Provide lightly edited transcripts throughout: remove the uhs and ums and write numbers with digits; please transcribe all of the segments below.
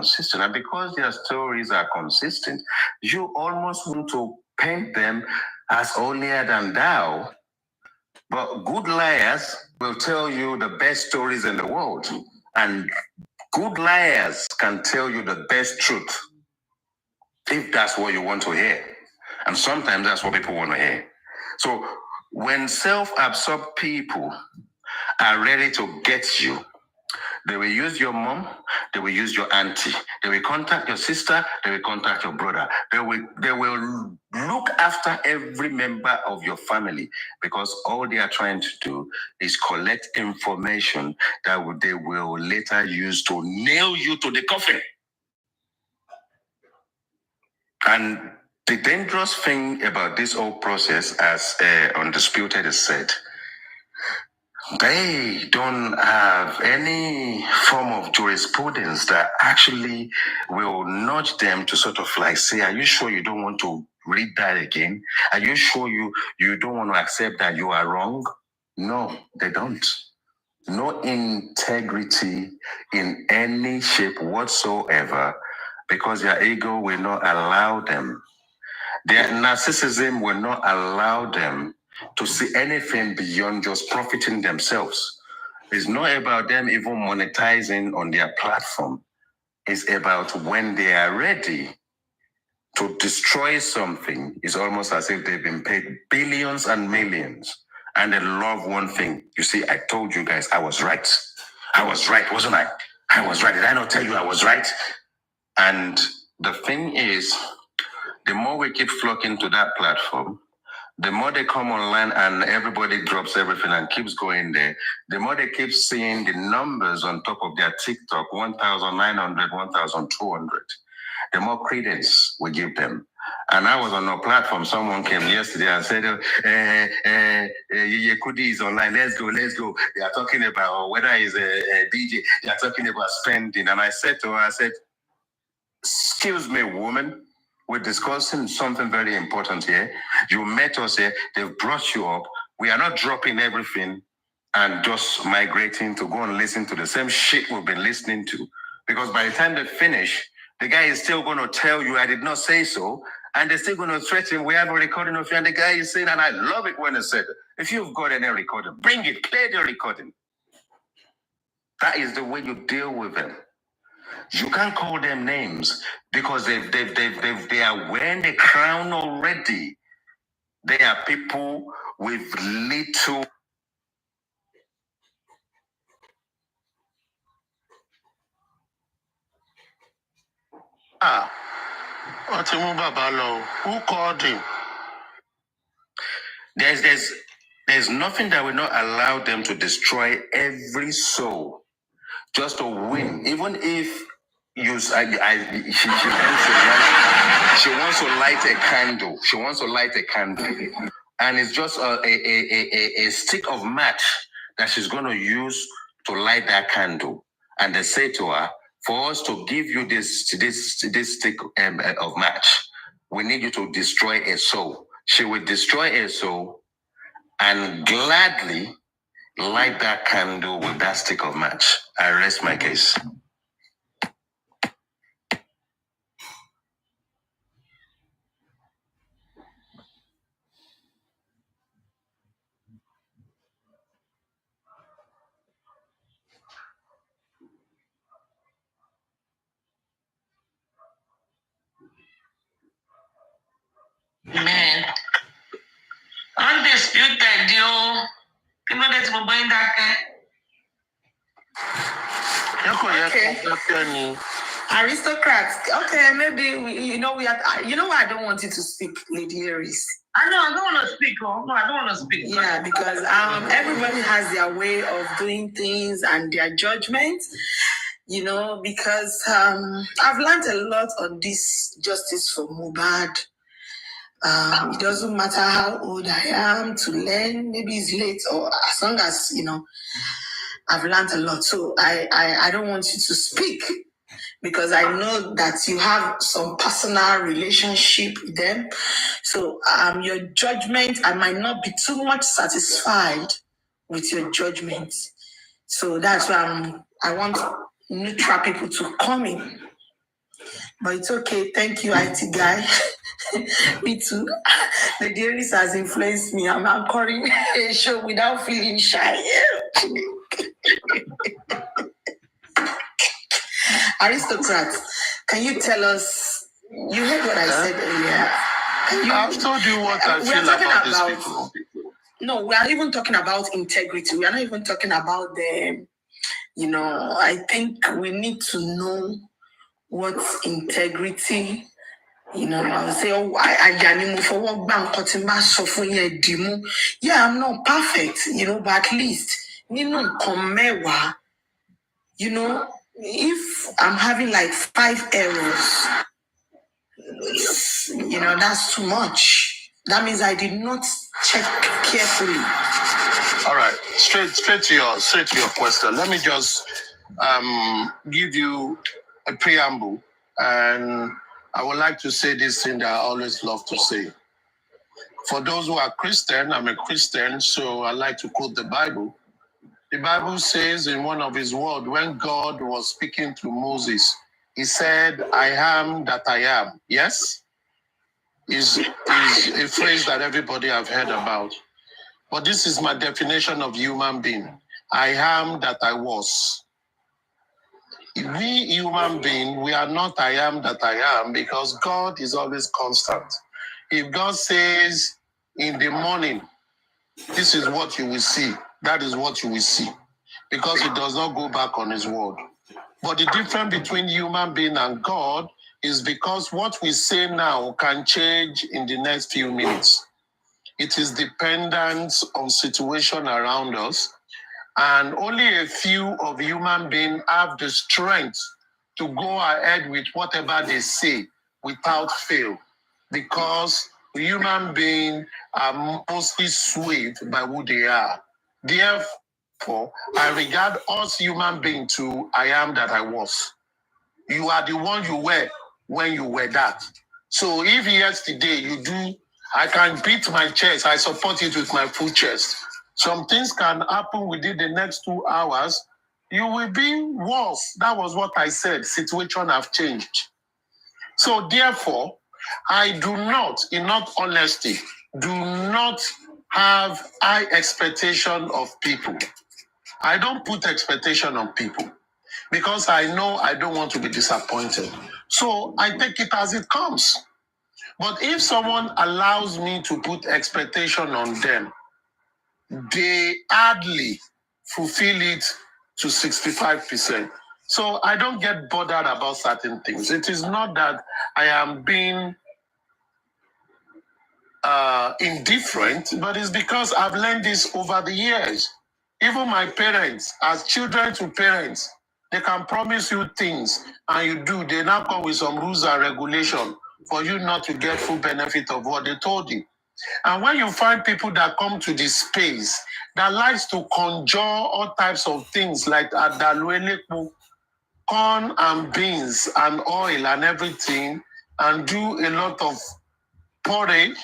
consistent. And because their stories are consistent, you almost want to paint them as holier than thou. But good liars will tell you the best stories in the world. And good liars can tell you the best truth, if that's what you want to hear. And sometimes that's what people want to hear. So when self-absorbed people are ready to get you, they will use your mom, they will use your auntie, they will contact your sister, they will contact your brother. They will look after every member of your family, because all they are trying to do is collect information that they will later use to nail you to the coffin. And the dangerous thing about this whole process, as Undisputed has said, they don't have any form of jurisprudence that actually will nudge them to sort of like say, are you sure you don't want to read that again? Are you sure you don't want to accept that you are wrong? No, they don't. No integrity in any shape whatsoever, because their ego will not allow them. Their narcissism will not allow them to see anything beyond just profiting themselves. It's not about them even monetizing on their platform. It's about when they are ready to destroy something, it's almost as if they've been paid billions and millions. And they love one thing. You see, I told you guys I was right. I was right, wasn't I? I was right. Did I not tell you I was right? And the thing is, the more we keep flocking to that platform, the more they come online and everybody drops everything and keeps going there, the more they keep seeing the numbers on top of their TikTok, 1,900, 1,200, the more credence we give them. And I was on a platform, someone came yesterday and said, Yekudi is online, let's go. They are talking about whether it's a DJ, they are talking about spending. And I said to her, excuse me, woman, we're discussing something very important here. You met us here, they've brought you up. We are not dropping everything and just migrating to go and listen to the same shit we've been listening to. Because by the time they finish, the guy is still going to tell you, I did not say so. And they're still going to threaten, we have a recording of you. And the guy is saying, and I love it when they said, if you've got any recording, bring it, play the recording. That is the way you deal with them. You can't call them names because they are wearing the crown already. They are people with little. Who called him? There's nothing that will not allow them to destroy every soul just to win, even if. She wants to light a candle. She wants to light a candle, and it's just a stick of match that she's going to use to light that candle. And they say to her, for us to give you this stick of match, we need you to destroy a soul. She will destroy a soul and gladly light that candle with that stick of match. I rest my case. Man, undisputed deal. You know that's what buying that Okay. Aristocrats. Okay, maybe we are. You know why I don't want you to speak, Lady Aries. I know, I don't want to speak. Oh. No, I don't want to speak. Yeah, because everybody has their way of doing things and their judgment. You know, because I've learned a lot on this justice for MOHBAD. It doesn't matter how old I am to learn. Maybe it's late, or as long as I've learned a lot. So I don't want you to speak because I know that you have some personal relationship with them. So your judgment, I might not be too much satisfied with your judgment. So that's why I want neutral people to come in But it's okay. Thank you, IT guy. Me too. The dearest has influenced me. I'm anchoring a show without feeling shy. Aristocrats, can you tell us? You heard what I said earlier. I've told you what I feel about these people. No, we are even talking about integrity. We are not even talking about the, I think we need to know what's integrity. I would say, yeah, I'm not perfect, but at least, if I'm having like 5 errors, that's too much. That means I did not check carefully. All right, straight to your question. Let me just give you a preamble, and I would like to say this thing that I always love to say. For those who are Christian, I'm a Christian, so I like to quote the Bible. The Bible says in one of his words, when God was speaking to Moses, he said, I am that I am. Yes? Is a phrase that everybody have heard about. But this is my definition of human being. I am that I was. We human being, we are not I am that I am because God is always constant. If God says in the morning, this is what you will see, that is what you will see, because he does not go back on his word. But the difference between human being and God is because what we say now can change in the next few minutes. It is dependent on situation around us, and only a few of human beings have the strength to go ahead with whatever they say without fail, because human beings are mostly swayed by who they are. Therefore, I regard us human beings to I am that I was. You are the one you were when you were that. So if yesterday you do, I can beat my chest, I support it with my full chest. Some things can happen within the next 2 hours. You will be worse. That was what I said. Situation have changed. So therefore, I do not, in all honesty, do not have high expectation of people. I don't put expectation on people because I know I don't want to be disappointed. So I take it as it comes. But if someone allows me to put expectation on them, they hardly fulfill it to 65%. So I don't get bothered about certain things. It is not that I am being indifferent, but it's because I've learned this over the years. Even my parents, as children to parents, they can promise you things and you do. They now come with some rules and regulation for you not to get full benefit of what they told you. And when you find people that come to this space that likes to conjure all types of things like adalueleku, corn and beans and oil and everything, and do a lot of porridge,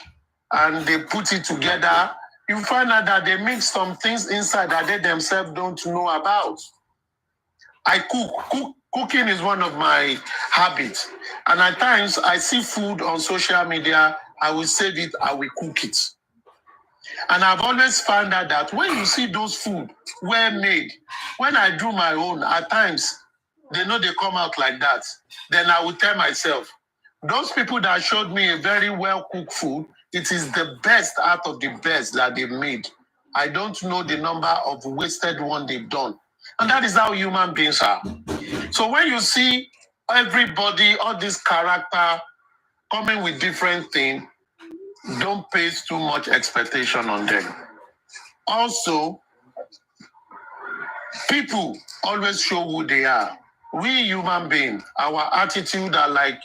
and they put it together, you find out that they mix some things inside that they themselves don't know about. I cook. Cooking is one of my habits. And at times I see food on social media, I will save it, I will cook it. And I've always found out that when you see those food well made, when I do my own, at times, they know they come out like that. Then I will tell myself, those people that showed me a very well-cooked food, it is the best out of the best that they've made. I don't know the number of wasted one they've done. And that is how human beings are. So when you see everybody, all this character coming with different things, don't place too much expectation on them. Also, people always show who they are. We human beings, our attitude are like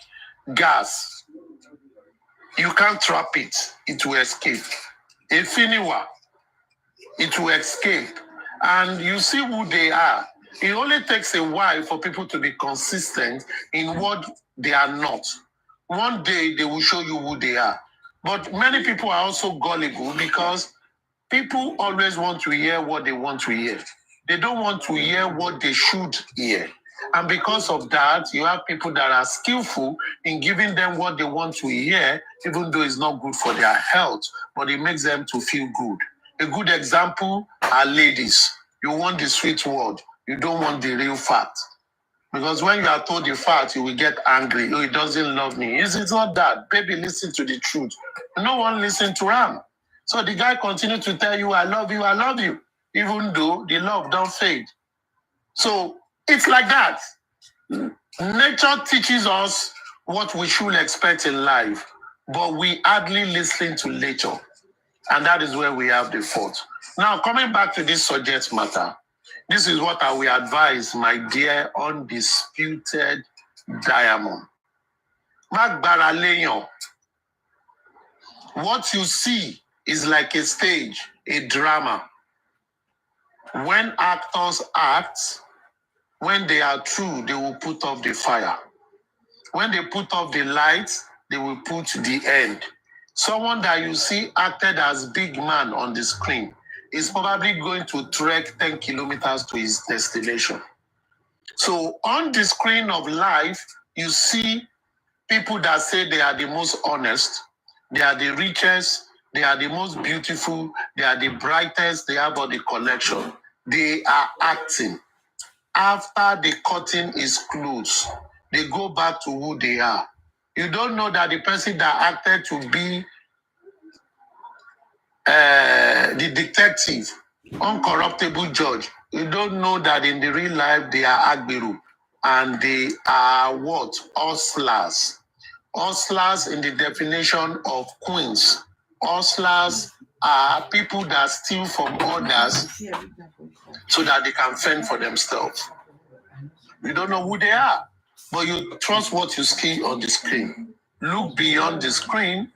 gas. You can't trap it, it will escape. A finiwa, it will escape. And you see who they are. It only takes a while for people to be consistent in what they are not. One day they will show you who they are. But many people are also gullible because people always want to hear what they want to hear. They don't want to hear what they should hear. And because of that, you have people that are skillful in giving them what they want to hear, even though it's not good for their health, but it makes them to feel good. A good example are ladies. You want the sweet word. You don't want the real fact. Because when you are told the fact, you will get angry. Oh, he doesn't love me. It's not that. Baby, listen to the truth. No one listen to him. So the guy continued to tell you, I love you, even though the love don't fade. So it's like that. Nature teaches us what we should expect in life, but we hardly listen to nature. And that is where we have the fault. Now, coming back to this subject matter, this is what I will advise my dear undisputed diamond. Magbara Leon, what you see is like a stage, a drama. When actors act, when they are true, they will put off the fire. When they put off the lights, they will put the end. Someone that you see acted as big man on the screen is probably going to trek 10 kilometers to his destination. So on the screen of life, you see people that say they are the most honest, they are the richest, they are the most beautiful, they are the brightest, they have all the collection. They are acting. After the curtain is closed, they go back to who they are. You don't know that the person that acted to be the detective, uncorruptible judge, you don't know that in the real life they are Agbiru and they are what? Hustlers. Hustlers in the definition of queens. Hustlers are people that steal from others so that they can fend for themselves. You don't know who they are, but you trust what you see on the screen. Look beyond the screen,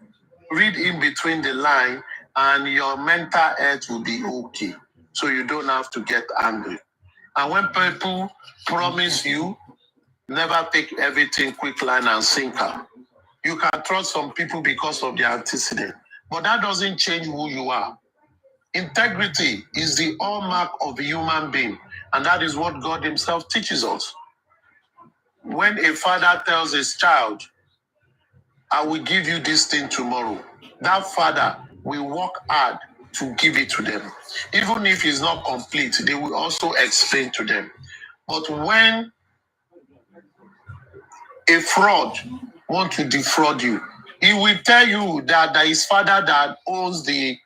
read in between the line, and your mental health will be okay. So you don't have to get angry. And when people promise you, never take everything quick line and sinker. You can trust some people because of their antecedent, but that doesn't change who you are. Integrity is the hallmark of a human being, and that is what God himself teaches us. When a father tells his child, I will give you this thing tomorrow, that father will work hard to give it to them. Even if it's not complete, they will also explain to them. But when a fraud wants to defraud you, he will tell you that his father that owns the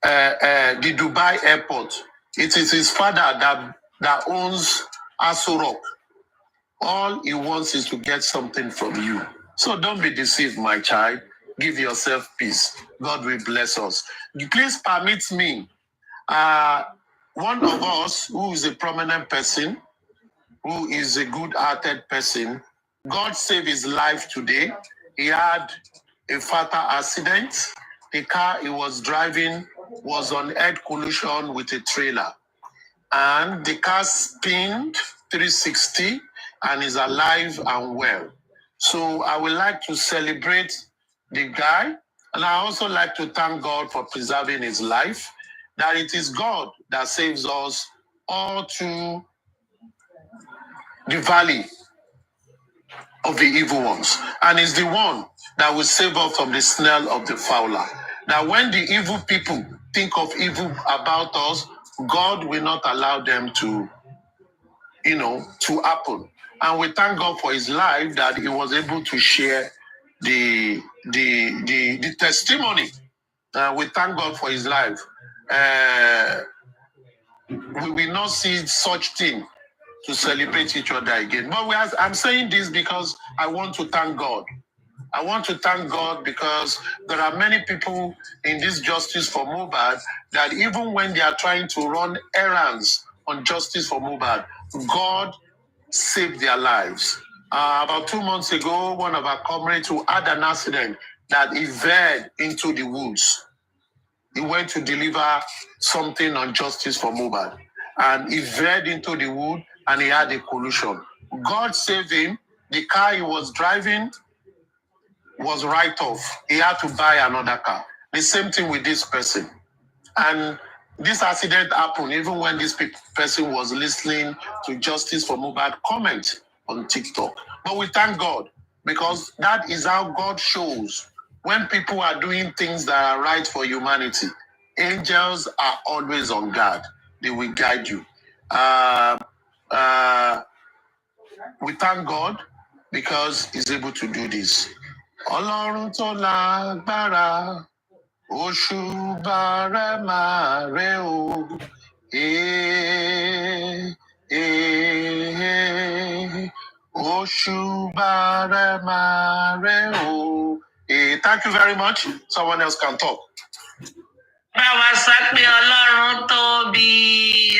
Dubai airport. It is his father that owns Aso Rock. All he wants is to get something from you. So don't be deceived, my child. Give yourself peace. God will bless us. Please permit me. One of us who is a prominent person, who is a good-hearted person, God saved his life today. He had a fatal accident. The car he was driving was on head collision with a trailer. And the car spinned 360 and is alive and well. So I would like to celebrate the guy. And I also like to thank God for preserving his life, that it is God that saves us all through the valley of the evil ones. And is the one that will save us from the snare of the fowler. That when the evil people think of evil about us, God will not allow them to happen. And we thank God for his life that he was able to share the testimony. We thank God for his life. We will not see such thing to celebrate each other again. But I'm saying this because I want to thank God. I want to thank God because there are many people in this justice for MOHBAD that even when they are trying to run errands on justice for MOHBAD, God saved their lives. About 2 months ago, one of our comrades who had an accident that he veered into the woods. He went to deliver something on justice for MOHBAD, and he veered into the wood and he had a collision. God saved him. The car he was driving was right off. He had to buy another car. The same thing with this person. And This accident happened even when this person was listening to Justice for MOHBAD comment on TikTok. But we thank God because that is how God shows when people are doing things that are right for humanity. Angels are always on guard. They will guide you. We thank God because He's able to do this. Ọlọ́run tó lágbára, òṣùbà rẹ̀ máa rẹ̀ o. Òṣùbà rẹ̀ máa rẹ̀ o. Thank you very much. Someone else can talk. Báwa sọ pé Ọlọ́run tóbi,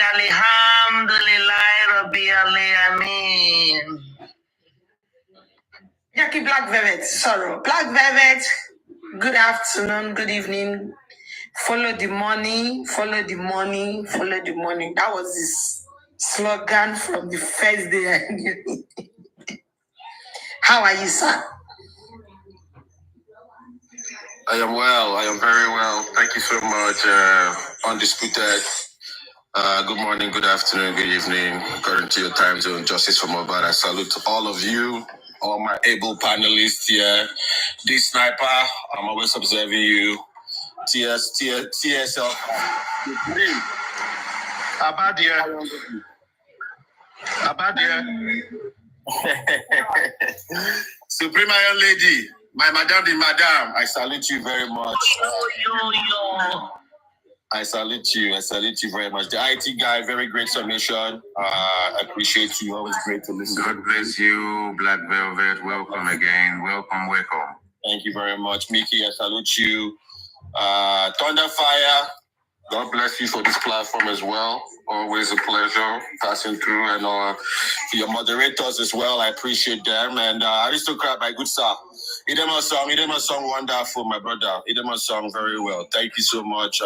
alihamdulilayi rọ̀bì alamin. Jackie Black Velvet, sorry. Black Velvet, good afternoon, good evening. Follow the money, follow the money, follow the money. That was his slogan from the first day I knew. How are you, sir? I am well. I am very well. Thank you so much, Undisputed. Good morning, good afternoon, good evening. According to your time zone, Justice for MOHBAD. I salute to all of you, all my able panelists here. D Sniper, I'm always observing you. TSL. Abadia. Supreme Iron Lady, my madame the madam, I salute you very much. Yo. I salute you very much. The IT guy, very great submission. I appreciate you. Always great to listen. God bless you, Black Velvet. Welcome again. Welcome. Thank you very much, Mickey. I salute you. Thunderfire, God bless you for this platform as well. Always a pleasure passing through. And to your moderators as well, I appreciate them. And Aristocrat, my good sir. Idema song, wonderful, my brother. Idema song, very well. Thank you so much.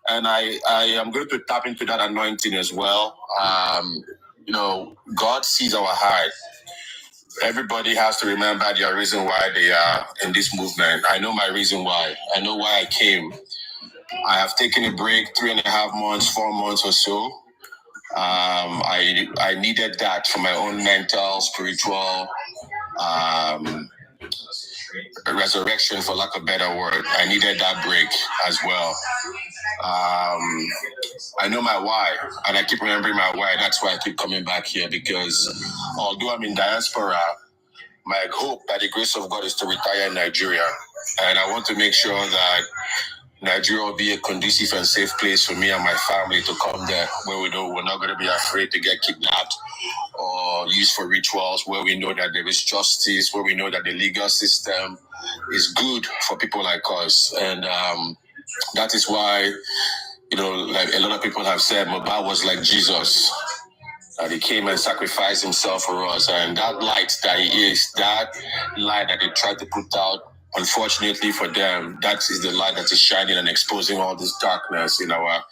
And I am going to tap into that anointing as well. God sees our heart. Everybody has to remember their reason why they are in this movement. I know my reason why. I know why I came. I have taken a break, 3.5 months, 4 months or so. I needed that for my own mental, spiritual resurrection, for lack of a better word. I needed that break as well. I know my why, and I keep remembering my why. That's why I keep coming back here, because although I'm in diaspora, my hope by the grace of God is to retire in Nigeria. And I want to make sure that Nigeria will be a conducive and safe place for me and my family to come there, where we know we're not going to be afraid to get kidnapped or used for rituals, where we know that there is justice, where we know that the legal system is good for people like us. And that is why, like a lot of people have said, MOHBAD was like Jesus. That he came and sacrificed himself for us. And that light that he is, that light that they tried to put out, unfortunately for them, that is the light that is shining and exposing all this darkness in our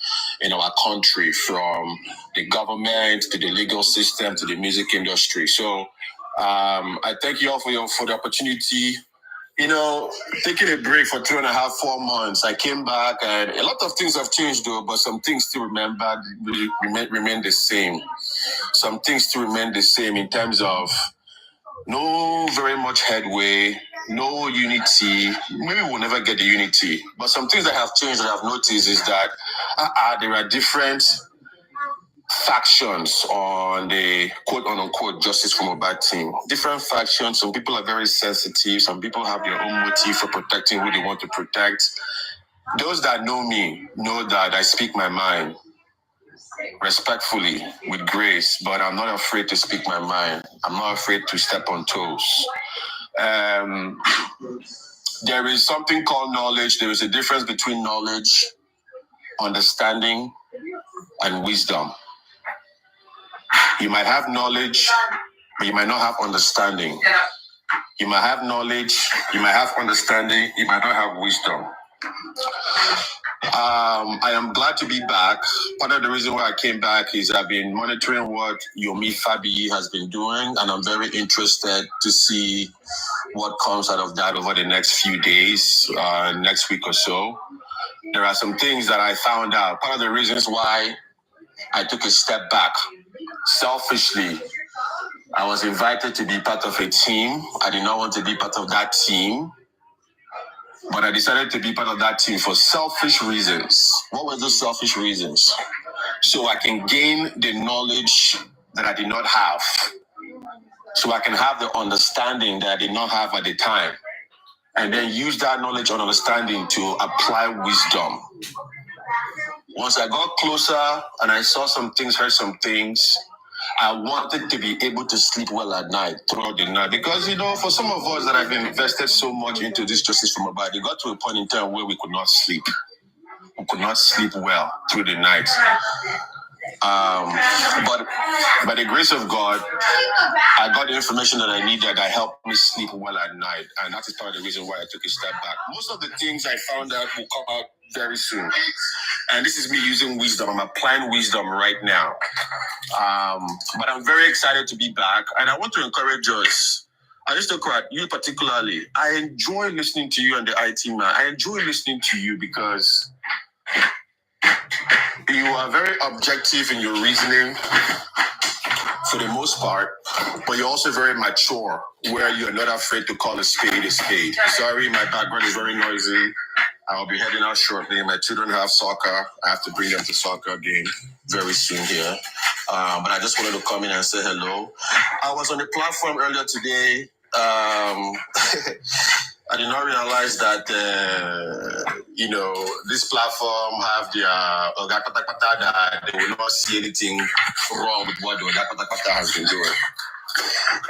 country, from the government to the legal system to the music industry. So I thank you all for the opportunity. Taking a break for 2.5, 4 months, I came back, and a lot of things have changed though, but some things still remain the same. Some things still remain the same in terms of no very much headway, no unity. Maybe we'll never get the unity, but some things that have changed that I've noticed is that there are different factions on the quote-unquote Justice for MOHBAD team. Different factions. Some people are very sensitive. Some people have their own motive for protecting who they want to protect. Those that know me know that I speak my mind respectfully, with grace, but I'm not afraid to speak my mind. I'm not afraid to step on toes. There is something called knowledge. There is a difference between knowledge, understanding, and wisdom. You might have knowledge, but you might not have understanding. You might have knowledge, you might have understanding, you might not have wisdom. I am glad to be back. Part of the reason why I came back is I've been monitoring what Yomi Fabiyi has been doing, and I'm very interested to see what comes out of that over the next few days, next week or so. there are some things that I found out. Part of the reasons why I took a step back, selfishly, I was invited to be part of a team. I did not want to be part of that team, but I decided to be part of that team for selfish reasons. What were those selfish reasons? So I can gain the knowledge that I did not have. So I can have the understanding that I did not have at the time. And then use that knowledge and understanding to apply wisdom. Once I got closer and I saw some things, heard some things, I wanted to be able to sleep well at night, throughout the night. Because, for some of us that have invested so much into this justice from above, it got to a point in time where we could not sleep. We could not sleep well through the night. But by the grace of God, I got the information that I needed that helped me sleep well at night. And that is part of the reason why I took a step back. Most of the things I found out will come out very soon. And this is me using wisdom. I'm applying wisdom right now. But I'm very excited to be back. And I want to encourage us, Aristocrat, you particularly. I enjoy listening to you and the IT man. I enjoy listening to you because you are very objective in your reasoning for the most part, but you're also very mature where you're not afraid to call a spade a spade. Sorry, my background is very noisy. I'll be heading out shortly. My children have soccer. I have to bring them to soccer game very soon here. But I just wanted to come in and say hello. I was on the platform earlier today. I did not realize that, this platform have their Oga Patakpata, that they will not see anything wrong with what the Oga Patakpata has been doing.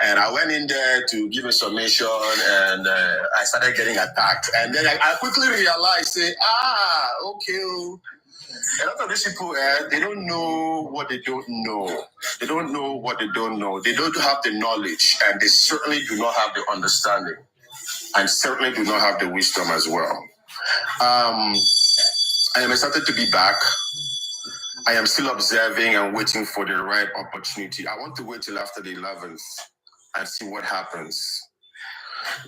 And I went in there to give a summation, and I started getting attacked. And then I quickly realized, okay. A lot of these people, they don't know what they don't know. They don't know what they don't know. They don't have the knowledge, and they certainly do not have the understanding, and certainly do not have the wisdom as well. I am excited to be back. I am still observing and waiting for the right opportunity. I want to wait till after the 11th and see what happens,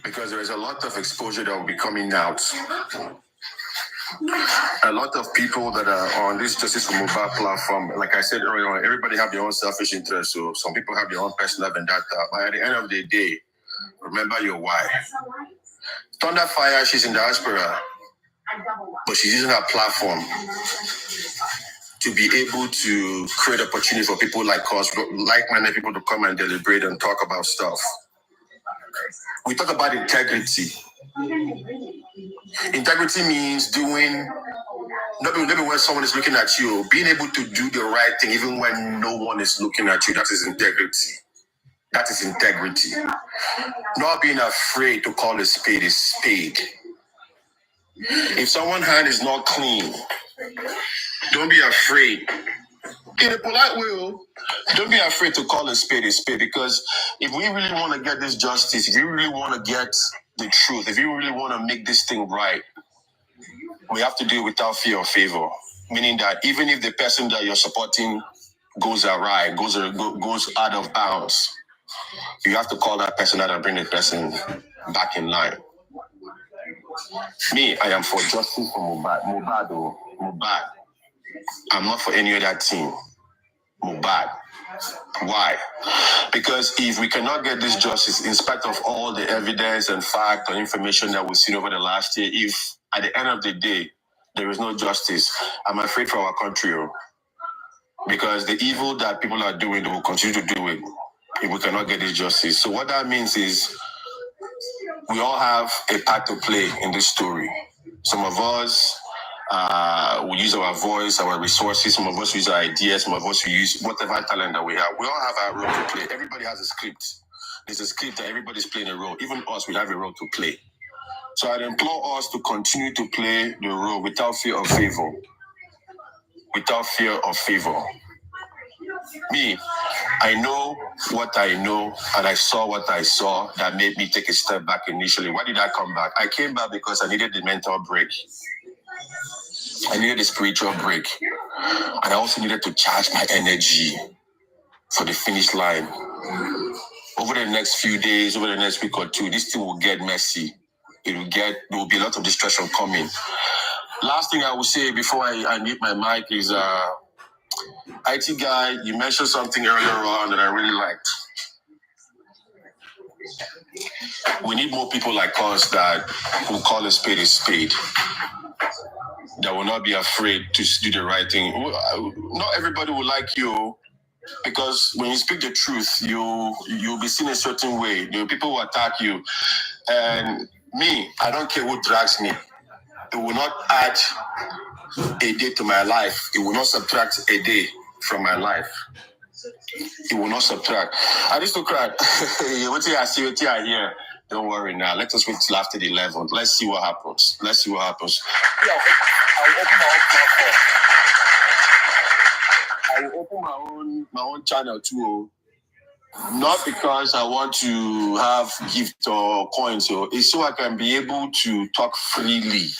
because there is a lot of exposure that will be coming out. A lot of people that are on this Justice for Mobile platform, like I said earlier on, everybody have their own selfish interests. So some people have their own personal vendetta. But at the end of the day, remember your why. Thunderfire, she's in diaspora, but she's using her platform to be able to create opportunity for people like us, like-minded people, to come and deliberate and talk about stuff. We talk about integrity. Integrity means doing, not when someone is looking at you, being able to do the right thing even when no one is looking at you. That is integrity. That is integrity. Not being afraid to call a spade a spade. If someone's hand is not clean, don't be afraid. In a polite way, don't be afraid to call a spade, because if we really want to get this justice, if we really want to get the truth, if you really want to make this thing right, we have to do it without fear or favor. Meaning that even if the person that you're supporting goes awry, goes out of bounds, you have to call that person out and bring the person back in line. Me, I am for justice for MOHBAD. I'm not for any other team. MOHBAD. Why? Because if we cannot get this justice, in spite of all the evidence and fact or information that we've seen over the last year, if at the end of the day there is no justice, I'm afraid for our country. Because the evil that people are doing, they will continue to do it if we cannot get this justice. So what that means is we all have a part to play in this story. Some of us we use our voice, our resources. Some of us use our ideas. Some of us use whatever talent that we have. We all have our role to play. Everybody has a script. There's a script that everybody's playing a role. Even us, we have a role to play. So I'd implore us to continue to play the role without fear of favor. Without fear of favor. Me, I know what I know, and I saw what I saw that made me take a step back initially. Why did I come back? I came back because I needed the mental break. I needed a spiritual break. And I also needed to charge my energy for the finish line. Over the next few days, over the next week or two, this thing will get messy. There will be a lot of distraction coming. Last thing I will say before I mute my mic is, IT guy, you mentioned something earlier on that I really liked. We need more people like us that will call a spade, that will not be afraid to do the right thing. Not everybody will like you, because when you speak the truth, you'll be seen a certain way. People will attack you. And me, I don't care who drags me. It will not add a day to my life. It will not subtract a day from my life. It will not subtract. I used to cry. What I see, what I hear. Don't worry now. Let us wait till after the 11th. Let's see what happens. Yeah, I will open my own channel too. Not because I want to have gifts or coins, it's so I can be able to talk freely.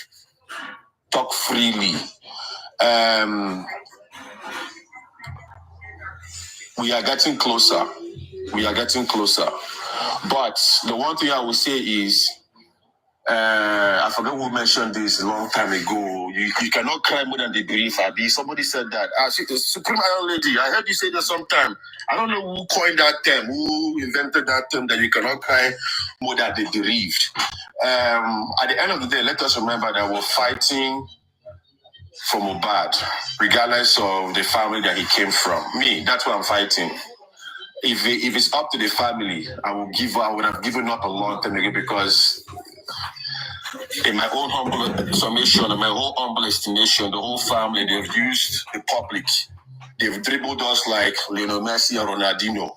We are getting closer. But the one thing I will say is, I forgot who mentioned this a long time ago. You cannot cry more than the bereaved. Somebody said that. The Supreme Iron Lady, I heard you say that sometime. I don't know who coined that term, who invented that term, that you cannot cry more than the bereaved. At the end of the day, let us remember that we're fighting for MOHBAD, regardless of the family that he came from. Me, that's what I'm fighting. If it's up to the family, I would have given up a long time ago, because in my own humble summation, in my own humble estimation, the whole family, they've used the public. They've dribbled us like Lionel Messi and Ronaldinho.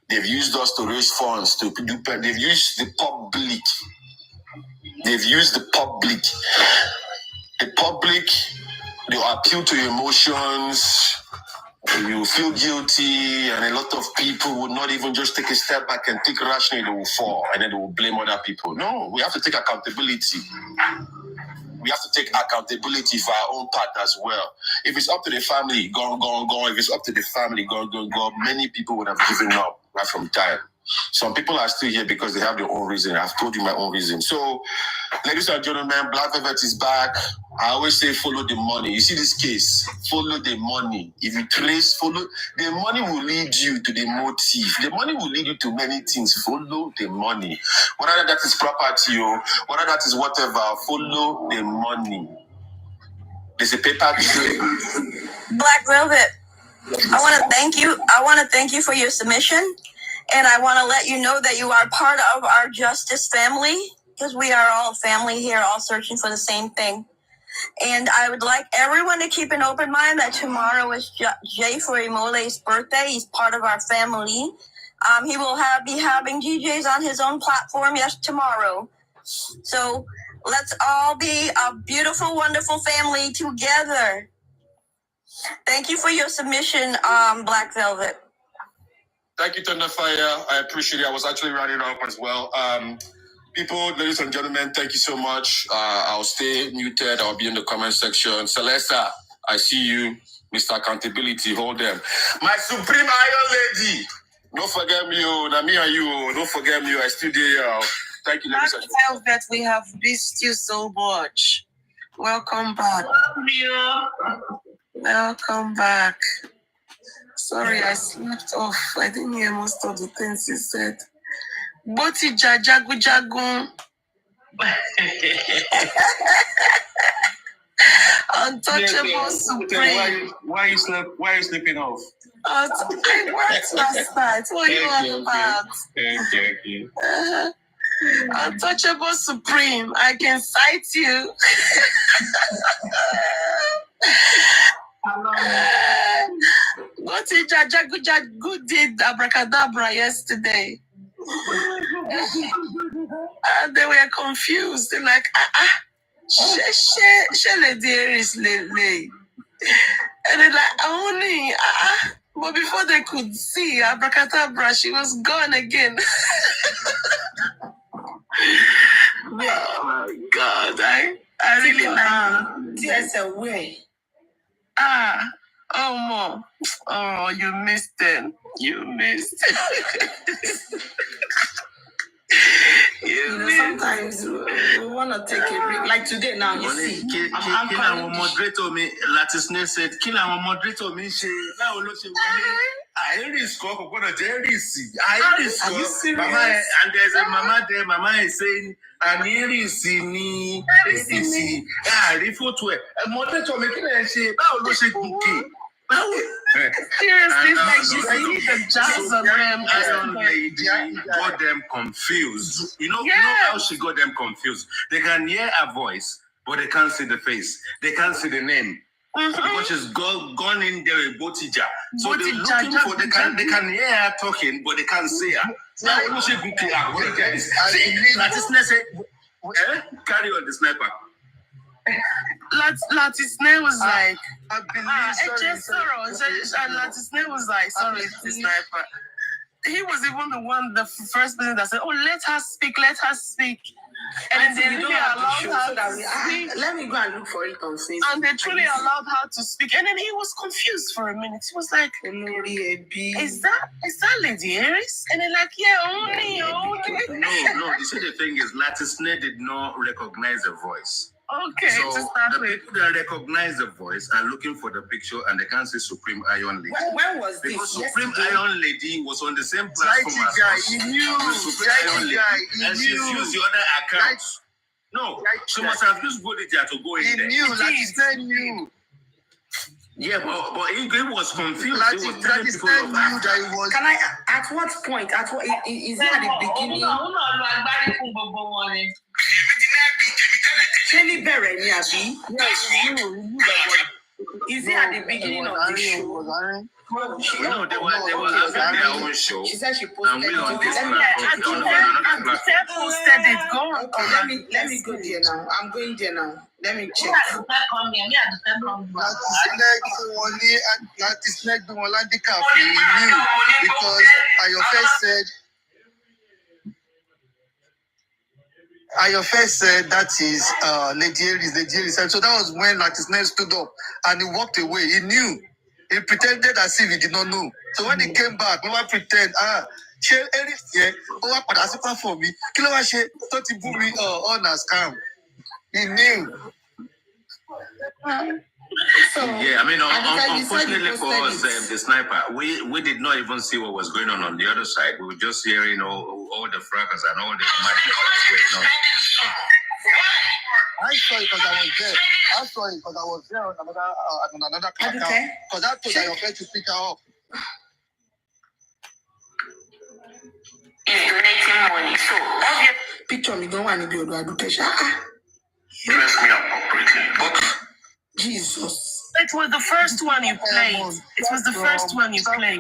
They've used us to raise funds. They've used the public. The public, they appeal to emotions. You feel guilty, and a lot of people would not even just take a step back and think rationally. They will fall, and then they will blame other people. No, we have to take accountability. We have to take accountability for our own part as well. If it's up to the family, go. If it's up to the family, go. Many people would have given up right from time. Some people are still here because they have their own reason. I've told you my own reason. So, ladies and gentlemen, Black Velvet is back. I always say follow the money. You see this case? Follow the money. If you trace, follow. The money will lead you to the motive. The money will lead you to many things. Follow the money. Whether that is property or whether that is whatever, follow the money. There's a paper trail. Black Velvet, I want to thank you. I want to thank you for your submission. And I want to let you know that you are part of our justice family, because we are all family here, all searching for the same thing. And I would like everyone to keep an open mind that tomorrow is Jay Furimole's birthday. He's part of our family. He will be having DJs on his own platform, tomorrow. So let's all be a beautiful, wonderful family together. Thank you for your submission, Black Velvet. Thank you, Thunderfire. I appreciate it. I was actually writing up as well. People, ladies and gentlemen, thank you so much. I'll stay muted. I'll be in the comment section. Celesta, I see you. Mr. Accountability, hold them. My Supreme Iron Lady. Don't forget me, now me and you. Don't forget me, I still there. Thank you, ladies and gentlemen. That we have missed you so much. Welcome back. Welcome back. Sorry, I slept off. I didn't hear most of the things you said. Boti jajagu jagun. Untouchable supreme. Why are you sleeping off? I worked last night. What are you on about? Thank you. Untouchable supreme. I can cite you. Boti jajagu jagun did abracadabra yesterday. And they were confused. They're like, she lady is lady. And they're like, only, but before they could see abracadabra, she was gone again. Oh my God, I really like There's a way. Oh, you missed it. You missed it. sometimes we want to take a break. Like today now, you see. I'm calling moderator me, Latisne said, kill our moderator me, she, now look, Iris go, what a Iris. Iris Are you serious? Mama, and there's a mama there, mama is saying, and Iris ni, Iris, refer to it. A moderator making a say, now look, she cookie. Seriously, like she see the jazz of them. Iron Lady got them confused. You know how she got them confused? They can hear her voice, but they can't see the face. They can't see the name. Because she's gone in there with Botija. So they're looking for, they can hear her talking, but they can't see her. Now, what she cookie? What is this? Carry on the sniper. Latisne was like, Latisne was like, sorry, the sniper. He was even the first person that said, "Oh, let her speak, let her speak." And then they really allowed her to speak. Let me go and look for it on Facebook. And they truly allowed her to speak. And then he was confused for a minute. He was like, "Is that Lady Iris?" And they're like, "Yeah, only." No. You see, the thing is, Latisne did not recognize the voice. Okay, so the people that recognize the voice are looking for the picture and they can't see Supreme Iron Lady. When was this? Because Supreme Iron Lady was on the same platform as us. Supreme Iron Lady, and she's used the other account. No, she must have used Bodija to go in there. He knew. Yeah, but he was confused. He was telling people knew that it was. Can I? At what point? At what is it at the beginning? Jenny Berry, yes, you knew that. Is it at the beginning of the show? No, they were having their own show. She said she posted and we on this platform. Posted it. Go on. Okay, let me go there now. I'm going there now. Let me check. Because Ayofe said that is Lady Iris. And so that was when Latisne stood up and he walked away. He knew. He pretended as if he did not know. So when he came back, no one pretend, she Iris here, for me. Kilo wa she thought he put me on a scam. He knew. So, yeah, I mean, unfortunately for us, the sniper, we did not even see what was going on the other side. We were just hearing all the fracas and all the madness that was going on. I saw it because I was there on another account. Because I told Ayofe to pick her up. He's donating money. So, picture me don't want to be able to Dress me up completely. But Jesus. It was the first one you played. It was the first one you played.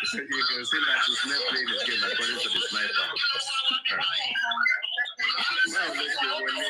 So you can see that he's not playing the game according to the sniper. Now let's go with it.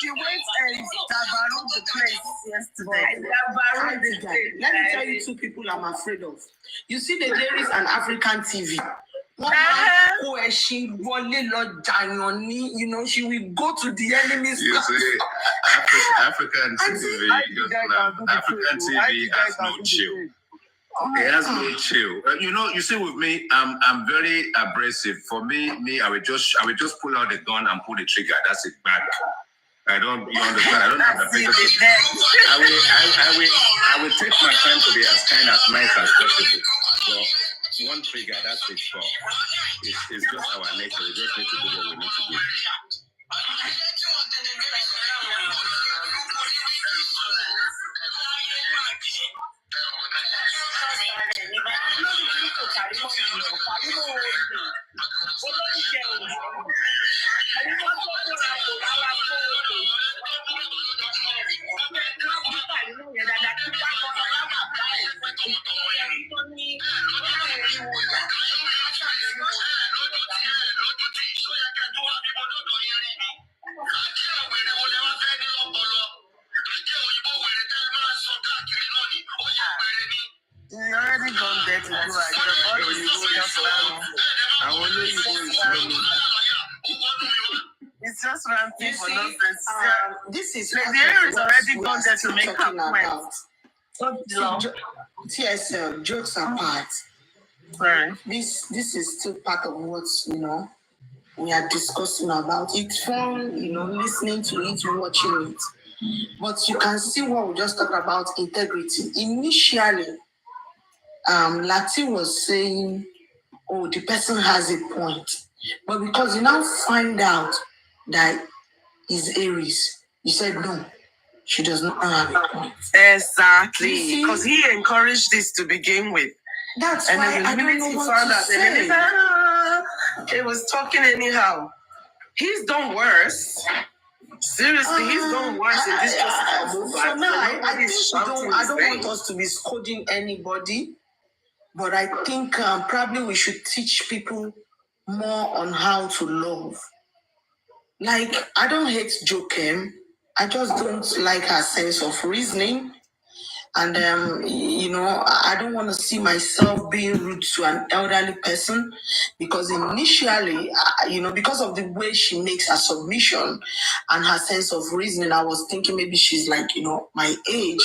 She went and dabaru the place yesterday. Let me tell you two people I'm afraid of. You see the Jerry's and African TV. You know, she will go to the enemy's. You see, African TV, African TV has no chill. It has no chill. You know, you see, with me, I'm very abrasive. For me, I will just pull out the gun and pull the trigger. That's it. Back. You understand? I don't have the patience. I will take my time to be as kind as nice as possible. So one trigger, that's it. So it's just our nature. We just need to do what we need to do. You already gone there to do it's just ranting for nonsense. This is Lady is already gone there to make her point. TSL, jokes apart. Right. This is still part of what, you know, we are discussing about. It's fun, you know, listening to it, watching it. But you can see what we just talked about, integrity. Initially, Lati was saying, oh, the person has a point. But because you now find out that is Aries, you said no, she does not have a point. Exactly. Because he encouraged this to begin with. That's and why I don't know what to say. It was talking anyhow. He's done worse. Seriously, he's done worse in this just so now I don't want us to be scolding anybody, but I think probably we should teach people more on how to love. Like, I don't hate Jokem. I just don't like her sense of reasoning. And, you know, I don't want to see myself being rude to an elderly person because initially, you know, because of the way she makes her submission and her sense of reasoning, I was thinking maybe she's like, you know, my age.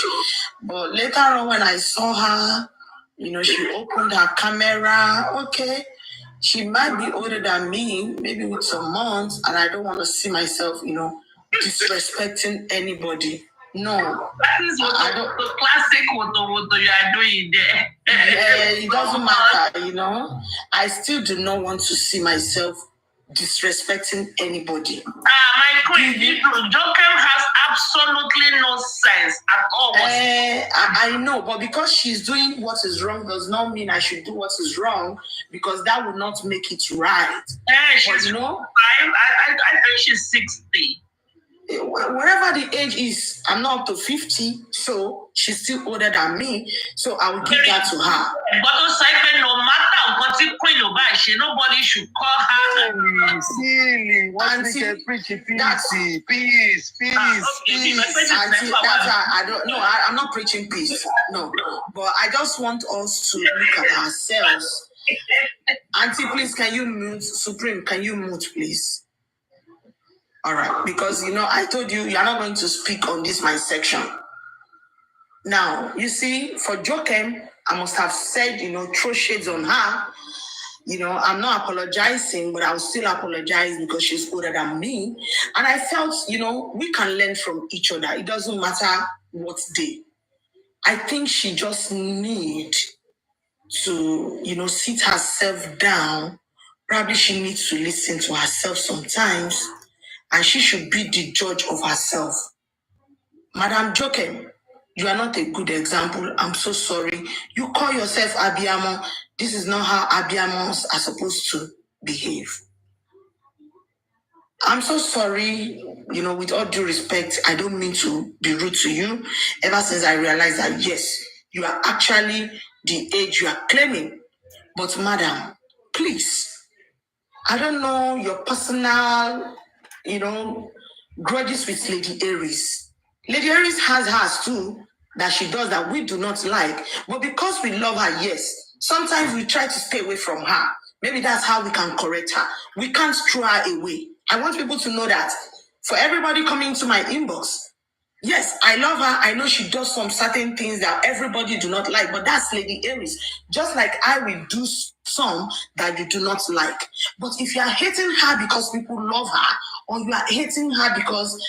But later on when I saw her She opened her camera. Okay. She might be older than me, maybe with some months, and I don't want to see myself, disrespecting anybody. No. That is what the classic what you are doing there. Yeah, it doesn't matter, I still do not want to see myself disrespecting anybody. My queen, Jokem has absolutely no sense at all. I know, but because she's doing what is wrong does not mean I should do what is wrong, because that would not make it right. She's I think she's 60. Whatever the age is, I'm not up to 50, so she's still older than me, so I will give that to her. But no matter what you queen nobody should call her. Silly, what's the preaching? Peace. Auntie, I don't know. I'm not preaching peace. No, but I just want us to look at ourselves. Auntie, please, can you mute? Supreme, can you mute, please? All right, because I told you are not going to speak on this my section. Now, you see, for Jokem, I must have said, throw shades on her. I'm not apologizing, but I'll still apologize because she's older than me. And I felt, we can learn from each other. It doesn't matter what day. I think she just need to, sit herself down. Probably she needs to listen to herself sometimes. And she should be the judge of herself. Madam Jokem, you are not a good example. I'm so sorry. You call yourself Abiyamo. This is not how Abiyamos are supposed to behave. I'm so sorry. With all due respect, I don't mean to be rude to you. Ever since I realized that, yes, you are actually the age you are claiming. But madam, please, I don't know your personal, grudges with Lady Aries. Lady Aries has hers too, that she does that we do not like. But because we love her, yes, sometimes we try to stay away from her. Maybe that's how we can correct her. We can't throw her away. I want people to know that for everybody coming to my inbox, yes, I love her. I know she does some certain things that everybody do not like, but that's Lady Aries. Just like I will do some that you do not like. But if you are hating her because people love her, or you are hating her because,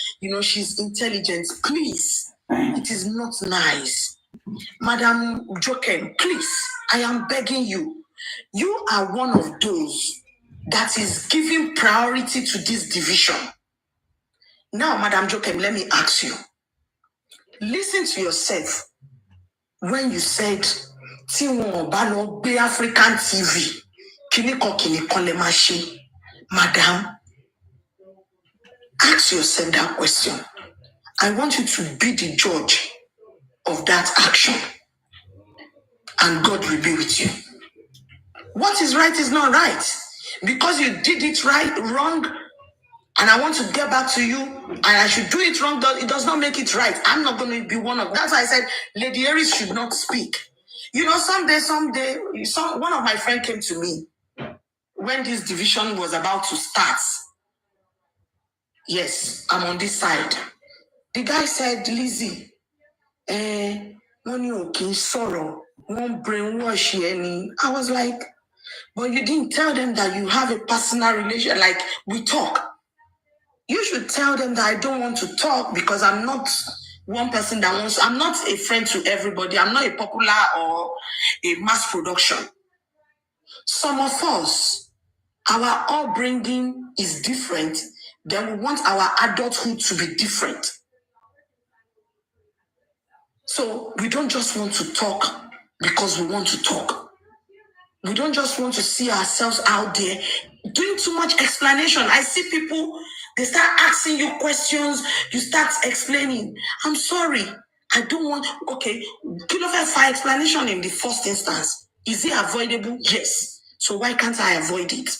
she's intelligent, please, it is not nice. Madam Jokem, please, I am begging you. You are one of those that is giving priority to this division. Now, Madam Jokem, let me ask you. Listen to yourself when you said, tí wọn bá lọ gbé African TV, kíní kan lè máa ṣe. Madam, ask yourself that question. I want you to be the judge of that action. And God will be with you. What is right is not right. Because you did it wrong, and I want to get back to you, and I should do it wrong, it does not make it right. I'm not going to be one of them. That's why I said Lady Aries should not speak. Someday, one of my friends came to me when this division was about to start. Yes, I'm on this side. The guy said, Lizzie, money okay, sorrow, won't brainwash any. I was like, but you didn't tell them that you have a personal relation, like we talk. You should tell them that I don't want to talk because I'm not one person that wants, I'm not a friend to everybody. I'm not a popular or a mass production. Some of us, our upbringing is different. Then we want our adulthood to be different. So we don't just want to talk because we want to talk. We don't just want to see ourselves out there doing too much explanation. I see people, they start asking you questions, you start explaining. I'm sorry, I don't want, okay, fire explanation in the first instance. Is it avoidable? Yes. So why can't I avoid it?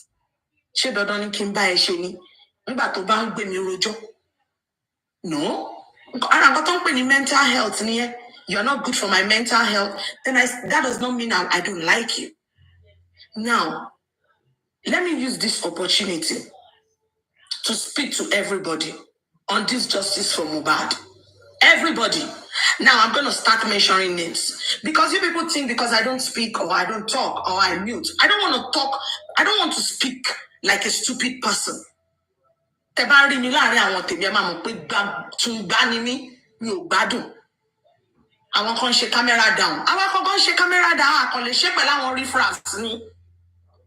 No. Mental health, you're not good for my mental health. Then that does not mean I don't like you. Now, let me use this opportunity to speak to everybody on this justice for MOHBAD. Everybody. Now I'm going to start mentioning names because you people think because I don't speak or I don't talk or I mute. I don't want to talk. I don't want to speak like a stupid person. Tẹ́ rí mi láàrin àwọn tèmi ẹ máa mọ̀ pé tún gbá ni mí mi ò gbádùn. Àwọn kan ṣe camera down. Àwọn kan ṣe camera down. Àkàn lè ṣe pẹ̀lú àwọn referrals ni.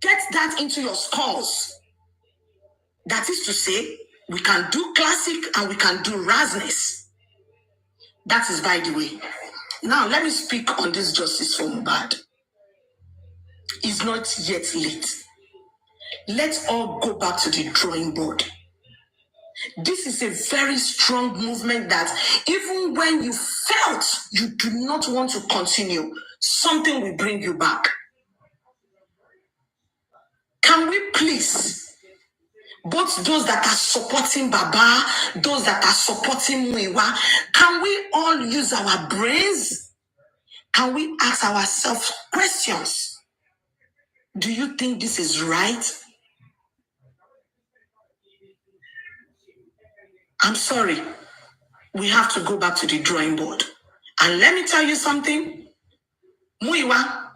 Get that into your skulls. That is to say, we can do classic and we can do razness. That is by the way. Now, let me speak on this justice for Mohbad. It's not yet late. Let's all go back to the drawing board. This is a very strong movement that even when you felt you do not want to continue, something will bring you back. Can we please, both those that are supporting Baba, those that are supporting Muiwa, can we all use our brains? Can we ask ourselves questions? Do you think this is right? I'm sorry. We have to go back to the drawing board. And let me tell you something. Muiwa,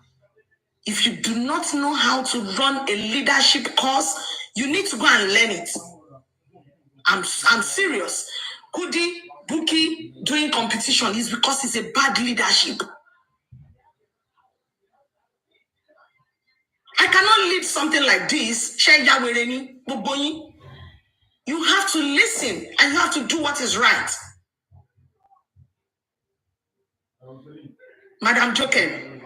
if you do not know how to run a leadership course, you need to go and learn it. I'm serious. Kudi, Buki doing competition is because it's a bad leadership. I cannot lead something like this. You have to listen and you have to do what is right. Madam Joken,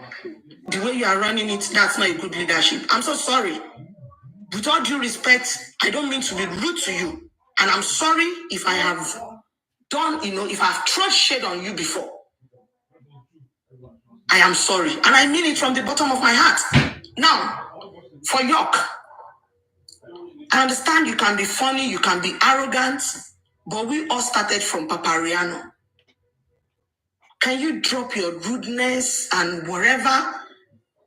the way you are running it, that's not a good leadership. I'm so sorry. With all due respect, I don't mean to be rude to you. And I'm sorry if I have done, if I've thrown shade on you before. I am sorry. And I mean it from the bottom of my heart. Now, for York, I understand you can be funny, you can be arrogant, but we all started from Papariano. Can you drop your rudeness and whatever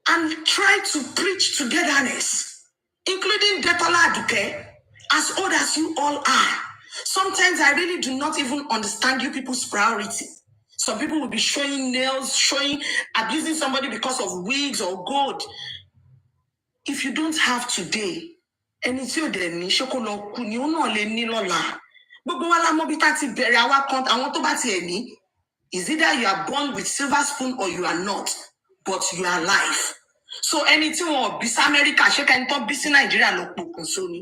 and try to preach togetherness, including Detola Aduke, as old as you all are? Sometimes I really do not even understand you people's priority. Some people will be showing nails, abusing somebody because of wigs or gold. If you don't have today, ẹni tí ò dẹ̀ ní ṣókó lọ kú ni ó náà lè ní lọ́la. Gbogbo wa la mọ̀ bí tá ti bẹ̀rẹ̀ àwa kan àwọn tó bá tiẹ̀ ní. Is either you are born with silver spoon or you are not, but you are alive. So ẹni tí wọn bí sí Amẹ́ríkà ṣé kẹ́ni tó bí sí Nàìjíríà lọ pokùn so ni.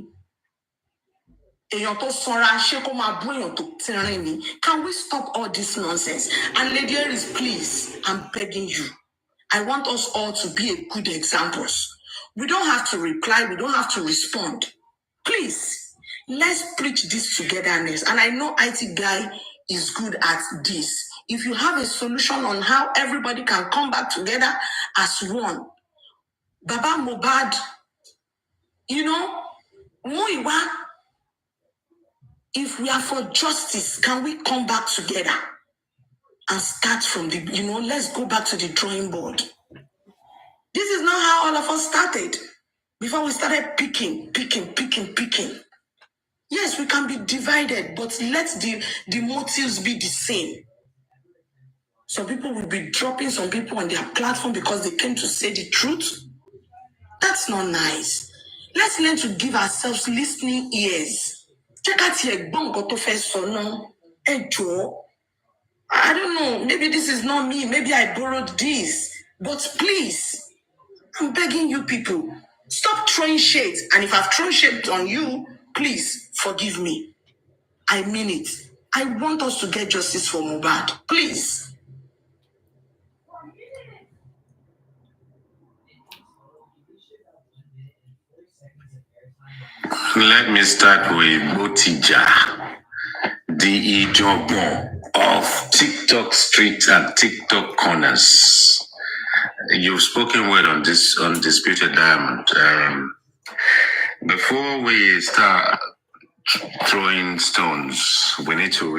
Èèyàn tó sanra ṣé kó máa bú èèyàn tó tínrín ni. Can we stop all this nonsense? And Lady Aries, please, I'm begging you. I want us all to be a good examples. We don't have to reply. We don't have to respond. Please, let's preach this togetherness. And I know IT guy is good at this. If you have a solution on how everybody can come back together as one, Baba Mohbad, Muiwa, if we are for justice, can we come back together and start from let's go back to the drawing board. This is not how all of us started. Before we started picking. Yes, we can be divided, but let the motives be the same. Some people will be dropping some people on their platform because they came to say the truth. That's not nice. Let's learn to give ourselves listening ears. I don't know, maybe this is not me, maybe I borrowed this, but please, I'm begging you people, stop throwing shade. And if I've thrown shade on you, please forgive me. I mean it. I want us to get justice for Mohbad. Please. Let me start with Botija, the Ijobon of TikTok streets and TikTok corners. You've spoken well on this Undisputed Diamond. Before we start throwing stones, we need to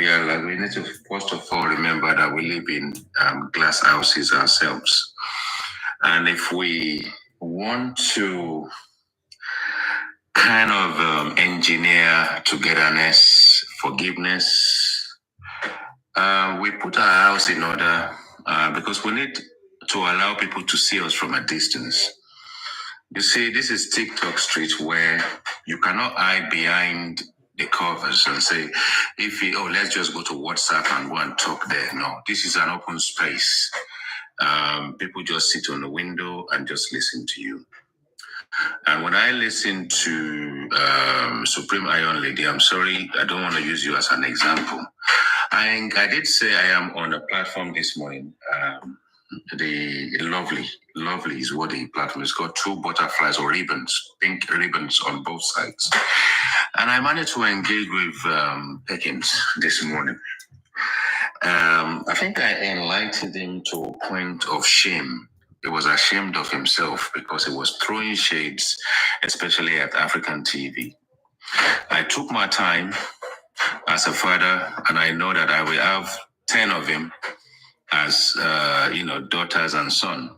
first of all remember that we live in glass houses ourselves. And if we want to kind of engineer togetherness, forgiveness, We put our house in order because we need to allow people to see us from a distance. You see, this is TikTok street where you cannot hide behind the covers and say, let's just go to WhatsApp and go and talk there. No, this is an open space. People just sit on the window and just listen to you. And when I listen to Supreme Iron Lady, I'm sorry, I don't want to use you as an example. I did say I am on a platform this morning. The lovely is what the platform is called. 2 butterflies or ribbons, pink ribbons on both sides. And I managed to engage with Perkins this morning. I think I enlightened him to a point of shame. He was ashamed of himself because he was throwing shades, especially at African TV. I took my time as a father, and I know that I will have 10 of him as daughters and son.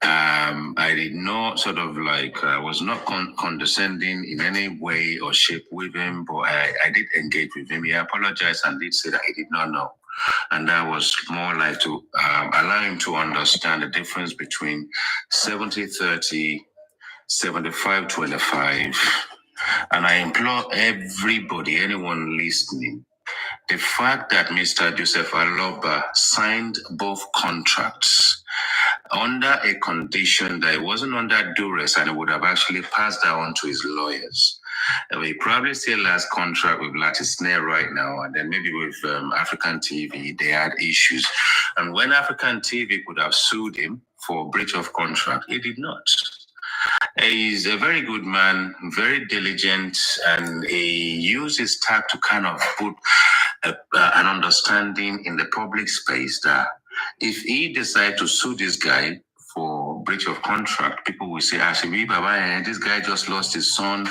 I did not was not condescending in any way or shape with him, but I did engage with him. He apologized and did say that he did not know. And that was more like to allow him to understand the difference between 70-30, 75-25. And I implore everybody, anyone listening, the fact that Mr. Joseph Aloba signed both contracts under a condition that it wasn't under duress and it would have actually passed that on to his lawyers. He probably still has contract with Latisnare right now, and then maybe with African TV, they had issues. And when African TV could have sued him for breach of contract, he did not. He's a very good man, very diligent, and he used his tact to kind of put an understanding in the public space that if he decides to sue this guy for breach of contract, people will say, Ashibi Baba, this guy just lost his son.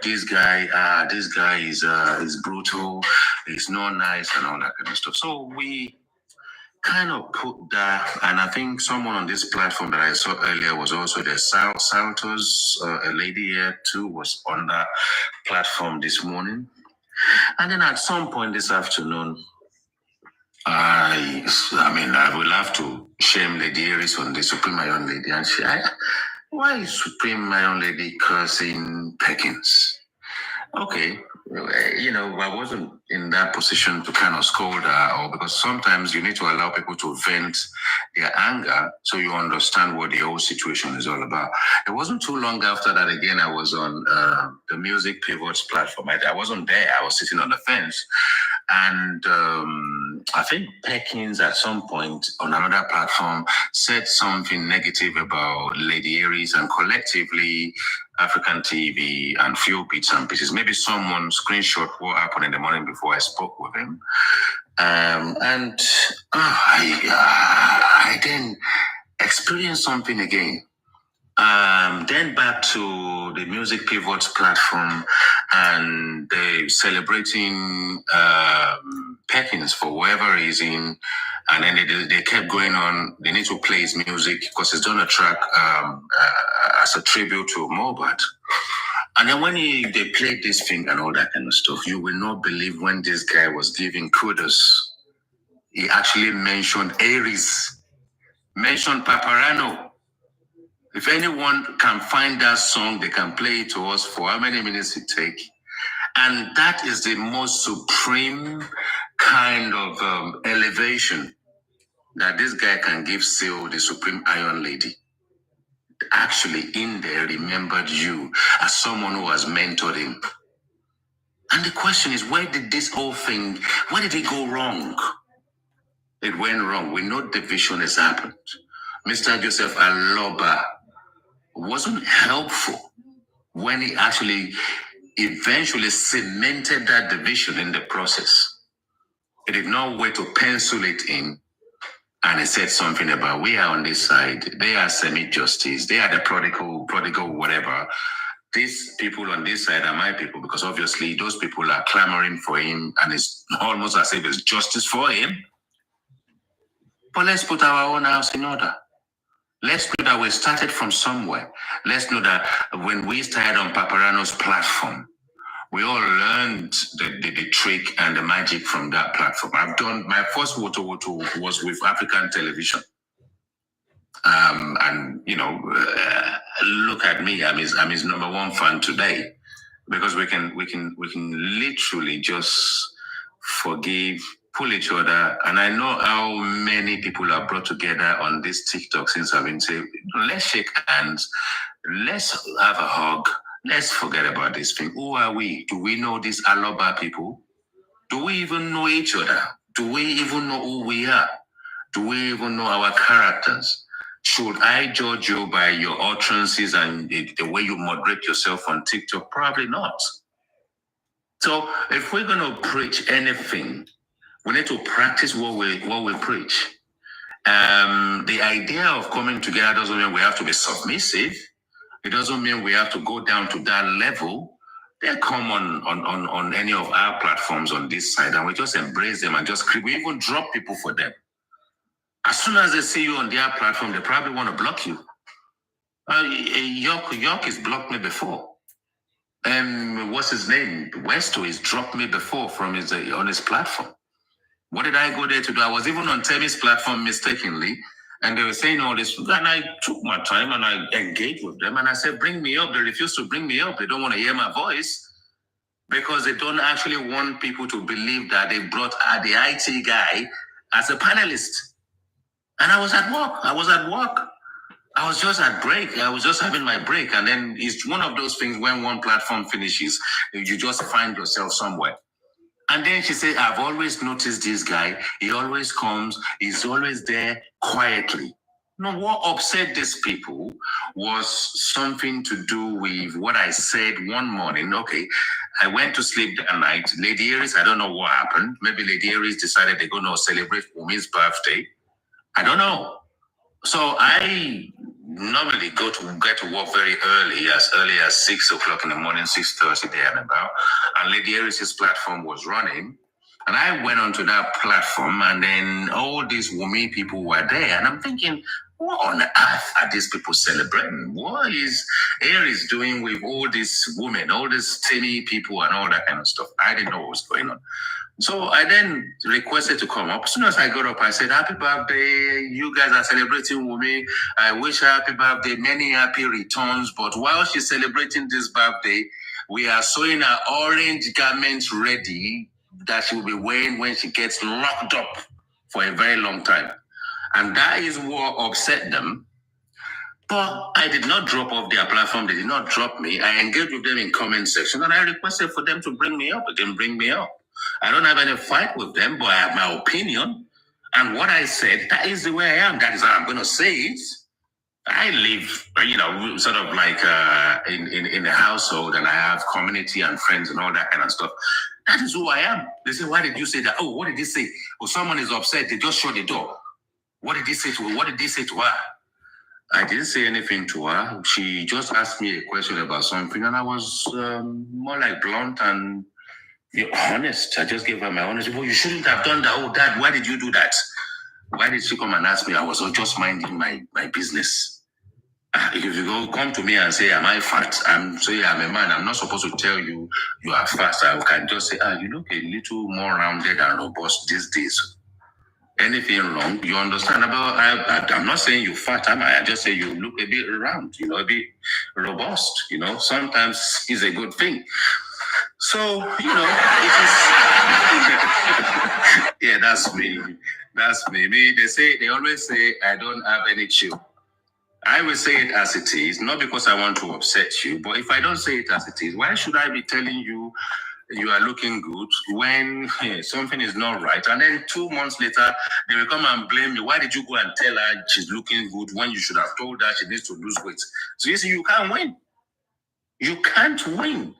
This guy is brutal. He's not nice and all that kind of stuff. So we kind of put that, and I think someone on this platform that I saw earlier was also there. Saltos, a lady here too, was on that platform this morning. And then at some point this afternoon, I will have to shame Lady Iris on the Supreme Iron Lady. And why is Supreme Iron Lady cursing Perkins? Okay, I wasn't in that position to kind of scold her, or because sometimes you need to allow people to vent their anger so you understand what the whole situation is all about. It wasn't too long after that, again, I was on the Music Pivots platform. I wasn't there, I was sitting on the fence. And I think Perkins at some point on another platform said something negative about Lady Aries, and collectively African TV and few bits and pieces. Maybe someone screenshot what happened in the morning before I spoke with him. I then experienced something again. Then back to the Music Pivots platform, and they celebrating Perkins for whatever reason, and then they kept going on. They need to play his music because he's done a track as a tribute to MOHBAD. And then when they played this thing and all that kind of stuff, you will not believe when this guy was giving kudos. He actually mentioned Aries, mentioned Paparano. If anyone can find that song, they can play it to us for how many minutes it take. And that is the most supreme kind of elevation that this guy can give Seal, the Supreme Iron Lady. Actually, in there, remembered you as someone who has mentored him. And the question is, where did it go wrong? It went wrong. We know division has happened. Mr. Joseph Aloba wasn't helpful when he actually eventually cemented that division in the process. He did not wait to pencil it in, and he said something about, we are on this side, they are semi-justice, they are the prodigal whatever. These people on this side are my people, because obviously those people are clamoring for him, and it's almost as if it's justice for him. But let's put our own house in order. Let's know that we started from somewhere. Let's know that when we started on Paparano's platform, We all learned the trick and the magic from that platform. I've done my first Woto was with African television. And look at me. I'm his number one fan today, because we can literally just forgive, pull each other. And I know how many people are brought together on this TikTok since I've been saying, let's shake hands, let's have a hug, let's forget about this thing. Who are we? Do we know these Aloba people? Do we even know each other? Do we even know who we are? Do we even know our characters? Should I judge you by your utterances and the way you moderate yourself on TikTok? Probably not. So if we're going to preach anything, we need to practice what we preach. The idea of coming together doesn't mean we have to be submissive. It doesn't mean we have to go down to that level. They come on any of our platforms on this side, and we just embrace them and just we even drop people for them. As soon as they see you on their platform, they probably want to block you. York has blocked me before. What's his name? Westo has dropped me before from on his platform. What did I go there to do? I was even on Temi's platform mistakenly, and they were saying all this. And I took my time and I engaged with them, and I said, bring me up. They refused to bring me up. They don't want to hear my voice because they don't actually want people to believe that they brought the IT guy as a panelist. And I was at work. I was just at break. I was just having my break. And then it's one of those things when one platform finishes, you just find yourself somewhere. And then she said, I've always noticed this guy. He always comes. He's always there quietly. No, what upset these people was something to do with what I said one morning. Okay, I went to sleep that night. Lady Aries, I don't know what happened. Maybe Lady Aries decided they're going to celebrate Umi's birthday. I don't know. So I normally get to work very early as 6 o'clock in the morning, 6:30 there and about. And Lady Aries' platform was running. And I went onto that platform, and then all these Wumi people were there. And I'm thinking, what on earth are these people celebrating? What is Aries doing with all these women, all these Temi people and all that kind of stuff? I didn't know what was going on. So I then requested to come up. As soon as I got up, I said, happy birthday. You guys are celebrating Wumi. I wish her happy birthday, many happy returns. But while she's celebrating this birthday, we are sewing her orange garments ready that she will be wearing when she gets locked up for a very long time. And that is what upset them. But I did not drop off their platform. They did not drop me. I engaged with them in comment section, and I requested for them to bring me up. They didn't bring me up. I don't have any fight with them, but I have my opinion. And what I said, that is the way I am. That is how I'm going to say it. I live, sort of like in a household, and I have community and friends and all that kind of stuff. That is who I am. They say, why did you say that? Oh, what did he say? Oh, someone is upset. They just shut the door. What did he say to her? What did he say to her? I didn't say anything to her. She just asked me a question about something, and I was more like blunt and honest. I just gave her my honesty. Well, you shouldn't have done that. Oh, Dad, why did you do that? Why did she come and ask me? I was just minding my business. If you come to me and say, am I fat? I'm a man. I'm not supposed to tell you you are fat. I can just say, you look a little more rounded and robust these days. Anything wrong? You understand about? I'm not saying you're fat. I just say you look a bit round, a bit robust. Sometimes it's a good thing. So, it is. Yeah, that's me. That's me. They always say I don't have any chill. I will say it as it is, not because I want to upset you, but if I don't say it as it is, why should I be telling you you are looking good when something is not right? And then 2 months later, they will come and blame me. Why did you go and tell her she's looking good when you should have told her she needs to lose weight? So you see, you can't win. You can't win.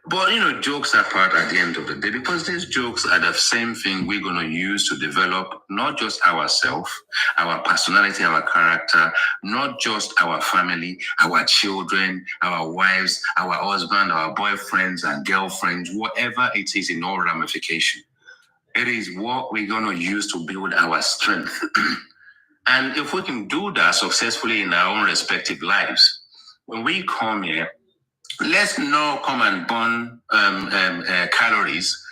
But, jokes apart at the end of the day, because these jokes are the same thing we're going to use to develop not just ourselves, our personality, our character, not just our family, our children, our wives, our husband, our boyfriends and girlfriends, whatever it is in all ramification. It is what we're going to use to build our strength. And if we can do that successfully in our own respective lives, when we come here, Let's not come and burn calories,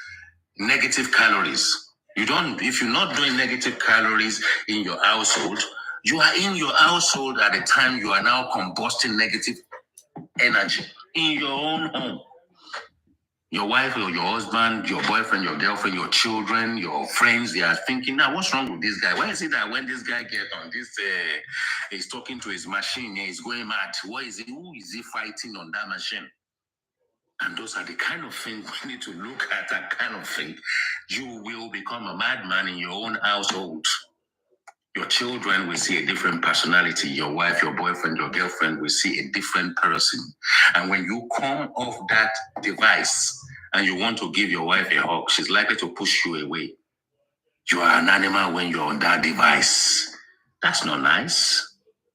negative calories. You don't, if you're not doing negative calories in your household, you are in your household at the time you are now combusting negative energy in your own home. Your wife or your husband, your boyfriend, your girlfriend, your children, your friends, they are thinking, now what's wrong with this guy? Why is it that when this guy gets on this, he's talking to his machine, he's going mad? What is it? Who is he fighting on that machine? And those are the kind of things we need to look at, that kind of thing. You will become a madman in your own household. Your children will see a different personality. Your wife, your boyfriend, your girlfriend will see a different person. And when you come off that device and you want to give your wife a hug, she's likely to push you away. You are an animal when you're on that device. That's not nice.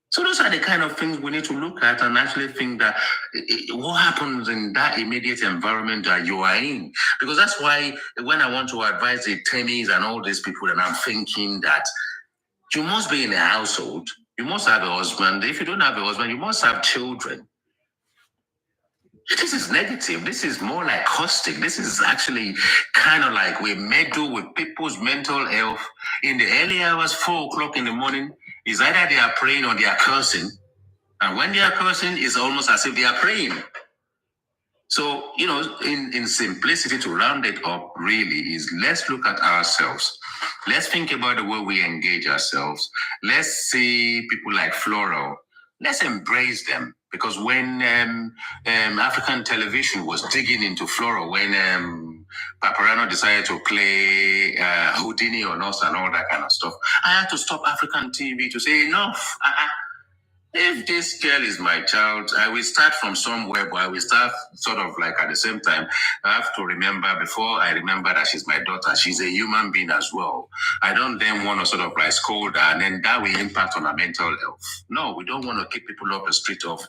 So those are the kind of things we need to look at and actually think that what happens in that immediate environment that you are in. Because that's why when I want to advise the tennies and all these people, and I'm thinking that you must be in a household, you must have a husband. If you don't have a husband, you must have children. This is negative. This is more like caustic. This is actually kind of like we meddle with people's mental health in the early hours, 4 o'clock in the morning. Is either they are praying or they are cursing. And when they are cursing, it's almost as if they are praying. So, in simplicity, to round it up, really, is let's look at ourselves. Let's think about the way we engage ourselves. Let's see people like Floral. Let's embrace them. Because when African television was digging into Floral, when Paparano decided to play Houdini on us and all that kind of stuff, I had to stop African TV to say, enough. If this girl is my child, I will start from somewhere, but I will start sort of like at the same time. I have to remember, before I remember that she's my daughter, she's a human being as well. I don't then want to sort of like scold her, and then that will impact on her mental health. No, we don't want to keep people off the street of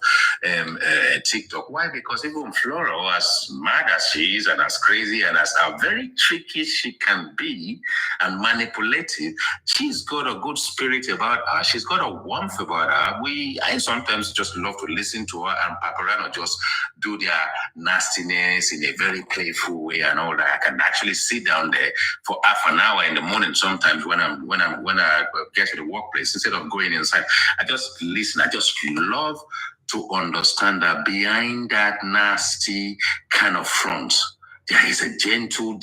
TikTok. Why? Because even Flora, as mad as she is and as crazy and as very tricky she can be and manipulative, she's got a good spirit about her. She's got a warmth about her. I sometimes just love to listen to her and Paparano just do their nastiness in a very playful way and all that. I can actually sit down there for half an hour in the morning sometimes when I get to the workplace, instead of going inside. I just listen. I just love to understand that behind that nasty kind of front, there is a gentle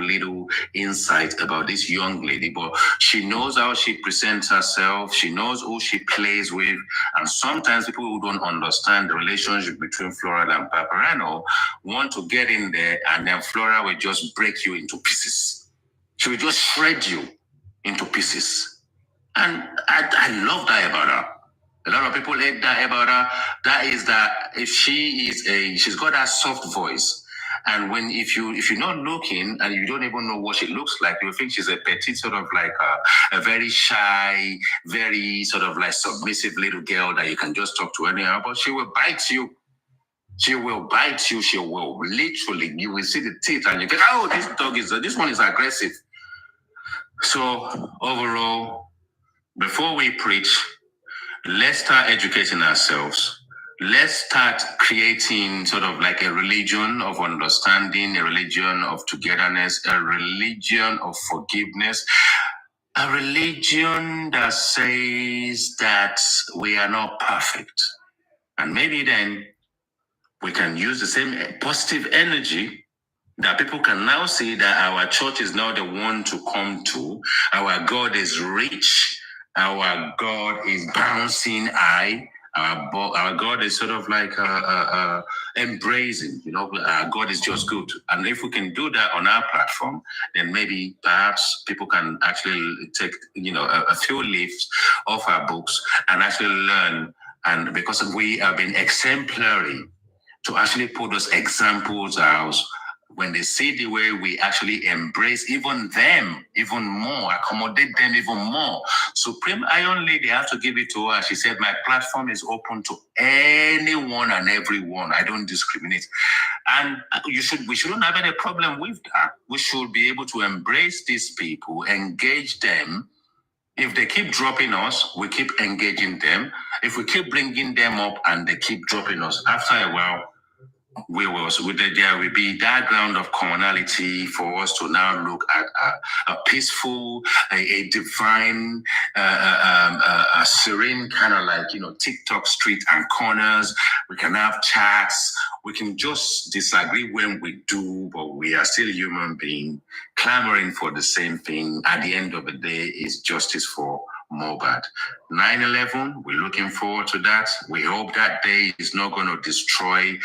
little insight about this young lady, but she knows how she presents herself. She knows who she plays with. And sometimes people who don't understand the relationship between Floral and Paparano want to get in there, and then Flora will just break you into pieces. She will just shred you into pieces. And I love that about her. A lot of people hate that about her. That is that if she's got that soft voice. And if you're not looking and you don't even know what she looks like, you think she's a petite, sort of like a very shy, very sort of like submissive little girl that you can just talk to anyhow. But she will bite you. She will bite you. She will literally. You will see the teeth, and you think, "Oh, this one is aggressive." So overall, before we preach, let's start educating ourselves. Let's start creating sort of like a religion of understanding, a religion of togetherness, a religion of forgiveness, a religion that says that we are not perfect. And maybe then we can use the same positive energy that people can now see that our church is now the one to come to. Our God is rich. Our God is bouncing high. Our God is sort of like embracing, our God is just good. And if we can do that on our platform, then maybe perhaps people can actually take, a few leaves off our books and actually learn. And because we have been exemplary to actually put those examples out, when they see the way we actually embrace even them even more, accommodate them even more. Supreme Iron Lady, I have to give it to her. She said, my platform is open to anyone and everyone. I don't discriminate. And we shouldn't have any problem with that. We should be able to embrace these people, engage them. If they keep dropping us, we keep engaging them. If we keep bringing them up and they keep dropping us, after a while, There will be that ground of commonality for us to now look at a peaceful, a divine, a serene kind of like, TikTok street and corners. We can have chats. We can just disagree when we do, but we are still human beings clamoring for the same thing. At the end of the day, is justice for MOHBAD. 9/11, we're looking forward to that. We hope that day is not going to destroy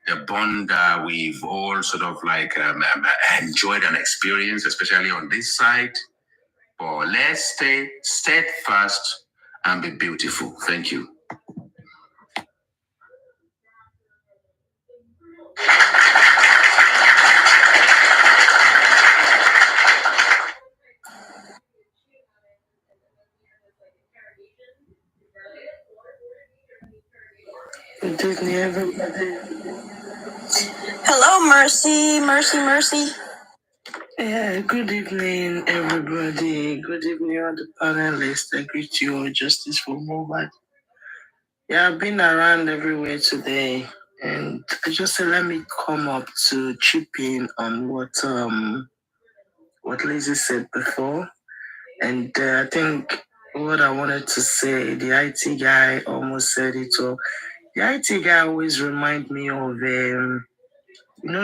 the bond that we've all sort of like enjoyed and experienced, especially on this side. But let's stay steadfast and be beautiful. Thank you. Good evening, everybody. Hello, Mercy, Mercy, Mercy. Yeah, good evening, everybody. Good evening, all the panelists. I greet you all, Justice for MOHBAD. Yeah, I've been around everywhere today, and I just said let me come up to chip in on what Lizzie said before, and I think what I wanted to say, the IT guy almost said it all. The IT guy always remind me of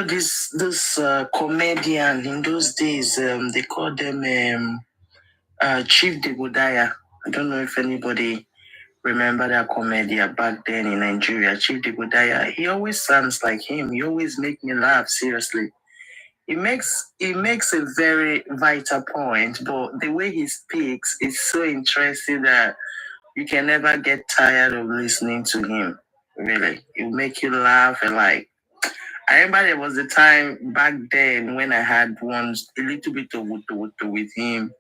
this comedian in those days. They called them Chief Debudaya. I don't know if anybody remember that comedian back then in Nigeria. Chief Debudaya. He always sounds like him. He always make me laugh. Seriously, he makes a very vital point, but the way he speaks is so interesting that you can never get tired of listening to him. Really, it will make you laugh and like. I remember there was a time back then when I had once a little bit of wuto with him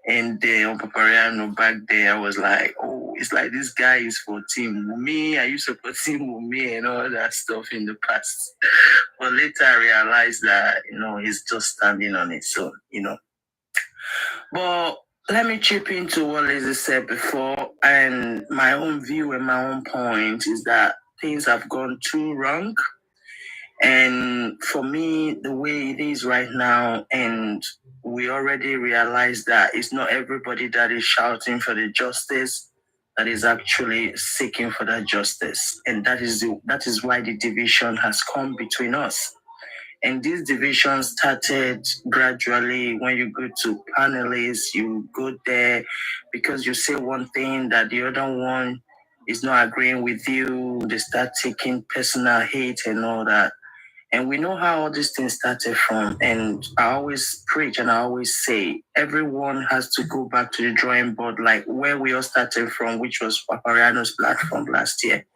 and on Papariano back there. I was like, oh, it's like this guy is for Team Wumi. I used to put Team Wumi and all that stuff in the past. But later I realized that, he's just standing on his own. But let me chip into what Lizzie said before, and my own view and my own point is that things have gone too wrong. And for me, the way it is right now, and we already realize that it's not everybody that is shouting for the justice that is actually seeking for that justice. And that is why the division has come between us. And this division started gradually when you go to panelists, you go there because you say one thing that the other one is not agreeing with you. They start taking personal hate and all that. And we know how all these things started from. And I always preach and I always say everyone has to go back to the drawing board, like where we all started from, which was Papariano's platform last year.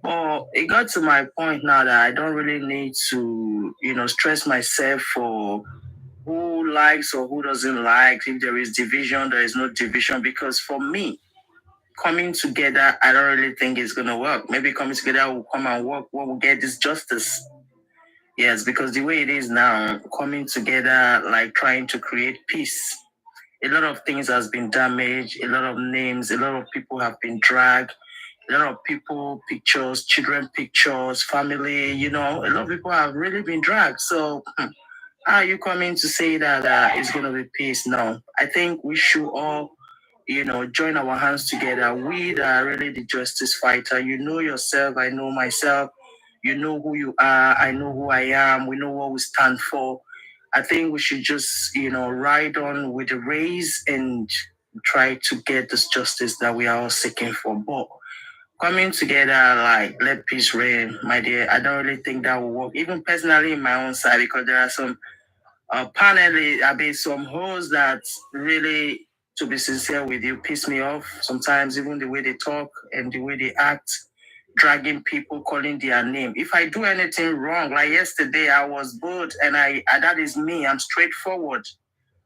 But it got to my point now that I don't really need to, stress myself for who likes or who doesn't like. If there is division, there is no division. Because for me, coming together, I don't really think it's going to work. Maybe coming together will come and work. What will get this justice? Yes, because the way it is now, coming together, like trying to create peace, a lot of things has been damaged, a lot of names, a lot of people have been dragged, a lot of people, pictures, children pictures, family, a lot of people have really been dragged. So how are you coming to say that it's going to be peace? No, I think we should all, join our hands together. We that are really the justice fighter. You know yourself, I know myself. You know who you are. I know who I am. We know what we stand for. I think we should just, ride on with the race and try to get this justice that we are all seeking for. But coming together, like, let peace reign, my dear, I don't really think that will work. Even personally in my own side, because there are some some hosts that really, to be sincere with you, piss me off. Sometimes even the way they talk and the way they act, dragging people, calling their name. If I do anything wrong, like yesterday, I was bold, and that is me. I'm straightforward.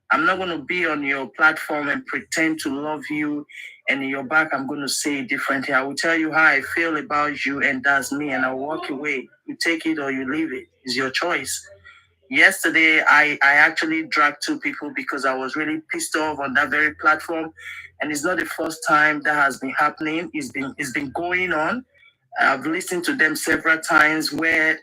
I'm not going to be on your platform and pretend to love you, and in your back, I'm going to say it differently. I will tell you how I feel about you, and that's me, and I'll walk away. You take it or you leave it. It's your choice. Yesterday, I actually dragged two people because I was really pissed off on that very platform, and it's not the first time that has been happening. It's been going on. I've listened to them several times where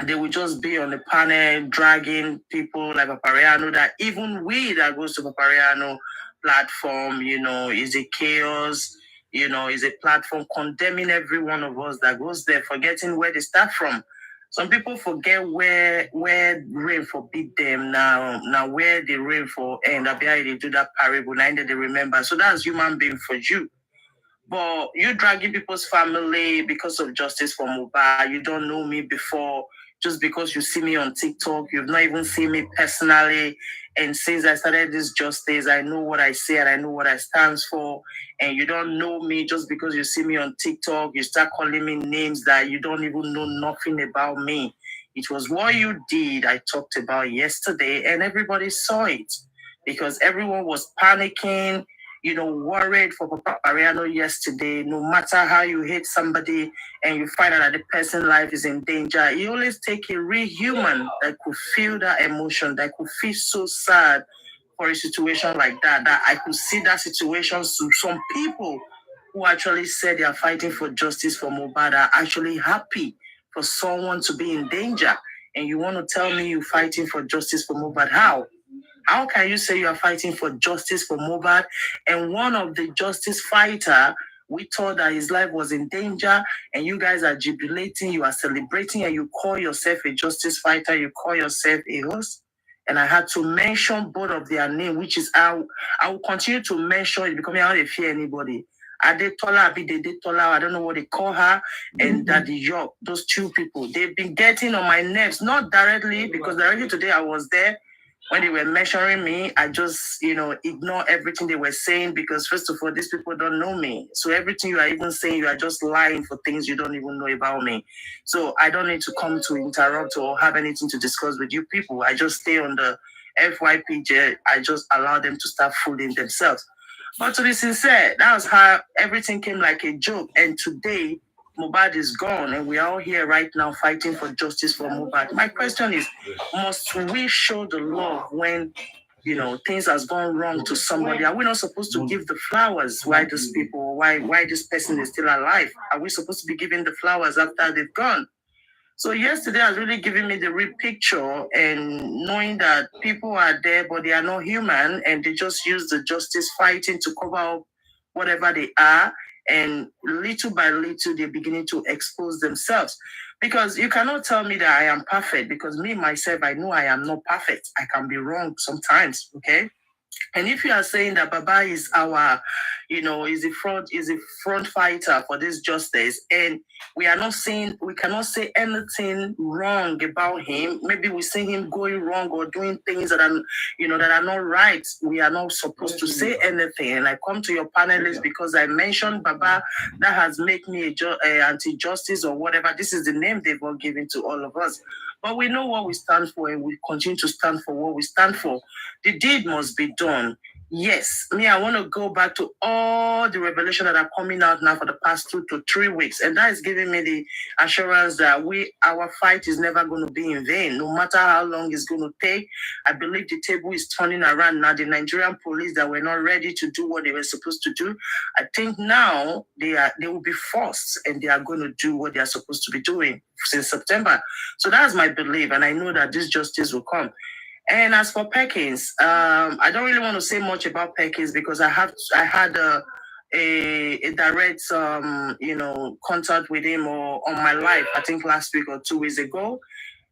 they will just be on the panel dragging people like Papariano, that even we that goes to Papariano platform, is a chaos, is a platform condemning every one of us that goes there, forgetting where they start from. Some people forget where rain forbid them now where the rain for end. They do that parable, now they remember. So that's human being for you. But you dragging people's family because of justice for MOHBAD. You don't know me before. Just because you see me on TikTok, you've not even seen me personally. And since I started this justice, I know what I say and I know what I stand for. And you don't know me just because you see me on TikTok. You start calling me names that you don't even know nothing about me. It was what you did I talked about yesterday, and everybody saw it because everyone was panicking, worried for Papa Ariano yesterday. No matter how you hate somebody and you find out that the person's life is in danger, you always take a real human that could feel that emotion, that could feel so sad for a situation like that, that I could see that situation. So some people who actually said they are fighting for justice for MOHBAD are actually happy for someone to be in danger. And you want to tell me you're fighting for justice for MOHBAD? How? How can you say you are fighting for justice for MOHBAD, and one of the justice fighter, we thought that his life was in danger, and you guys are jubilating, you are celebrating, and you call yourself a justice fighter, you call yourself a host? And I had to mention both of their name, which is I will continue to mention it because I don't fear anybody. Adetola, Abidetola, I don't know what they call her, and Daddy York, those two people, they've been getting on my nerves, not directly, because directly today I was there. When they were measuring me, I just, ignore everything they were saying because, first of all, these people don't know me. So everything you are even saying, you are just lying for things you don't even know about me. So I don't need to come to interrupt or have anything to discuss with you people. I just stay on the FYPJ. I just allow them to start fooling themselves. But to be sincere, that was how everything came like a joke. And today, MOHBAD is gone, and we are all here right now fighting for justice for MOHBAD. My question is, must we show the love when things has gone wrong to somebody? Are we not supposed to give the flowers? Why these people? Why this person is still alive? Are we supposed to be giving the flowers after they've gone? So yesterday has really given me the real picture, and knowing that people are there, but they are not human, and they just use the justice fighting to cover up whatever they are. And little by little, they're beginning to expose themselves. Because you cannot tell me that I am perfect, because me, myself, I know I am not perfect. I can be wrong sometimes, okay? And if you are saying that Baba is our, is a front fighter for this justice, and we cannot say anything wrong about him. Maybe we see him going wrong or doing things that are not right. We are not supposed to say anything. And I come to your panelists because I mentioned Baba, that has made me a anti-justice or whatever. This is the name they've all given to all of us. But we know what we stand for, and we continue to stand for what we stand for. The deed must be done. Yes, I want to go back to all the revelation that are coming out now for the past 2 to 3 weeks. And that is giving me the assurance that our fight is never going to be in vain, no matter how long it's going to take. I believe the table is turning around now. The Nigerian police that were not ready to do what they were supposed to do, I think now they will be forced, and they are going to do what they are supposed to be doing since September. So that's my belief, and I know that this justice will come. And as for Perkins, I don't really want to say much about Perkins because I had a direct contact with him or on my life, I think last week or 2 weeks ago.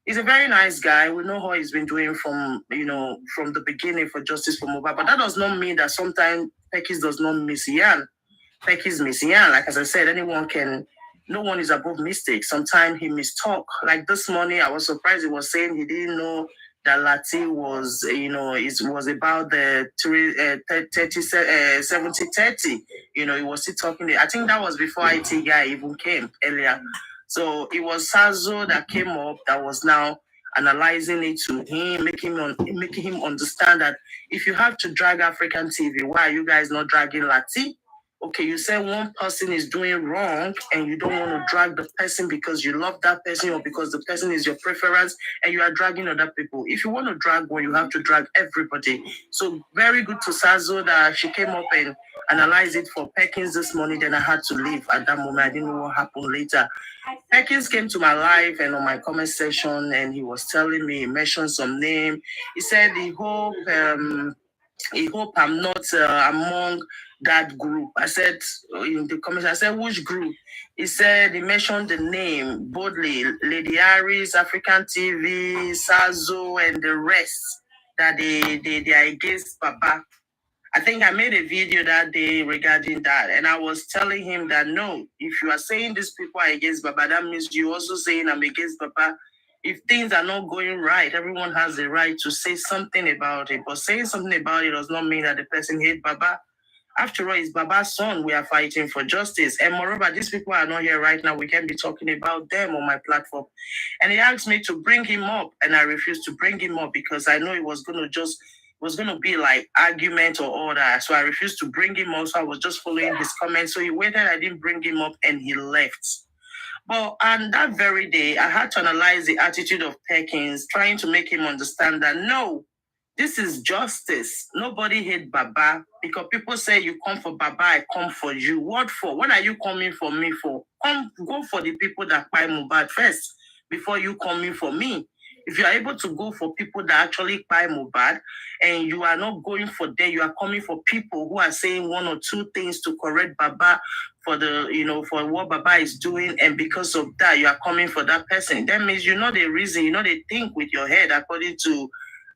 He's a very nice guy. We know how he's been doing from the beginning for justice for MOHBAD, but that does not mean that sometimes Perkins does not miss Yan. Perkins miss Yan. Like as I said, no one is above mistakes. Sometimes he mistalk. Like this morning, I was surprised he was saying he didn't know that Lati was, it was about the 70-30. He was still talking. I think that was before IT guy even came earlier. So it was Sazo that came up that was now analyzing it to him, making him understand that if you have to drag African TV, why are you guys not dragging Lati? Okay, you say one person is doing wrong and you don't want to drag the person because you love that person or because the person is your preference and you are dragging other people. If you want to drag one, you have to drag everybody. So very good to Sazo that she came up and analyze it for Perkins this morning. Then I had to leave at that moment. I didn't know what happened later. Perkins came to my live and on my comment section, and he was telling me, he mentioned some name. He said he hope I'm not among that group. I said in the comments, I said, which group? He said, he mentioned the name boldly, Lady Harris, African TV, Sazo, and the rest, that they are against Baba. I think I made a video that day regarding that, and I was telling him that no, if you are saying these people are against Baba, that means you also saying I'm against Baba. If things are not going right, everyone has the right to say something about it. But saying something about it does not mean that the person hates Baba. After all, it's Baba's son. We are fighting for justice. And moreover, these people are not here right now. We can be talking about them on my platform. And he asked me to bring him up, and I refused to bring him up because I know it was going to be like argument or order. So I refused to bring him up. So I was just following his comments. So he waited. I didn't bring him up, and he left. Well, and that very day, I had to analyze the attitude of Perkins, trying to make him understand that no, this is justice. Nobody hate Baba, because people say you come for Baba, I come for you. What for? What are you coming for me for? Go for the people that buy MOHBAD first before you coming for me. If you are able to go for people that actually buy MOHBAD, and you are not going for them, you are coming for people who are saying one or two things to correct Baba for for what Baba is doing, and because of that, you are coming for that person. That means you know the reason, you know they think with your head, according to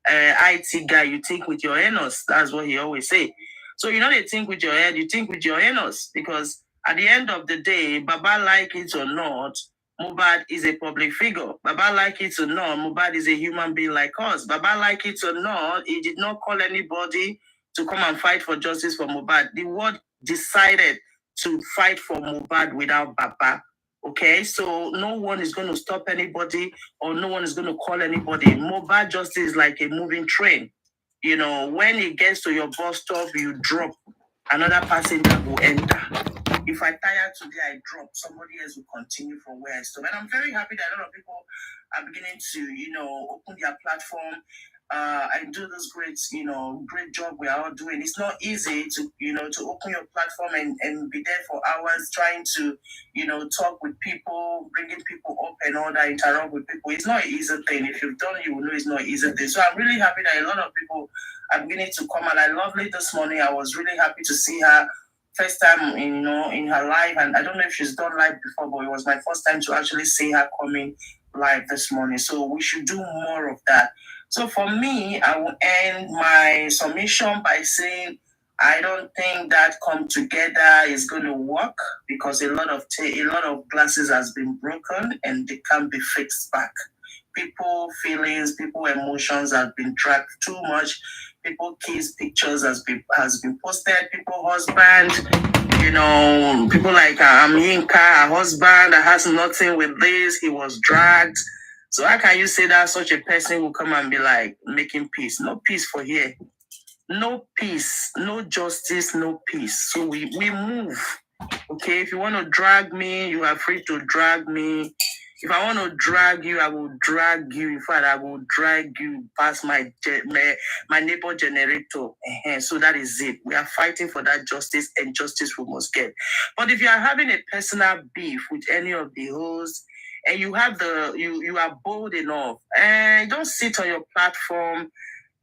IT guy, you think with your anus. That's what he always say. So you know they think with your head, you think with your anus, because at the end of the day, Baba like it or not, MOHBAD is a public figure. Baba like it or not, MOHBAD is a human being like us. Baba like it or not, he did not call anybody to come and fight for justice for MOHBAD. The world decided to fight for MOHBAD without Baba. Okay, so no one is going to stop anybody, or no one is going to call anybody. MOHBAD justice is like a moving train. You know, when it gets to your bus stop, you drop, another passenger will enter. If I tire today, I drop, somebody else will continue from where I stop. And I'm very happy that a lot of people are beginning to, open their platform. I do this great job we are all doing. It's not easy to open your platform and be there for hours trying to, talk with people, bringing people up and all that, interact with people. It's not an easy thing. If you've done it, you will know it's not an easy thing. So I'm really happy that a lot of people are beginning to come out. I lovely this morning. I was really happy to see her. First time, in her life, and I don't know if she's done live before, but it was my first time to actually see her coming live this morning. So we should do more of that. So for me, I will end my submission by saying I don't think that come together is going to work, because a lot of glasses has been broken and they can't be fixed back. People feelings, people emotions have been tracked too much. People kids pictures has been posted. People husband, people like Aminka, her husband that has nothing with this. He was dragged. So how can you say that such a person will come and be like making peace? No peace for here. No peace, no justice, no peace. So we move. Okay, if you want to drag me, you are free to drag me. If I want to drag you, I will drag you. In fact, I will drag you past my neighbor generator. So that is it. We are fighting for that justice, and justice we must get. But if you are having a personal beef with any of the hosts, and you have you are bold enough, and don't sit on your platform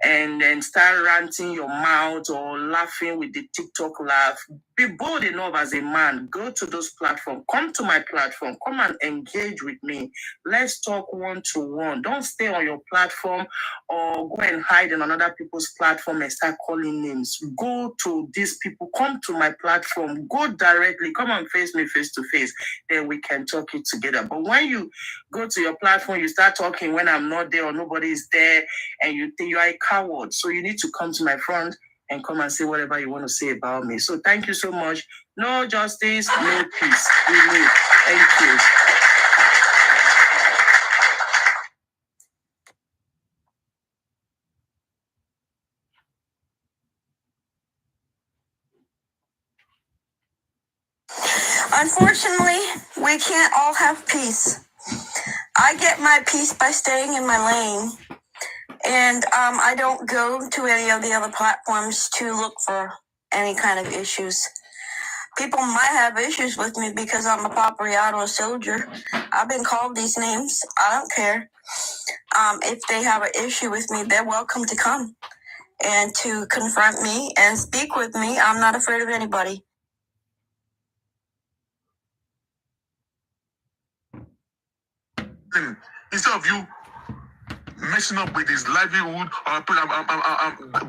and then start ranting your mouth or laughing with the TikTok laugh. Be bold enough as a man. Go to those platforms. Come to my platform. Come and engage with me. Let's talk one-to-one. Don't stay on your platform or go and hide in another people's platform and start calling names. Go to these people. Come to my platform. Go directly. Come and face me face to face. Then we can talk it together. But when you go to your platform, you start talking when I'm not there or nobody is there, and you think you are a coward. So you need to come to my front and come and say whatever you want to say about me. So thank you so much. No justice, no peace. Thank you. Unfortunately, we can't all have peace. I get my peace by staying in my lane. And I don't go to any of the other platforms to look for any kind of issues. People might have issues with me because I'm a paparazzo soldier. I've been called these names. I don't care. If they have an issue with me, they're welcome to come and to confront me and speak with me. I'm not afraid of anybody. Instead of you messing up with his livelihood or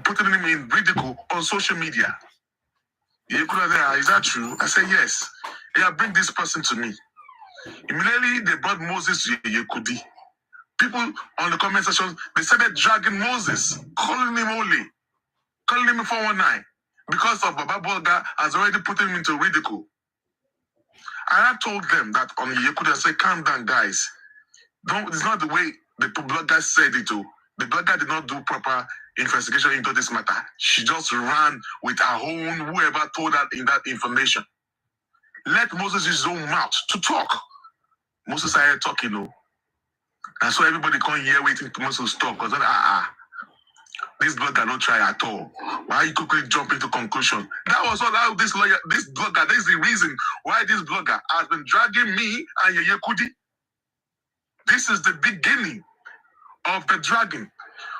putting him in ridicule on social media. Is that true? I said, yes. Yeah, bring this person to me. Immediately, they brought Moses to Yekudi. People on the comment section, they started dragging Moses, calling him holy, calling him 419, because of Baba Bolga has already put him into ridicule. And I told them that on Yekudi, I said, calm down, guys. It's not the way the blogger said it. The blogger did not do proper investigation into this matter. She just ran with her own, whoever told her in that information. Let Moses use his own mouth to talk. Moses started talking, and so everybody can't hear waiting for Moses to talk. Because this blogger don't try at all. Why you quickly jump into conclusion? That was all this blogger, this is the reason why this blogger has been dragging me and Yeye Kudi. This is the beginning of the dragging.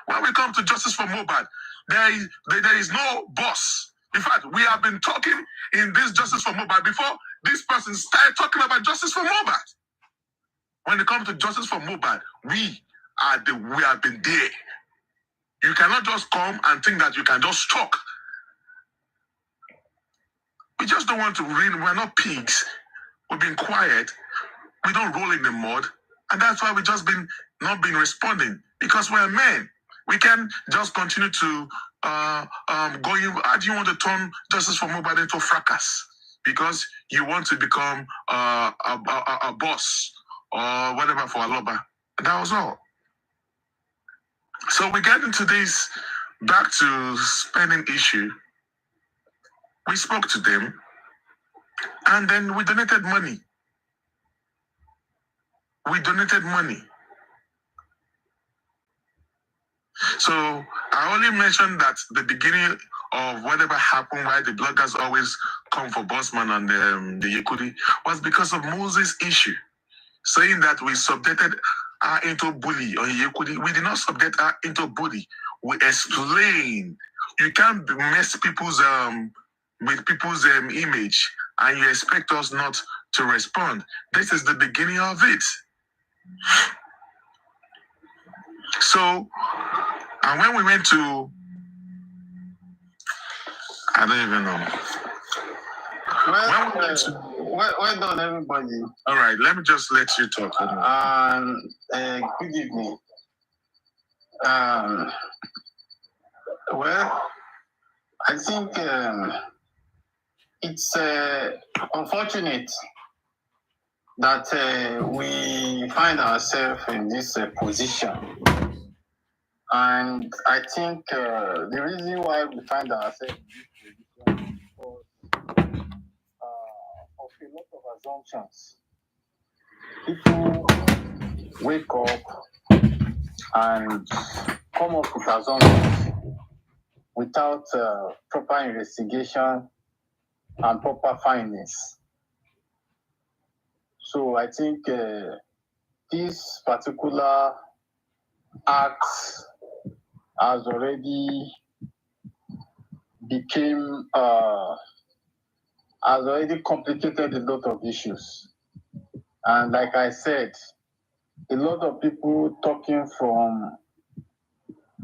When we come to justice for MOHBAD, there is no boss. In fact, we have been talking in this justice for MOHBAD before this person started talking about justice for MOHBAD. When it comes to justice for MOHBAD, we have been there. You cannot just come and think that you can just talk. We just don't want to read. We're not pigs. We've been quiet. We don't roll in the mud. And that's why we just not been responding, because we're men. We can just continue to go in. How do you want to turn justice for MOHBAD into fracas? Because you want to become a boss or whatever for Aloba. That was all. So we get into this back to spending issue. We spoke to them, and then we donated money. So I only mentioned that the beginning of whatever happened, why the bloggers always come for Bossman and the Yekudi, was because of Moses' issue, saying that we subjected her into bully on Yekudi. We did not subject her into bully. We explain. You can't mess people's with people's image, and you expect us not to respond. This is the beginning of it. So, and when we went to, I don't even know. Well done, everybody. All right, let me just let you talk. Good evening. Well, I think it's unfortunate that we find ourselves in this position. And I think the reason why we find ourselves in this position is because of a lot of assumptions. People wake up and come up with assumptions without proper investigation and proper findings. So I think this particular act has already complicated a lot of issues. And like I said, a lot of people talking from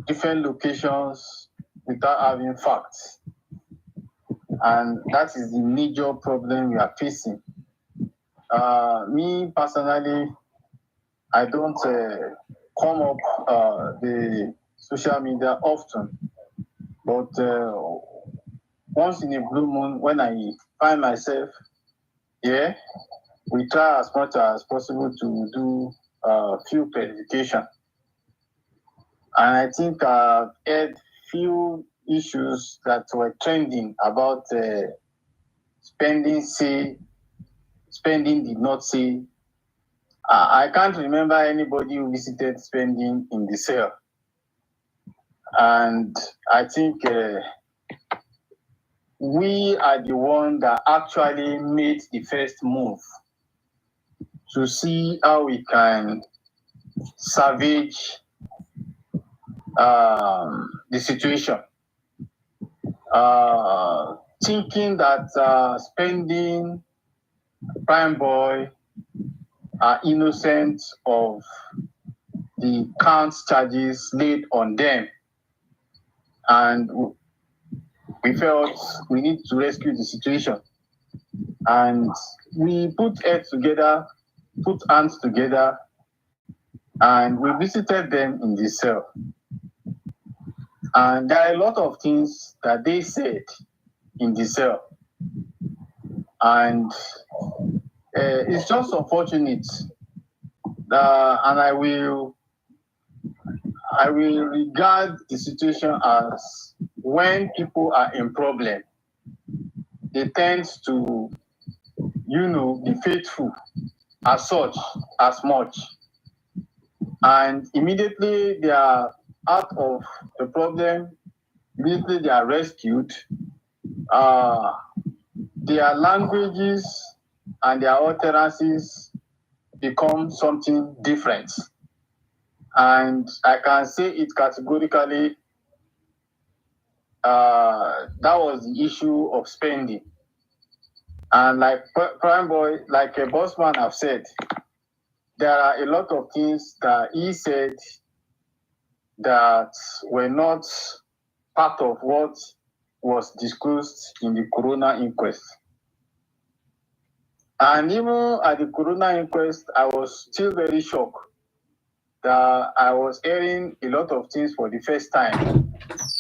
different locations without having facts. And that is the major problem we are facing. Me personally, I don't come up the social media often, but once in a blue moon, when I find myself here, we try as much as possible to do few clarification. And I think I've had few issues that were trending about spending did not say. I can't remember anybody who visited spending in the cell. And I think we are the one that actually made the first move to see how we can salvage the situation. Thinking that spending Prime Boy are innocent of the count charges laid on them. And we felt we need to rescue the situation. And we put heads together, put hands together, and we visited them in the cell. And there are a lot of things that they said in the cell. And it's just unfortunate. And I will regard the situation as when people are in problem, they tend to, be faithful as much. And immediately they are out of the problem, immediately they are rescued. Their languages and their utterances become something different. And I can say it categorically, that was the issue of spending. And like Prime Boy, like a bossman have said, there are a lot of things that he said that were not part of what was disclosed in the coroner inquest. And even at the coroner inquest, I was still very shocked that I was hearing a lot of things for the first time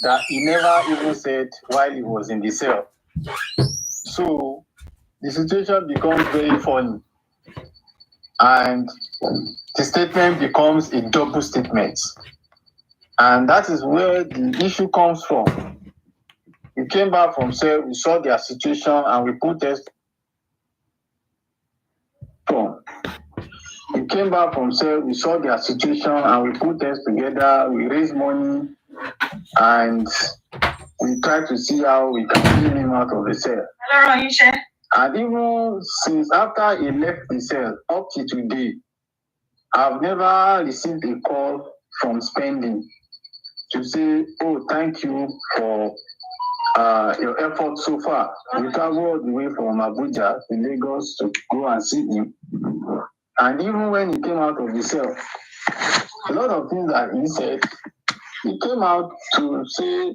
that he never even said while he was in the cell. So the situation becomes very funny. And the statement becomes a double statement. And that is where the issue comes from. We came back from cell, we saw their situation, and we put test. We came back from cell, we saw their situation, and we put test together, we raised money, and we tried to see how we can get him out of the cell. And even since after he left the cell, up to today, I've never received a call from spending to say, oh, thank you for your effort so far. We traveled all the way from Abuja to Lagos to go and see him. And even when he came out of the cell, a lot of things that he said, he came out to say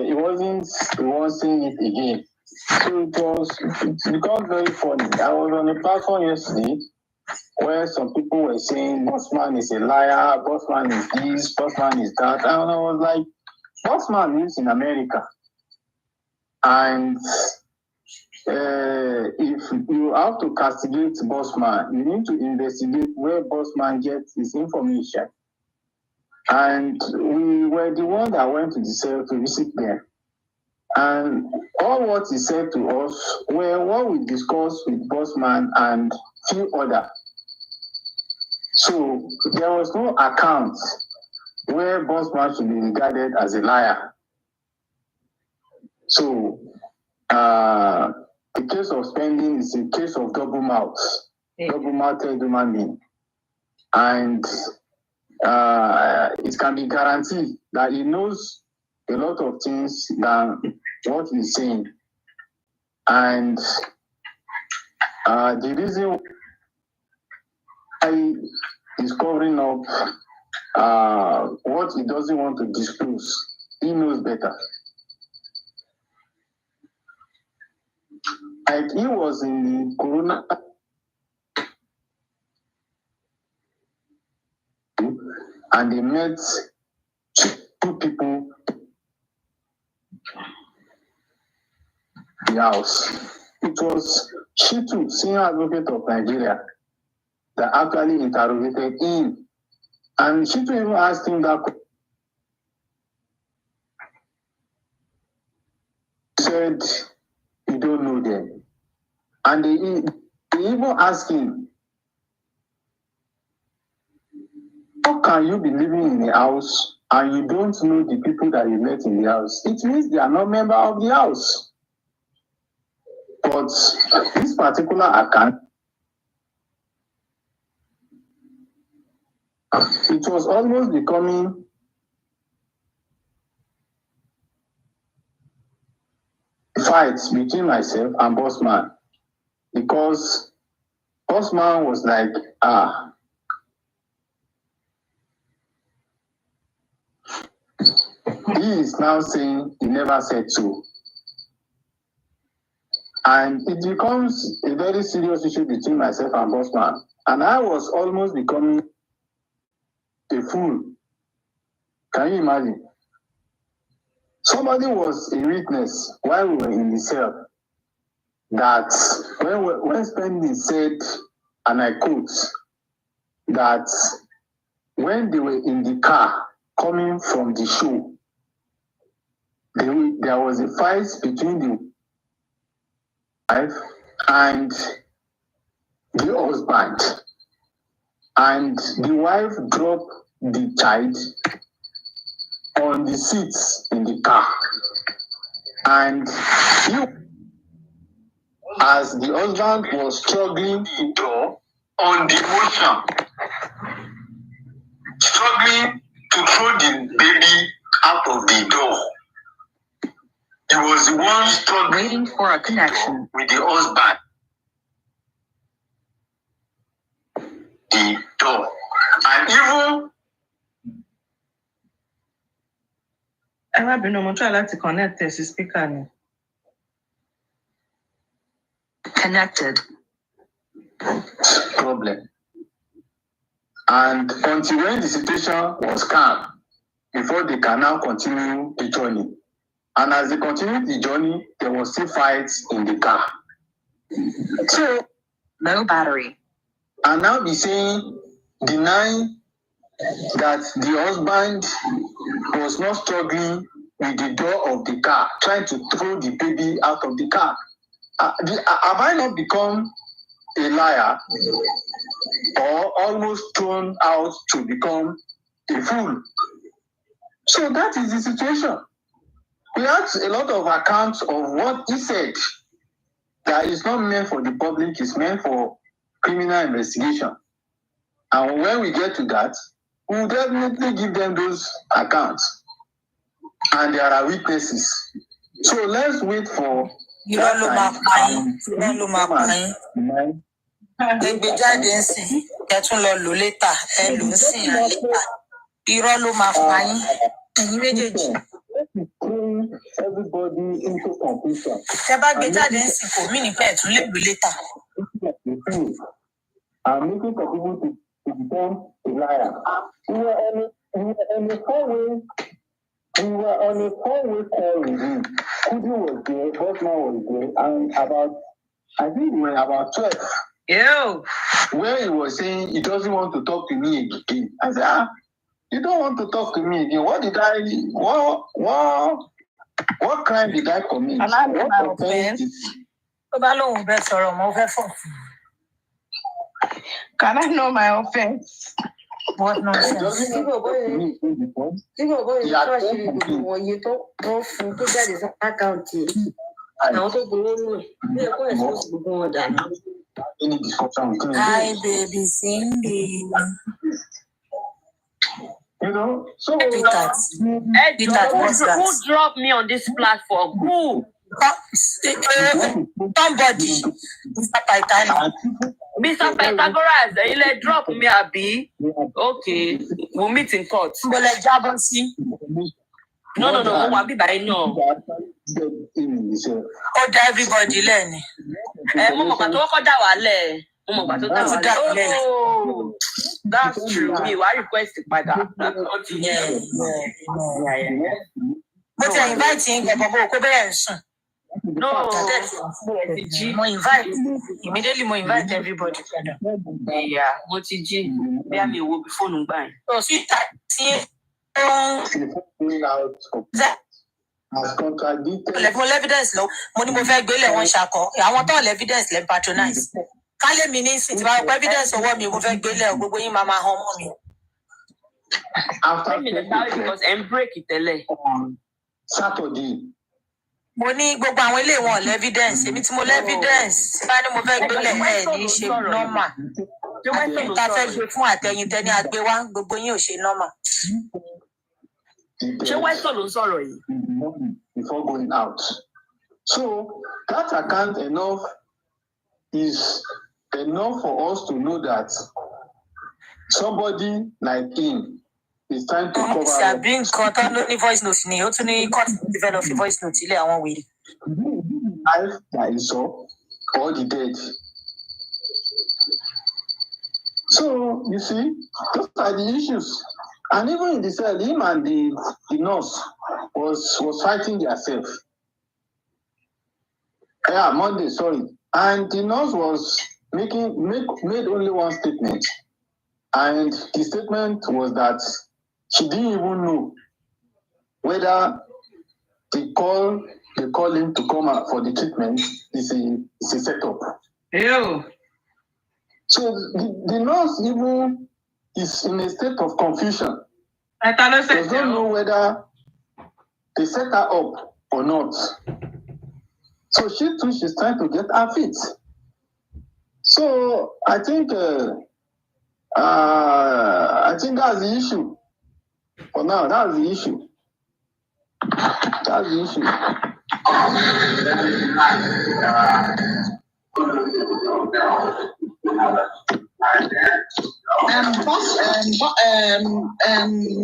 he wasn't the one saying it again. So it's become very funny. I was on a platform yesterday where some people were saying Bossman is a liar, Bossman is this, Bossman is that. And I was like, Bossman lives in America. And if you have to castigate Bossman, you need to investigate where Bossman gets his information. And we were the one that went to the cell to visit them. And all what he said to us were what we discussed with Bossman and few others. So there was no account where Bossman should be regarded as a liar. So the case of spending is a case of double mouth, double-mouthed human being. And it can be guaranteed that he knows a lot of things than what he's saying. And the reason why he's covering up what he doesn't want to disclose, he knows better. Like he was in the corona and they met two people in the house. It was Shitu, senior advocate of Nigeria, that actually interrogated him. And Shitu even asked him that question. He said, you don't know them. And they even asked him, how can you be living in the house and you don't know the people that you met in the house? It means they are not members of the house. But this particular account, it was almost becoming fights between myself and Bossman, because Bossman was like, he is now saying he never said so. And it becomes a very serious issue between myself and Bossman. And I was almost becoming a fool. Can you imagine? Somebody was a witness while we were in the cell that when Spendy said, and I quote, that when they were in the car coming from the show, there was a fight between the wife and the husband, and the wife dropped the child on the seats in the car, and as the husband was struggling to draw on the motion, struggling to throw the baby out of the door, he was the one struggling waiting for a connection with the husband. The door, and even I've been on try to connect this speaker. Connected. Problem. And until when the situation was calm, before they can now continue the journey. And as they continued the journey, there was still fights in the car. So, no battery. And now be saying, denying that the husband was not struggling with the door of the car, trying to throw the baby out of the car. Have I not become a liar or almost thrown out to become a fool? So that is the situation. We had a lot of accounts of what he said that is not meant for the public, it's meant for criminal investigation. And when we get to that, we will definitely give them those accounts. And there are witnesses. So let's wait for that time. Everybody into confusion. And making for people to become a liar. We were on a four-way call with him. Kudu was there, Bosman was there, and I think we were about 12. Ew. Where he was saying he doesn't want to talk to me again. I said, you don't want to talk to me again. What crime did I commit? Can I know my offense? Can I know my offense? What nonsense? Hi, baby Cindy. You know, so Who dropped me on this platform? Who? Somebody. Mr. Pythagoras, he drop me a B. Okay, we'll meet in court. No. I'll be by no. Oh, everybody learn. Oh, that's true. Me, why request it by that? Yeah. But I invite him, No, more invite immediately. More invite everybody. Yeah, what did you? Bear me will be phone by. So see, as contradicted. Evidence low. Money move gbele won shako. Àwọn tó evidence le patronize. Kale mi ni sit ba evidence owo mi move gbele gbogbo yin mama hàn mọ́ mi. After because break it on Saturday, Money go back when they want evidence. Èmi tí mo evidence. Bá ní mo fẹ́ gbélé ní ṣe normal. Ta fẹ́ gbé fún àtẹ̀yìn tẹ́ni àgbé wá gbogbo yín ò ṣe normal. Ṣé Weston ló sọ̀rọ̀ yìí? Before going out. So that account is enough for us to know that somebody like him is trying to cover up. Ṣàbí nǹkan tán ló ní voice note ni, ó tún ní court develop voice note ilé àwọn wèrè. Life that he saw or the dead. So you see, those are the issues. And even in the cell, him and the nurse was fighting themselves. Yeah, Monday, sorry. And the nurse was made only one statement. And the statement was that she didn't even know whether they call him to come out for the treatment is a setup. Ew. So the nurse even is in a state of confusion. They don't know whether they set her up or not. So she too, she's trying to get her feet. So I think that's the issue. For now, that's the issue. That's the issue.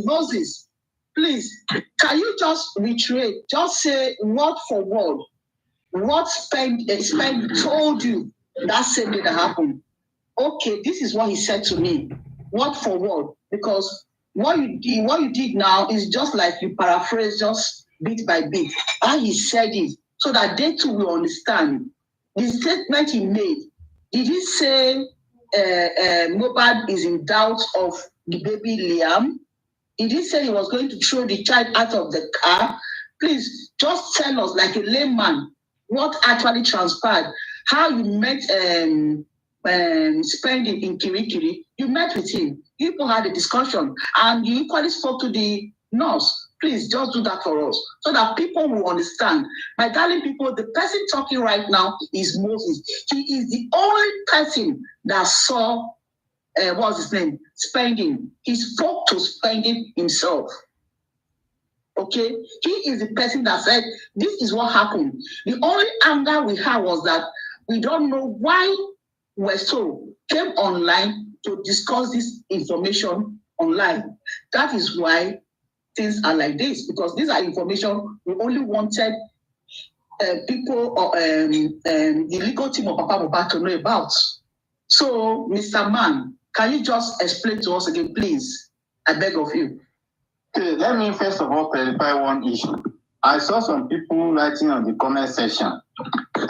Moses, please, can you just reiterate, just say word for word, what Spend told you that same day that happened? Okay, this is what he said to me, word for word, because what you did now is just like you paraphrase just bit by bit. How he said it, so that they too will understand. The statement he made, did he say MOHBAD is in doubt of the baby Liam? Did he say he was going to throw the child out of the car? Please, just tell us, like a layman, what actually transpired. How you met Spending in Kirikiri. You met with him. People had a discussion, and you equally spoke to the nurse. Please, just do that for us, so that people will understand. My darling people, the person talking right now is Moses. He is the only person that saw, what's his name? Spending. He spoke to Spending himself. Okay? He is the person that said, this is what happened. The only anger we had was that we don't know why Westo came online to discuss this information online. That is why things are like this, because these are information we only wanted people or the legal team of Papa MOHBAD to know about. So, Mr. Man, can you just explain to us again, please? I beg of you. Okay, let me first of all clarify one issue. I saw some people writing on the comment section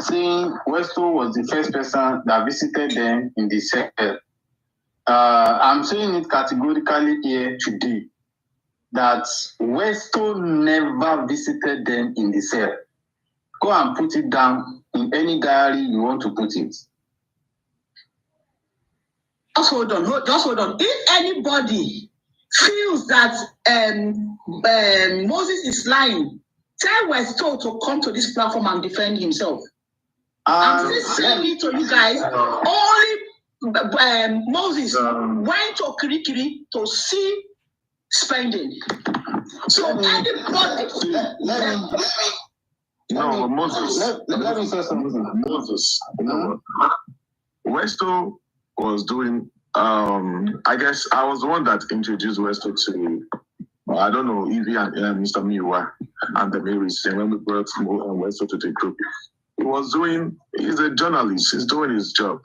saying Westo was the first person that visited them in the cell. I'm saying it categorically here today that Westo never visited them in the cell. Go and put it down in any diary you want to put it. Just hold on. If anybody feels that Moses is lying, tell Westo to come to this platform and defend himself. I'm still saying it to you guys. Only Moses went to Kirikiri to see Spending. So anybody. No, Moses. Let me say something. Moses. Westo was doing. I guess I was the one that introduced Westo to. I don't know, Evie and Mr. Miwa and the Marys when we brought Westo to the group. He's a journalist, he's doing his job.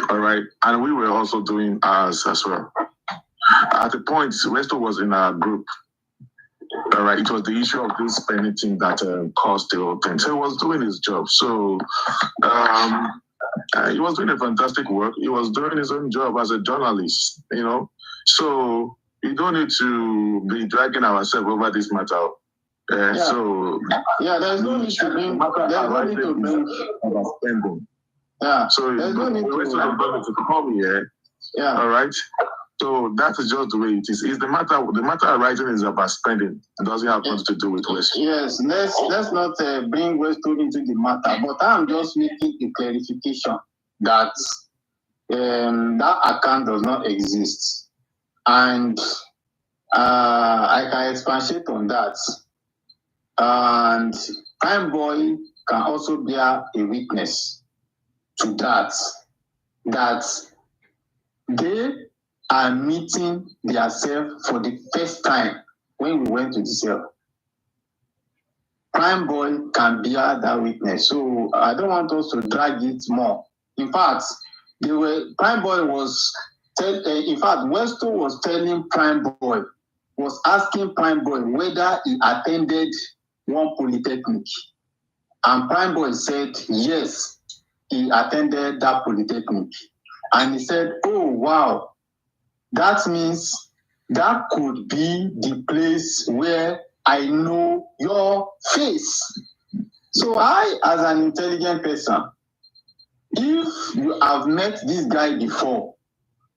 All right. And we were also doing ours as well. At the point, Westo was in our group. All right. It was the issue of this Spending thing that caused the whole thing. So he was doing his job. So he was doing a fantastic work. He was doing his own job as a journalist, you know. So we don't need to be dragging ourselves over this matter. So there's no need to bring. There's no need to bring. Spending. Yeah. So there's no need to come here. Yeah. All right. So that is just the way it is. It's the matter arising is about spending. It doesn't have much to do with Westo. Yes, let's not bring Westo into the matter, but I'm just making a clarification that that account does not exist. And I can expatiate on that. And Prime Boy can also bear a witness to that they are meeting themselves for the first time when we went to the cell. Prime Boy can bear that witness. So I don't want us to drag it more. In fact, Prime Boy was Westo was telling Prime Boy, was asking Prime Boy whether he attended one polytechnic. And Prime Boy said, yes, he attended that polytechnic. And he said, oh, wow, that means that could be the place where I know your face. So I, as an intelligent person, if you have met this guy before,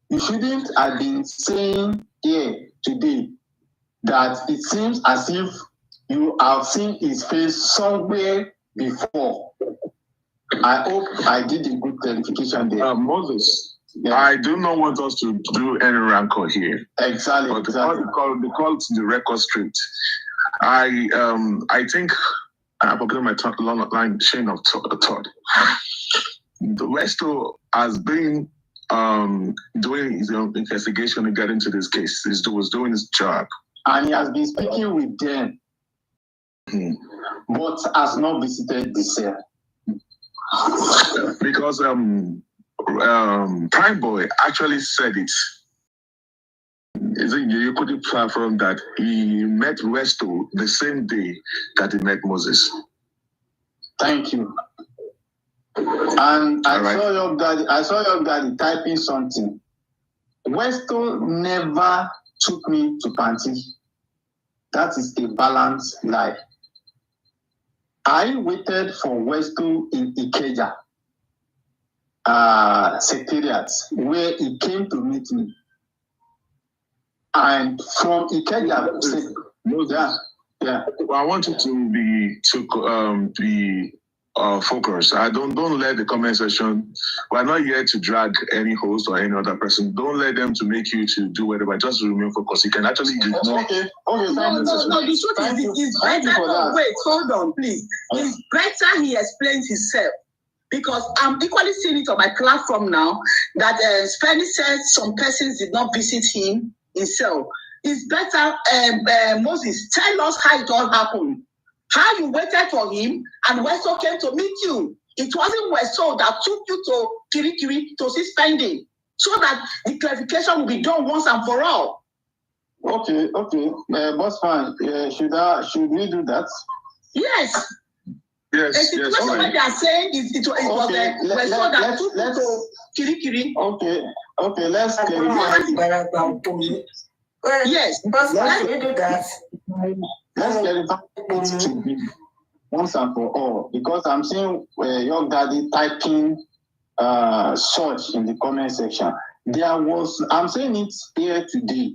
you shouldn't have been saying here today that it seems as if you have seen his face somewhere before. I hope I did a good clarification there. Moses, yeah. I do not want us to do any rancor here. Exactly. But the call to the record straight. I think I'm putting my long line chain of thought. The Westo has been doing his own investigation regarding to this case. He was doing his job. And he has been speaking with them, but has not visited the cell. Because Prime Boy actually said it. You couldn't confirm that he met Westo the same day that he met Moses. Thank you. And I saw your daddy typing something. Westo never took me to Panty. That is a balanced lie. I waited for Westo in Ikeja Secretariat, where he came to meet me. And from Ikeja, I want you to be focused. I don't let the comment section. We're not here to drag any host or any other person. Don't let them to make you to do whatever. Just remain focused. You can actually do Okay. No. The truth is better. Wait, hold on, please. It's better he explains himself. Because I'm equally seeing it on my platform now that Spenny said some persons did not visit him himself. It's better, Moses, tell us how it all happened. How you waited for him and Westo came to meet you. It wasn't Westo that took you to Kirikiri to see Spending, so that the clarification will be done once and for all. Okay. Boss fine. Should we do that? Yes. Yes. What they are saying is it was Westo that took you to Kirikiri. Okay. Let's yes, but let's do that. Let's clarify it to be once and for all, because I'm seeing your daddy typing search in the comment section. I'm saying it here today,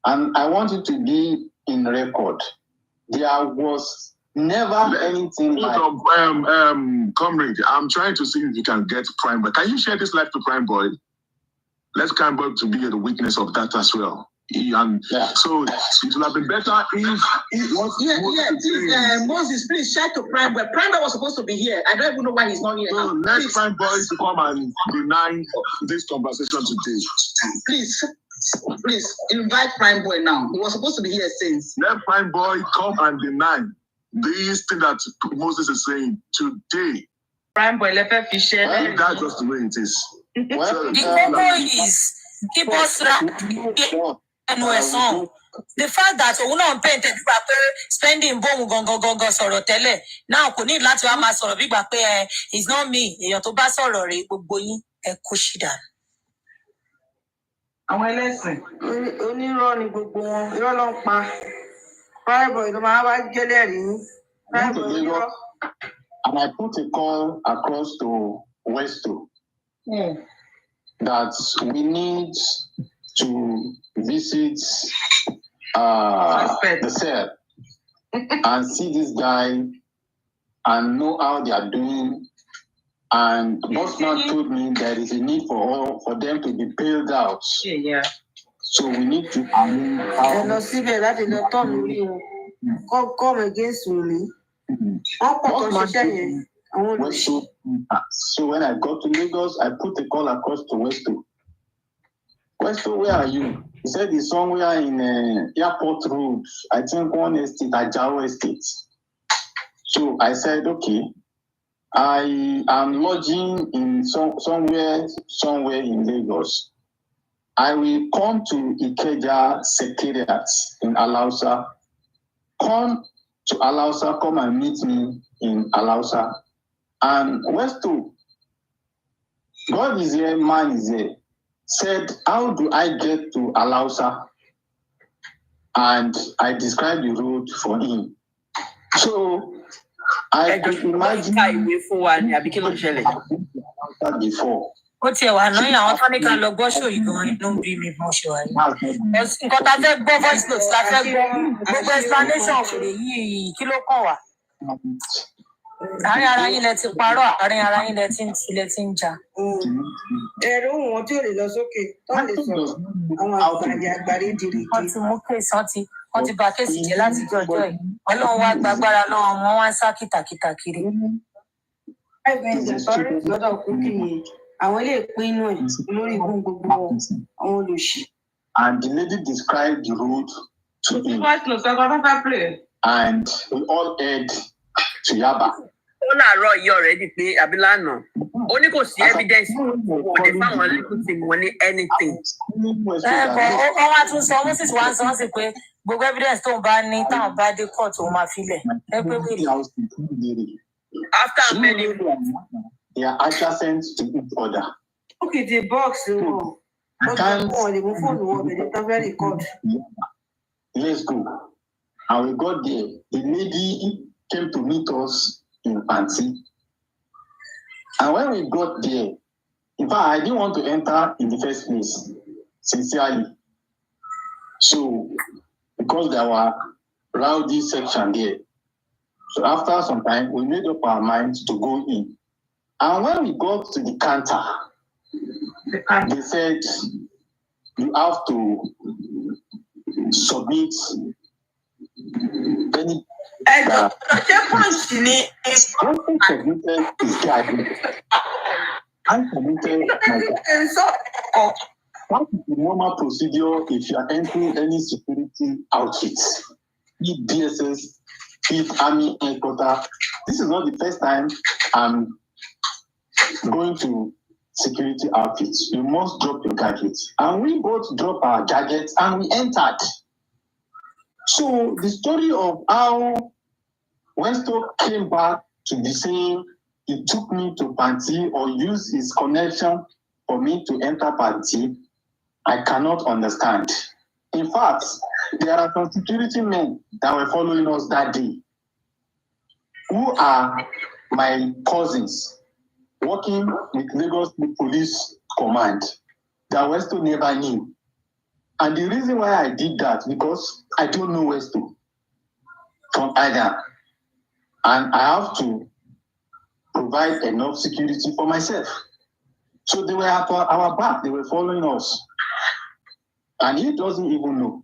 and I want it to be in record. There was never anything like... Comrade, I'm trying to see if you can get Prime Boy. Can you share this live to Prime Boy? Let's Prime Boy to be the witness of that as well. So it would have been better if please, Moses, please share to Prime Boy. Prime Boy was supposed to be here. I don't even know why he's not here. So let Prime Boy to come and deny this conversation today. Please invite Prime Boy now. He was supposed to be here since. Let Prime Boy come and deny this thing that Moses is saying today. Prime Boy, let me share. Well, that's just the way it is. The problem is keep us the fact that òun náà painted nígbà pé Spending bóun gangan sọ̀rọ̀ tẹ́lẹ̀ náà kò ní láti wá máa sọ̀rọ̀ bí gbà pé it's not me èèyàn tó bá sọ̀rọ̀ rẹ̀ gbogbo yín ẹ kó ṣì dànù. Àwọn ẹlẹ́sìn onírọ́ ni gbogbo wọn, irọ́ ló ń pa. Prime Boy ló máa wá gẹ́lẹ́ rí. Prime Boy onírọ́. And I put a call across to Westo that we need to visit the cell and see this guy and know how they are doing. And Bossman told me there is a need for them to be bailed out. Yeah. So we need to come against me. So when I got to Lagos, I put a call across to Westo. Westo, where are you? He said he's somewhere in Airport Road. I think one estate, Ajao Estate. So I said, okay, I am lodging in somewhere in Lagos. I will come to Ikeja Secretariat in Alausa. Come to Alausa, come and meet me in Alausa. And Westo, God is here, man is here, said, how do I get to Alausa? And I described the road for him. So I could imagine before. What's your one? I want to make a logo show you going to be me more sure. Because I said, go voice notes, I said, go explanation for the kilo power. Ara yín lẹ ti parọ́ àárín ara yín lẹ ti ń jà. Ẹ̀rọ wọn tí ò lè lọ sókè tó lè sọ̀rọ̀ àwọn àgbàrí dìrì. Wọ́n ti mú kéèsì, wọ́n ti bà kéèsì jẹ́ láti jọjọ́ ẹ̀. Ọlọ́run wá gbàgbára lọ́wọ́ wọn wá ń sá kìtàkìtà kiri. Lọ́dọ̀ kúkì yìí, àwọn ilé ìpinnu ẹ̀ lórí ìbùn gbogbo àwọn olùṣì. And the lady described the road to him. And we all head to Yaba. Ó láàárọ̀ yìí already pé Abilana. Ó ní kò sí evidence òde fáwọn legal team wọn ní anything. Wọ́n wá tún sọ, wọ́n sì wá ń sọ wọ́n sì pé gbogbo evidence tó ń bá ní táwọn bá dé court òun máa filẹ̀. After many they are adjacent to each other. Okay, the box. Let's go. And we got there. The lady came to meet us in Panti. And when we got there, in fact, I didn't want to enter in the first place, sincerely. So, because there were rowdy section there. So after some time, we made up our minds to go in. And when we got to the counter, they said, you have to submit any. What is the normal procedure if you are entering any security outfits? If DSS, if Army headquarters. This is not the first time I'm going to security outfits. You must drop your gadgets. And we both dropped our gadgets and we entered. So the story of how Westo came back to be saying he took me to Panti or used his connection for me to enter Panti, I cannot understand. In fact, there are some security men that were following us that day who are my cousins working with Lagos Police Command that Westo never knew. And the reason why I did that, because I don't know Westo from either. And I have to provide enough security for myself. So they were at our back, they were following us. And he doesn't even know,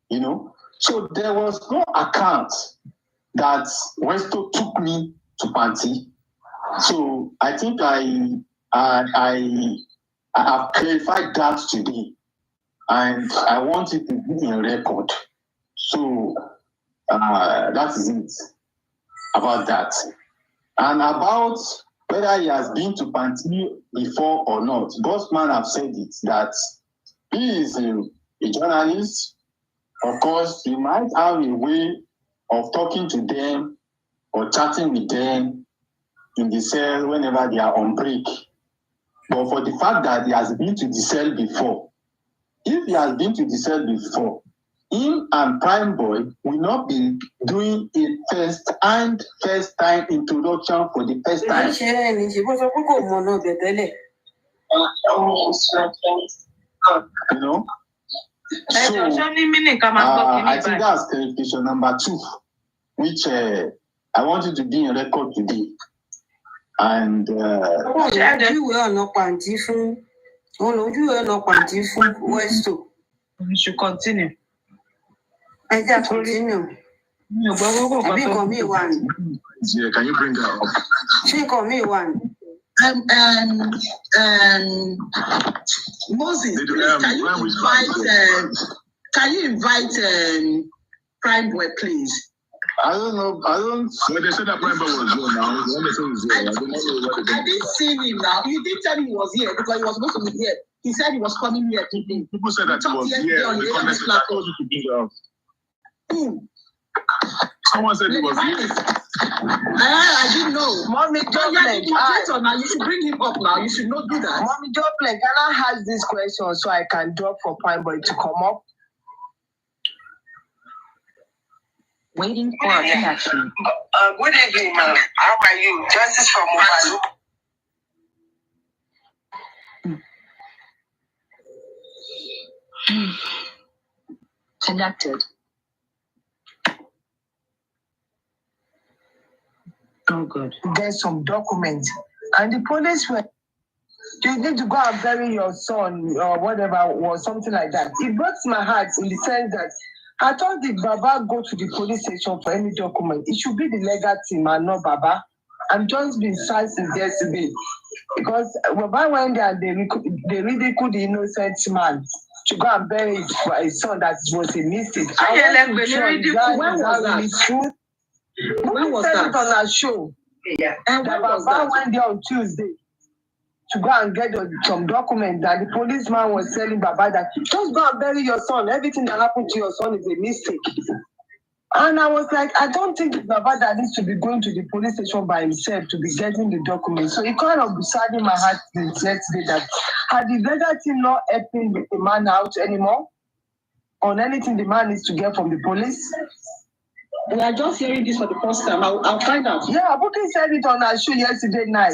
you know. So there was no account that Westo took me to Panti. So I think I have clarified that today. And I want it to be in record. So that is it about that. And about whether he has been to Panti before or not, Bossman have said it, that he is a journalist. Of course, he might have a way of talking to them or chatting with them in the cell whenever they are on break. But for the fact that he has been to the cell before, if he has been to the cell before, him and Prime Boy will not be doing a first time introduction for the first time. You know? So, I think that's clarification number 2, which I wanted to be in record today. And we should continue. I can continue. Yeah, can you bring her up? She called me one. Moses, please, can you invite Prime Boy, please? I don't know. I don't. Well, they said that Prime Boy was here now. I didn't see him now. You did tell me he was here because he was supposed to be here. He said he was coming here today. People said that he was here. Someone said he was here. I didn't know. Mommy Joplin, now you should bring him up now. You should not do that. Mommy Joplin, can I ask this question so I can drop for Prime Boy to come up? Waiting for a connection. Good evening, ma'am. How are you? Justice from MOHBAD. Connected. Oh, good. There's some documents, and the police were. You need to go and bury your son or whatever, or something like that. It breaks my heart in the sense that I thought if Baba go to the police station for any document, it should be the legal team and not Baba. I'm just been sad since yesterday because Baba went there and they ridiculed the innocent man to go and bury his son. That was a mistake. When was that? On our show. Yeah. And when was Baba that? went there on Tuesday to go and get some documents that the policeman was telling Baba that just go and bury your son. Everything that happened to your son is a mistake. And I was like, I don't think it's Baba that needs to be going to the police station by himself to be getting the documents. So it kind of saddened my heart since yesterday that had the legal team not helping the man out anymore on anything the man needs to get from the police. We are just hearing this for the first time. I'll find out. Yeah, Buki said it on our show yesterday night.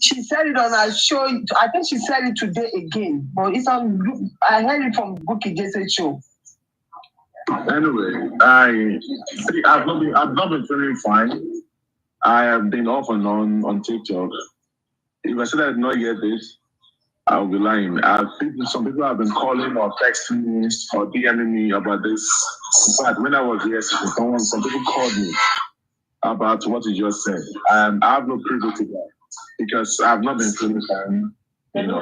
She said it on our show. I think she said it today again. But it's on. I heard it from Buki Jesse's show. Anyway, I've not been feeling fine. I have been off and on TikTok. If I said I did not hear this, I'll be lying. Some people have been calling or texting me or DMing me about this. But when I was here, some people called me about what you just said. And I have no proof to that because I've not been feeling fine. You know,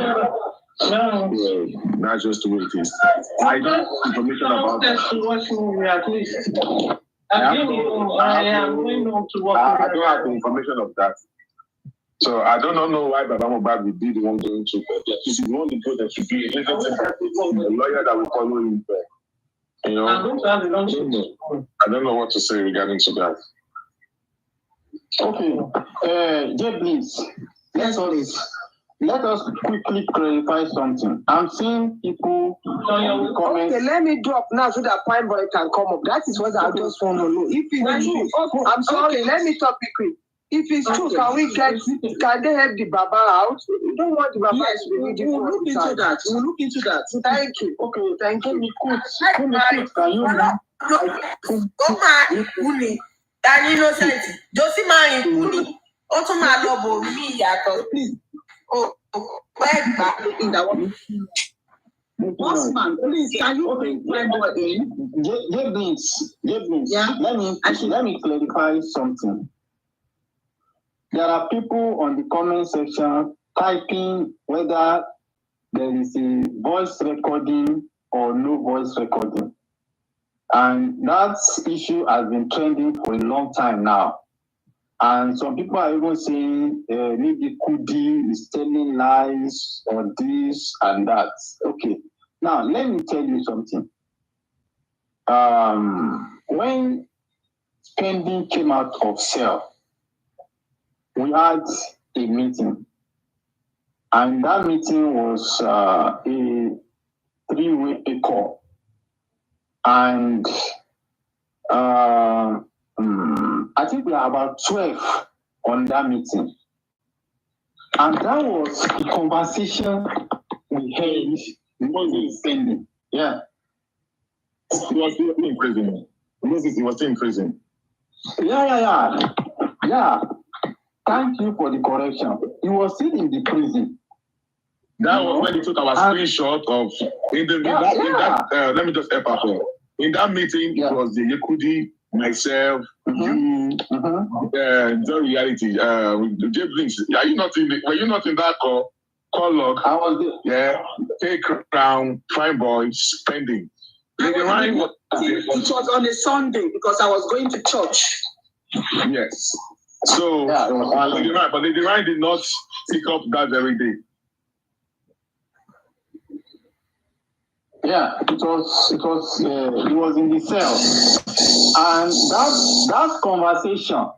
that's just the way it is. I don't have information about that. I don't have the information of that. So I don't know why Baba MOHBAD would be the one going to court. If the one to go, there should be a lawyer that will follow him there. You know, I don't know what to say regarding to that. Okay, please. Let us quickly clarify something. I'm seeing people. Okay, let me drop now so that Prime Boy can come up. That is what I just want to know. If it's true, I'm sorry. Let me talk quickly. If it's true, can they help the Baba out? We don't want the Baba to be ridiculous. We'll look into that. We'll look into that. Thank you. Okay, thank you. Can you Bossman, please, can you bring Prime Boy in? Yeah. Let me clarify something. There are people on the comment section typing whether there is a voice recording or no voice recording. And that issue has been trending for a long time now. And some people are even saying maybe Kudi is telling lies or this and that. Okay. Now, let me tell you something. When Spending came out of cell, we had a meeting. And that meeting was a three-way call. And I think we are about 12 on that meeting. And that was the conversation we had with Spending. Yeah. was still in prison. Moses, he was still in prison. Yeah. Thank you for the correction. He was still in the prison. That was when he took our screenshot of let me just help out. In that meeting, it was the Yekudi, myself, you, the reality. James, were you not in that call log? I was there. Yeah. Take crown, fine boy, spending. It was on a Sunday because I was going to church. Yes. So, but the Ryan did not pick up that very day. Yeah, he was in the cell, and that conversation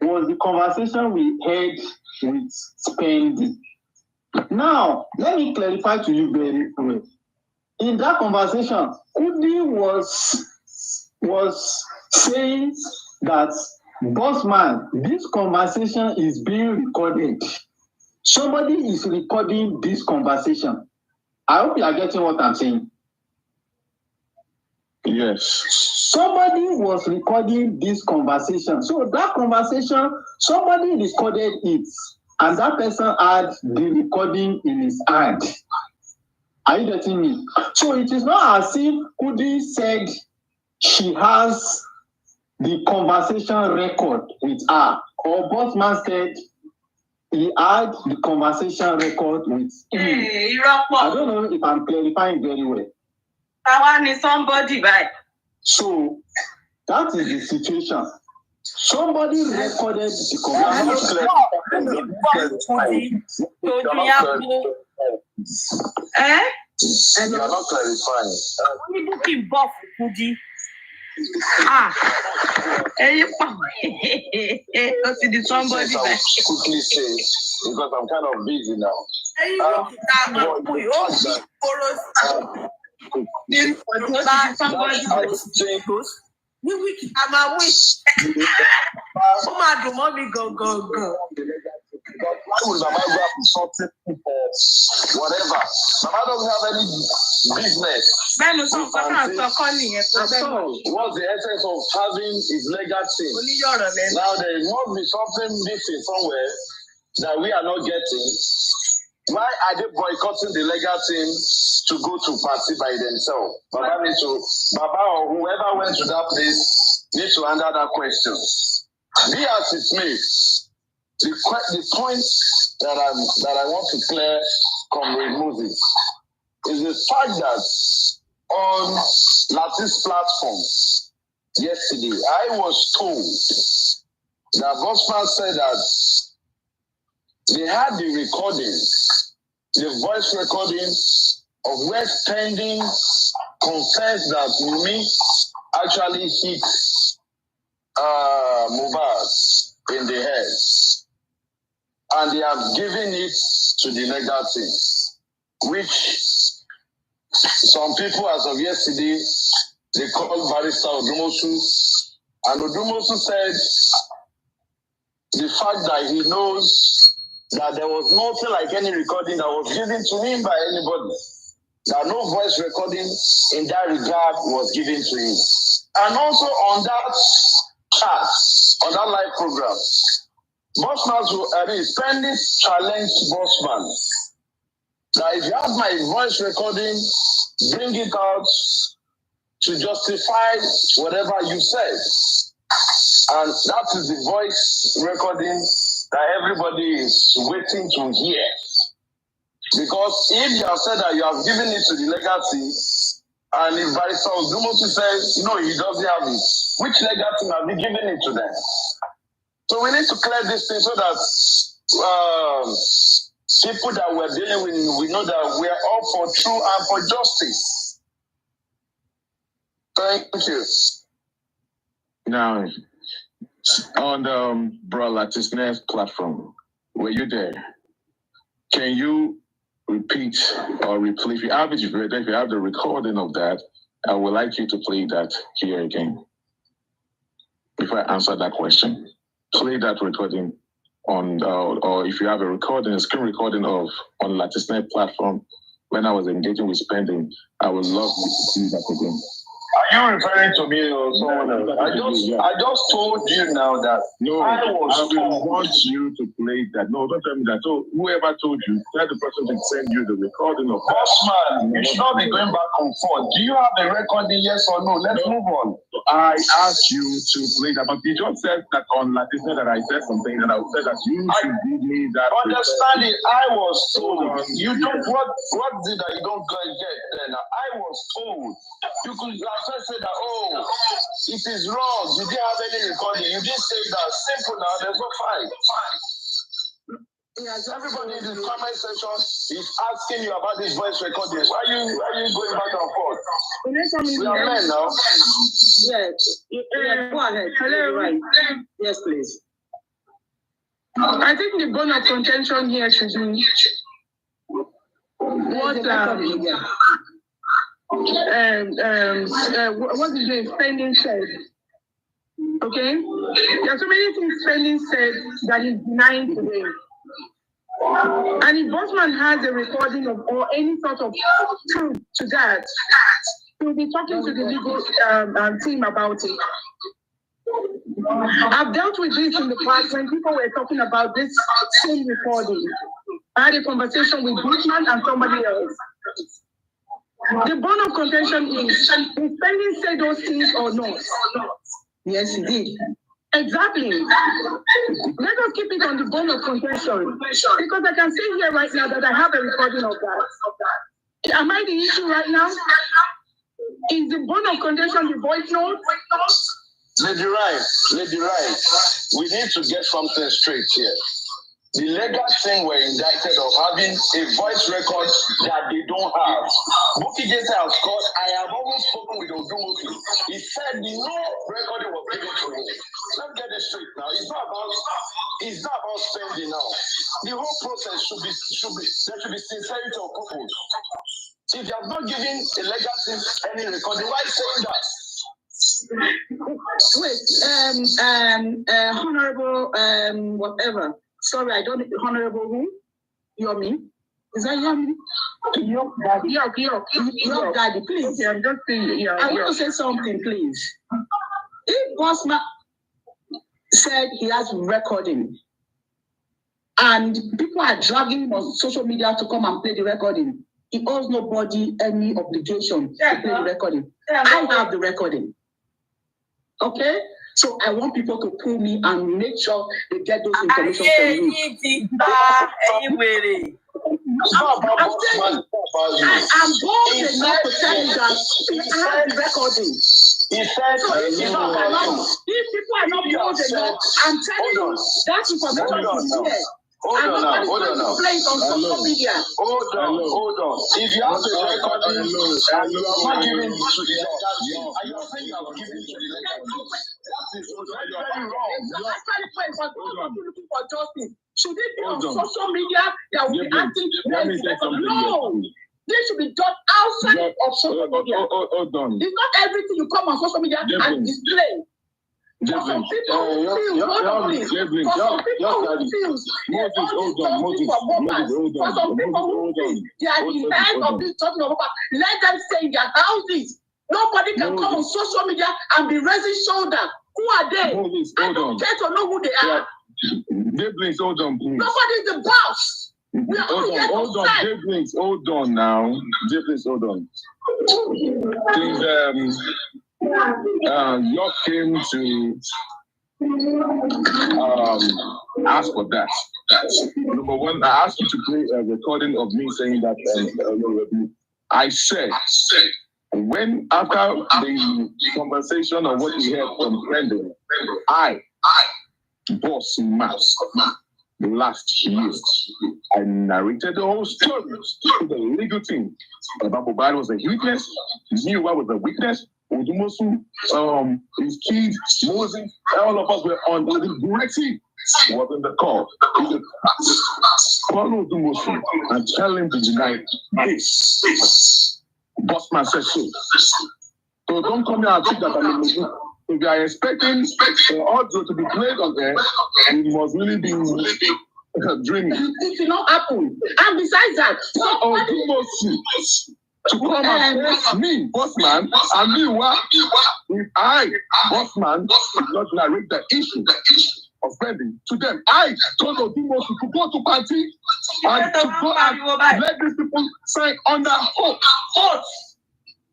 was the conversation we had with Spendy. Now, let me clarify to you very well. In that conversation, Kudi was saying that, boss man, this conversation is being recorded. Somebody is recording this conversation. I hope you are getting what I'm saying. Yes. Somebody was recording this conversation. So that conversation, somebody recorded it, and that person had the recording in his hand. Are you getting me? So it is not as if Kudi said she has the conversation record with her, or Bossman said he had the conversation record with him. I don't know if I'm clarifying very well. I want somebody back. So that is the situation. Somebody recorded the conversation. And you're not clarifying. Only looking buff, Kudi. Let's see somebody. I'll quickly say because I'm kind of busy now. Why would Mama go up insulting people? Whatever. Mama doesn't have any business. What's the essence of having his legacy? Now there must be something missing somewhere that we are not getting. Why are they boycotting the legal team to go to party by themselves? Baba or whoever went to that place needs to answer that question. Be as it may, the point that I want to clear, Comrade Moses, is the fact that on Latin's platform yesterday, I was told that Bossman said that they had the recording, the voice recording of where Pending confessed that me actually hit MOHBAD in the head. And they have given it to the legal team, which some people as of yesterday, they called Barrister Odumosu. And Odumosu said the fact that he knows that there was nothing like any recording that was given to him by anybody. That no voice recording in that regard was given to him. And also on that chat, on that live program, Pending challenged Bossman that if you have my voice recording, bring it out to justify whatever you said. And that is the voice recording that everybody is waiting to hear. Because if you have said that you have given it to the legacy, and if Barrister Odumosu says, no, he doesn't have it, which legacy have you given it to them? So we need to clear this thing so that people that we're dealing with, we know that we are all for truth and for justice. Thank you. Now, on the Latin's platform, were you there? Can you repeat or replay? If you have the recording of that, I would like you to play that here again. If I answer that question, play that recording on, or if you have a screen recording of on Latin's platform when I was engaging with Pending, I would love you to see that again. Are you referring to me or someone else? I just told you now that I want you to play that. No, don't tell me that. So whoever told you, tell the person to send you the recording of Bossman, you should not be going back and forth. Do you have the recording, yes or no? Let's move on. I asked you to play that, but you just said that on Latina that I said something and I said that you should give me that. Understand it, I was told. You don't what did that you don't get then? I was told. You could have said that, oh, it is wrong. You didn't have any recording. You didn't say that. Simple now, there's no fight. Yes, everybody in the comment section is asking you about this voice recording. Why are you going back and forth? We are men now. Yes. Go ahead. Hello. Right. Yes, please. I think the bone of contention here should be what is the spending said. Okay? There are so many things spending said that he's denying today. And if Bossman has a recording of or any sort of truth to that, he'll be talking to the legal team about it. I've dealt with this in the past when people were talking about this same recording. I had a conversation with Bossman and somebody else. The bone of contention is spending say those things or not? Yes, he did. Exactly. Let us keep it on the bone of contention. Because I can say here right now that I have a recording of that. Am I the issue right now? Is the bone of contention the voice note? Lady Right, we need to get something straight here. The legal thing we're indicted of having a voice record that they don't have. Buki Jesse has called, I have almost spoken with Odumoki. He said no recording was given to him. Let's get it straight now. It's not about spending now. The whole process should be there should be sincerity of purpose. If you have not given a legal thing any recording, why saying that? Wait, honorable, whatever. Sorry, I don't know. Honorable who? Yomi? Is that Yomi? York Daddy, please. Okay, I'm just saying. I want to say something, please. If Bossman said he has recording, and people are dragging on social media to come and play the recording, he owes nobody any obligation to play the recording. I have the recording. Okay? So I want people to pull me and make sure they get those information from me. I'm bold enough to tell you that he has the recording. He said, if people are not bold enough, I'm telling you that information is here. Hold on now. Social media. Hold on. If you have a recording and you are not giving it to the legal, and you are saying you have given it to the legal, that is very wrong. Looking for justice. Should it be on social media that will be acting? No. This should be done outside of social media. Hold on. It's not everything you come on social media and display. For some people who feel lonely, for some people who feel for some people who feel they are the end of this talking about, let them stay in their houses. Nobody can come on social media and be raising shoulder. Who are they? I don't care to know who they are. Please, hold on, please. Nobody's the boss. Hold on now. Please, hold on. Please, you came to ask for that. Number one, I asked you to play a recording of me saying that I said when after the conversation of what you heard from Brendan, I boss Max last year, I narrated the whole story to the legal team about MOHBAD was a weakness, knew what was a weakness. Odumosu, his kids, Moses, all of us were on the directive. Was in the call. Call Odumosu and tell him to deny this. Bossman said so. So don't come here and think that I'm if you are expecting the audio to be played on there, you must really be dreaming. It will not happen. And besides that, to come and face me, bossman, and meanwhile, if I, bossman, did not narrate the issue of wedding to them, I told Odimosu to go to party and to go and let these people sign under oath.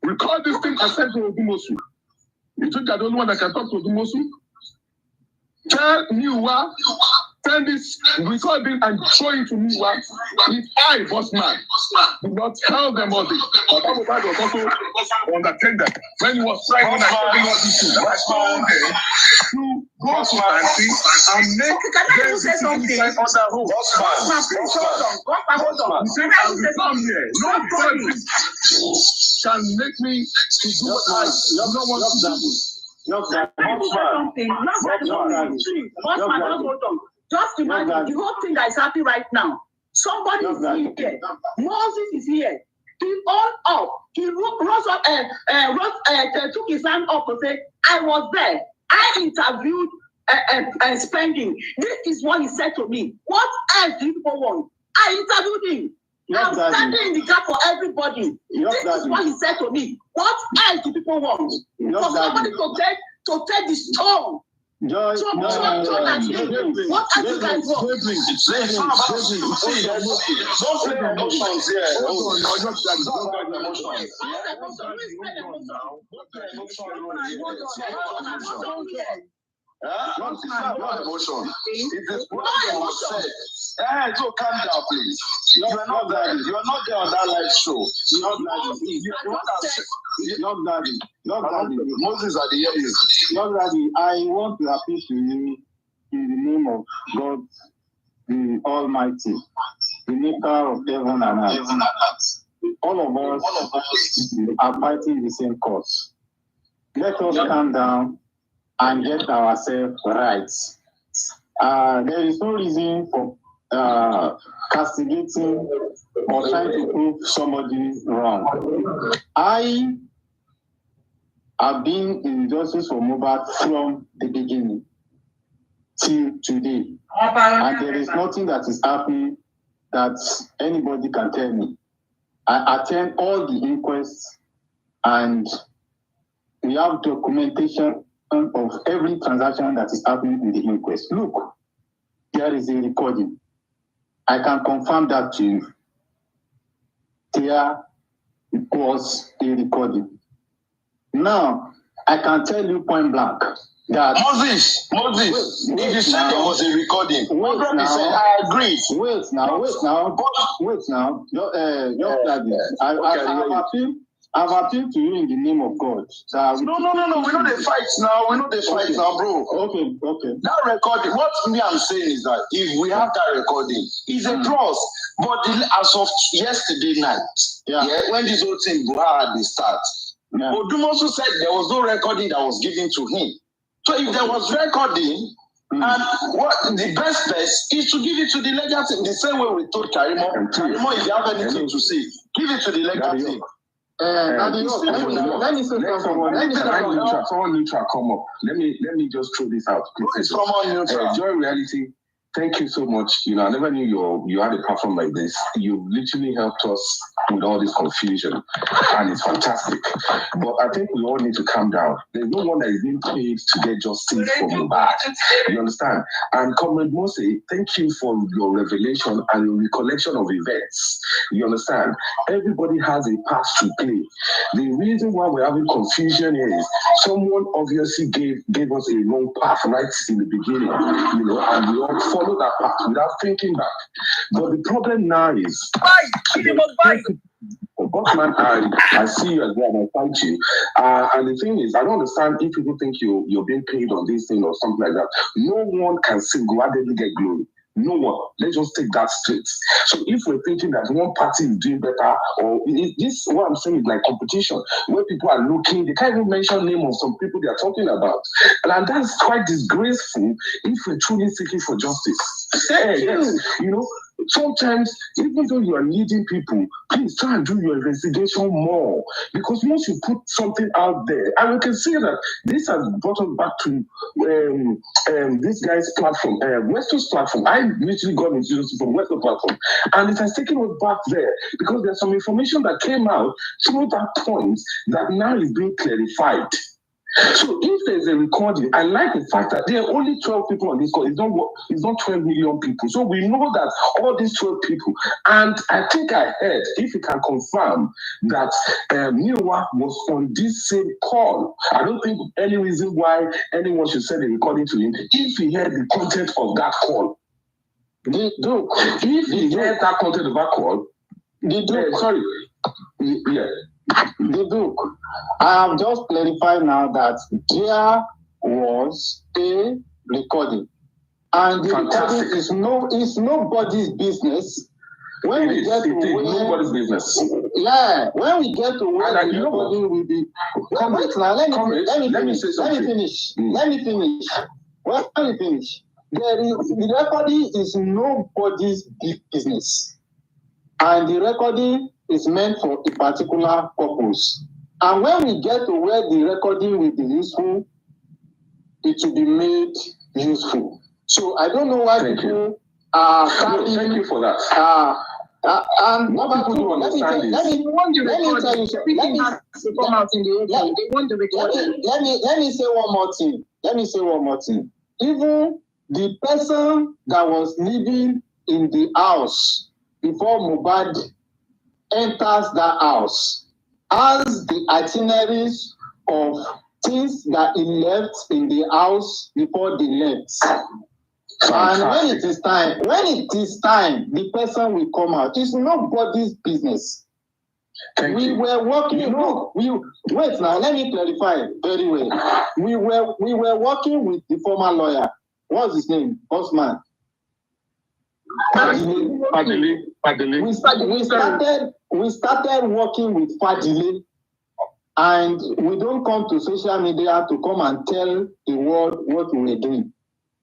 Record this thing and send to Odimosu. You think I'm the only one that can talk to Odimosu? Tell Miwa, send this recording and show it to Miwa. If I, bossman, do not tell them all this. But MOHBAD was also unattended when he was trying when I told him what this is. That's why to go to party and make them say something on the whole. Bossman, hold on. Nobody can make me to do what I don't want to do. Just imagine the whole thing that is happening right now. Somebody is here. Moses is here. He all up. He rose up and took his hand up and said, I was there. I interviewed Spending. This is what he said to me. What else do you people want? I interviewed him. I'm standing in the gap for everybody. This is what he said to me. What else do people want? For somebody to take the stone. What else do you guys want? So calm down, please. You are not there. You are not there on that live show. Moses, I hear you. I want to appeal to you in the name of God, the Almighty, the Maker of heaven and earth. All of us are fighting the same cause. Let us calm down and get ourselves right. There is no reason for castigating or trying to prove somebody wrong. I have been in justice for MOHBAD from the beginning till today, and there is nothing that is happening that anybody can tell me. I attend all the inquests, and we have documentation of every transaction that is happening in the inquest. Look, there is a recording. I can confirm that to you. There was a recording. Now, I can tell you point blank that Moses, if you said there was a recording, I agree. Wait now. I've appealed to you in the name of God. No. We know the fights now. Bro. Okay. That recording, what me I'm saying is that if we have that recording, it's a plus. But as of yesterday night, when this whole thing had the start, Odumosu said there was no recording that was given to him. So if there was recording, and what the best is to give it to the legal team, the same way we told Karimo, if you have anything to say, give it to the legal team. Let me say someone neutral come up. Let me just throw this out. Joy Reality, thank you so much. I never knew you had a platform like this. You literally helped us with all this confusion, and it's fantastic. But I think we all need to calm down. There's no one that is being paid to get justice for MOHBAD. You understand? And Comrade Mose, thank you for your revelation and your recollection of events. You understand? Everybody has a part to play. The reason why we're having confusion is someone obviously gave us a wrong path right in the beginning, and we all follow that path without thinking back. But the problem now is, Bossman, I see you as well, and I thank you. And the thing is, I don't understand if people think you're being paid on this thing or something like that. No one can single-handedly get glory. No one. Let's just take that straight. So if we're thinking that one party is doing better, or this, what I'm saying is like competition, where people are looking, they can't even mention the name of some people they are talking about. And that's quite disgraceful if we're truly seeking for justice. Yes, sometimes, even though you are leading people, please try and do your investigation more. Because once you put something out there, and we can see that this has brought us back to this guy's platform, Weston's platform. I literally got into this from Weston's platform, and it has taken us back there because there's some information that came out through that point that now is being clarified. So if there's a recording, I like the fact that there are only 12 people on this call. It's not 12 million people. So we know that all these 12 people, and I think I heard, if you can confirm, that Niwa was on this same call. I don't think any reason why anyone should send a recording to him if he heard the content of that call. If he heard that content of that call, The Duke, I have just clarified now that there was a recording, and the recording is nobody's business. When we get to nobody's business. Yeah, when we get to where the recording will be. Let me finish. Let me finish. The recording is nobody's business, and the recording is meant for a particular purpose. And when we get to where the recording will be useful, it will be made useful. So I don't know why people are carrying. Thank you for that. And what people don't understand is. Let me tell you something. Let me say one more thing. Even the person that was living in the house before MOHBAD enters that house has the itineraries of things that he left in the house before they left. And when it is time, the person will come out. It's nobody's business. Were working. Wait now. Let me clarify very well. We were working with the former lawyer. What's his name? Osman. Padile. We started working with Padile, and we don't come to social media to come and tell the world what we were doing.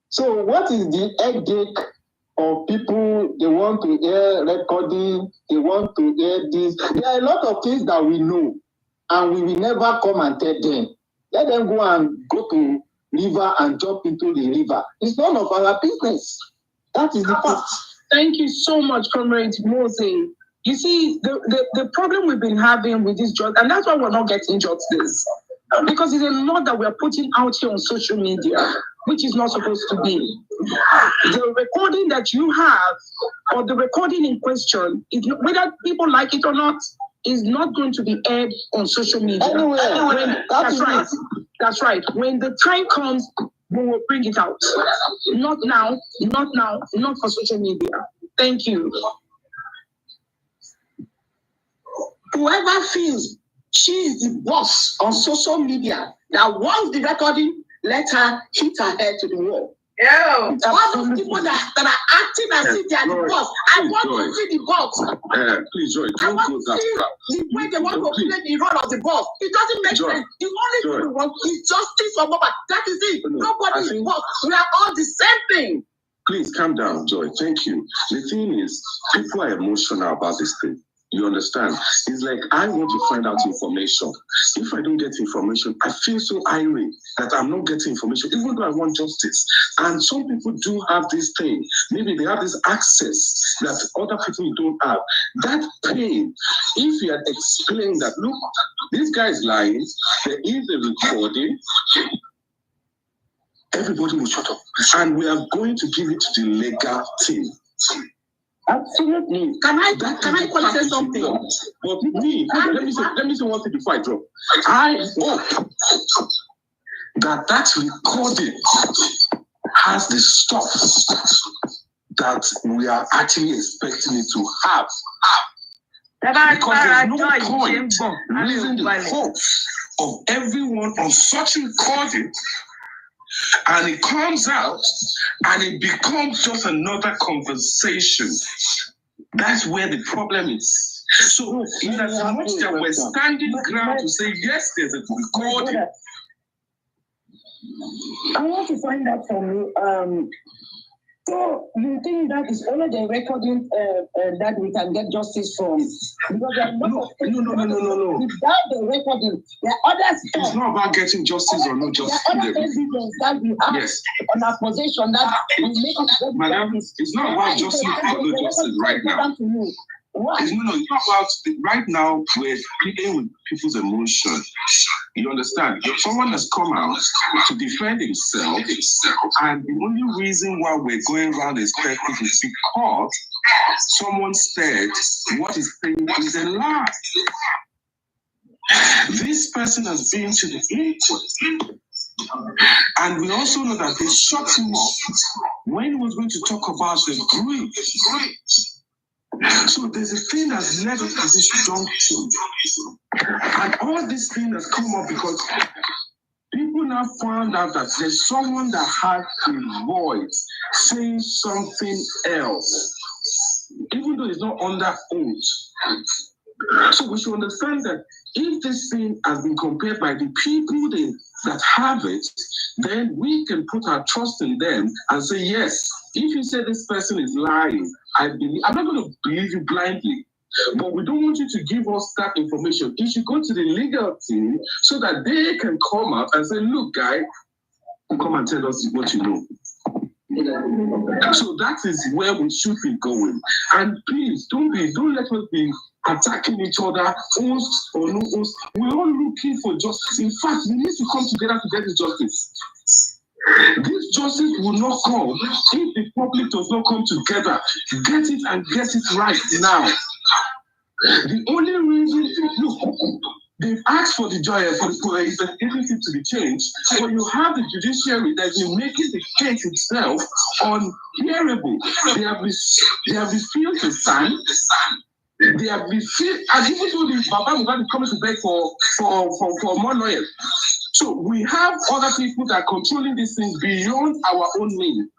So what is the headache of people? They want to hear recording, they want to hear this. There are a lot of things that we know, and we will never come and tell them. Let them go to river and jump into the river. It's none of our business. That is the fact. Thank you so much, Comrade Mose. You see, the problem we've been having with this job, and that's why we're not getting justice. Because it's a lot that we're putting out here on social media, which is not supposed to be. The recording that you have, or the recording in question, whether people like it or not, is not going to be aired on social media. That's right. When the time comes, we will bring it out. Not now, not for social media. Thank you. Whoever feels she is the boss on social media, that wants the recording, let her hit her head to the wall. Yeah. All those people that are acting as if they are the boss. I want to see the boss. Please, Joy, don't go that far. The way they want to play the role of the boss. It doesn't make sense. The only thing we want is justice for MOHBAD. That is it. Nobody is boss. We are all the same thing. Please calm down, Joy. Thank you. The thing is, people are emotional about this thing. You understand? It's like, I want to find out information. If I don't get information, I feel so irate that I'm not getting information, even though I want justice. And some people do have this thing. Maybe they have this access that other people don't have. That pain, if you had explained that, look, this guy is lying, there is a recording, everybody will shut up. And we are going to give it to the legal team. Absolutely. Can I say something? But me, let me say one thing before I drop. I hope that recording has the stuff that we are actually expecting it to have. Because there's no point raising the hopes of everyone on such recording, and it comes out and it becomes just another conversation. That's where the problem is. So in as much that we're standing ground to say, yes, there's a recording. I want to find out from you, So you think that is only the recording that we can get justice from? Because there are no. Without the recording, there are other stuff. It's not about getting justice or no justice. There are other evidence that we have on our possession that will make us get Madam, it's not about justice or no justice right now. It's not about right now. We're dealing with people's emotion. You understand? Someone has come out to defend himself, and the only reason why we're going around this perspective is because someone said what he's saying is a lie. This person has been to the inquest, and we also know that they shut him up when he was going to talk about the grief. So there's a thing that's led us to this junction. And all this thing has come up because people now found out that there's someone that has a voice saying something else, even though it's not under oath. So we should understand that if this thing has been compared by the people that have it, then we can put our trust in them and say, yes, if you say this person is lying, I'm not going to believe you blindly. But we don't want you to give us that information. You should go to the legal team so that they can come up and say, look, guy, come and tell us what you know. So that is where we should be going. And please, don't let us be attacking each other, host or no host. We're all looking for justice. In fact, we need to come together to get this justice. This justice will not come if the public does not come together. Get it and get it right now. The only reason, look, they've asked for the investigation to be changed, but you have the judiciary that's been making the case itself unhearable. They have refused to sign. They have refused, and even though the Baba Mohbad is coming to beg for more lawyers. So we have other people that are controlling these things beyond our own means.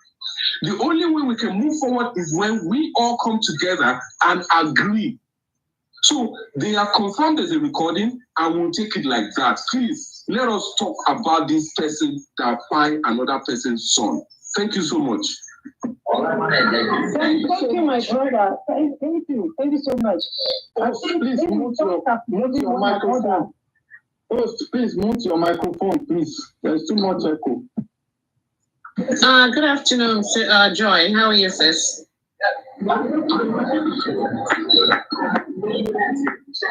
The only way we can move forward is when we all come together and agree. So they have confirmed there's a recording, and we'll take it like that. Please, let us talk about this person that find another person's son. Thank you so much. Thank you, my brother. Thank you. Thank you so much. Please mute your microphone. Please mute your microphone, please. There's too much echo. Good afternoon, Joy. How are you, sis?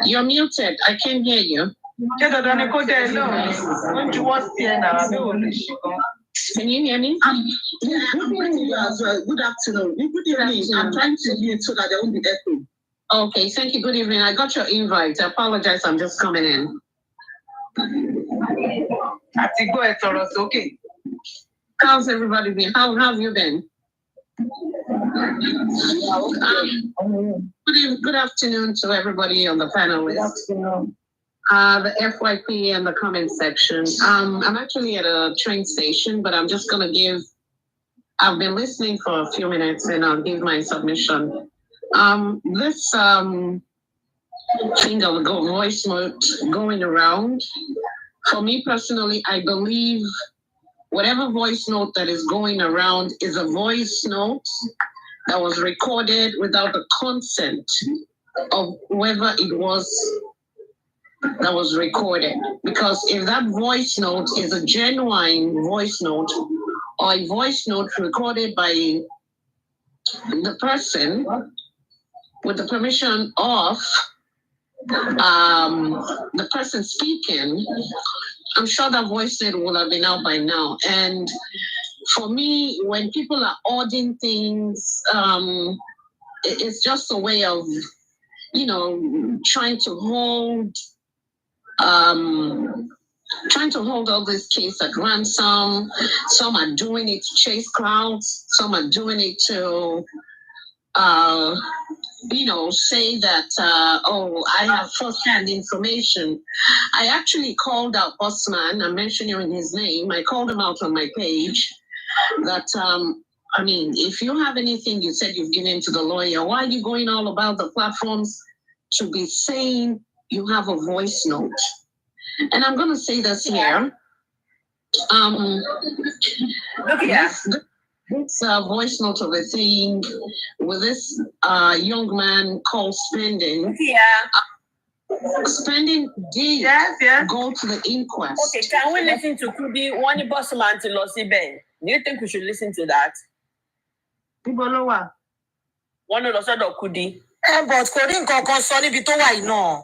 You're muted. I can't hear you. Can you hear me? Good afternoon. Good evening. I'm trying to mute so that there won't be echo. Okay, thank you. Good evening. I got your invite. I apologize. I'm just coming in. How's everybody been? How have you been? Good afternoon to everybody on the panel. Good afternoon. The FYP and the comment section. I'm actually at a train station, but I'm just going to I've been listening for a few minutes and I'll give my submission. This thing of voice note going around, for me personally, I believe whatever voice note that is going around is a voice note that was recorded without the consent of whoever it was that was recorded. Because if that voice note is a genuine voice note or a voice note recorded by the person with the permission of the person speaking, I'm sure that voice note will have been out by now. And for me, when people are ordering things, it's just a way of, trying to hold all this case at ransom. Some are doing it to chase crowds. Some are doing it to, say that, I have first-hand information. I actually called out Osman. I'm mentioning his name. I called him out on my page that, if you have anything you said you've given to the lawyer, why are you going all about the platforms to be saying you have a voice note? And I'm going to say this here. this voice note of a thing with this young man called Spending. Spending did go to the inquest. Okay, can we listen to Kudi? One boss man to Lossy Ben. Do you think we should listen to that? One of the sort of Kudi. But Kodin Kokon Sonny Bitowa, no.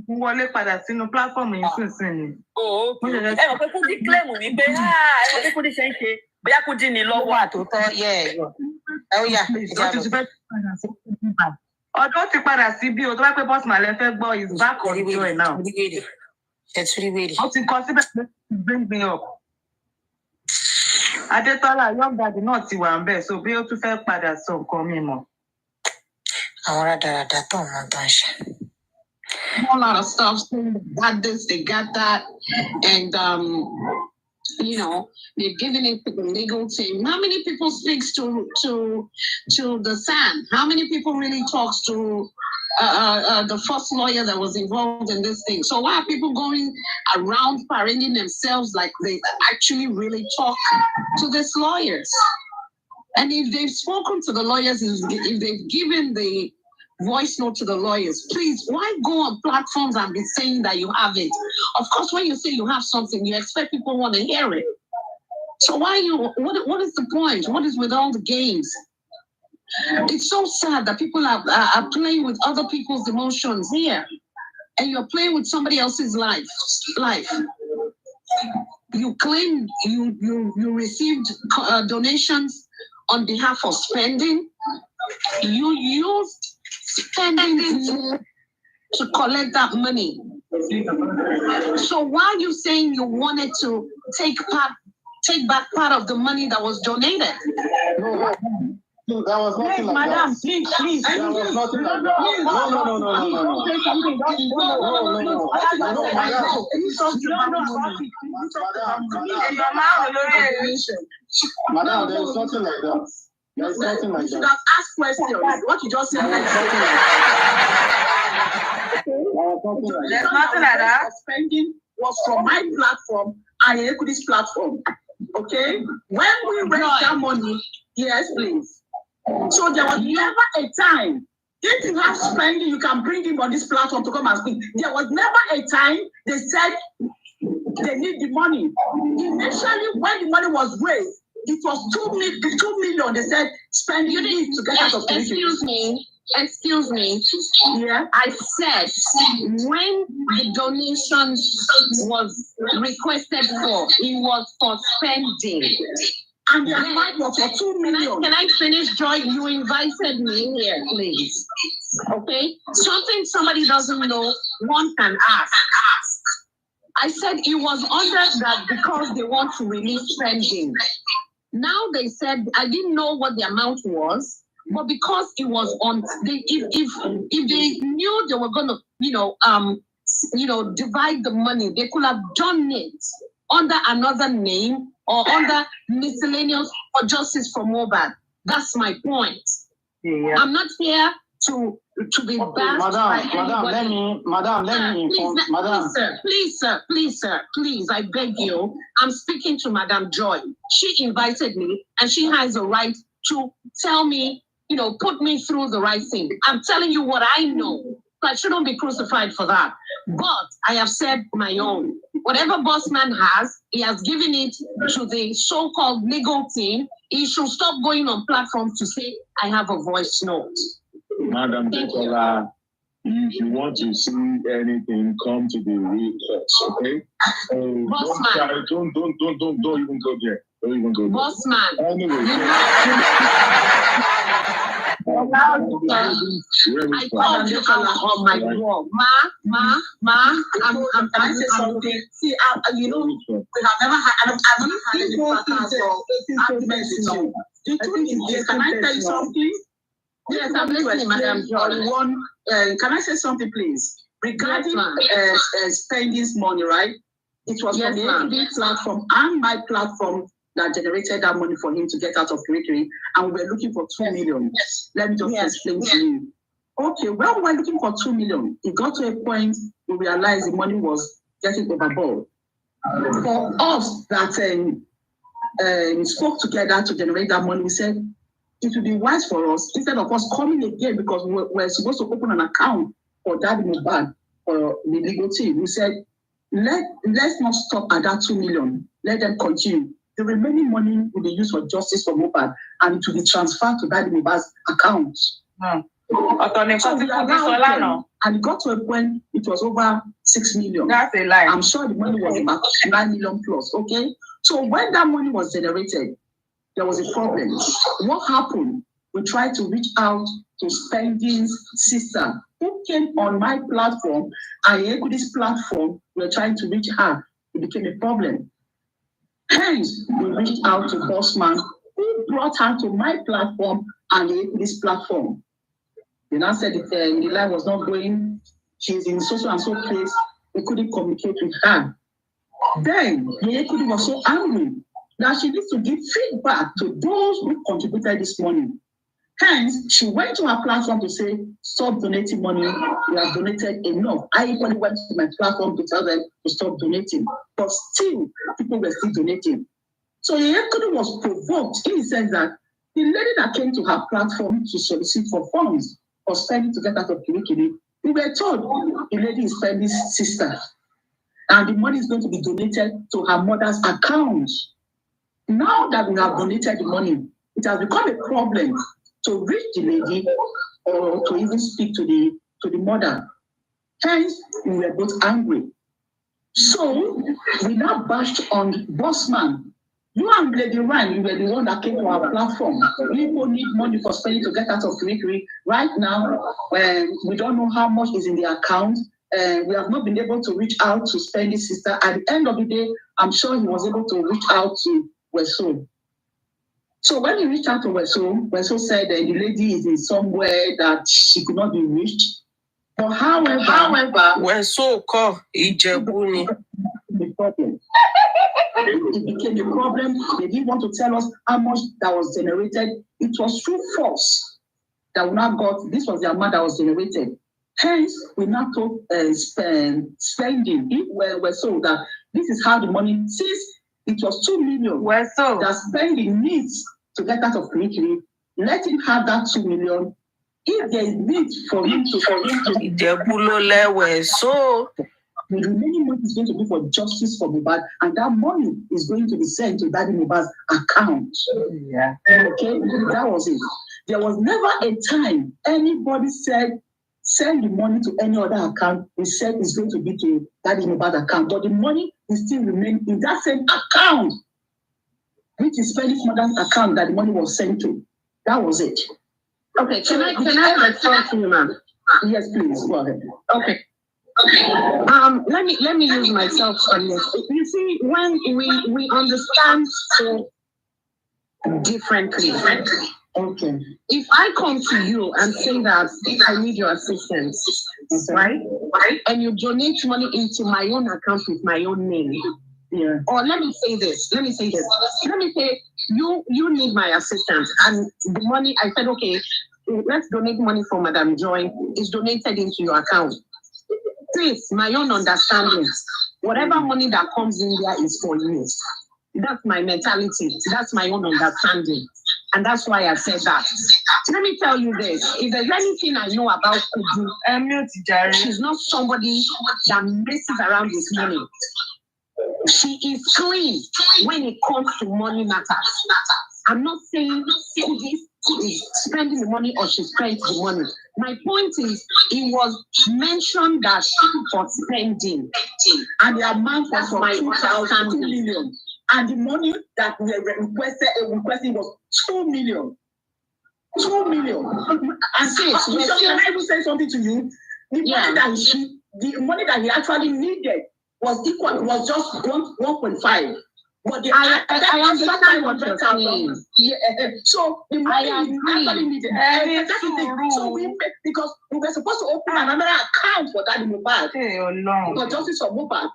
Wọlé padà sínú platform yìí sísìn. Oh, ẹ mọ̀ pé Kudi claim wípé ẹ mọ̀ pé Kudi ṣe ń ṣe bóyá Kudi ní lọ́wọ́ àtòtọ́ ọdún ti padà sí bí o tó bá pé bọ́sì màlẹ́ fẹ́ gbọ́ is back on joy now. Ó ti kọ síbẹ̀ pé bring me up. Adétọ́lá young daddy náà ti wà ń bẹ̀ so bí ó tún fẹ́ padà sọ nǹkan mi mọ̀. Àwọn rádaràdà tó wọn tó ń ṣe. A whole lot of stuff. They got this, they got that, and you know, they've given it to the legal team. How many people speaks to the SAN? How many people really talks to the first lawyer that was involved in this thing? So why are people going around parading themselves like they actually really talk to these lawyers? And if they've spoken to the lawyers, if they've given the voice note to the lawyers, please, why go on platforms and be saying that you have it? Of course, when you say you have something, you expect people want to hear it. So why what is the point? What is with all the games? It's so sad that people are playing with other people's emotions here, and you're playing with somebody else's life. You claim you received donations on behalf of Spending. You used Spending to collect that money. So why are you saying you wanted to take back part of the money that was donated? No, that was nothing like Madam, that. please. That was nothing like that. Madam, there is nothing like that. There's nothing like that. You should have asked questions. What you just said is nothing like that. There's nothing like that. Spending was from my platform and Equity's platform. Okay? When we raised that money, yes, please. So there was never a time. If you have Spending, you can bring him on this platform to come and speak. There was never a time they said they need the money. Initially, when the money was raised, it was 2 million. They said, spend you need to get out of the Excuse me. Yeah. I said when the donation was requested for, it was for Spending. And the amount was for 2 million. Can I finish, Joy? You invited me here, please. Okay? Something somebody doesn't know, one can ask. I said it was under that because they want to release Spending. Now they said I didn't know what the amount was, but because it was on, if they knew they were gonna, divide the money, they could have done it under another name or under miscellaneous for justice for MOHBAD. That's my point. Yeah. I'm not here to be bashed by anybody. Please, sir, I beg you. I'm speaking to Madam Joy. She invited me, and she has a right to tell me, put me through the right thing. I'm telling you what I know. So I shouldn't be crucified for that. But I have said my own. Whatever Bossman has, he has given it to the so-called legal team. He should stop going on platforms to say, I have a voice note. Madam Dekola, if you want to see anything, come to the real church, okay? Don't even go there. Don't even go there. Bossman. Anyway. I called you out on my wall. Ma, I'm trying to say something. See, we have never had any arguments with you. The truth is this, can I tell you something? Yes, I'm listening, Madam John. Can I say something, please? Regarding Spending's money, right? It was from the APD platform and my platform that generated that money for him to get out of Kirikiri, and we were looking for 2 million. Yes. Let me just explain to you. Okay, when we were looking for 2 million, it got to a point we realized the money was getting overboard. For us that spoke together to generate that money, we said it would be wise for us, instead of us coming again, because we're supposed to open an account for Daddy MOHBAD for the legal team. We said, let's not stop at that 2 million. Let them continue. The remaining money will be used for justice for MOHBAD, and it will be transferred to Daddy MOHBAD's account. So we and it got to a point it was over 6 million. That's a lie. I'm sure the money was about 9 million plus. Okay. So when that money was generated, there was a problem. What happened? We tried to reach out to Spending's sister, who came on my platform, and Equity's platform. We were trying to reach her. It became a problem. Hence, we reached out to Bossman, who brought her to my platform and Equity's platform. They now said that the line was not going. She's in so and so place. We couldn't communicate with her. Then the Equity was so angry that she needs to give feedback to those who contributed this money. Hence, she went to her platform to say, stop donating money. We have donated enough. I equally went to my platform to tell them to stop donating. But still, people were still donating. So the Equity was provoked in the sense that the lady that came to her platform to solicit for funds for Spending to get out of Kirikiri, we were told the lady is Spending's sister. And the money is going to be donated to her mother's account. Now that we have donated the money, it has become a problem to reach the lady or to even speak to the mother. Hence, we were both angry. So we now bashed on Bossman. You and Lady Ryan, you were the one that came to our platform. People need money for Spending to get out of Kirikiri. Right now, we don't know how much is in the account. We have not been able to reach out to Spending's sister. At the end of the day, I'm sure he was able to reach out to Weso. So when he reached out to Weso, Weso said that the lady is in somewhere that she could not be reached. But however, Weso call Ijebuni. The problem. It became a problem. They didn't want to tell us how much that was generated. It was through force that we now got. This was the amount that was generated. Hence, we now told Spending. If we're so that this is how the money, since it was 2 million, that Spending needs to get out of Kirikiri, let him have that 2 million. If there is need for him to the remaining money is going to be for justice for MOHBAD, and that money is going to be sent to Daddy MOHBAD's account. Yeah. Okay, that was it. There was never a time anybody said send the money to any other account. We said it's going to be to Daddy MOHBAD's account, but the money is still remain in that same account, which is Spending's mother's account that the money was sent to. That was it. Okay, can I respond to you, ma'am? Yes, please. Go ahead. Okay. Let me use myself on this. You see, when we understand so differently. Okay. If I come to you and say that I need your assistance, right? And you donate money into my own account with my own name. Yeah. Or let me say Let me say you need my assistance, and the money, I said, okay, let's donate money for Madam Joy. Is donated into your account. Please, my own understanding, whatever money that comes in there is for you. That's my mentality. That's my own understanding. And that's why I said that. Let me tell you this. If there's anything I know about Kudu, she's not somebody that messes around with money. She is clean when it comes to money matters. I'm not saying Kudu is spending the money or she spends the money. My point is, it was mentioned that for spending, and the amount was for 2 million, and the money that we requesting was 2 million. 2 million. And sis, can I even say something to you? The money that he actually needed was just 1.5. But I understand what you're saying. So the money actually needed. So because we were supposed to open another account for Daddy MOHBAD. For justice for MOHBAD.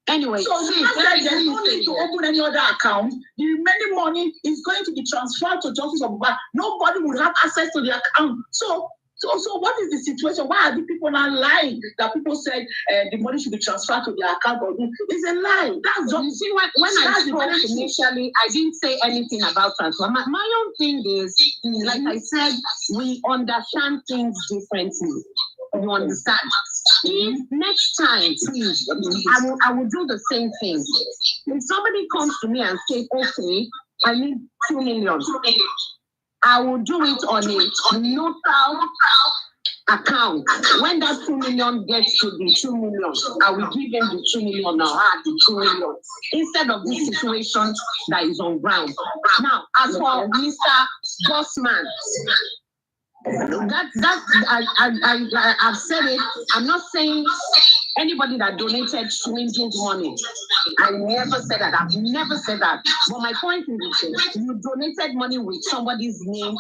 Anyway, so there's no need to open any other account. The remaining money is going to be transferred to justice for MOHBAD. Nobody will have access to the account. So So what is the situation? Why are the people not lying that people said the money should be transferred to their account? Or it's a lie. That's just, you see when I spoke initially, I didn't say anything about transfer. My own thing is, like I said, we understand things differently. You understand? If next time, please, I will do the same thing. If somebody comes to me and says, okay, I need 2 million, I will do it on a neutral account. When that 2 million gets to the 2 million, I will give them the 2 million now, the 2 million, instead of this situation that is on ground. Now, as for Mr. Bossman, I've said it. I'm not saying anybody that donated swindled money. I never said that. I've never said that. But my point is, you donated money with somebody's name.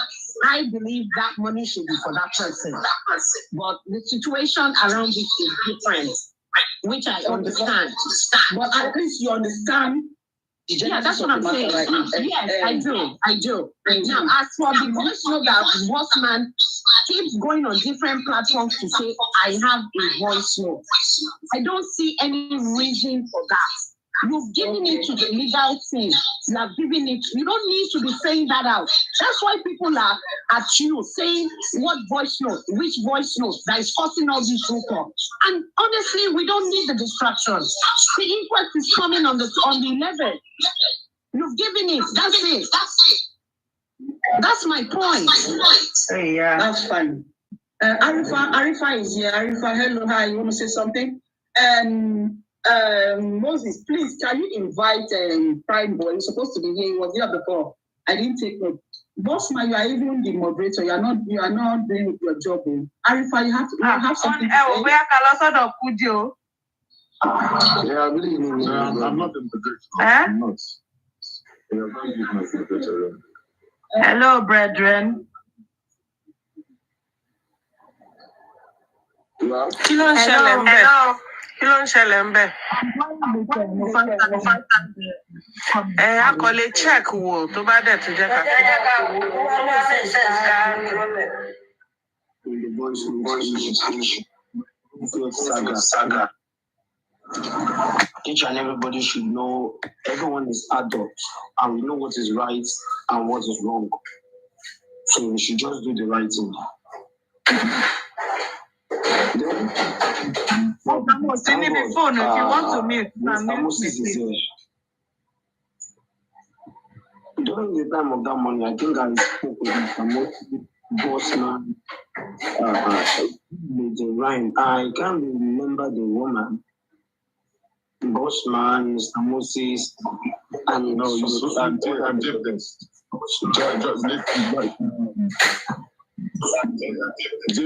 I believe that money should be for that person. But the situation around it is different, which I understand. But at least you understand. Yeah, that's what I'm saying. Yes, I do. Now, as for the voice note that Bossman keeps going on different platforms to say, I have a voice note. I don't see any reason for that. You've given it to the legal team. You have given it. You don't need to be saying that out. That's why people are at you saying what voice note, which voice note that is causing all these trouble. And honestly, we don't need the distractions. The inquest is coming on the 11th. You've given it. That's it. That's my point. Hey, yeah, that's fine. Arifa is here. Arifa, hello, hi. You want to say something? Moses, please, can you invite Prime Boy? He's supposed to be here. He was here before. I didn't take note. Bossman, you are even the moderator. You are not doing your job. Arifa, you have something to say. Yeah, I believe me. I'm not the moderator. I'm not. Hello, brethren. Hello. Kí ló ń ṣẹlẹ̀ ń bẹ̀? A kò lè check wo tó bá dẹ̀ tún jẹ́ ká. Saga. Each and everybody should know everyone is adult and we know what is right and what is wrong. So we should just do the right thing. Phone, if you want to meet, Moses is here. During the time of that money, I think I spoke with Mr. Bossman, with the rhyme. I can't remember the woman. Bossman, Mr. Moses, and I'm Jay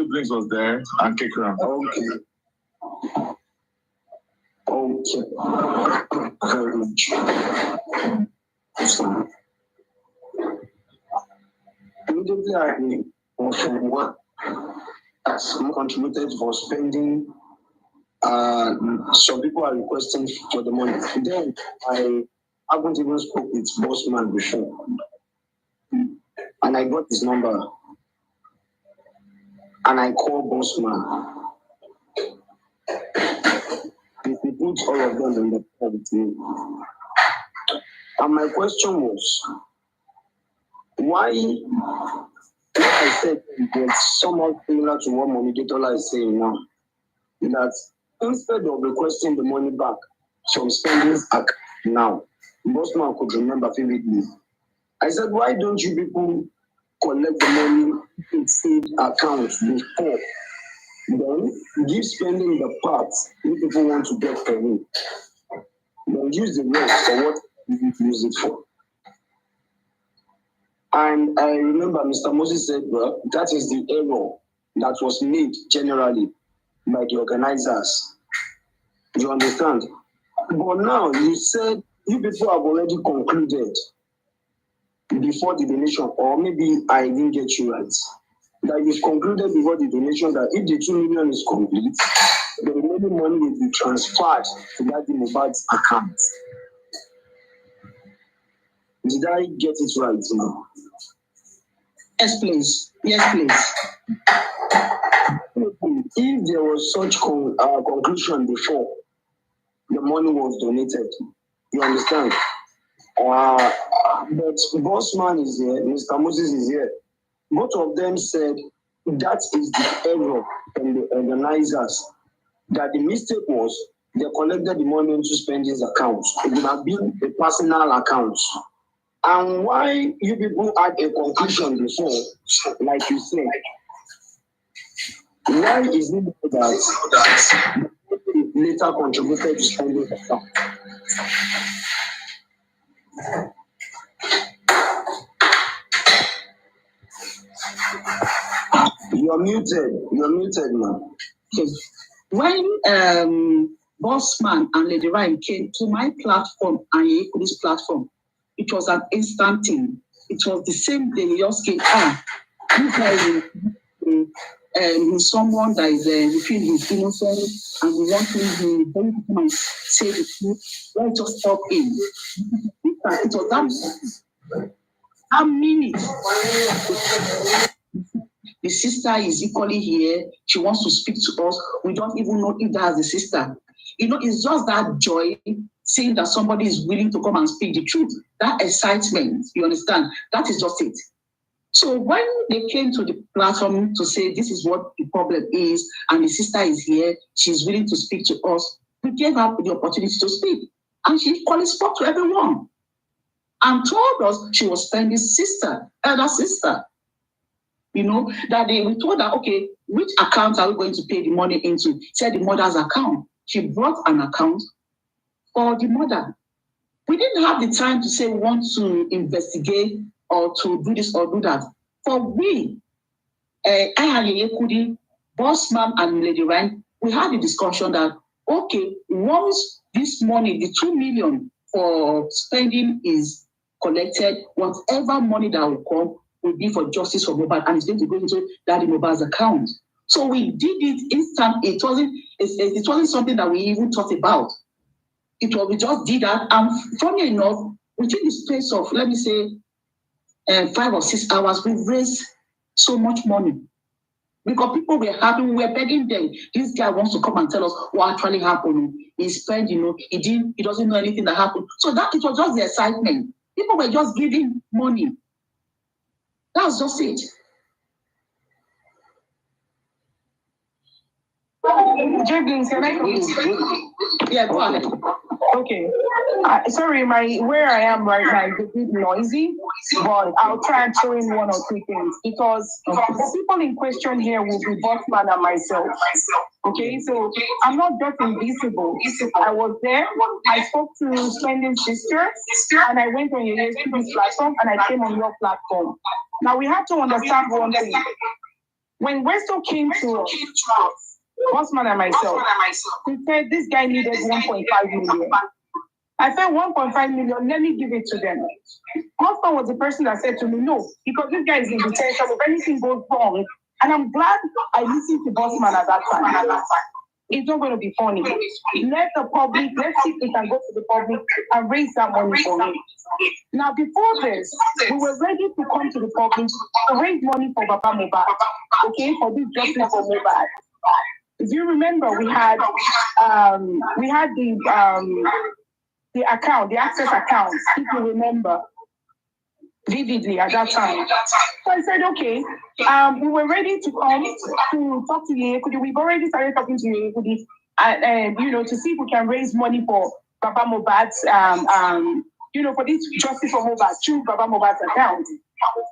Blinks was there and Kekra. Okay. Very much. Immediately I was from work as contributed for spending. Some people are requesting for the money. Then I haven't even spoke with Bossman before. And I got his number. And I called Bossman. We put all of them on the call with me. And my question was, why I said it's somehow similar to what Monigetola is saying now, that instead of requesting the money back from spending now, Bossman could remember vividly. I said, why don't you people collect the money in saved accounts before? Then give spending the parts if people want to get from it. Then use the rest for what you use it for. And I remember Mr. Moses said, well, that is the error that was made generally by the organizers. You understand? But now you said you people have already concluded before the donation, or maybe I didn't get you right, that you've concluded before the donation that if the 2 million is complete, the remaining money will be transferred to that MOHBAD's account. Did I get it right now? Yes, please. Yes, please. If there was such conclusion before the money was donated, you understand? But Bossman is here, Mr. Moses is here. Both of them said that is the error from the organizers. That the mistake was they collected the money into spending accounts. It would have been a personal account. And why you people had a conclusion before, like you said, why is it that later contributed to spending account? You're muted, man. Okay. When Bossman and Lady Ryan came to my platform and Yekudi's platform, it was an instant thing. It was the same day you just came, this guy is someone that is we feel he's innocent and we want him to come and say the truth. Let's just stop him. It was that minute. The sister is equally here. She wants to speak to us. We don't even know if that's the sister. You know, it's just that joy, seeing that somebody is willing to come and speak the truth. That excitement, you understand? That is just it. So when they came to the platform to say this is what the problem is, and the sister is here, she's willing to speak to us, we gave her the opportunity to speak. And she equally spoke to everyone. And told us she was Stanley's sister, elder sister. You know, that we told her, okay, which account are we going to pay the money into? Said the mother's account. She brought an account for the mother. We didn't have the time to say we want to investigate or to do this or do that. For we, I had Yekudi, Bossman and Lady Ryan, we had the discussion that, okay, once this money, the 2 million for spending is collected, whatever money that will come will be for justice for MOHBAD, and it's going to go into Daddy MOHBAD's account. So we did it instant. It wasn't something that we even thought about. We just did that, and funny enough, within the space of, let me say, 5 or 6 hours, we raised so much money. Because people were happy, we were begging them. This guy wants to come and tell us what actually happened. He spent, he doesn't know anything that happened. So that it was just the excitement. People were just giving money. That's just it. James, can I? Yeah, go ahead. Okay. Sorry, where I am right now is a bit noisy, but I'll try and throw in 1 or 2 things because the people in question here will be Bossman and myself. Okay, so I'm not just invisible. I was there. I spoke to Spending's sister, and I went on your platform, and I came on your platform. Now we have to understand one thing. When Westo came to us, Bossman and myself, he said this guy needed 1.5 million. I said 1.5 million, let me give it to them. Bossman was the person that said to me, no, because this guy is in detention, if anything goes wrong, and I'm glad I listened to Bossman at that time. It's not going to be funny. Let the public, let's see if we can go to the public and raise that money for me. Now, before this, we were ready to come to the public to raise money for Baba MOHBAD, okay, for this justice for MOHBAD. If you remember, we had the account, the access account, if you remember vividly at that time. So I said, okay, we were ready to come to talk to Yekudi. We've already started talking to Yekudi, and to see if we can raise money for Baba MOHBAD's, for this justice for MOHBAD through Baba MOHBAD's account.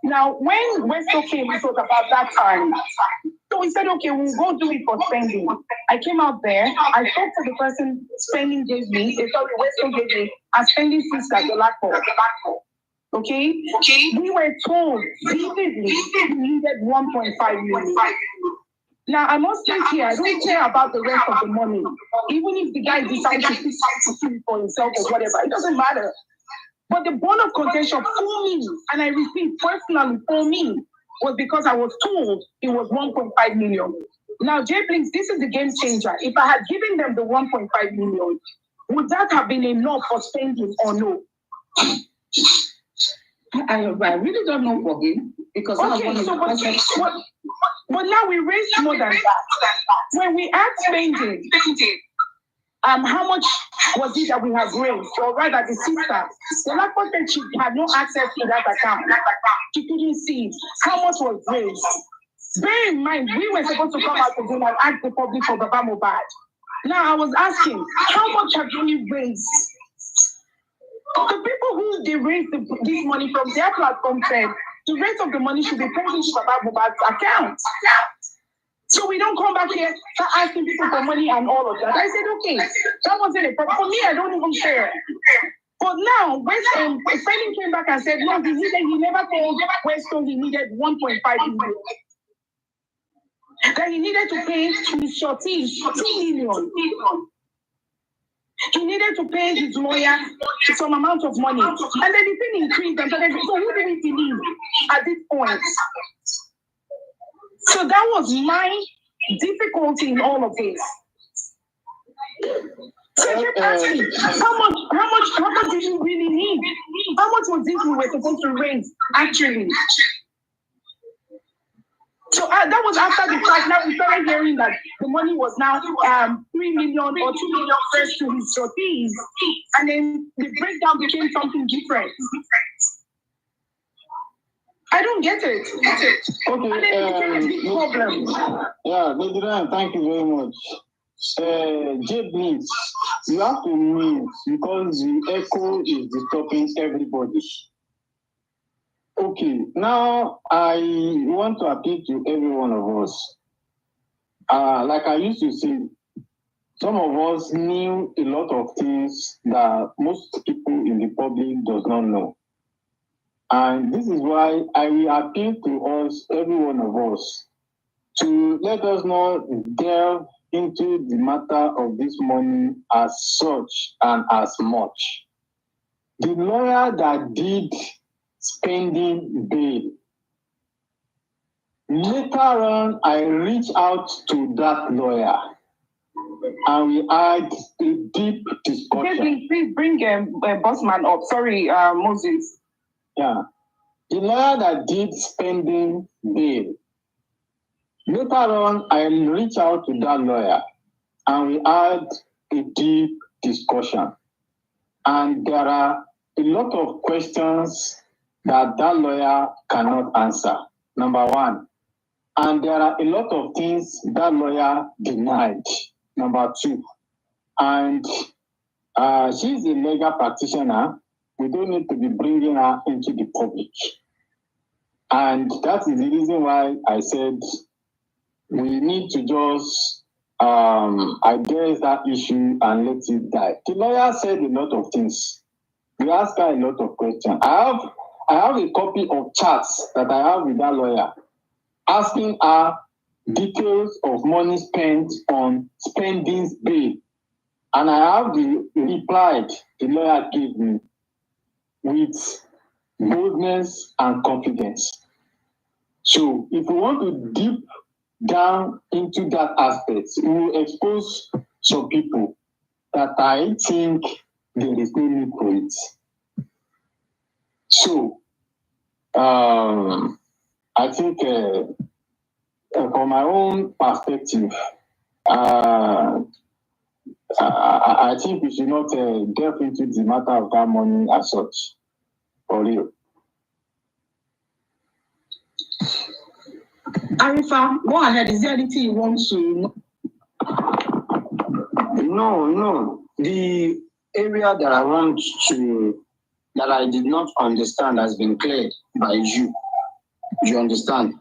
Now, when Westo came, it was about that time. So we said, okay, we'll go do it for Spending. I came out there, I spoke to the person Spending gave me, Westo gave me, and Spending sister, the laptop. Okay? We were told vividly we needed 1.5 million. Now, I must say here, I don't care about the rest of the money. Even if the guy decides to keep it for himself or whatever, it doesn't matter. But the bone of contention for me, and I repeat personally for me, was because I was told it was 1.5 million. Now, Jay Blinks, this is the game changer. If I had given them the 1.5 million, would that have been enough for Spending or no? I really don't know for him because but now we raised more than that. When we asked Benji, how much was it that we have raised, or rather the sister, the last person, she had no access to that account. She couldn't see how much was raised. Bear in mind, we were supposed to come out again and ask the public for Baba MOHBAD. Now I was asking, how much have we raised? The people who they raised this money from their platform said the rest of the money should be paid into Baba MOHBAD's account. So we don't come back here start asking people for money and all of that. I said, okay, that wasn't a problem. For me, I don't even care. But now, when Spending came back and said, no, he never told Weston he needed 1.5 million. That he needed to pay his shorties 2 million. He needed to pay his lawyer some amount of money. And then the thing increased. And so who do we believe at this point? So that was my difficulty in all of this. So I kept asking, how much did you really need? How much was this we were supposed to raise, actually? So that was after the fact. Now we started hearing that the money was now 3 million or 2 million first to his shorties, and then the breakdown became something different. I don't get it. Okay. And then it became a big problem. Yeah, Lady, thank you very much. Jade needs, you have to mute because the echo is disturbing everybody. Okay, now I want to appeal to every one of us. Like I used to say, some of us knew a lot of things that most people in the public does not know. And this is why I will appeal to us, every one of us, to let us not delve into the matter of this money as such and as much. The lawyer that did spending bail, later on, I reached out to that lawyer and we had a deep discussion. Please bring Bossman up. Sorry, Moses. Yeah. The lawyer that did spending bail, later on, I reached out to that lawyer and we had a deep discussion. And there are a lot of questions that lawyer cannot answer, number one. And there are a lot of things that lawyer denied, number two. And she's a legal practitioner. We don't need to be bringing her into the public. And that is the reason why I said we need to just address that issue and let it die. The lawyer said a lot of things. We asked her a lot of questions. I have a copy of charts that I have with that lawyer, asking her details of money spent on spending bail. And I have the reply the lawyer gave me with boldness and confidence. So if we want to deep down into that aspect, we will expose some people that I think there is no need for it. So I think from my own perspective, I think we should not delve into the matter of that money as such. For real. Arifa, go ahead. Is there anything you want to? No. The area that I want to, that I did not understand has been cleared by you. You understand?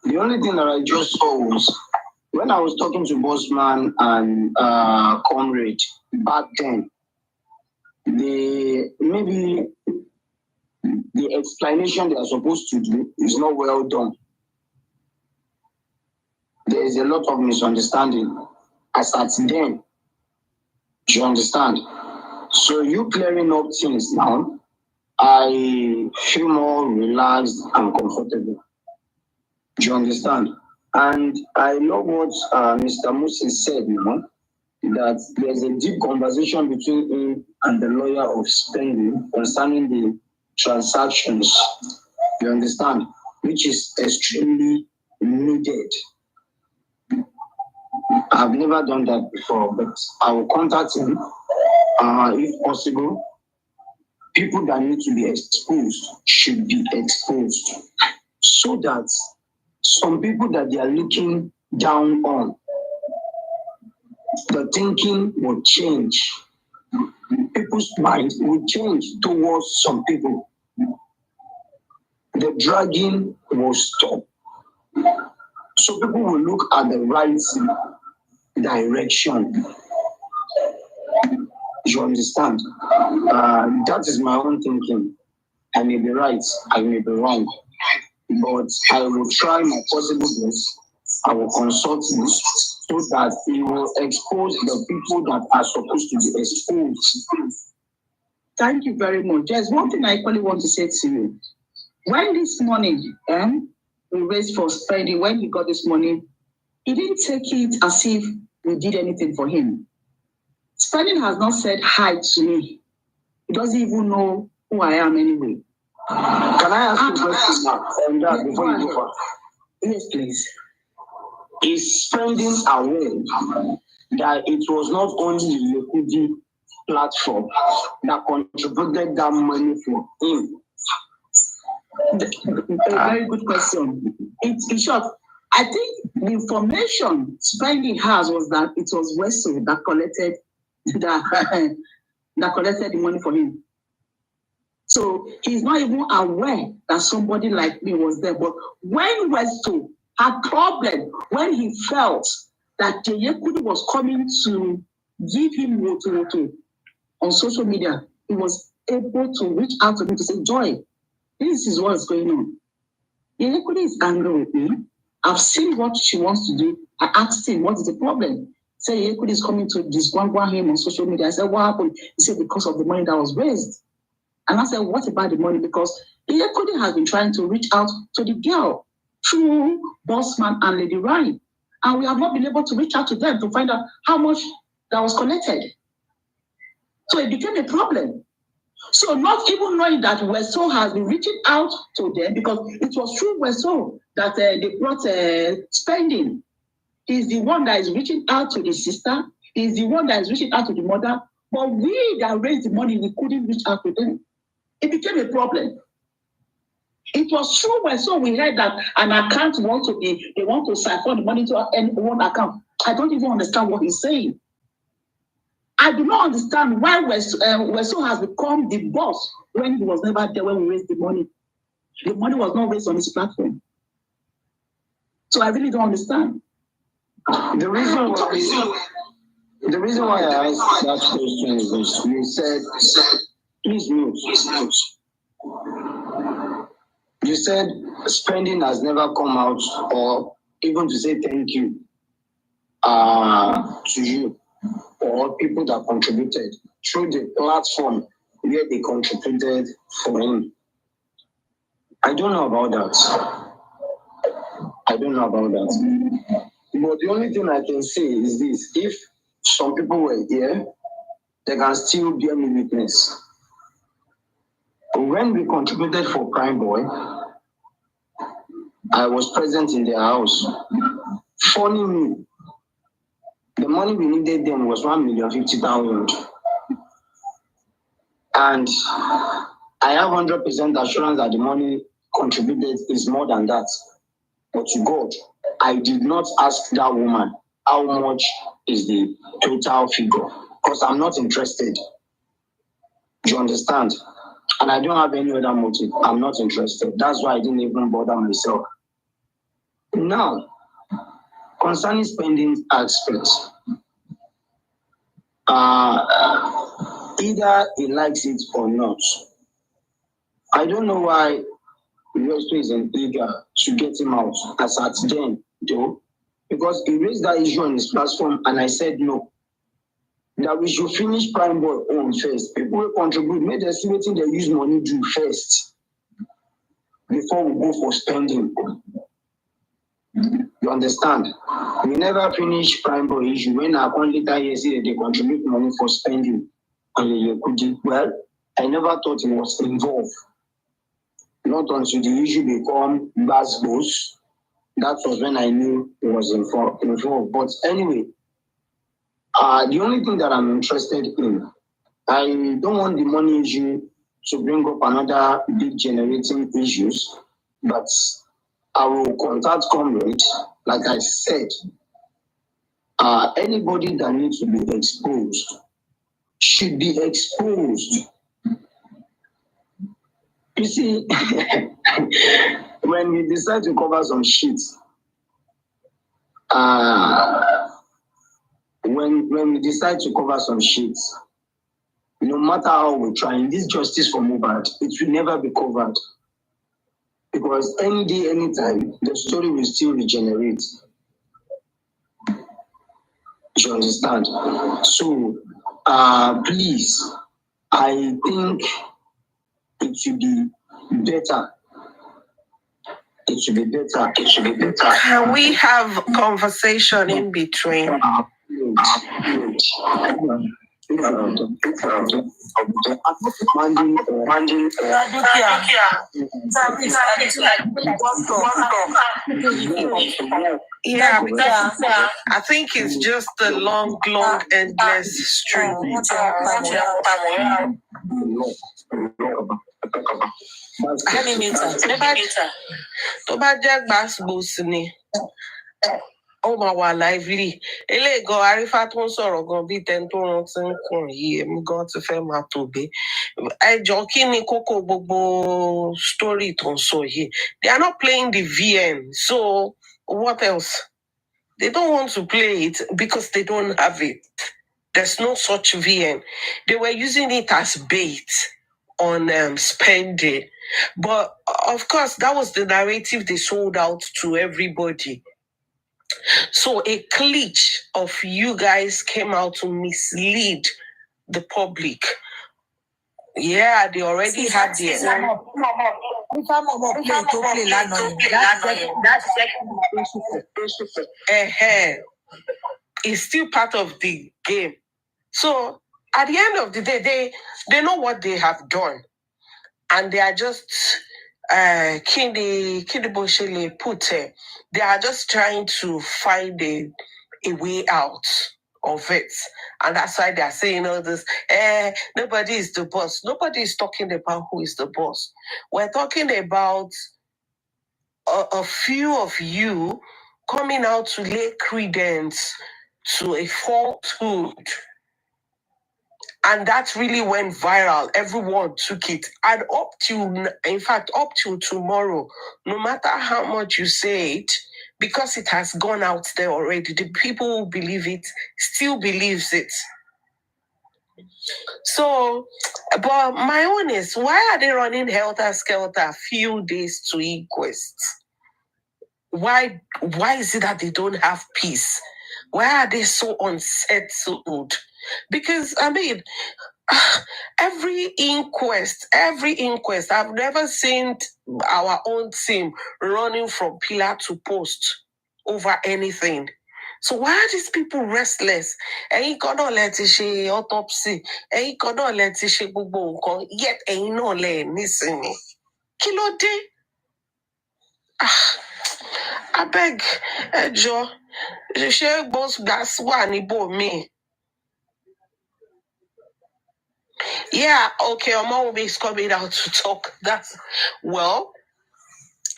The only thing that I just saw was when I was talking to Bossman and Comrade back then, maybe the explanation they are supposed to do is not well done. There is a lot of misunderstanding as at then. Do you understand? So you clearing up things now, I feel more relaxed and comfortable. Do you understand? And I love what Mr. Moses said, that there's a deep conversation between him and the lawyer of spending concerning the transactions. You understand? Which is extremely needed. I've never done that before, but I will contact him if possible. People that need to be exposed should be exposed so that some people that they are looking down on, the thinking will change. People's mind will change towards some people. The dragging will stop. So people will look at the right direction. You understand? That is my own thinking. I may be right, I may be wrong, but I will try my possible best. I will consult you so that he will expose the people that are supposed to be exposed. Thank you very much. There's one thing I equally want to say to you. When this money we raised for spending, when he got this money, he didn't take it as if we did anything for him. Spending has not said hi to me. He doesn't even know who I am anyway. Can I ask you a question now? Before you go? Yes, please. Is Spending aware that it was not only the Yekudi platform that contributed that money for him? A very good question. In short, I think the information Spending has was that it was Wesso that collected that collected the money for him. So he's not even aware that somebody like me was there. But when Wesso had problem, when he felt that the Yekudi was coming to give him woto on social media, he was able to reach out to me to say, Joy, this is what's going on. Yekudi is angry with me. I've seen what she wants to do. I asked him, what is the problem? He said, Yekudi is coming to disgwangwa him on social media. I said, what happened? He said, because of the money that was raised. And I said, what about the money? Because Yekudi has been trying to reach out to the girl through Bossman and Lady Ryan. And we have not been able to reach out to them to find out how much that was collected. So it became a problem. So not even knowing that Wesso has been reaching out to them, because it was through Wesso that they brought Spending. He's the one that is reaching out to the sister. He's the one that is reaching out to the mother. But we that raised the money, we couldn't reach out to them. It became a problem. It was through Wesso we heard that an account they want to siphon the money to one account. I don't even understand what he's saying. I do not understand why Wesso has become the boss when he was never there when we raised the money. The money was not raised on his platform. So I really don't understand. The reason why I asked that question is this. You said, please mute. You said Spending has never come out or even to say thank you to you or people that contributed through the platform where they contributed for him. I don't know about that. But the only thing I can say is this. If some people were here, they can still bear me witness. When we contributed for Prime Boy, I was present in their house. Funny me, the money we needed then was 1,050,000. And I have 100% assurance that the money contributed is more than that. But to God, I did not ask that woman how much is the total figure, because I'm not interested. Do you understand? And I don't have any other motive. I'm not interested. That's why I didn't even bother myself. Now, concerning Spending aspects, either he likes it or not. I don't know why Wesso isn't eager to get him out as at then, though, because he raised that issue on his platform and I said no. That we should finish Prime Boy on first. People will contribute, make the estimating they use money do first before we go for Spending. You understand? We never finish Prime Boy issue when our later years say they contribute money for Spending. And well, I never thought it was involved. Not until the issue become bus. That was when I knew it was involved. But anyway, the only thing that I'm interested in, I don't want the money issue to bring up another big generating issues, but I will contact comrade, like I said, anybody that needs to be exposed should be exposed. You see, when we decide to cover some shit, when we decide to cover some shit, no matter how we try, in this justice for MOHBAD, it will never be covered. Because any day, anytime, the story will still regenerate. You understand? So, please, I think it should be better. It should be better. It should be better. Can we have conversation in between? Yeah, because I think it's just a long, endless stream. Tó bá jẹ́ gbàsgbòs ni, ó máa wà lively. Eléyìí gan arífá tó ń sọ̀rọ̀ gan bíi tẹni tó rántí ń kùn yìí, èmi gan ti fẹ́ máa tòbé. Ẹ jọ̀ọ́, kí ni kókó gbogbo story tó ń sọ yìí? They are not playing the VN, so what else? They don't want to play it because they don't have it. There's no such VN. They were using it as bait on spending. But of course, that was the narrative they sold out to everybody. So a clique of you guys came out to mislead the public. Yeah, they already had their it's still part of the game. So at the end of the day, they know what they have done. And they are just Kindi Boshele Pute. They are just trying to find a way out of it. And that's why they are saying all this, nobody is the boss. Nobody is talking about who is the boss. We're talking about a few of you coming out to lay credence to a falsehood. And that really went viral. Everyone took it. And up till tomorrow, no matter how much you say it, because it has gone out there already, the people who believe it still believes it. So, but my own is, why are they running helter-skelter a few days to inquest? Why is it that they don't have peace? Why are they so unsettled? Because, I mean, every inquest, I've never seen our own team running from pillar to post over anything. So why are these people restless? Ẹ̀yin kan náà lẹ ti ṣe autopsy, ẹ̀yin kan náà lẹ ti ṣe gbogbo nǹkan, yet ẹ̀yin náà lẹ nísìnyí. Kí ló dé? Abeg, ẹ jọ̀ọ́, ṣé gbọ́sgbàs wà níbòmíì? Yeah, okay, Omowobi is coming out to talk. Well,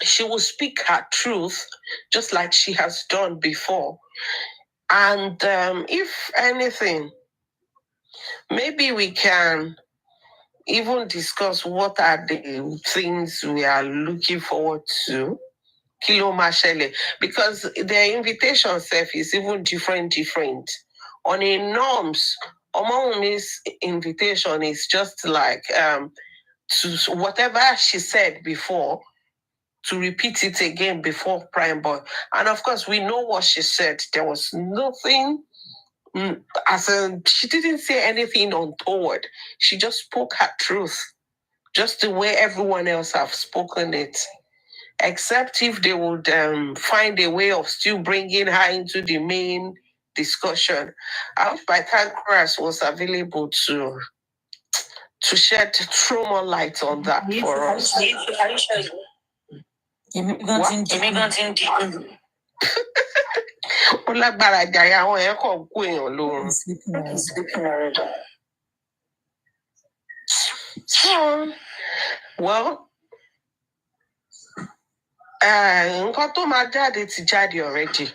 she will speak her truth, just like she has done before. And if anything, maybe we can even discuss what are the things we are looking forward to. Kilo Mashele, because their invitation self is even different. On a norms, Omowomi's invitation is just like to whatever she said before, to repeat it again before Prime Boy. And of course, we know what she said. There was nothing, she didn't say anything untoward. She just spoke her truth, just the way everyone else have spoken it. Except if they would find a way of still bringing her into the main discussion. I wish Pythagoras was available to to throw more light on that for us. Are you sure? So, well, nǹkan tó máa jáde ti jáde already,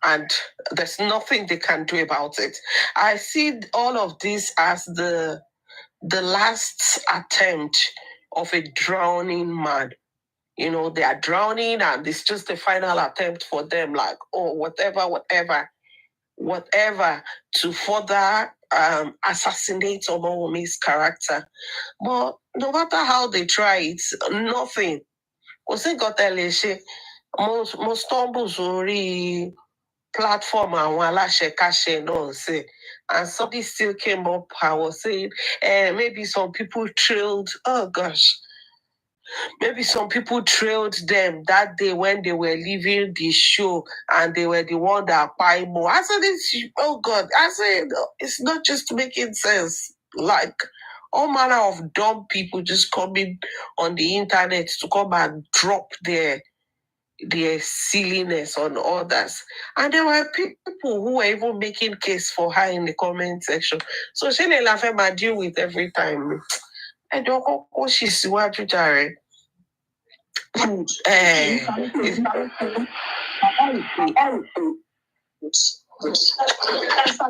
and there's nothing they can do about it. I see all of this as the last attempt of a drowning man. You know, they are drowning, and it's just the final attempt for them, like, oh, whatever, to further assassinate Omowomi's character. But no matter how they try it, nothing. Most stumbles already platform and say, and somebody still came up. I was saying, maybe some people trailed. Oh gosh. Maybe some people trailed them that day when they were leaving the show, and they were the one that buy more. I said, oh God, I said, it's not just making sense. Like, all manner of dumb people just coming on the internet to come and drop their silliness on others. And there were people who were even making case for her in the comment section. So she didn't deal with every time. I don't know what she's watching.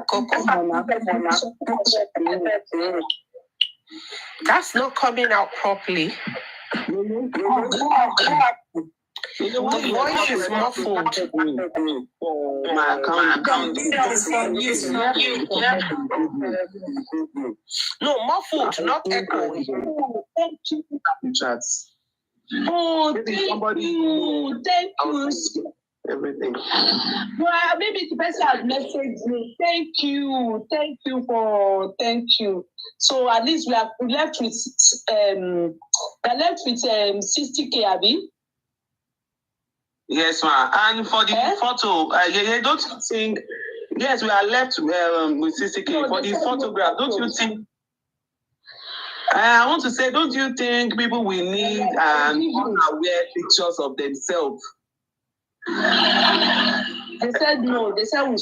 Coco. That's not coming out properly. The voice is muffled. No, muffled, not echoing. Oh, thank you. Everything. Well, maybe the person has messaged me. Thank you. So at least we're left with 60K, Abby. Yes, ma'am. And for the photo, don't you think? Yes, we are left with 60K. No, for the photograph, don't you think? I want to say, don't you think people will need unaware pictures of themselves? They said no. They said I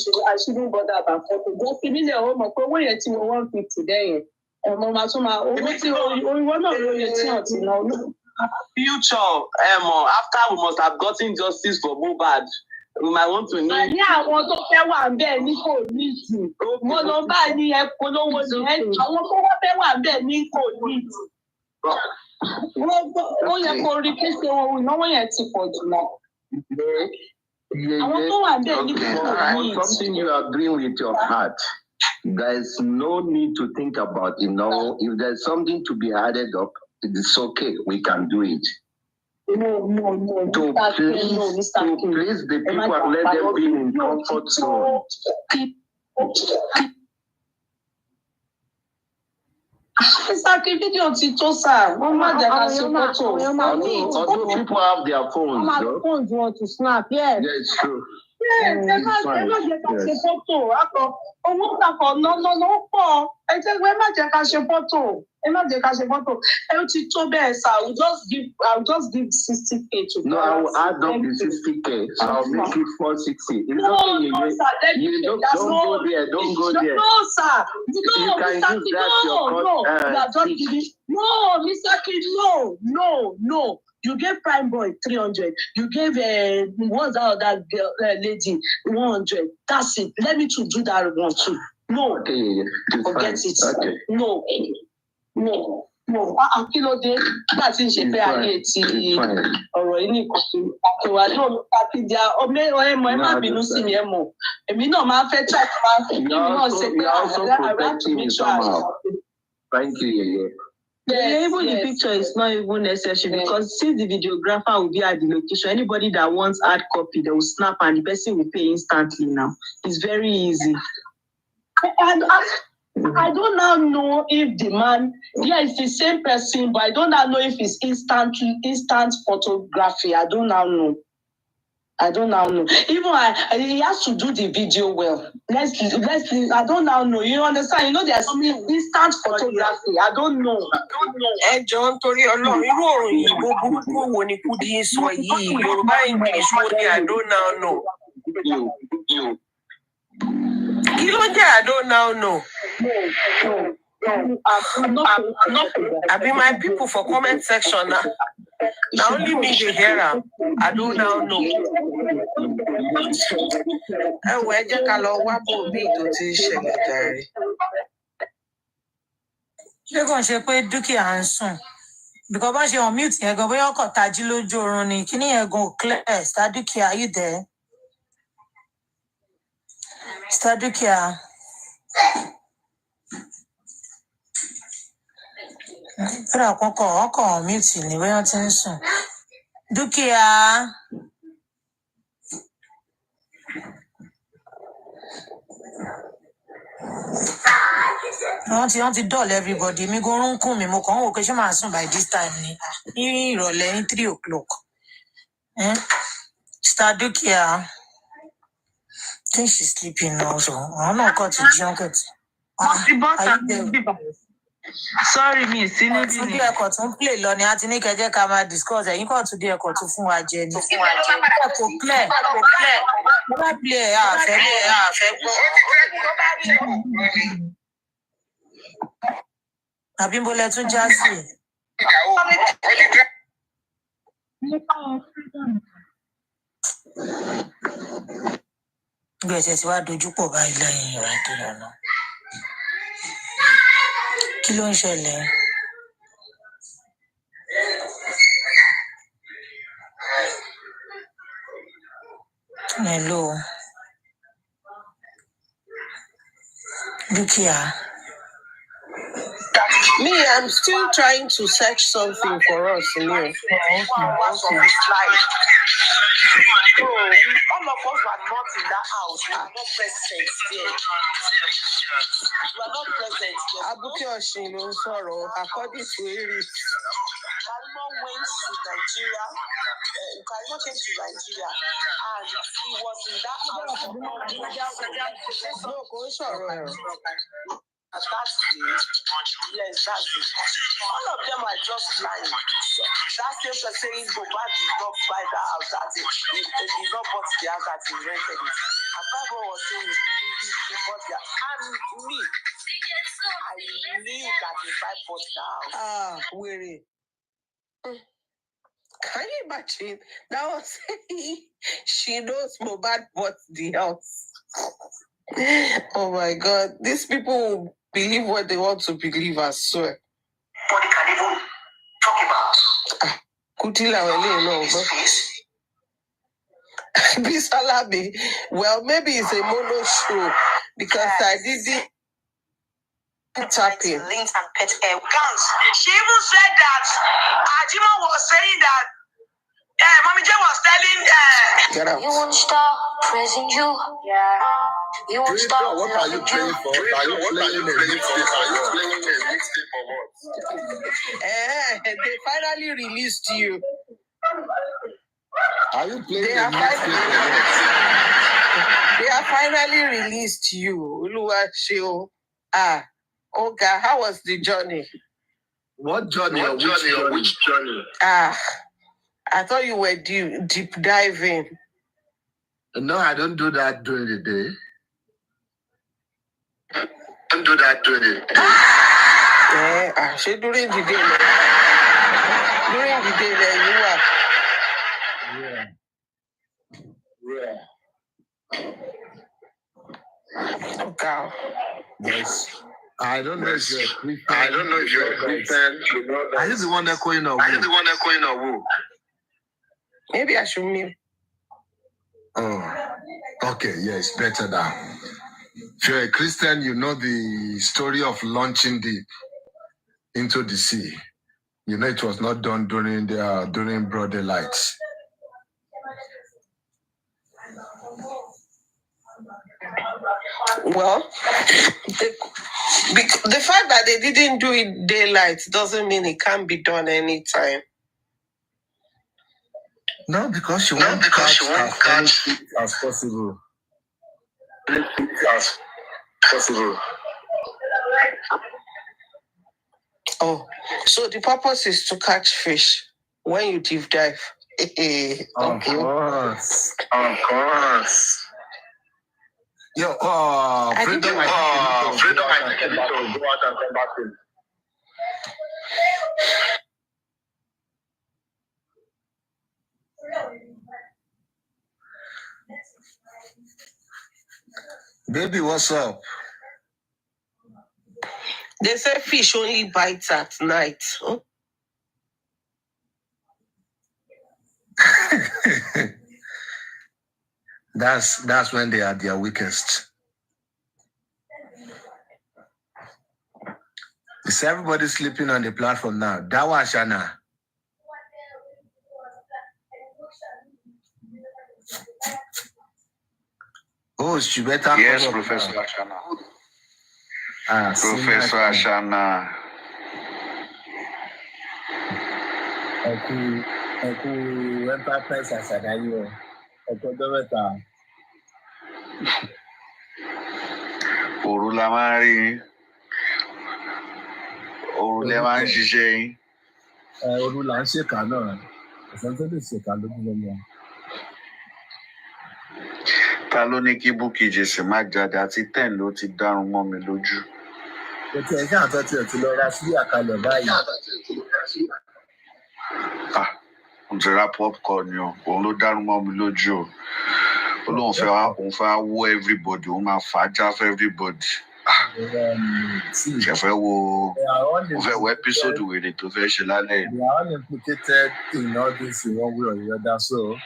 shouldn't bother about photo. Just give me the home of 150 today. Future, after we must have gotten justice for MOHBAD, we might want to know. Yeah, I want to say one day, Nico needs you. One of my near Polo was the head. I want to say one day, Nico needs you. Oh, yeah, for replace the one we know when you're for tomorrow. I want to one day, Nico needs something you are doing with your heart. There's no need to think about, if there's something to be added up, it's okay. We can do it. No. To please the people and let them be in comfort zone. Mr. Video Titosa, although people have their phones, though. Phones want to snap, yes. Yeah, it's true. Yes, no. I said, we're not just photo. I'll just give 60K to no, I will add up the 60K. So I'll make it 460. Don't go there. No, sir. You can use that. No, Mr. Kid, no. You gave Prime Boy 300. You gave what's that girl, lady 100. That's it. Let me to do that one too. No, forget it. Okay. No. Akílódé nígbà tí ń ṣe pé ayé ti ọ̀rọ̀ yìí nìkan àtọwà náà àfìdí ẹ má bínú sí mi ẹ mọ̀ èmi náà máa fẹ́ try to máa fi kí mi náà ṣe pé àrà to make sure. Thank you. Yeah, even the picture is not even necessary because since the videographer will be at the location, anybody that wants hard copy, they will snap and the person will pay instantly now. It's very easy. And I don't now know if the man, it's the same person, but I don't now know if it's instant photography. I don't now know. I don't now know. Even he has to do the video well. Let's I don't now know. You understand? You know there's instant photography. I don't know. John Torí Ọlọ́run irú òyìnbó burúkú wo ni Kudi ń sọ yìí? Yorùbá English wo ni I don't now know. Kí ló jẹ́ I don't now know? I be my people for comment section now. Now only me dey hear am. I don't now know. Ẹ jẹ́ ká lọ wá bò bí tó ti ṣẹlẹ̀ jàre. Ṣé kàn ṣe pé dúkìá ń sùn? Because bá ṣe on mute yẹn gan bóyá ọkọ̀ tají lójú oorun ni kíní yẹn gan clear. Star dúkìá, are you there? Star dúkìá. Fẹ́rẹ̀ ọkọ̀ on mute ni bóyá ti ń sùn. Dúkìá. Wọ́n ti dull everybody. Mi gan orun kùn mí, mo kàn ń wò pé ṣé màá sùn by this time ni. Ní ìrọ̀lẹ́ ní 3 o'clock. Star dúkìá. I think she's sleeping now, so I'm not got to junket. Sorry, me. Today I got to play Lonnie. I think I just come discuss. You got today I got to phone again. Clear. Never play. Abimbola tún já sí. Gbèsè tí wàá dojú pọ̀ báyìí lẹ́yìn ìrìnàjò lọ́nà. Kí ló ń ṣẹlẹ̀? Hello. Dúkìá. Me, I'm still trying to search something for us in here. So, all of us were not in that house. We are not present there. We are not present there. Abuke Oshin ló ń sọ̀rọ̀ according to Iris. Karimon went to Nigeria. Karimon came to Nigeria and he was in that house. No, kò ń sọ̀rọ̀ ẹ̀. At that stage, yes, that's it. All of them are just lying. That same person saying Mohbad did not buy that house, that he did not bought the house that he rented it. And Bible was saying he bought the house. And me, I knew that if I bought the house. Weary. Can you imagine? That was saying she knows Mohbad bought the house. Oh my God. These people will believe what they want to believe, I swear. Nobody can even talk about. Kutila no. Bisalabi. Well, maybe it's a mono show because I didn't tap in. Links and pet air guns. She even said that Ajima was saying that Mommy J was telling Get out. You won't stop praising you. Yeah. You won't stop. What are you playing for? Are you playing a mixtape? Are you playing a mixtape for what? They finally released you. Are you playing a mixtape for what? They have finally released you. Uluwashio. Okay, how was the journey? What journey? Which journey? I thought you were deep diving. No, I don't do that during the day. Don't do that during the day. She during the day. During the day, then you are. Okay. Yes. I don't know if you're a Christian. Are you the one that calling or who? Maybe I should mute. Oh, okay. Yes, better now. If you're a Christian, you know the story of launching into the sea. You know it was not done during broad daylight. Well, the fact that they didn't do it daylight doesn't mean it can't be done anytime. No, because she won't catch as many things as possible. As possible. Oh, so the purpose is to catch fish when you deep dive. Of course. Of course. Yo, freedom, I think you need to go out and come back in. Baby, what's up? They say fish only bites at night. Huh? That's when they are their weakest. Is everybody sleeping on the platform now? Dawa Shana. Oh, she better. Yes, Professor Ashana. Professor Ashana. Aku enterprise asadayo. Aku doweta. Orula mari. Orule ma ń ṣiṣẹ́ yín. Orula ń ṣèkà náà. Ẹ̀sán tó lè ṣèkà lójú lọ́wọ́. Ta ló ní kí Bukky Jesse má jáde àti 10 ló ti dárun mọ́ mi lójú. Ètò ẹ̀ṣẹ́ àtọ́tí ẹ̀ ti lọ ra sí àkàlẹ̀ báyìí. Mo ti ra popcorn ni o, òun ló dárun mọ́ mi lójú o. Ó lóun fẹ́ wó everybody, òun máa fà á já fún everybody. Ṣé fẹ́ wo episode wèrè tó fẹ́ ṣe lálẹ́ yìí? They are all implicated in all this in one way or the other, so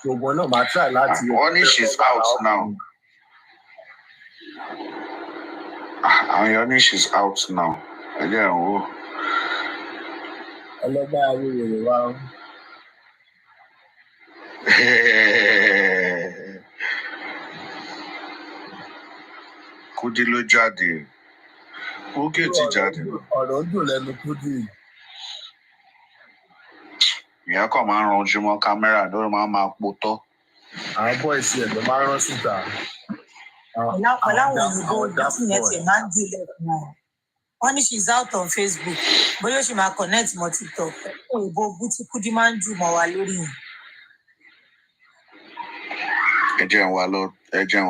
gbogbo náà máa try láti. Honey, she's out now. Honey, she's out now. Ẹ̀jẹ̀ ń wò. Ọlọ́gbà awúrò wa. Kúdí ló jáde. Bukky ti jáde. Ọ̀rọ̀ ń dùn lẹ́nu Kúdí. Ìyá kan máa ń ranjú mọ́ kámẹ́rà lórí máa potọ́. Àwọn bọ́ìsì ẹ̀ ló máa ń rán síta. Ọ̀làwọ̀n òyìnbó tí yẹn ti máa ń dìlẹ̀ fún wọn. Wọ́n ní she's out on Facebook. Bóyá ó ṣì máa connect mọ́ TikTok. Òyìnbó bútí Kúdí máa ń jù mọ́ wa lórí yìí. Ẹ jẹ́ ń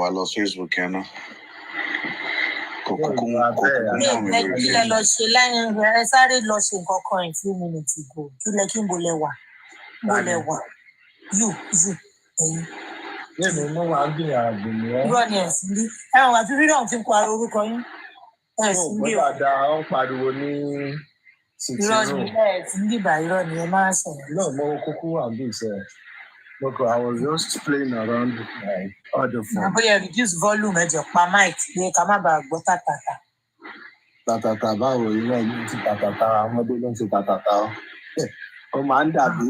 wá lọ Facebook yẹn náà. Kókó mú mi lórí. Kí lẹ lọ ṣe lẹ́yìn rẹ̀? Ẹ sáré lọ ṣe nǹkan kan in few minutes ago. Kí n bolẹ̀ wà? You, ẹ̀yin. Bẹ́ẹ̀ni inú wa ń gbìyànjú ni ẹ́. Irọ́ ni ẹ̀sìn bí. Ẹ̀wọ̀n àti fídíò tí ń kọ ara orúkọ yín. Ẹ̀sìn bí o. Ó dáadáa, ó ń pariwo ní irọ́ ni ẹ̀sìn bíbà irọ́ ni ẹ máa ń sọ̀rọ̀. No, mo kúkú wà bí ìṣe. Look, I was just playing around with my other phone. Bóyá reduce volume ẹ̀jọ̀ pa mic pé ká má bàa gbọ́ tàtàtà. Tàtàtà báwo irú ẹ̀yìn ti tàtàtà ọmọdé ló ń ṣe tàtàtà ọ́. Ó máa ń dàbí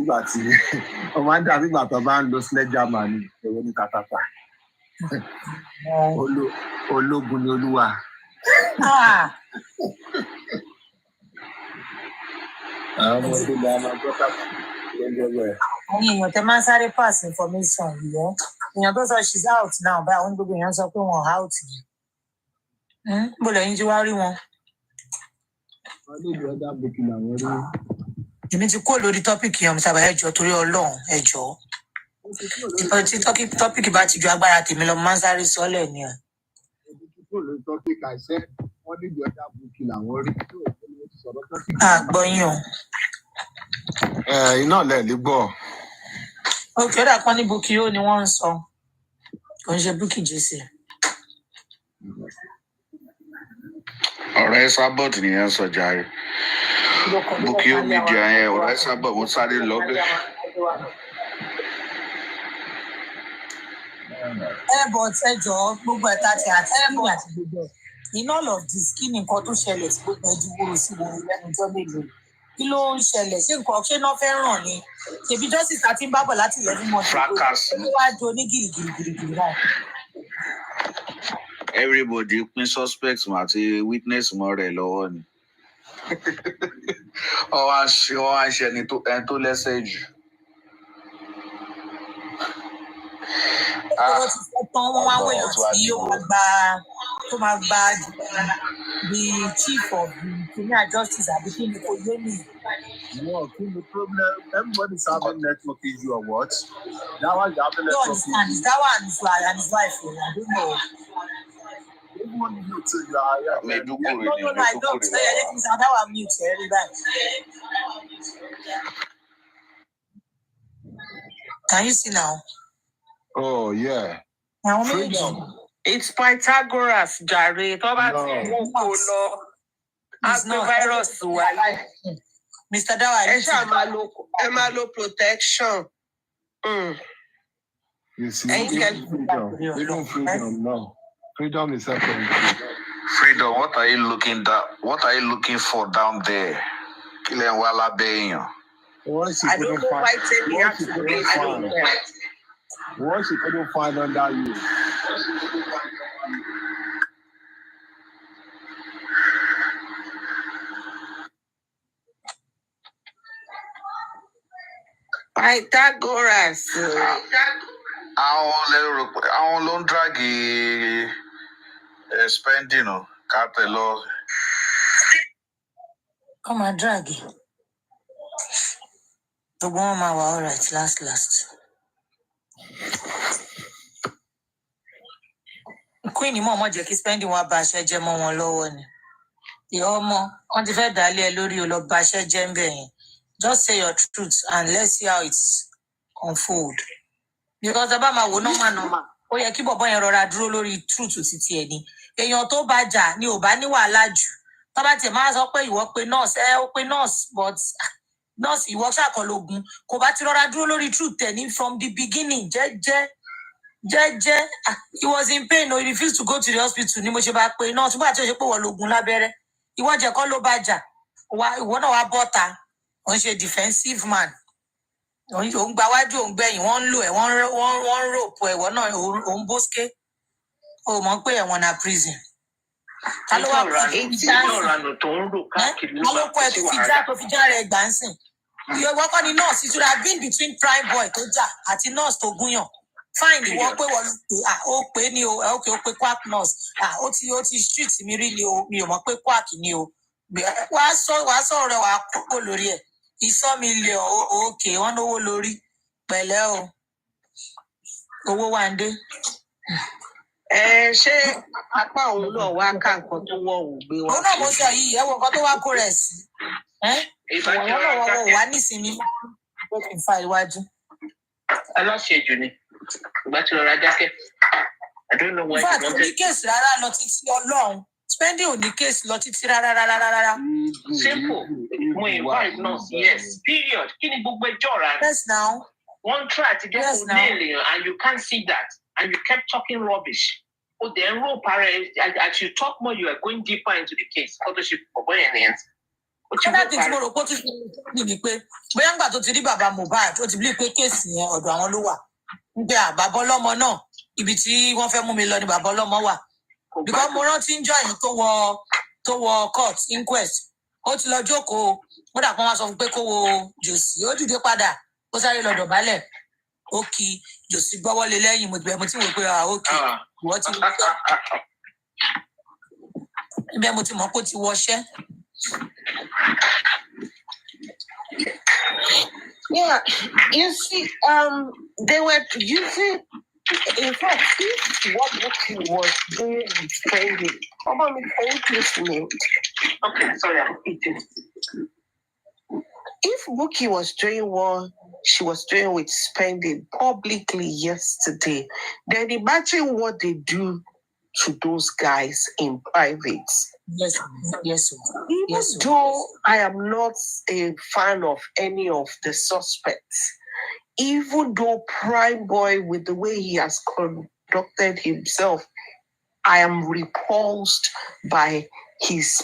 ìgbà tó bá ń lo sledgehammer ní èrò ní tàtàtà. Ológun ni Olúwa. Àwọn ọmọdé ló máa gbọ́ tàtàtà lẹ́gbẹ̀ẹ́. Àwọn èèyàn tẹ máa ń sáré pass information yìí ẹ́. Èèyàn tó sọ she's out now báyìí àwọn gbogbo èèyàn sọ pé wọn out yìí. Bó lẹ́yìn tí wàá rí wọn. Wọ́n ní ìlú ọ̀dà Bukky làwọn rí. Èmi ti kúrò lórí tọ́pìkì yẹn sábà ẹjọ́ torí Ọlọ́run ẹjọ́. Tí tọ́pìkì bá ti ju agbára tèmi lọ máa ń sáré sọ́lẹ̀ ni ẹ̀. Èmi ti kúrò lórí tọ́pìkì àìsẹ́ wọ́n ní ìlú ọ̀dà Bukky làwọn rí. Àgbọ̀yìn o. Iná lẹ̀ lè gbọ́. Òkè ọ̀dà kan ní Bukky ó ni wọ́n ń sọ. Kò ń ṣe Bukky Jesse. Ọ̀rọ̀ Esabod nìyẹn sọ jàre. Bukky ó mídíà yẹn ọ̀rọ̀ Esabod mo sáré lọ bẹ́ẹ̀. But ẹjọ́ gbogbo ẹ̀ka ti àti ẹ̀mí àti gbogbo ẹ̀. In all of this kí ni nǹkan tó ṣẹlẹ̀ tí gbogbo ẹ̀jú wúro sí wọn lẹ́nu ọjọ́ mélòó? Kí ló ń ṣẹlẹ̀? Ṣé náà fẹ́ ràn ni? Ṣèbí justice àti ń bábọ̀ láti 11 months. Fracas. Ó wá di onígìrìgìrìgìrì náà. Everybody pín suspect àti witness mọ́ rẹ̀ lọ́wọ́ ni. Ó wá ń ṣe ẹni tó lẹ́sẹ̀ jù. The chief of the criminal justice at the clinic. No, the problem, everybody's having network issue or what? That one you have the network issue. Is that one his wife and his wife? I don't know. Even you too, you are here. No, I don't. That one mute everybody. Can you see now? Oh, yeah. Freedom. It's Pythagoras, Jare. It's not. Virus. Mr. Dawa, Emalo protection. You see, freedom, no. Freedom is separate. Freedom, what are you looking for down there? Once I don't know why Teddy has to be. I don't know. Once you couldn't find under you. Pythagoras. Àwọn ló ń dragi spending o, káàtẹ lọ. Come on, drag it. The one man all right, last. Queen ni mo jẹ́ kí spending wa bá ṣe jẹ́ mọ́ wọn lọ́wọ́ ni. Ìyá ọmọ, wọ́n ti fẹ́ dálé ẹ lórí o lọ bá ṣe jẹ́ ń bẹ̀ yẹn. Just say your truth and let's see how it's unfold. Because aba ma wo normal. Ó yẹ kí bọ̀bọ́ yẹn rọra dúró lórí truth títí ẹ ni. Èèyàn tó bá jà ni ò bá ní wàhálà jù. Tó bá tiẹ̀ máa sọ pé ìwọ pé nurse, ó pé nurse, but nurse ìwọ ṣàkọlógún. Kò bá ti rọra dúró lórí truth ẹ ní from the beginning. Jẹ́jẹ́. He was in pain. No, he refused to go to the hospital. Ni mo ṣe bá pé nurse nígbà tí ó ṣe pé wọ́n lógun lábẹ́rẹ́. Ìwọ jẹ́ kọ́ ló bá jà. Ìwọ náà wá bọ́ta. Wọ́n ṣe defensive man. Òun gba wájú òun gbẹ̀yìn wọ́n ń lò ẹ̀ wọ́n ń ròpò ẹ̀wọ̀ náà òun bóṣké. O mọ̀ pé ẹ̀wọ̀n na prison. Ta ló wá tó fi já rẹ̀ gbà ń sìn. Ìwọ kọ́ ni nurse it should have been between prime boy tó jà àti nurse tó gúnyàn. Fine ìwọ pé wọ́n ó pé ní o ó pé quack nurse ó ti street mi rí ni o mi ò mọ̀ pé quack ni o. Wàá sọ̀rọ̀ rẹ̀ wàá kókó lórí ẹ̀. Ìsọ mílíọ̀n òkè wọn lówó lórí pẹ̀lẹ́ o owó wà ń dé. Ṣé apá òun náà wá ká nǹkan tó wọ̀ ò gbé wá. Òun náà mo sọ yìí ẹ wo nǹkan tó wá kó rẹ̀ sí. Ìwọ̀n náà wọ́n wá nísìnyí ó fi fa iwájú. Aláṣejù ni ìgbà tí lọ́ra dákẹ́. I don't know why. Ìfà tó ní kéèsì rárá lọ títí Ọlọ́run. Spending ò ní kéèsì lọ títí rárá. Simple. Mo invite nurse, yes. Period. Kí ni gbogbo ẹjọ́ rà? Yes now. One try to get to nail you and you can't see that. And you kept talking rubbish. Oh, the enroll parents, as you talk more, you are going deeper into the case. Authorship for boy and hands. Ṣé tí mo rò pé ó tún ṣe ní pé bóyá ńgbà tó ti rí bàbá Mohbad ó ti bí pé kéèsì yẹn ọ̀dọ̀ àwọn ló wà. Ń pé bàbá ọlọ́mọ náà ibi tí wọ́n fẹ́ mú mi lọ ni bàbá ọlọ́mọ wà. Because mo rántí ń jọ yìí tó wọ court inquest. Ó ti lọ jókòó ó dà pé wọ́n sọ fún pé kó wo jòsì ó dìde padà ó sáré lọ dọ̀bálẹ̀ ó kí jòsì gbọ́wọ́lé lẹ́yìn mo ti wò pé ó kí wọ́n ti wọ́n ibẹ̀ mo ti mọ̀ pé ó ti wọṣẹ́. Yeah, you see, they were using, in fact, if what he was doing with training, can you please mute? Okay, sorry, I'm eating. If Buki was doing what she was doing with spending publicly yesterday, then imagine what they do to those guys in private. Yes. Even though I am not a fan of any of the suspects, even though Prime Boy, with the way he has conducted himself, I am repulsed by his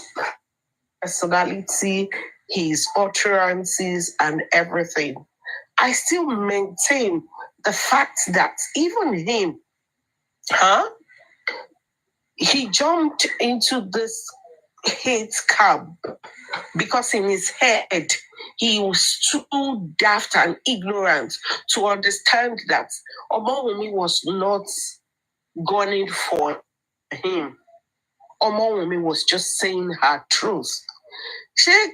personality, his utterances, and everything. I still maintain the fact that even him, he jumped into this hate camp because in his head, he was too daft and ignorant to understand that Omowumi was not gunning for him. Omowumi was just saying her truth. She has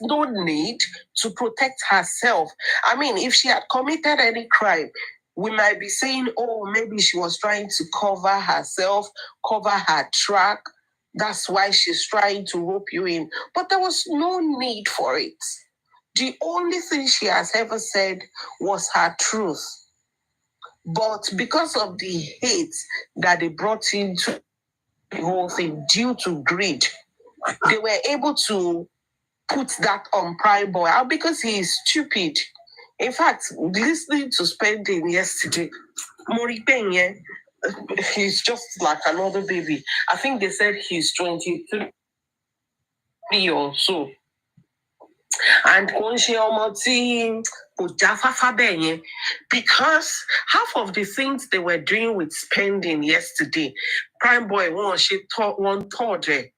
no need to protect herself. I mean, if she had committed any crime, we might be saying, oh, maybe she was trying to cover herself, cover her track. That's why she's trying to rope you in. But there was no need for it. The only thing she has ever said was her truth. But because of the hate that they brought into the whole thing due to greed, they were able to put that on Prime Boy out because he is stupid. In fact, listening to Spending yesterday, Moripenye, he's just like another baby. I think they said he's 23 or so. And because half of the things they were doing with Spending yesterday, Prime Boy one third.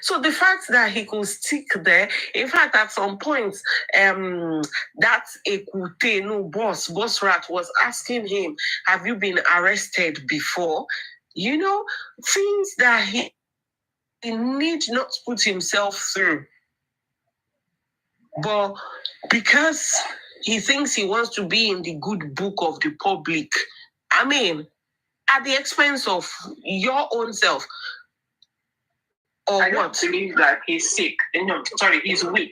So the fact that he could stick there, in fact, at some point, that Ekute, boss rat was asking him, have you been arrested before? You know, things that he need not put himself through. But because he thinks he wants to be in the good book of the public, I mean, at the expense of your own self. Or I don't believe that he's sick. No, sorry, he's weak.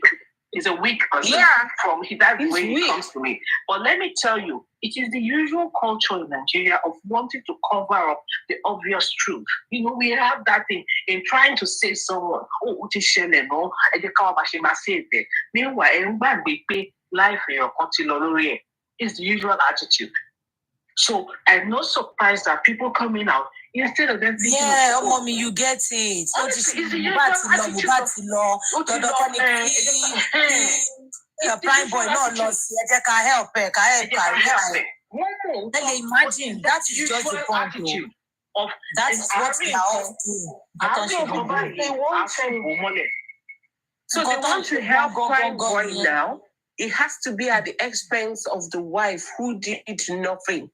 He's a weak person. Yeah. From that way he comes to me. But let me tell you, it is the usual culture in Nigeria of wanting to cover up the obvious truth. You know, we have that thing in trying to say someone, oh, what is Shelley, no? Meanwhile, life is the usual attitude. So I'm not surprised that people coming out instead of them thinking, yeah, mommy, you get it. Prime Boy, no loss. Can help. Imagine that is just the point. That is what they are all doing. So they want to help Prime Boy now. It has to be at the expense of the wife who did nothing.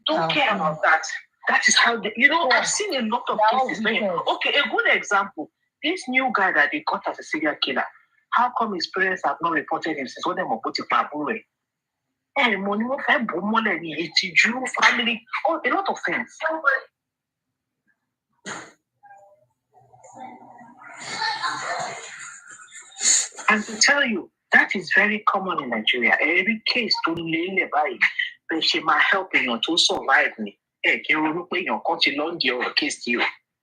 Don't care about that. That is how they, I've seen a lot of cases. Okay, a good example. This new guy that they caught as a serial killer, how come his parents have not reported him since when they were putting family, a lot of things. And to tell you, that is very common in Nigeria. Every case to lay by, but she might help you to survive me.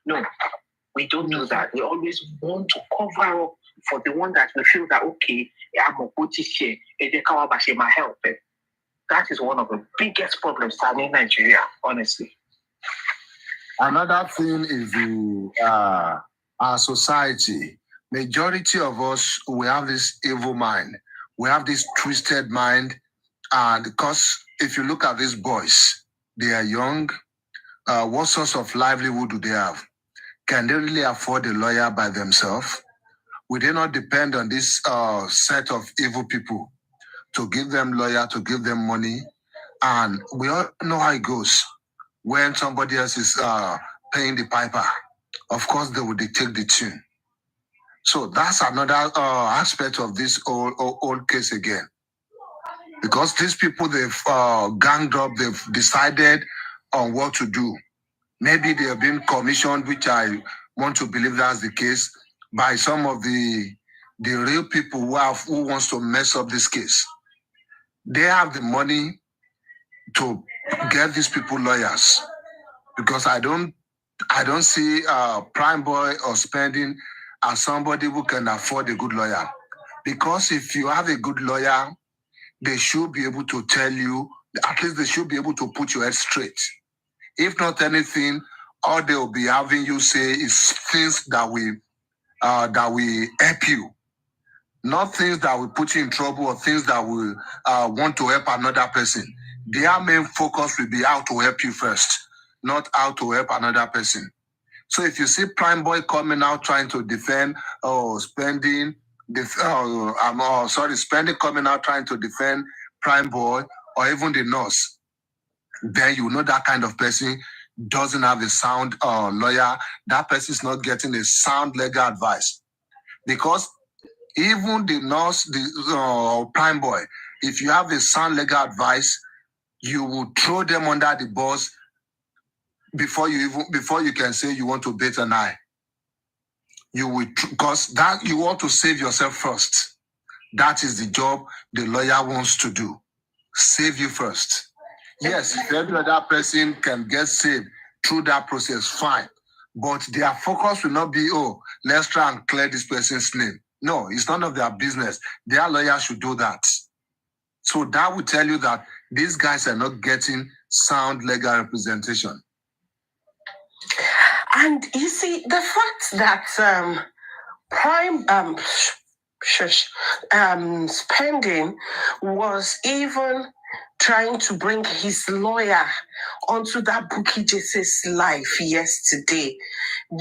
No, we don't do that. We always want to cover up for the one that we feel that, okay, I'm a good teacher, she might help. That is one of the biggest problems in Nigeria, honestly. Another thing is our society. Majority of us, we have this evil mind. We have this twisted mind. And because if you look at these boys, they are young. What source of livelihood do they have? Can they really afford a lawyer by themselves? Will they not depend on this set of evil people to give them lawyer, to give them money? And we all know how it goes. When somebody else is paying the piper, of course they will dictate the tune. So that's another aspect of this old case again. Because these people, they've ganged up, they've decided on what to do. Maybe they have been commissioned, which I want to believe that's the case, by some of the real people who wants to mess up this case. They have the money to get these people lawyers. Because I don't see Prime Boy or Spending as somebody who can afford a good lawyer. Because if you have a good lawyer, they should be able to tell you, at least they should be able to put your head straight. If not anything, all they will be having you say is things that will help you. Not things that will put you in trouble or things that will want to help another person. Their main focus will be how to help you first, not how to help another person. So if you see Prime Boy coming out trying to defend spending coming out trying to defend Prime Boy or even the nurse, then you know that kind of person doesn't have a sound lawyer. That person is not getting a sound legal advice. Because even the nurse, the Prime Boy, if you have a sound legal advice, you will throw them under the bus before you can say you want to bait an eye. You will, because that you want to save yourself first. That is the job the lawyer wants to do. Save you first. Yes, if every other person can get saved through that process, fine. But their focus will not be, let's try and clear this person's name. No, it's none of their business. Their lawyer should do that. So that will tell you that these guys are not getting sound legal representation. And you see, the fact that Spending was even trying to bring his lawyer onto that Bukky Jese's life yesterday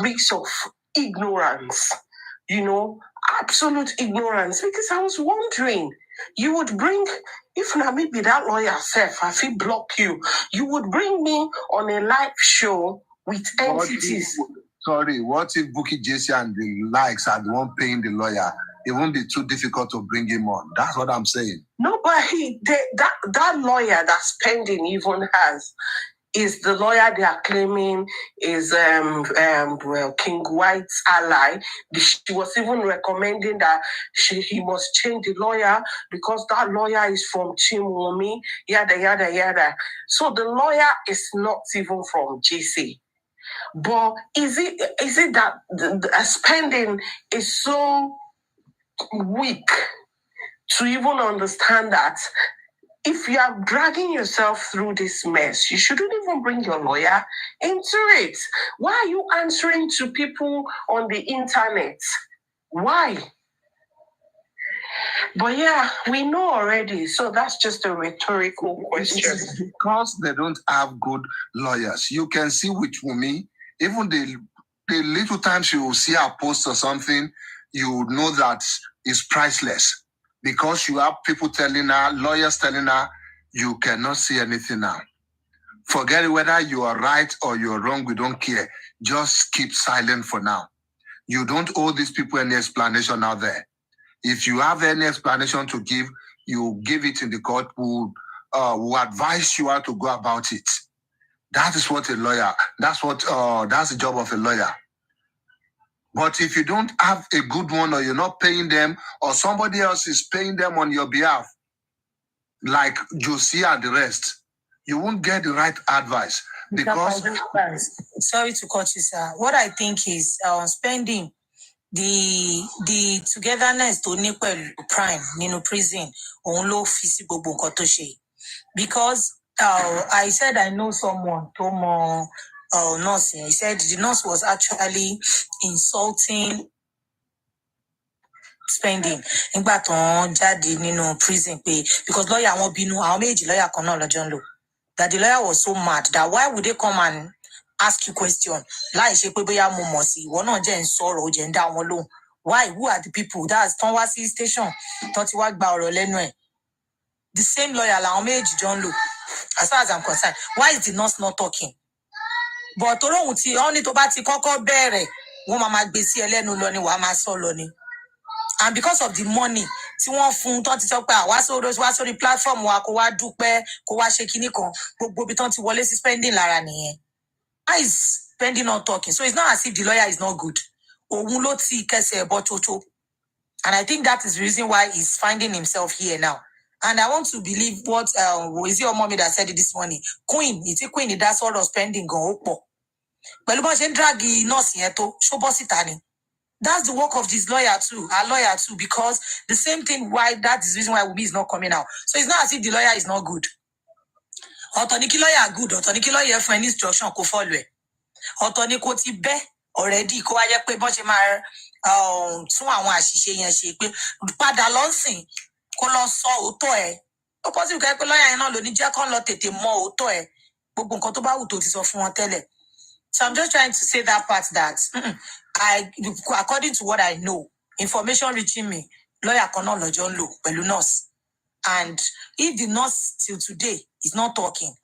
reeks of ignorance, absolute ignorance. Because I was wondering, you would bring, if not maybe that lawyer self, if he block you, you would bring me on a live show with entities. What if Bukky Jesse and the likes are the one paying the lawyer? It won't be too difficult to bring him on. That's what I'm saying. No, but that lawyer that Spending even has is the lawyer they are claiming is King White's ally. She was even recommending that he must change the lawyer because that lawyer is from Team Wumi, yada, yada, yada. So the lawyer is not even from JC. But is it that the Spending is so weak to even understand that if you are dragging yourself through this mess, you shouldn't even bring your lawyer into it? Why are you answering to people on the internet? Why? But yeah, we know already, so that's just a rhetorical question. Because they don't have good lawyers. You can see with Wumi, even the little times you will see her post or something, you know that it's priceless. Because you have people telling her, lawyers telling her, you cannot see anything now. Forget whether you are right or you're wrong, we don't care. Just keep silent for now. You don't owe these people any explanation out there. If you have any explanation to give, you give it in the court. Who advise you how to go about it. That is what a lawyer, that's the job of a lawyer. But if you don't have a good one, or you're not paying them, or somebody else is paying them on your behalf, like Josie and the rest, you won't get the right advice. Because sorry to cut you, sir. What I think is Spending the togetherness to ní pẹ̀lú Prime nínú prison òun ló fi sí gbogbo nǹkan tó ṣe. Because I said I know someone tó mọ nurse. He said the nurse was actually insulting Spending nígbà tó ń jáde nínú prison pé because lawyer àwọn bínú àwọn méjì lawyer kan náà lọ́jọ́ ń lò. That the lawyer was so mad that why would they come and ask you question? Láì ṣe pé bóyá mo mọ̀ sí ìwọ náà jẹ́ ń sọ̀rọ̀ ó jẹ́ ń dá wọn lóhùn. Why? Who are the people? That's tán wá sí station tán ti wá gba ọ̀rọ̀ lẹ́nu ẹ̀. The same lawyer làwọn méjì jọ ń lò. As far as I'm concerned, why is the nurse not talking? But olóhùn tí ọ́ ní tó bá ti kọ́kọ́ bẹ̀rẹ̀ wọ́n máa gbé sí ẹlẹ́nu lọ ni wàá máa sọ lọ ni. And because of the money tí wọ́n fún tán ti sọ pé wá sórí platform wa kó wá dúpẹ́ kó wá ṣe kinní kan gbogbo ibi tán ti wọlé sí Spending lára nìyẹn. Why is Spending not talking? So it's not as if the lawyer is not good. Òun ló ti kẹsẹ̀ bọ́ tótó. And I think that is the reason why he's finding himself here now. And I want to believe what is your mommy that said it this morning. Queen, it's a queen, that's all of Spending go up. Pẹ̀lú bọ́n ṣe ń dragi nọ́ọ̀sì yẹn tó ṣó bọ́ síta ni. That's the work of this lawyer too, our lawyer too, because the same thing why that is the reason why Wumi is not coming out. So it's not as if the lawyer is not good. Ọ̀tọ̀ ni kí lawyer good, ọ̀tọ̀ ni kí lawyer fún any instruction kó follow ẹ̀. Ọ̀tọ̀ ni kó ti bẹ́ already kó wá jẹ́ pé bọ́n ṣe máa tún àwọn àṣìṣe yẹn ṣe pé padà lọ́sìn kó lọ sọ òótọ́ ẹ̀. Ó possible kẹ́ pé lawyer yẹn náà ló ní jẹ́ kán lọ tètè mọ òótọ́ ẹ̀. Gbogbo nǹkan tó bá wù tó ti sọ fún wọn tẹ́lẹ̀. So I'm just trying to say that part that according to what I know, information reaching me, lawyer cannot John Low, nurse. And if the nurse till today is not talking,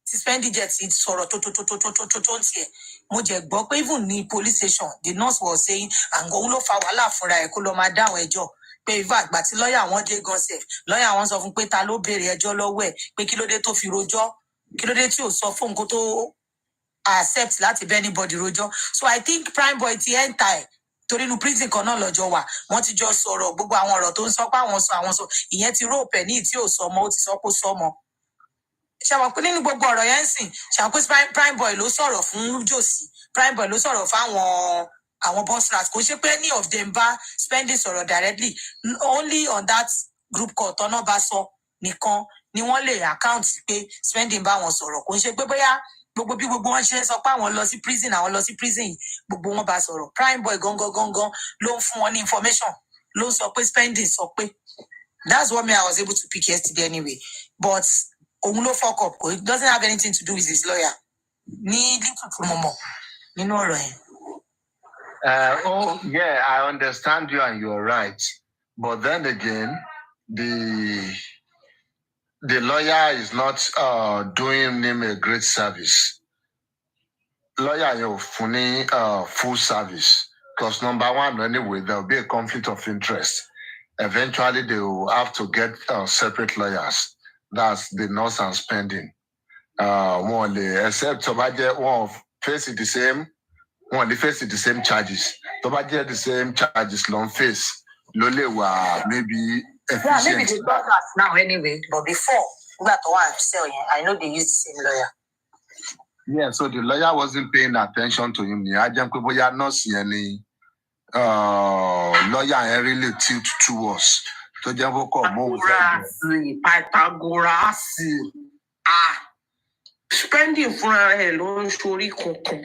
suspended jet sọ̀rọ̀ tó tiẹ̀. Mo jẹ́ gbọ́ pé even ní police station, the nurse was saying, and òun ló fa wàhálà fúnra ẹ̀ kó lọ máa dáhùn ẹjọ́. Pé ìfà àgbà tí lọ́ọ̀yà wọn dé gan sef, lọ́ọ̀yà wọn sọ fún pé ta ló béèrè ẹjọ́ lọ́wọ́ ẹ̀, pé kí ló dé tó fi rojọ́, kí ló dé tí ò sọ fún nǹkan tó accept láti bẹ́ anybody rojọ́. So I think Prime Boy ti enter torí inú prison kan náà lọ́jọ́ wà, wọ́n ti jọ sọ̀rọ̀ gbogbo àwọn ọ̀rọ̀ tó ń sọ pé àwọn sọ ìyẹn ti rò pẹ̀ ní tí ò sọ ọmọ ó ti sọ pé sọmọ. Ṣàwọn pé nínú gbogbo ọ̀rọ̀ yẹn ń sìn, ṣàwọn pé Prime Boy ló sọ̀rọ̀ fún Josie, Prime Boy ló sọ̀rọ̀ fáwọn àwọn boss rat, kò ṣe pé any of them bá Spending sọ̀rọ̀ directly, only on that group call tọ́nà bá sọ nìkan ni wọ́n lè account pé Spending bá wọn sọ̀rọ̀, kò ṣe pé bóyá gbogbo bí gbogbo wọn ṣe sọ pé àwọn lọ sí prison yìí, gbogbo wọn bá sọ̀rọ̀. Prime Boy gangan ló ń fún wọn ní information, ló ń sọ pé Spending sọ pé. That's what I was able to pick yesterday anyway. But òun ló fuck up, it doesn't have anything to do with his lawyer. Ní little to momo nínú ọ̀rọ̀ yẹn. Oh yeah, I understand you and you're right. But then again, the lawyer is not doing him a great service. Lawyer, you're funny full service. Because number one, anyway, there'll be a conflict of interest. Eventually, they will have to get separate lawyers. That's the nurse and Spending. Except one face the same, one they face the same charges. The same charges, long face. Lole maybe efficient. Yeah, maybe they got that now anyway. But before, that one I'm selling, I know they use the same lawyer. Yeah, so the lawyer wasn't paying attention to him. I not see any lawyer really tilt to us. So Pythagoras. Spending fúnra rẹ̀ ló ń ṣorí kankan.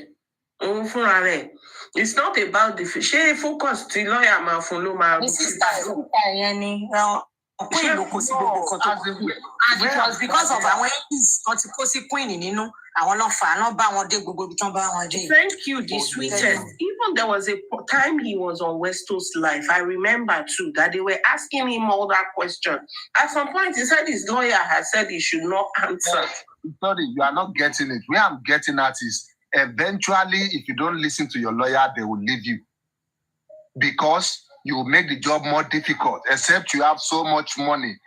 Òun fúnra rẹ̀. It's not about the ṣé focus tí lawyer máa fún ló máa. Yẹn ni Queen ló kó sí gbogbo kan tó kù. And it was because of àwọn enemies kan ti kó sí Queen nínú. Àwọn lọ fà á náà bá wọn dé gbogbo ibi tán bá wọn dé. Thank you, the sweetest. Even there was a time he was on Westo's life. I remember too that they were asking him all that question. At some point, he said his lawyer had said he should not answer. Sorry, you are not getting it. Where I'm getting at is eventually, if you don't listen to your lawyer, they will leave you. Because you will make the job more difficult, except you have so much money.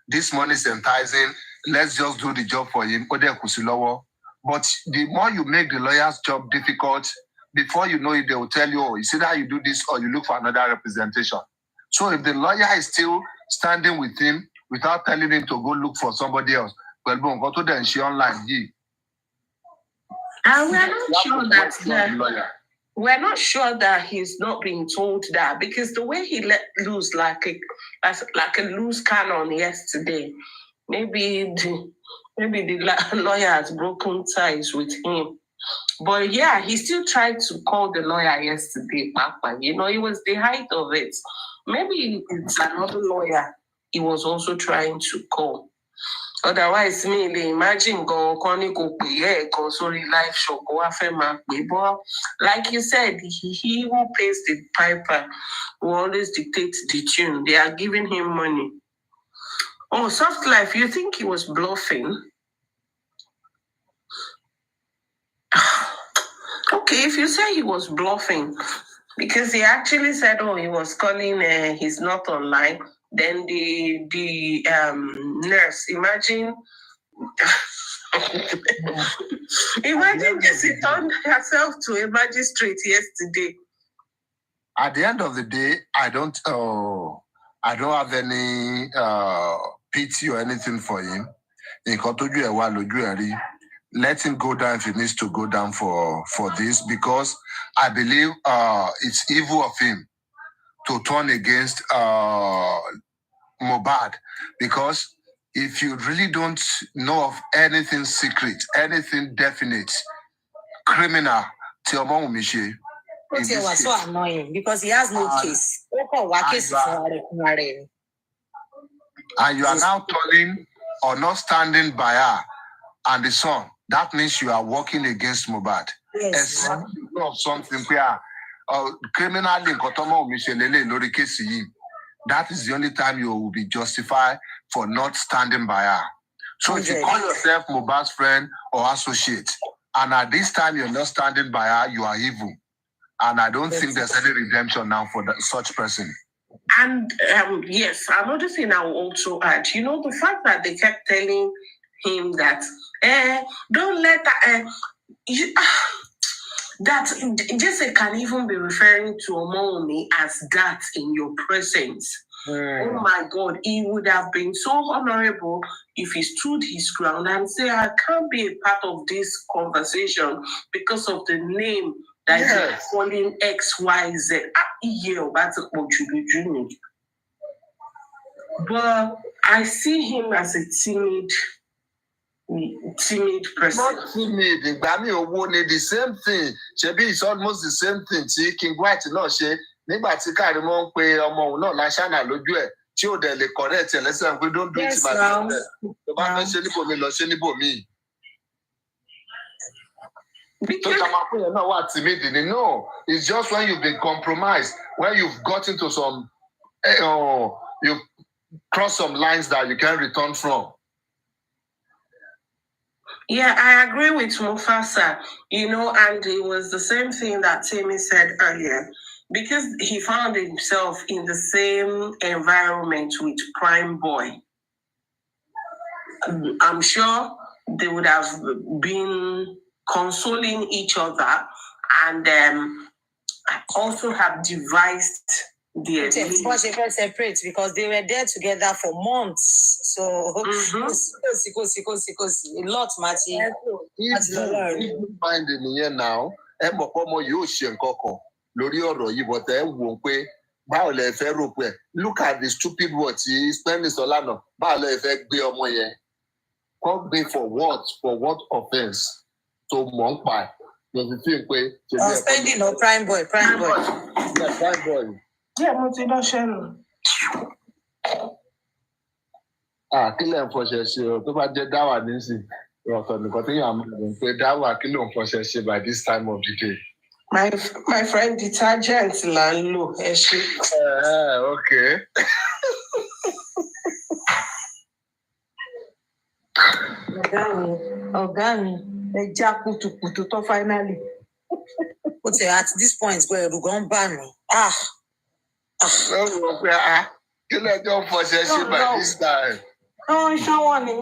This money is enticing. Let's just do the job for him. But the more you make the lawyer's job difficult, before you know it, they will tell you, oh, it's either you do this or you look for another representation. So if the lawyer is still standing with him without telling him to go look for somebody else, well, go to the online. And we're not sure that we're not sure that he's not being told that, because the way he let loose like a loose cannon yesterday, maybe the lawyer has broken ties with him. But yeah, he still tried to call the lawyer yesterday, Papa. You know, it was the height of it. Maybe it's another lawyer he was also trying to call. Otherwise, me, they imagine go sorry live show go but like you said, he who pays the piper will always dictate the tune. They are giving him money. Oh, Soft Life, you think he was bluffing? Okay, if you say he was bluffing, because he actually said, oh, he was calling, he's not online. Then the nurse, imagine Jesse turned herself to a magistrate yesterday. At the end of the day, I don't have any pity or anything for him. Let him go down if he needs to go down for this, because I believe it's evil of him to turn against MOHBAD, because if you really don't know of anything secret, anything definite, criminal, it was so annoying because he has no case. And you are now turning or not standing by her and the son that means you are working against Mohbad. Yes. Of something where criminally, that is the only time you will be justified for not standing by her. So if you call yourself Mohbad's friend or associate, and at this time you're not standing by her, you are evil. And I don't think there's any redemption now for such person. And yes, another thing I will also add, the fact that they kept telling him that, don't let that, that Jesse can even be referring to Omomi as that in your presence. Oh my God, he would have been so honorable if he stood his ground and say, I can't be a part of this conversation because of the name that he's calling XYZ. But I see him as a timid person. Not timid. The same thing. Shebi is almost the same thing. See, King White no she. Nígbà tí Karimo ń pe ọmọ òun náà láṣánà lójú ẹ̀ tí ò dẹ̀ lè correct ẹ̀ lẹ́sẹ̀ pé don't do it my brother. Tó bá fẹ́ ṣe níbòmí lọ ṣe níbòmí. So Tamakun náà wà timid ni. No, it's just when you've been compromised, when you've got into some, you've crossed some lines that you can't return from. Yeah, I agree with Mufasa, and it was the same thing that Timmy said earlier, because he found himself in the same environment with Prime Boy. I'm sure they would have been consoling each other and also have devised the separate because they were there together for months. So a lot Mati. Find in here now, look at the stupid words he spending Solano. For what? For what offense? So monk by. Spending or Prime Boy. Yeah, Prime Boy. Yeah, multinational. Kílẹ̀ ń fọṣẹ ṣe o tó bá jẹ́ dáwà nísìn ọ̀tọ̀ nìkan tí yàrá máa ń pè dáwà kílẹ̀ ń fọṣẹ ṣe by this time of the day. My friend detergent là ń lò ẹ ṣe. Okay. Ọ̀gá mi ẹ já kùtùkùtù tó finally. Ó ti at this point where ẹ̀rù gan bà mí. Kílẹ̀ jọ fọṣẹ ṣe by this time. Ṣáwọ́ ni.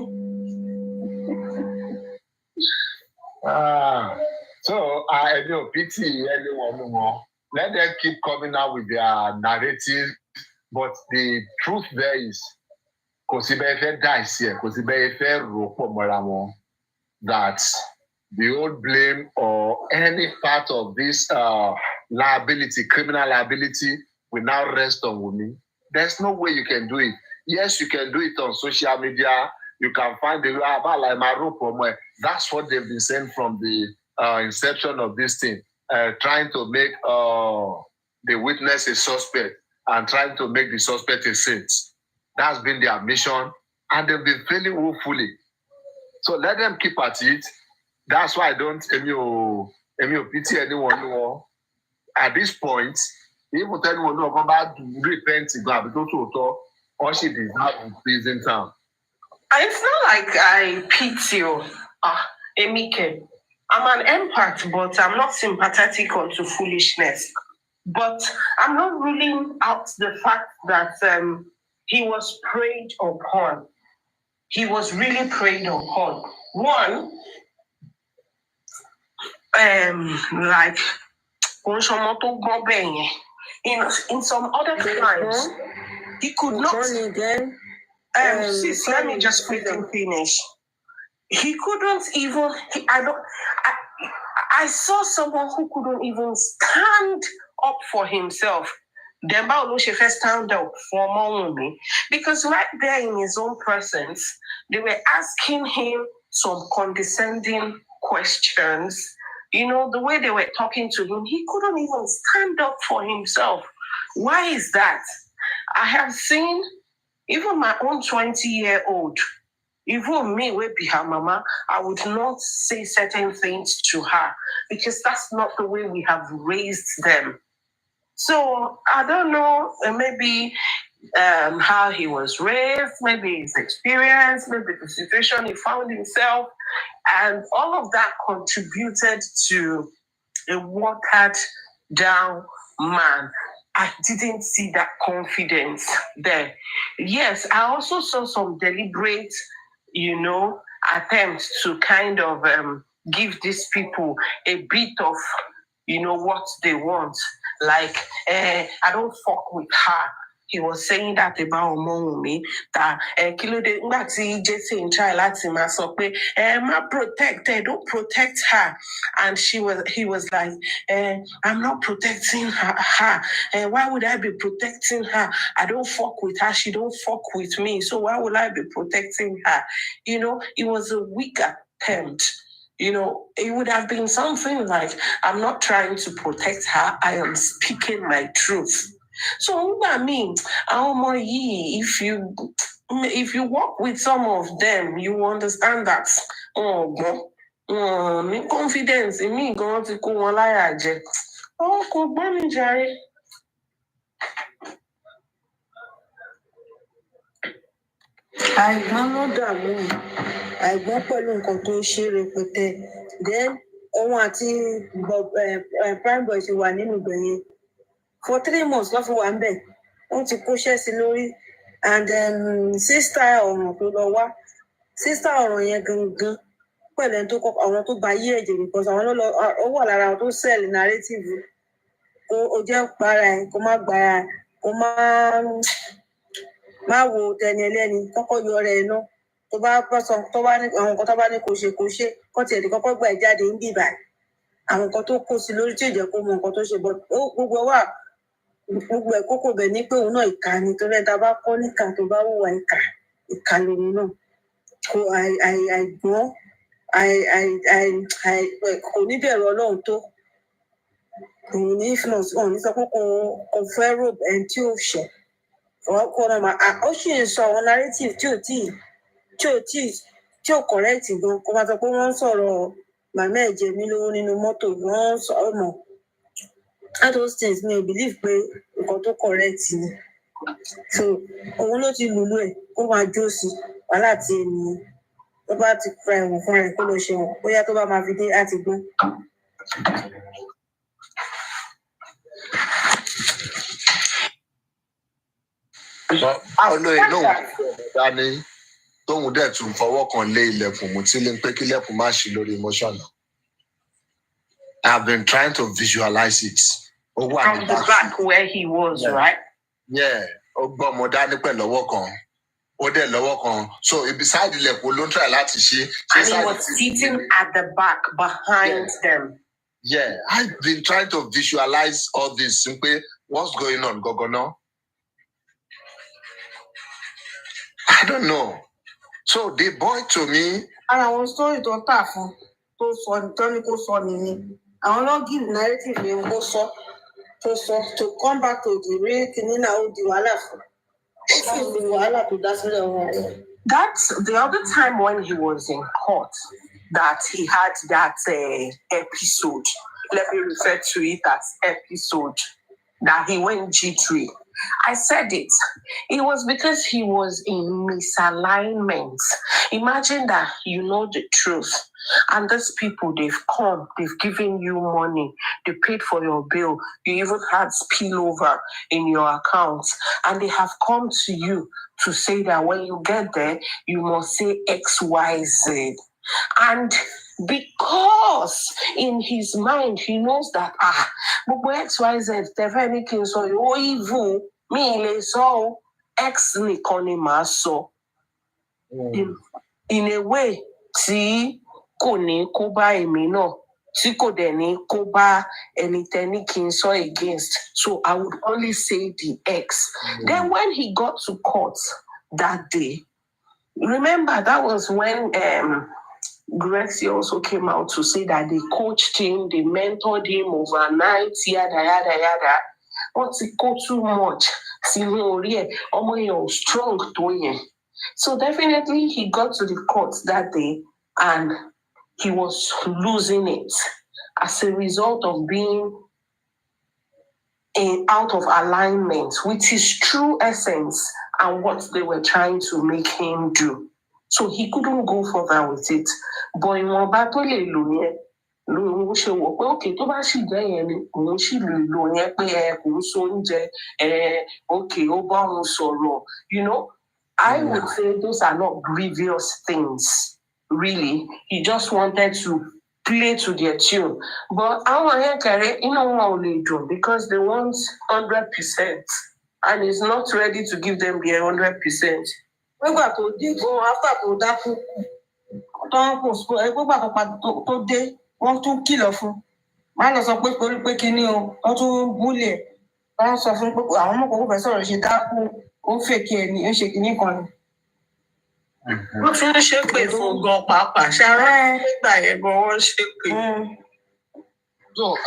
So I don't pity anyone more. Let them keep coming out with their narrative, but the truth there is, that the old blame or any part of this liability, criminal liability, will now rest on Wunmi. There's no way you can do it. Yes, you can do it on social media. You can find the like my rope. That's what they've been saying from the inception of this thing, trying to make the witness a suspect and trying to make the suspect a saint. That's been their mission, and they've been failing woefully. So let them keep at it. That's why I don't pity anyone more. At this point, even tell anyone no come back to repent or she deserves prison time. It's not like I pity you, Emike. I'm an empath, but I'm not sympathetic onto foolishness. But I'm not ruling out the fact that he was preyed upon. He was really preyed upon. One, like in some other crimes, he could not. Sis, let me just quickly finish. He couldn't even. I saw someone who couldn't even stand up for himself. Demba Olusefe stand up for Mawumi because right there in his own presence, they were asking him some condescending questions. The way they were talking to him, he couldn't even stand up for himself. Why is that? I have seen even my own 20-year-old Even me, would be her mama, I would not say certain things to her because that's not the way we have raised them. So I don't know, maybe how he was raised, maybe his experience, maybe the situation he found himself, and all of that contributed to a watered down man. I didn't see that confidence there. Yes, I also saw some deliberate, attempts to kind of give these people a bit of, what they want. Like, I don't fuck with her. He was saying that about Omomi, that kilo de ngati Jesse in try lati ma so pe ma protect her, don't protect her. And he was like, I'm not protecting her. Why would I be protecting her? I don't fuck with her, she don't fuck with me. So why would I be protecting her? It was a weak attempt. It would have been something like, I'm not trying to protect her, I am speaking my truth. So I mean, if you work with some of them, you understand that confidence in me going to go on like Jerry. Àìgbọ́n ló dààmú àìgbọ́n pẹ̀lú nǹkan tó ṣe rẹpẹtẹ then òun àti prime boy ti wà nínú ibẹ̀ yẹn for 3 months ló fi wà ń bẹ̀ wọ́n ti kóṣẹ́ sí lórí and sister ọ̀ràn tó lọ wá sister ọ̀ràn yẹn gangan pẹ̀lú ẹni tó kọ́ àwọn tó ba yé ẹ̀jẹ̀ because àwọn ó wà lára àwọn tó sell narrative ó jẹ́ para ẹ̀ kó má gbára kó má wo tẹni ẹlẹ́ni kọ́kọ́ yọ ọ̀rẹ́ ẹ̀ náà tó bá sọ tó bá ní àwọn nǹkan tó bá ní kò ṣe kọ́ tiẹ̀ lè kọ́kọ́ gbà ẹ̀ jáde ń bìbà àwọn nǹkan tó kó sí lórí tí ò jẹ́ kó mọ nǹkan tó ṣe gbogbo ẹ̀ kókó bẹ̀ ní pé òun náà ìkà ni torí ẹ̀ tá a bá kọ́ níkà tó bá wùwà ìkà lòun náà kò àìgbọ́n kò ní bẹ̀rù Ọlọ́run tó òun ní influence òun ní sọ pé kò fẹ́ robe ẹni tí ò ṣẹ̀ ó sì ń sọ àwọn narrative tí ò correct gan kó máa sọ pé wọ́n ń sọ̀rọ̀ màmá ẹ̀ jẹ mí lówó nínú mọ́tò wọ́n ń sọ ọmọ all those things mi ò believe pé nǹkan tó correct ni so òun ló ti lùlù ẹ̀ kó máa jó sí wàhálà tí ènìyàn tó bá ti fa ẹ̀wọ̀n fún ẹ̀ kó lọ ṣe wọn bóyá tó bá máa fi dé láti gbọ́n. báwo ló inú dání tóun dẹ̀ tún fọwọ́ kan lé ilẹ̀kùn mú tí lè ń pé kí ilẹ̀kùn má ṣí lórí emotion. I've been trying to visualize it. From the back where he was, yeah. Right? Yeah. Ó gbọ́ ọmọ dání pẹ̀lú ọwọ́ kan. Ó dẹ̀ lọ́wọ́ kan. So beside ilẹ̀kùn ló ń try láti ṣe. And he was sitting at the back behind them. Yeah. I've been trying to visualize all this. What's going on, Gogono? I don't know. So the boy to me. And I was told to tap to I will not give narrative name also to come back to the real thing now the wahala to that's the other time when he was in court that he had that episode. Let me refer to it as episode that he went G3. I said it. It was because he was in misalignment. Imagine that you know the truth. And these people, they've come, they've given you money, they paid for your bill, you even had spillover in your account, and they have come to you to say that when you get there, you must say X, Y, Z. And because in his mind, he knows that, X, Y, Z, anything, so you evil, me, so X, so in a way, see, kò ní kó bá èmi náà tí kò dẹ̀ ní kó bá ẹni tẹ́ni kí n sọ against. So I would only say the X. Then when he got to court that day, remember that was when Grexy also came out to say that they coached him, they mentored him overnight, yada. But he got too much. See, ọmọ yẹn ò strong tó yẹn. So definitely he got to the court that day and he was losing it as a result of being out of alignment with his true essence and what they were trying to make him do. So he couldn't go further with it. But in one tó lè lò yẹn, lòun ṣe wò pé òkè tó bá sì jẹ́ yẹn ni òun sì lè lò yẹn pé kò ń so oúnjẹ òkè ó bá òun sọ̀rọ̀. You know, I would say those are not grievous things, really. He just wanted to play to their tune. But our hair, because they want 100% and he's not ready to give them their 100%. We got to go after that. Don't go day, want to kill of man of quick kini o, to bully. Don't suffer. I'm not going to say that who fake any shaking one. Wọ́n tún ń ṣépè fún gan pàápàá ṣáá nígbà yẹn gan wọ́n ṣépè. So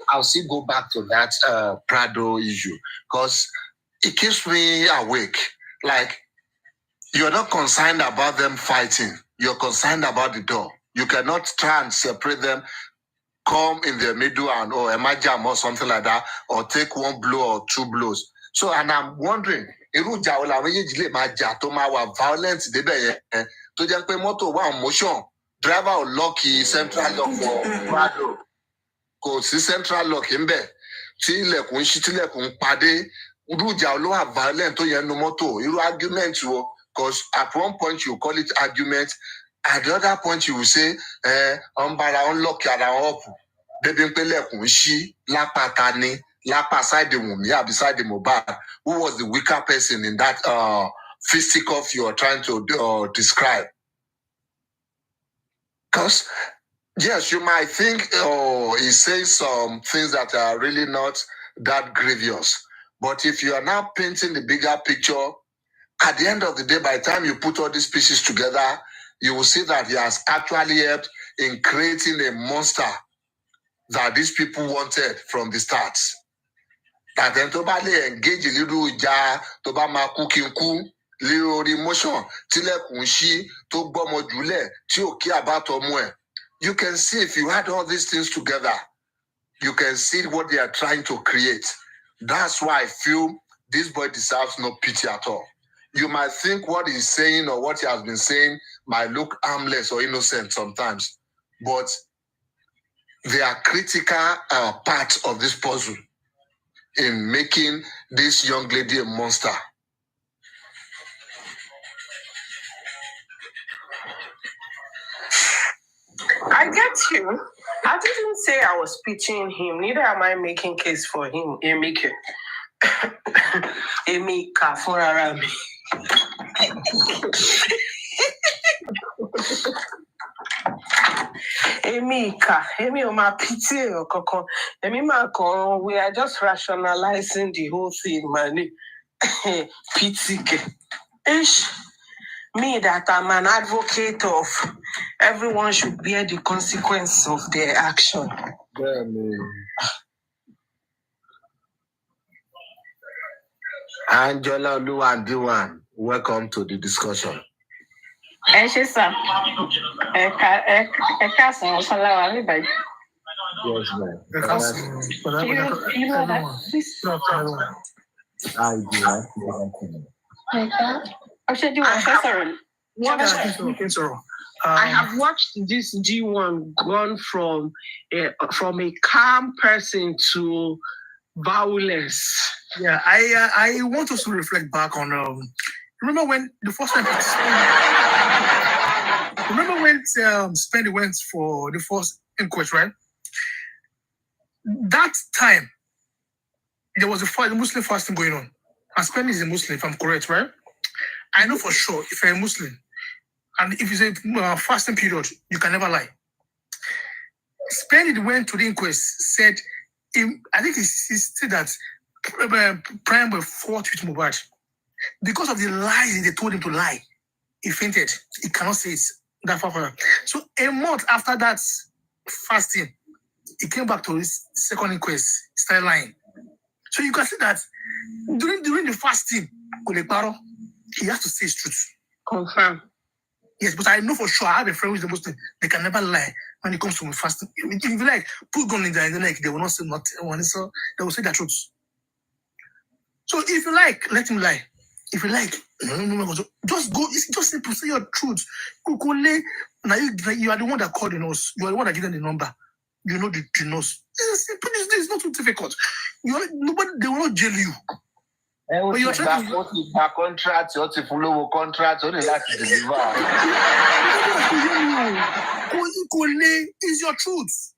I'll still go back to that Prado issue because it keeps me awake. Like, you're not concerned about them fighting. You're concerned about the door. You cannot try and separate them, come in the middle and or imagine or something like that, or take one blow or two blows. So, and I'm wondering, irú ìjà wo làwọn méjèèjì lè máa jà tó máa wà violent débẹ̀ yẹn tó jẹ́ pé mọ́tò wà motion driver ò lọ́ọ̀kì central lock for Prado kò sí central lock ńbẹ̀ tí ilẹ̀kùn ṣí tí ilẹ̀kùn padé irú ìjà ló wà violent tó yẹn nu mọ́tò irú argument wo because at one point you call it argument at the other point you will say ọ̀nbara unlock ara wọn up débi pé ilẹ̀kùn ṣí lápá ta ni. Lapa side the Wumi, beside the MOHBAD, who was the weaker person in that fisticuff you are trying to describe? Because, yes, you might think he's saying some things that are really not that grievous. But if you are now painting the bigger picture, at the end of the day, by the time you put all these pieces together, you will see that he has actually helped in creating a monster that these people wanted from the start. That then to ba le engage liru ìjà tó bá máa kú kí n kú lórí emotion tilẹ̀kùn ṣí tó gbọ́mọ jùlẹ̀ tí ò kí àbátọ mú ẹ̀. You can see if you add all these things together, you can see what they are trying to create. That's why I feel this boy deserves no pity at all. You might think what he's saying or what he has been saying might look harmless or innocent sometimes, but they are critical parts of this puzzle in making this young lady a monster. I get you. I didn't say I was pitying him. Neither am I making case for him. Emike. Emika Furarami. Emika. Emi o ma pity o koko. Emi ma kon. We are just rationalizing the whole thing, man. Pity ke. Ish. Me that I'm an advocate of everyone should bear the consequence of their action. Yeah, Angela Luandiwan, welcome to the discussion. Yes, sir. Yes, ma'am. You know that? I have watched this G1 gone from a calm person to violence. Yeah, I want us to reflect back on remember when the first time remember when Spendy went for the first inquest, right? That time there was a Muslim fasting going on. And Spendy is a Muslim, if I'm correct, right? I know for sure if you're a Muslim and if it's a fasting period, you can never lie. Spendy went to the inquest, said, I think he said that Prime were fought with MOHBAD. Because of the lies they told him to lie, he fainted. He cannot say it that far. So a month after that fasting, he came back to his second inquest, he started lying. So you can see that during the fasting, he has to say his truth. Confirm. Yes, but I know for sure, I have a friend who's the Muslim. They can never lie when it comes to fasting. If you like, put gun in their neck, they will not say nothing. So they will say the truth. So if you like, let him lie. If you like, just go. It's just simple. Say your truth. Now you are the one that called the nurse. You are the one that gave them the number. You know the nurse. It's simple. It's not too difficult. Nobody. They will not jail you. But you are trying to contract. You to follow contract. Only that to deliver. Is your truth.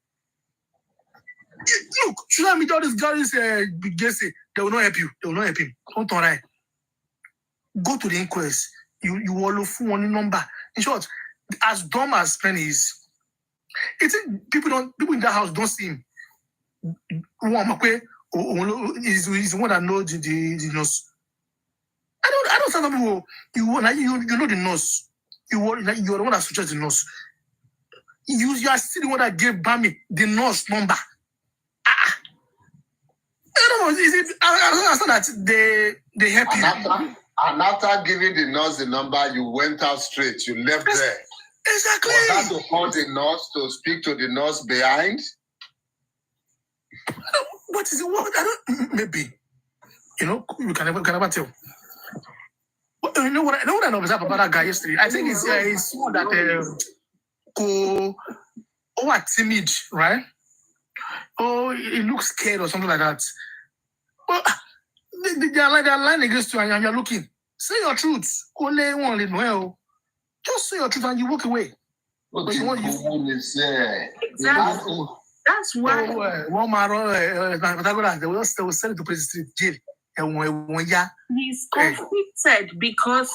Look, should I meet all these guys? They will not help you. They will not help him. Don't worry. Go to the inquest. You will look for one number. In short, as dumb as Penny is, it's people in that house don't see him. He's the one that knows the nurse. I don't tell people you know the nurse. You are the one that suggests the nurse. You are still the one that gave Bami the nurse number. I don't know. Is it? I understand that they help you. And after giving the nurse the number, you went out straight. You left there. Exactly. Was that to call the nurse to speak to the nurse behind? What is it? I don't. Maybe. You can never tell. But you know what I know about that guy yesterday? I think it's someone that timid, right? Oh, he looks scared or something like that. Well, they are lying against you and you're looking. Say your truth. Just say your truth and you walk away. But you want exactly. That's why. They will send it to prison jail. He's conflicted because,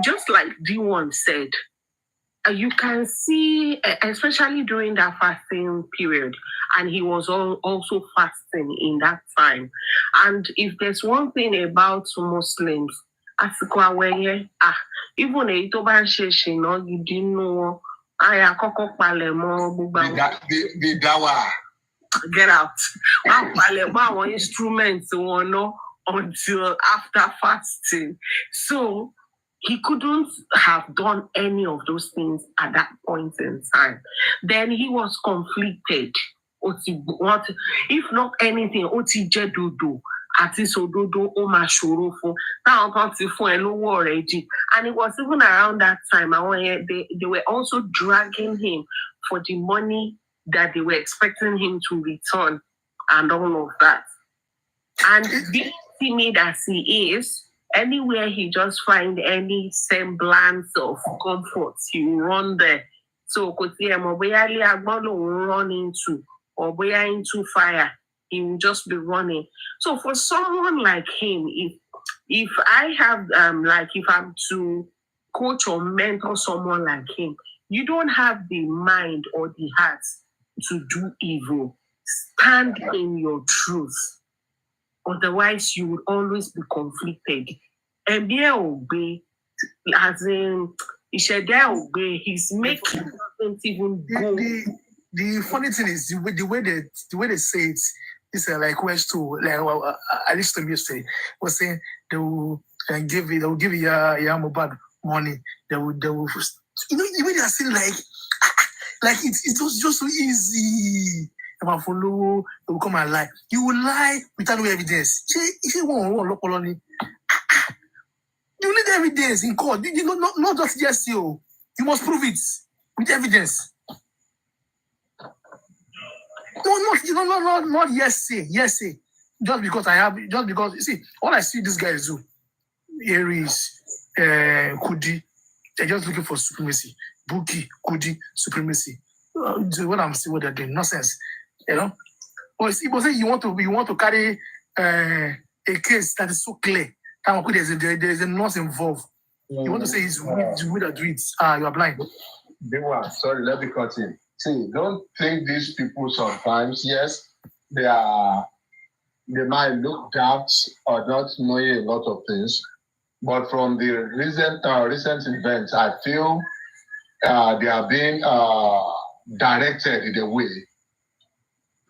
just like D1 said, you can see, especially during that fasting period, and he was also fasting in that time. And if there's one thing about Muslims, even a Toban Sheshino, you didn't know, get out. Instruments until after fasting. So he couldn't have done any of those things at that point in time. Then he was conflicted. If not anything, àti sòdodo ó máa ṣòro fún táwọn kan ti fún ẹ lówó already. And it was even around that time they were also dragging him for the money that they were expecting him to return and all of that. And being timid as he is, anywhere he just find any semblance of comfort, he will run there. So run into or into fire, he will just be running. So for someone like him, if I have if I'm to coach or mentor someone like him, you don't have the mind or the heart to do evil. Stand in your truth. Otherwise, you would always be conflicted. And be obey, as in, he's making doesn't even go. The funny thing is the way they say it is like West too. Like I listened to me yesterday was saying they will give MOHBAD money. They will the way they are saying like it's just so easy. If I follow, they will come and lie. You will lie without no evidence. If you want you need evidence in court. You not just yes, you must prove it with evidence. Not yes say. Just because you see, all I see these guys do, Aries, Kudi, they're just looking for supremacy. Buki, Kudi, supremacy. What I'm seeing, what they're doing, nonsense. But you want to carry a case that is so clear. There's a nurse involved. You want to say it's we that do it. You are blind. Sorry, let me cut in. See, don't think these people sometimes, yes, they might look daft or not knowing a lot of things, but from the recent events, I feel they are being directed in a way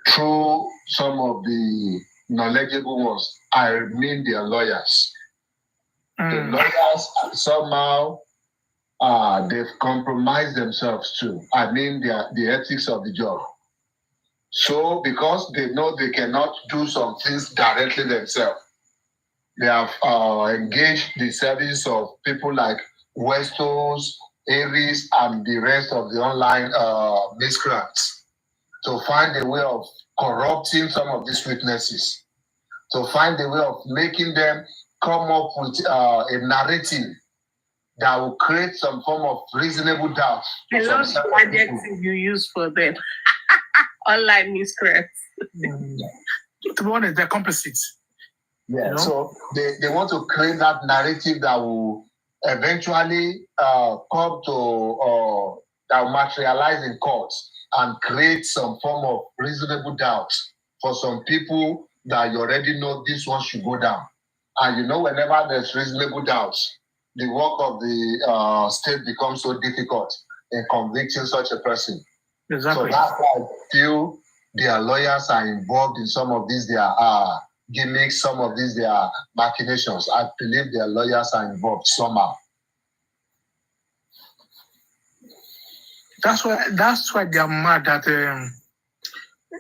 through some of the knowledgeable ones. I mean their lawyers. The lawyers somehow they've compromised themselves too. I mean, the ethics of the job. So because they know they cannot do some things directly themselves, they have engaged the service of people like Westos, Aries, and the rest of the online miscreants to find a way of corrupting some of these witnesses, to find a way of making them come up with a narrative that will create some form of reasonable doubt. I love the adjective you use for them. Online miscreants. To be honest, they're complicit. Yeah, you know? So they want to create that narrative that will eventually come to, that will materialize in courts and create some form of reasonable doubt for some people that you already know this one should go down. And you know, whenever there's reasonable doubts, the work of the state becomes so difficult in convicting such a person. Exactly. So that's why I feel their lawyers are involved in some of these their gimmicks, some of these their machinations. I believe their lawyers are involved somehow. That's why they are mad that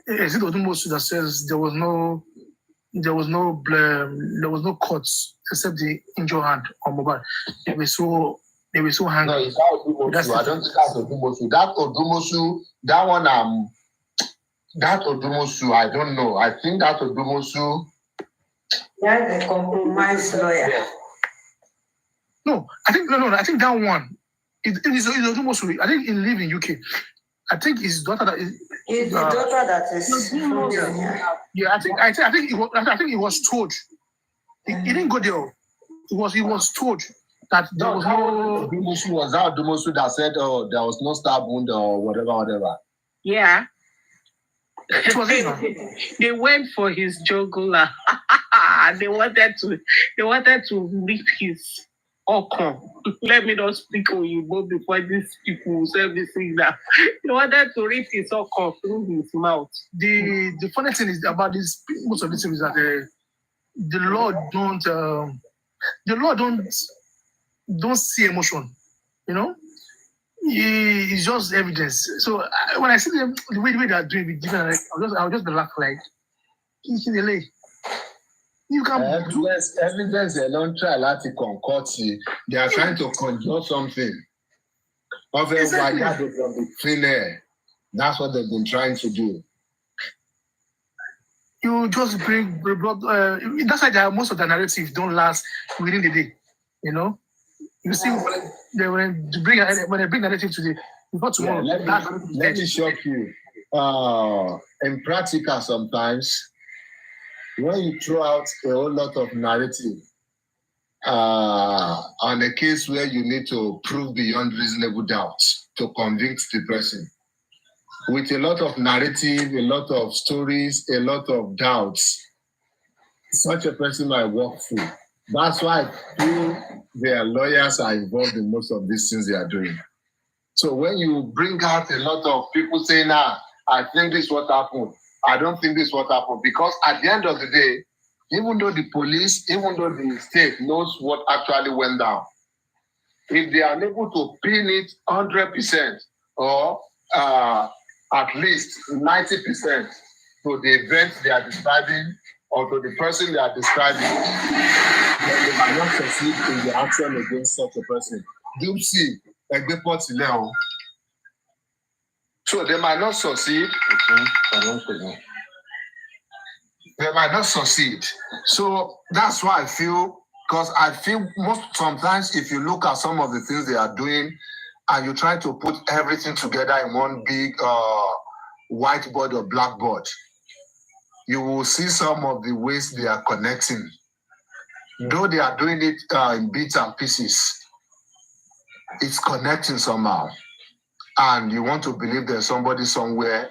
is it Odumosu that says there was no cuts except the injured hand on MOHBAD. They were so angry. No, it's not Odumosu. I don't think that's Odumosu. That Odumosu, that one that Odumosu, I don't know. I think that Odumosu. That's a compromised lawyer. No, I think that one. It is Odumosu. I think he lives in UK. I think his daughter that is. It's the daughter that is. Yeah, I think he was told. He didn't go there. He was told that there was no. Odumosu was that Odumosu that said, "Oh, there was no stab wound or whatever." Yeah. It was they went for his jugular. They wanted to rip his okra. Let me not speak Oyibo before these people say this thing that they wanted to rip his okra through his mouth. The funny thing is about this. Most of this is that the law don't see emotion. You know. It's just evidence. So when I see them, the way they are doing it, different, I'll just be laughing like, you can evidence they don't try to concoct. They are trying to conjure something. Exactly. That's what they've been trying to do. You just bring that's why most of the narratives don't last within the day. You know. You see, when they bring narrative today, before tomorrow. Yeah, let me shock you. In practical, sometimes when you throw out a whole lot of narrative on a case where you need to prove beyond reasonable doubt to convict the person, with a lot of narrative, a lot of stories, a lot of doubts, such a person might walk through. That's why I feel their lawyers are involved in most of these things they are doing. So when you bring out a lot of people saying, I think this is what happened, I don't think this is what happened, because at the end of the day, even though the police, even though the state knows what actually went down, if they are unable to pin it 100% or at least 90% to the event they are describing or to the person they are describing, then they might not succeed in the action against such a person. So they might not succeed. They might not succeed. So that's why I feel, because I feel sometimes if you look at some of the things they are doing and you try to put everything together in one big whiteboard or blackboard, you will see some of the ways they are connecting. Though they are doing it in bits and pieces, it's connecting somehow. And you want to believe there's somebody somewhere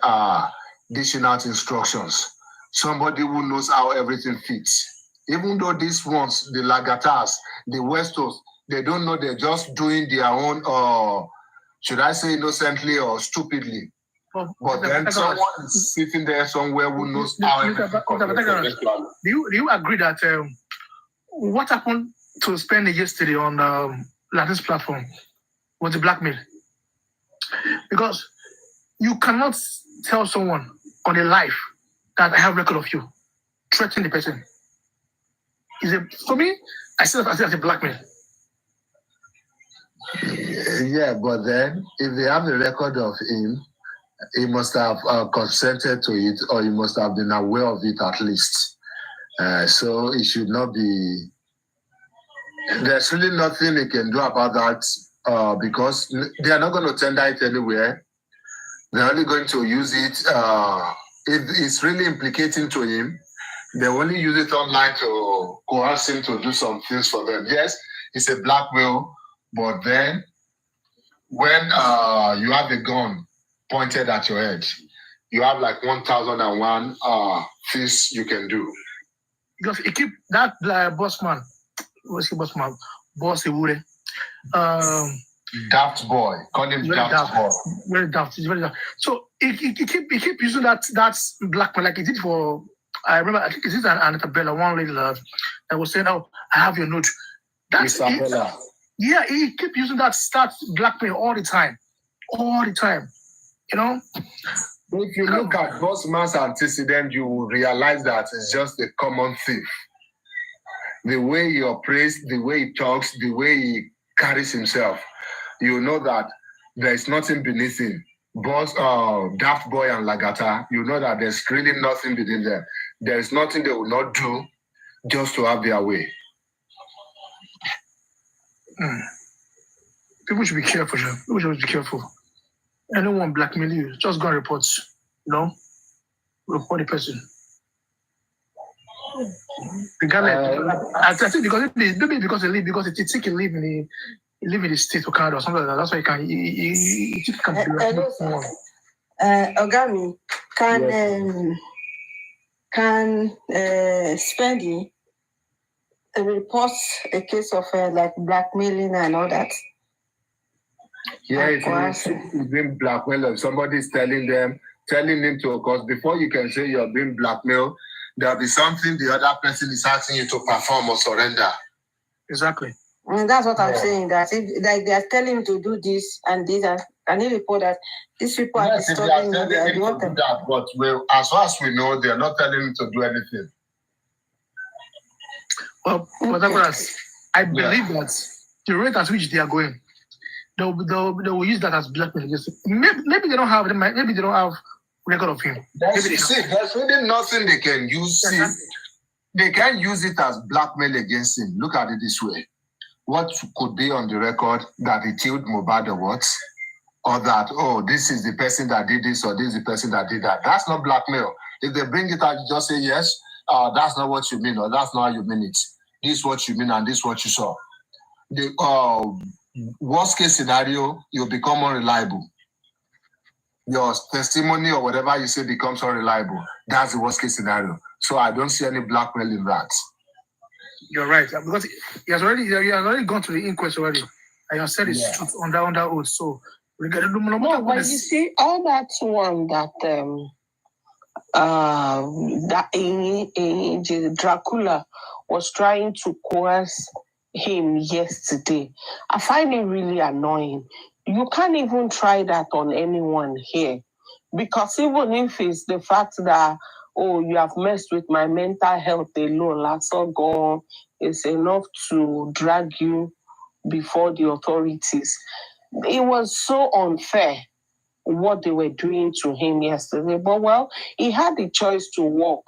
dishing out instructions. Somebody who knows how everything fits. Even though these ones, the Lagatas, the Westos, they don't know, they're just doing their own, should I say innocently or stupidly. But then someone is sitting there somewhere who knows how everything. Do you agree that what happened to spend it yesterday on Latin's platform was a blackmail. Because you cannot tell someone on a live that I have record of you, threaten the person. For me, I see that as a blackmail. Yeah, but then if they have a record of him, he must have consented to it, or he must have been aware of it at least. So it should not be. There's really nothing they can do about that because they are not going to tender it anywhere. They're only going to use it if it's really implicating to him. They only use it online to coerce him to do some things for them. Yes, it's a blackmail, but then when you have a gun pointed at your head, you have like 1,001 things you can do. Because he keep that bossman, what's the bossman? Boss Ewure. Daft boy. Call him daft boy. Very daft. It's very daft. So he keep using that blackmail like he did for. I remember. I think it is Anita Bella, one lady that was saying, "Oh, I have your note." That's Isabella. Yeah, he keep using that blackmail all the time. You know. If you look at Bossman's antecedent, you will realize that it's just a common thief. The way he operates, the way he talks, the way he carries himself, you know that there is nothing beneath him. Boss, Daft Boy and Lagata, you know that there's really nothing beneath them. There is nothing they will not do just to have their way. People should be careful. People should be careful. Anyone blackmail you, just go and report. Report the person. I think because they take a leave in the state of Canada or something like that. That's why he can. Ogami, can Spendy report a case of like blackmailing and all that? Yeah, it's being blackmailed. Somebody's telling him to, because before you can say you're being blackmailed, there'll be something the other person is asking you to perform or surrender. Exactly. And that's what I'm saying. That if like they are telling him to do this and this, and can you report that these people are disturbing you? They do that, but as far as we know, they are not telling him to do anything. Well, I believe that the rate at which they are going, they will use that as blackmail. Maybe they don't have record of him. There's really nothing they can use. They can use it as blackmail against him. Look at it this way. What could be on the record that he killed MOHBAD or what? Or that, this is the person that did this or this is the person that did that. That's not blackmail. If they bring it out, you just say, yes, that's not what you mean, or that's not how you mean it. This is what you mean and this is what you saw. The worst case scenario, you become unreliable. Your testimony or whatever you say becomes unreliable. That's the worst case scenario. So I don't see any blackmail in that. You're right, because he has already gone to the inquest already. I have said his truth on that oath. So no, but you see, all that one that Dracula was trying to coerce him yesterday, I find it really annoying. You can't even try that on anyone here, because even if it's the fact that you have messed with my mental health alone, that's all gone, it's enough to drag you before the authorities. It was so unfair what they were doing to him yesterday. But well, he had the choice to walk.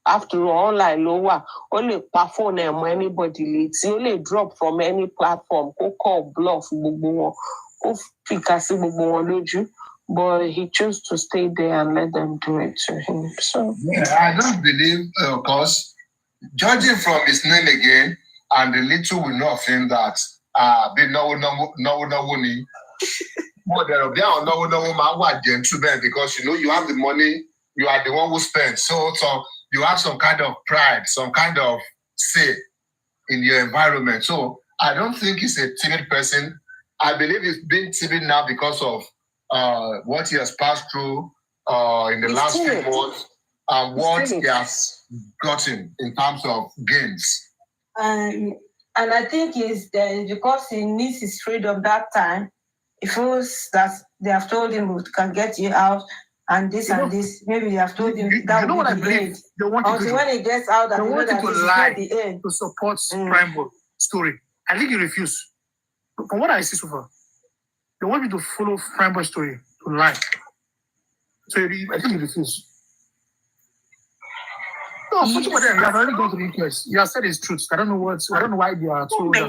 After all, like lower, only perform anybody leads, only drop from any platform, go call bluff, but he chose to stay there and let them do it to him. So I don't believe, because judging from his name again and the little we know of him that because you have the money, you are the one who spends. So you have some kind of pride, some kind of say in your environment. So I don't think he's a timid person. I believe he's being timid now because of what he has passed through in the last few months and what he has gotten in terms of gains. And I think it's because he needs his freedom that time. He feels that they have told him we can get you out and this and this. Maybe they have told him that will be the end. Until when he gets out, that he knows that this is not the end. To support Prime Boy story. I think he refused. From what I see so far, they want me to follow Prime Boy story to lie. So I think he refused. No, you have already gone to the inquest. You have said it's truth. I don't know why they are so. He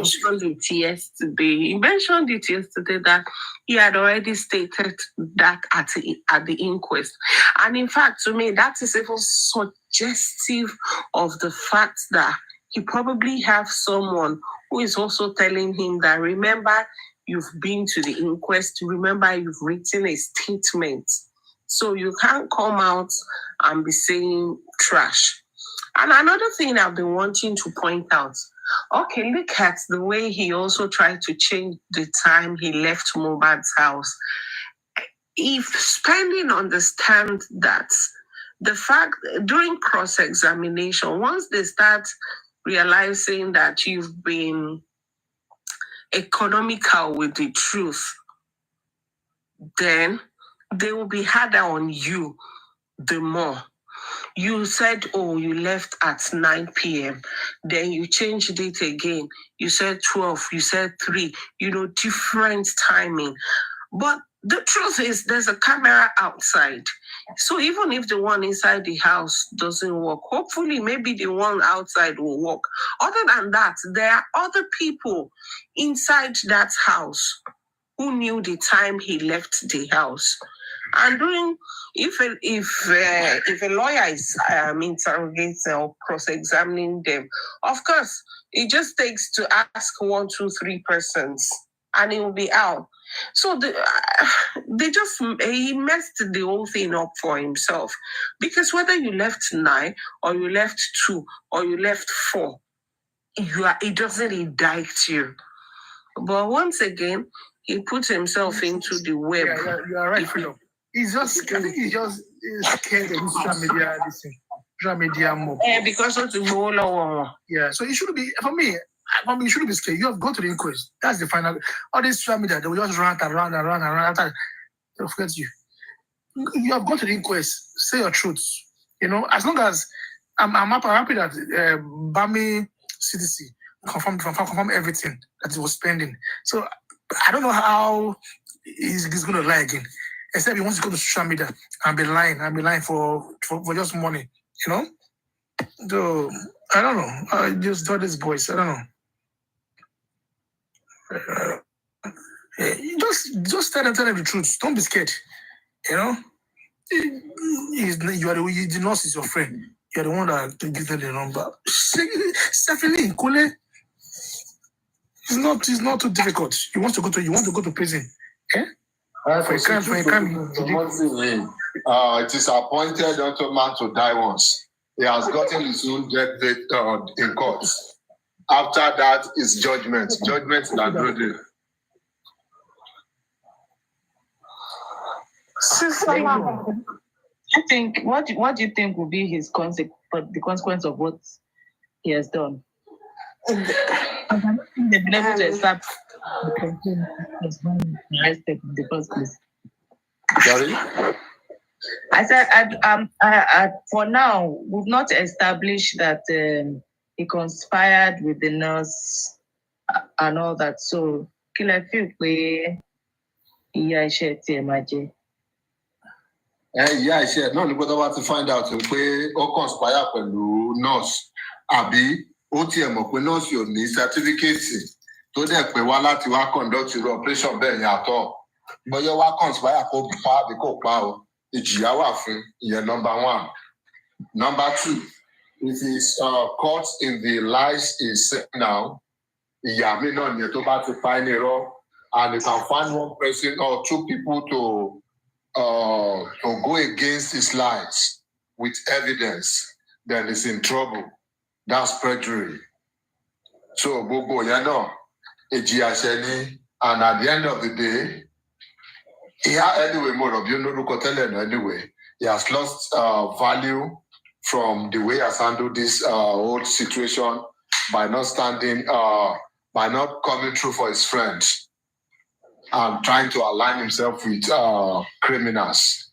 mentioned it yesterday that he had already stated that at the inquest. And in fact, to me, that is even suggestive of the fact that he probably have someone who is also telling him that, remember, you've been to the inquest, remember, you've written a statement. So you can't come out and be saying trash. And another thing I've been wanting to point out, okay, look at the way he also tried to change the time he left MOHBAD's house. If spending understands that the fact during cross-examination, once they start realizing that you've been economical with the truth, then they will be harder on you the more. You said, oh, you left at 9 p.m. Then you changed it again. You said 12, you said 3, different timing. But the truth is there's a camera outside. So even if the one inside the house doesn't work, hopefully maybe the one outside will work. Other than that, there are other people inside that house who knew the time he left the house. And if a lawyer is interrogating or cross-examining them, of course, it just takes to ask 1, 2, 3 persons, and it will be out. So he messed the whole thing up for himself, because whether you left 9 or you left 2 or you left 4, it doesn't indict you. But once again, he put himself into the web. Yeah, you are right, Philip. I think he's just scared of social media more. Because of the whole. Yeah, so it should be, for me, you shouldn't be scared. You have gone to the inquest. That's the final. All this social media, they will just run around. They'll forget you. You have gone to the inquest. Say your truth. As long as I'm happy that Bami CDC confirm everything that he was spending. So I don't know how he's going to lie again. Except he wants to go to social media and be lying for just money, So I don't know. I just got this voice. I don't know. Just tell them the truth. Don't be scared. You are the nurse is your friend. You are the one that gives them the number. Stephanie, Kule. It's not too difficult. You want to go to prison. It is appointed unto man to die once. He has gotten his own death in court. After that is judgment. Judgment that brother. I think what do you think will be his the consequence of what he has done? They've been able to establish arrested in the first place. Sorry? I said, for now, we've not established that he conspired with the nurse and all that. So, can I feel I said, no, about to find out pé ó conspire pẹ̀lú nurse àbí ó tiẹ̀ mọ̀ pé nurse ò ní certificate tó dẹ̀ pé wá láti wá conduct the operation bẹ́ẹ̀ yẹn àtọ̀. Bóyá wá conspire kó pa àbí kó pa o. Ìjìyà wà fún ìyẹn number 1. Number 2, if he's caught in the lies he's saying now, ìyá mi náà ni tó bá ti pa ẹni rọ́, and you can find one person or 2 people to go against his lies with evidence, then he's in trouble. That's perjury. So, Bobo, and at the end of the day, anyway, he has lost value from the way he has handled this whole situation. by not standing, by not coming through for his friends and trying to align himself with criminals.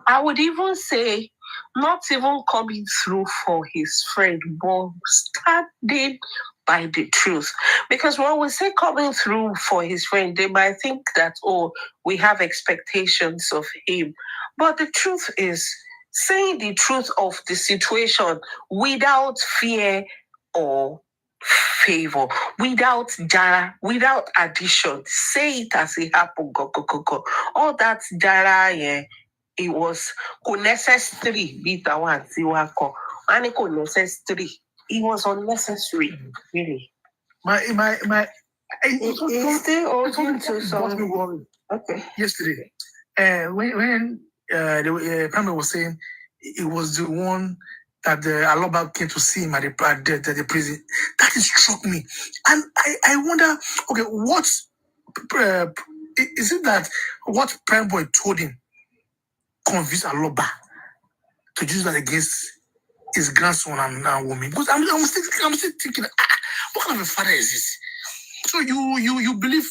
I would even say not even coming through for his friend, but standing by the truth. Because when we say coming through for his friend, they might think that, oh, we have expectations of him. But the truth is saying the truth of the situation without fear or favor, without jara, without addition. Say it as it happened. Go, go, go, go. All that jara, yeah, it was unnecessary. Bita one, siwako. And it unnecessary. It was unnecessary, really. It's still open to some. Okay. Yesterday, when Pamela was saying it was the one that the Aloba came to see him at the prison, that struck me, and I wonder, okay, what is it that what Prime Boy told him convinced Aloba to use that against his grandson and woman? Because I'm still thinking, what kind of a father is this? So you believe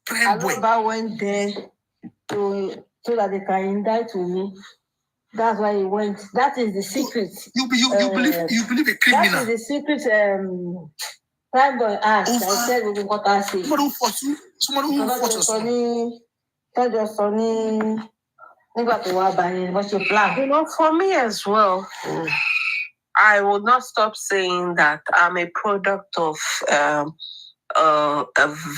Prime Boy? Aloba went there so that they can indict me. That's why he went. That is the secret. You believe a criminal. That is the secret. Prime Boy asked. I said we got to see. Someone who fought you. Someone who fought your son. What's your plan? You know, for me as well, I will not stop saying that I'm a product of a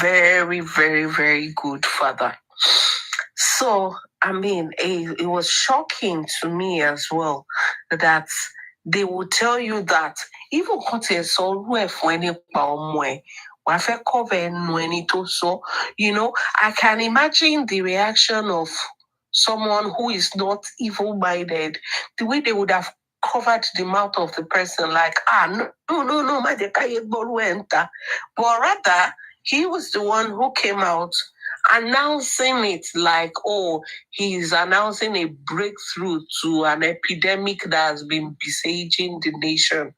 very, very, very good father. So, I mean, it was shocking to me as well that they would tell you that even you know, I can imagine the reaction of someone who is not evil-minded, the way they would have covered the mouth of the person like, no, but rather, he was the one who came out announcing it like, oh, he's announcing a breakthrough to an epidemic that has been besieging the nation.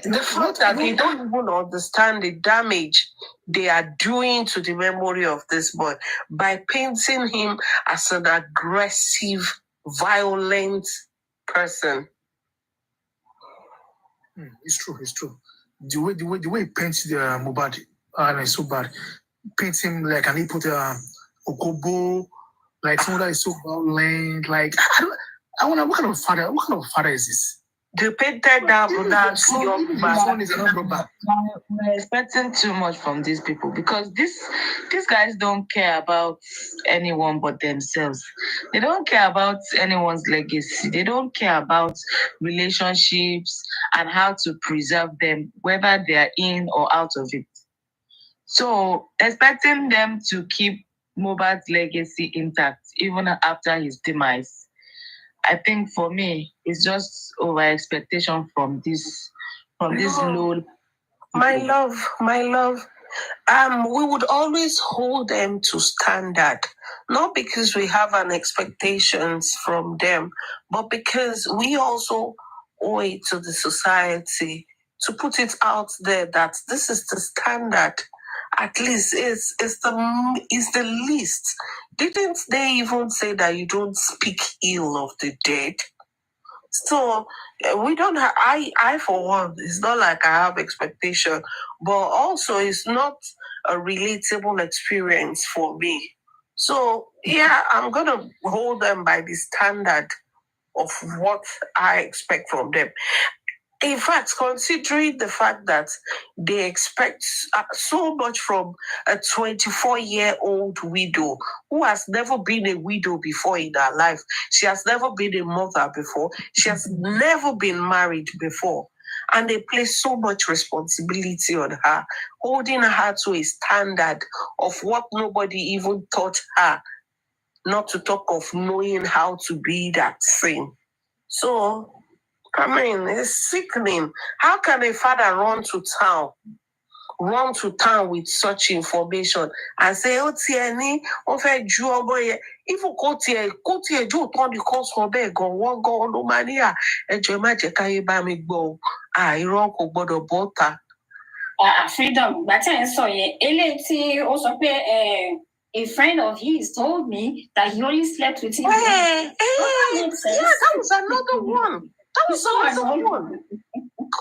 The fact that they don't even understand the damage they are doing to the memory of this boy by painting him as an aggressive, violent person. It's true. The way he paints the MOHBAD, and it's so bad. Paints him like, and he put Okobo, like someone that is so violent. Like, I wonder what kind of father is this? They painted that young man. We're expecting too much from these people because these guys don't care about anyone but themselves. They don't care about anyone's legacy. They don't care about relationships and how to preserve them, whether they are in or out of it. So expecting them to keep MOHBAD's legacy intact even after his demise, I think for me, it's just over expectation from this low. My love. We would always hold them to standard, not because we have an expectations from them, but because we also owe it to the society to put it out there that this is the standard. At least is the least. Didn't they even say that you don't speak ill of the dead? So we don't have. I for one, it's not like I have expectation, but also it's not a relatable experience for me. So yeah, I'm gonna hold them by the standard of what I expect from them. In fact, considering the fact that they expect so much from a 24-year-old widow who has never been a widow before in her life, she has never been a mother before, she has never been married before, and they place so much responsibility on her, holding her to a standard of what nobody even taught her, not to talk of knowing how to be that thing. So, I mean, it's sickening. How can a father run to town run to town with such information and say, oh, Tieni, even go to do the course for beg or one go no mania, and Jemaje Kayeba go. I rock or border butter. Freedom, but I saw it. Also, a friend of his told me that he only slept with him. Yeah, that was another one.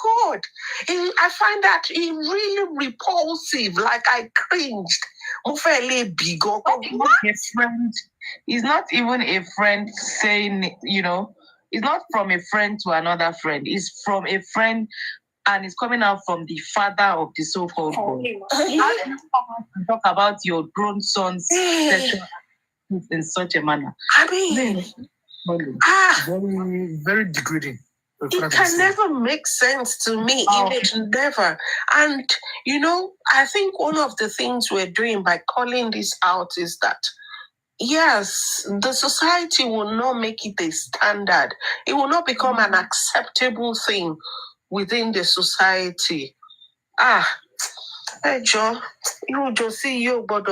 God, I find that really repulsive. Like I cringed. He's not even a friend saying, it's not from a friend to another friend. It's from a friend and it's coming out from the father of the so-called God. How do you talk about your grown son's sexual in such a manner? I mean, very, very degrading. It can never make sense to me. It never. And, I think one of the things we're doing by calling this out is that, yes, the society will not make it a standard. It will not become an acceptable thing within the society. Hey, Joe, you just see you, but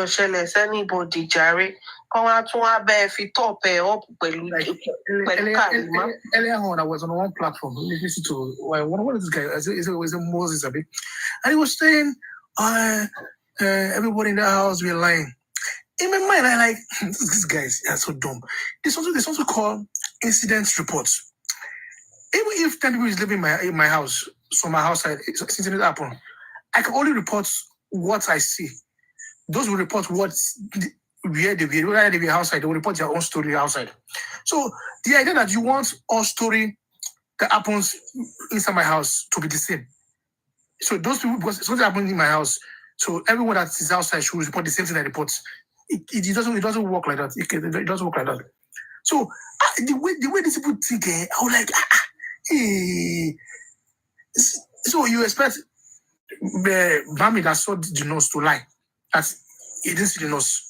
anybody, Jerry. Earlier on, I was on one platform listening to one of these guys. It was Moses a bit, and he was saying, "Everybody in the house we're lying." In my mind, I like these guys are so dumb. There's also called incident reports. Even if 10 people is living in my house, so my house side, since it happened, I can only report what I see. Those will report where they be outside, they will report their own story outside. So the idea that you want our story that happens inside my house to be the same. So those people, because something happened in my house, so everyone that is outside should report the same thing I report. It doesn't work like that. It doesn't work like that. So the way these people think, I was like, hey. So you expect Bami that saw the nose to lie, that he didn't see the nose.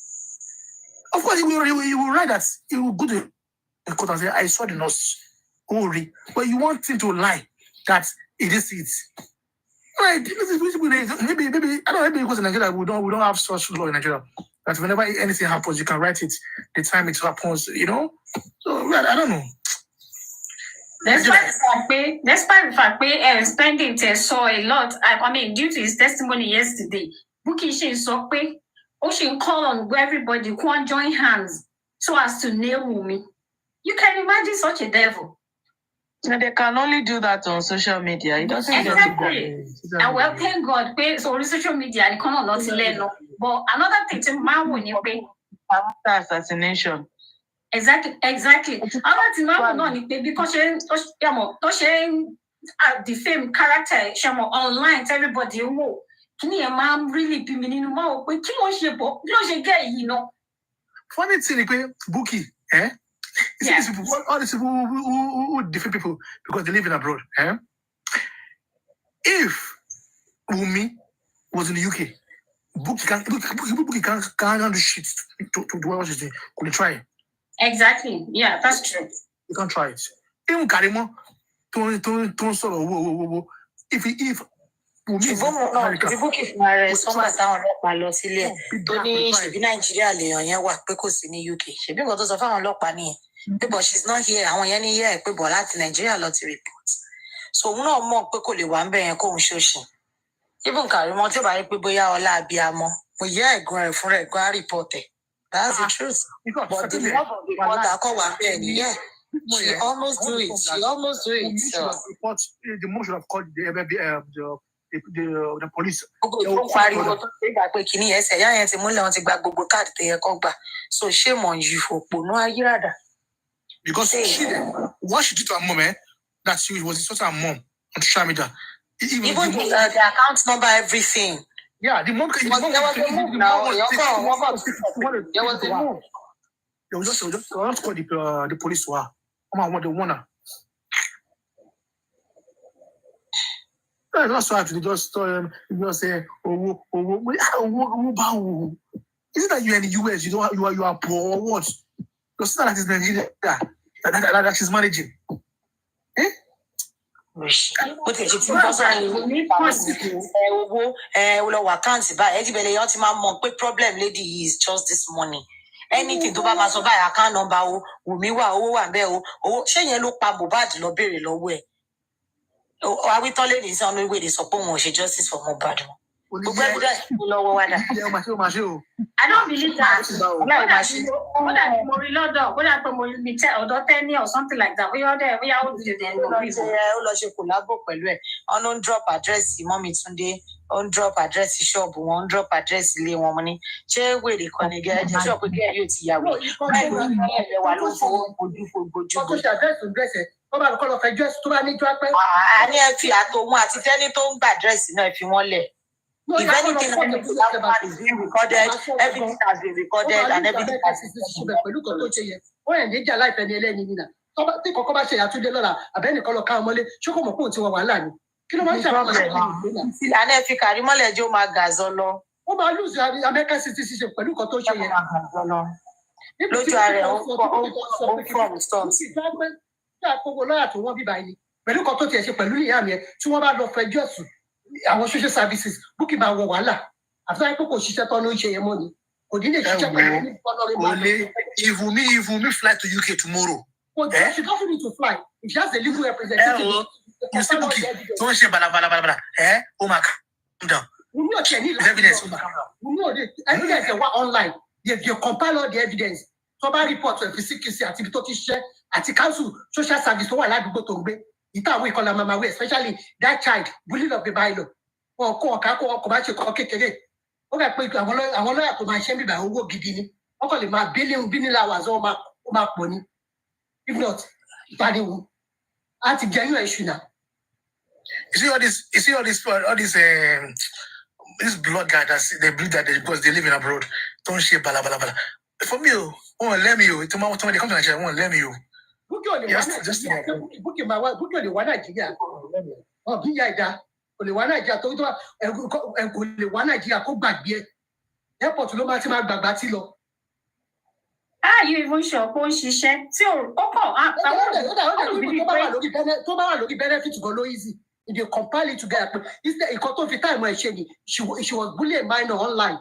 Of course, he will write that. He will go to the court and say, I saw the nose. But you want him to lie that he didn't see it. Right? Maybe I don't know, maybe because in Nigeria we don't have such law in Nigeria. That whenever anything happens, you can write it the time it happens, So I don't know. Despite the fact spending saw a lot. I mean, due to his testimony yesterday, Buki saw Ocean call on everybody who can join hands so as to nail Wumi. You can imagine such a devil. And they can only do that on social media. It doesn't exactly. And well, thank God, so on social media, and cannot not learn. But another thing to man when you pay assassination. Exactly. Another thing man will not because she defame character online to everybody who. Can you mom really be meaning more? But funny thing, Buki, eh? Yeah. All these people who defend people because they live in abroad, eh? If Wumi was in the UK, Buki can't handle shit to do what she's doing. Could you try? Exactly. Yeah, that's true. You can't try it. Even Karimo, don't sort of if ṣùgbọ́n náà bí Bukky fún ara ẹ̀ sọ́mà táwọn ọlọ́pàá lọ sílé ẹ̀ tó ní ṣèbí Nàìjíríà lèèyàn yẹn wà pé kò sí ní UK ṣèbí nǹkan tó sọ fáwọn ọlọ́pàá nìyẹn pé but she's not here àwọn yẹn ní yẹ ẹ pé bọ̀ láti Nàìjíríà lọ ti report so òun náà mọ̀ pé kò lè wà ń bẹ̀ yẹn kóun ṣòṣì even Karimo tí ó bá rí pé bóyá ọlá abiyamọ mo yẹ ẹ̀gbọ́n rẹ̀ fúnra ẹ̀ gan report ẹ̀ that's the truth but the love of the mother kọ̀ wà ń bẹ̀ nìyẹn. She almost do it. So. The mom should have called the police. So shame on you for because what she did to her mom, that she was insulting her mom on social media. Even the account number, everything. Yeah, the mom. There was a move now. There was a move. They will just call the police to her. They want her. That's why they just say, is it that you're in the US? You are poor or what? Your sister that is Nigeria that she's managing. Eh? Ó ti ṣe tí ń bọ́ sọ́run owó lọ wà káǹtì báyìí ẹ ti bẹ̀rẹ̀ yẹn ti máa mọ̀ pé problem lady is just this money. Anything tó bá máa sọ báyìí account number o Wùmí wà owó wà bẹ́ẹ̀ o owó ṣé yẹn ló pa Mohbad lọ béèrè lọ́wọ́ ẹ̀. Awítọ́lé ní sọ́nù ìwé ìdè sọ pé òun ò ṣe justice for Mohbad. Gbogbo evidence tó lọ́wọ́ wá dà. I don't believe that. Ó dà bí mo rí lọ́dọ̀, ó dà pé mo rí ọ̀dọ̀ Tẹ́ni or something like that. Bóyá ó dìde dẹ̀ lọ rí wọn. Ó lọ ṣe collabo pẹ̀lú ẹ̀. Wọ́n ló ń drop address Mọ́mì Túndé, ó ń drop address ṣọ́ọ̀bù wọn, ó ń drop address ilé wọn. Mo ní ṣé wèrè kan ni gẹ́gẹ́ jẹ́ ṣọ́ọ̀bù gẹ́gẹ́ yóò ti yàwó. Báyìí ló ń bá ẹ̀rẹ̀ wà ló ń fowó bojú. Ọkọ̀ ṣe àdírẹ́sì gbẹ̀sẹ̀, ó bá kọ́ lọ fẹ́ jẹ́ tó bá ní jọ́ pẹ́. A ní ẹ fi àtòun àti Tẹ́ni tó ń gba àdírẹ́sì náà fi wọ́n lẹ̀. If anything is being recorded, everything has been recorded and everything has been recorded. Pẹ̀lú kan tó ṣe yẹ, ó yẹn níjà láìpẹ́ ní ẹlẹ́ni nínà. Tí kọ̀ọ̀kan bá ṣe Àtúndé lọ́la, àbẹ́nìkan lọ ká ọmọlé, ṣé kò mọ̀ pé òun ti wọ wàhálà ni? Kí ló máa ń ṣàkóso? Ìlànà ẹ fi kàrí mọ́lẹ̀ jẹ́ ó máa gàzọ́ lọ. Ó máa lùzì American citizenship pẹ̀lú kan tó ṣe yẹ. Lójú ara ẹ̀ ó fọ́ọ̀mù stọ̀ms. Ṣé àkókò lọ́yà tó wọ́n bíbá yìí? Pẹ̀lú kan tó tiẹ̀ ṣe pẹ̀lú ìyá mi ẹ̀ tí wọ́n bá lọ fẹjọ́ sùn àwọn social services Bukky máa wọ wàhálà àfihàn pé kò ṣiṣẹ́ tán ló ń ṣe yẹn mọ́ ni kò ní lè ṣiṣẹ́ pẹ̀lú ní ìfọ̀nọ́rẹ́ máa lọ. If Wunmi fly to UK tomorrow. She doesn't need to fly. If she has a legal representative. You see Bukky tó ń ṣe balabala ó máa calm down. Wunmi ò tiẹ̀ ní evidence ẹ̀ wá online they compile all the evidence tó bá report ẹ̀ fi CQC àti ibi tó ti ṣiṣẹ́ àti council social service tó wà ládùúgbò tó ń gbé. Ìtàwé ìkọlà mama wey especially that child bullying of the bylaw ọkọ ọkọ bá ṣe kọ kékeré ó rẹ pé àwọn lọ́yà tó máa ṣe ń bíbá owó gidi ni wọ́n kàn lè máa bílíọ̀nù hours ó máa pọ̀ ni if not ìpàdéwò á ti jẹyún ẹ̀ṣù náà. You see all this this blood guy they bleed that because they live in abroad don't ṣe balabala for me wọ́n let me to my they come to Nigeria wọ́n let me Bukky ò lè wá Nàìjíríà bí ìyá ìdá kò lè wá Nàìjíríà tó kò lè wá Nàìjíríà kó gbàgbé ẹ airport ló máa ti máa gbàgbá tí lọ. You even sure kó ń ṣiṣẹ́ tí ó kọ̀ tó bá wà lórí benefit gan ló easy if you compile it together pé ìkan tó fi táìmù ẹ̀ ṣe ni she was bullying a minor online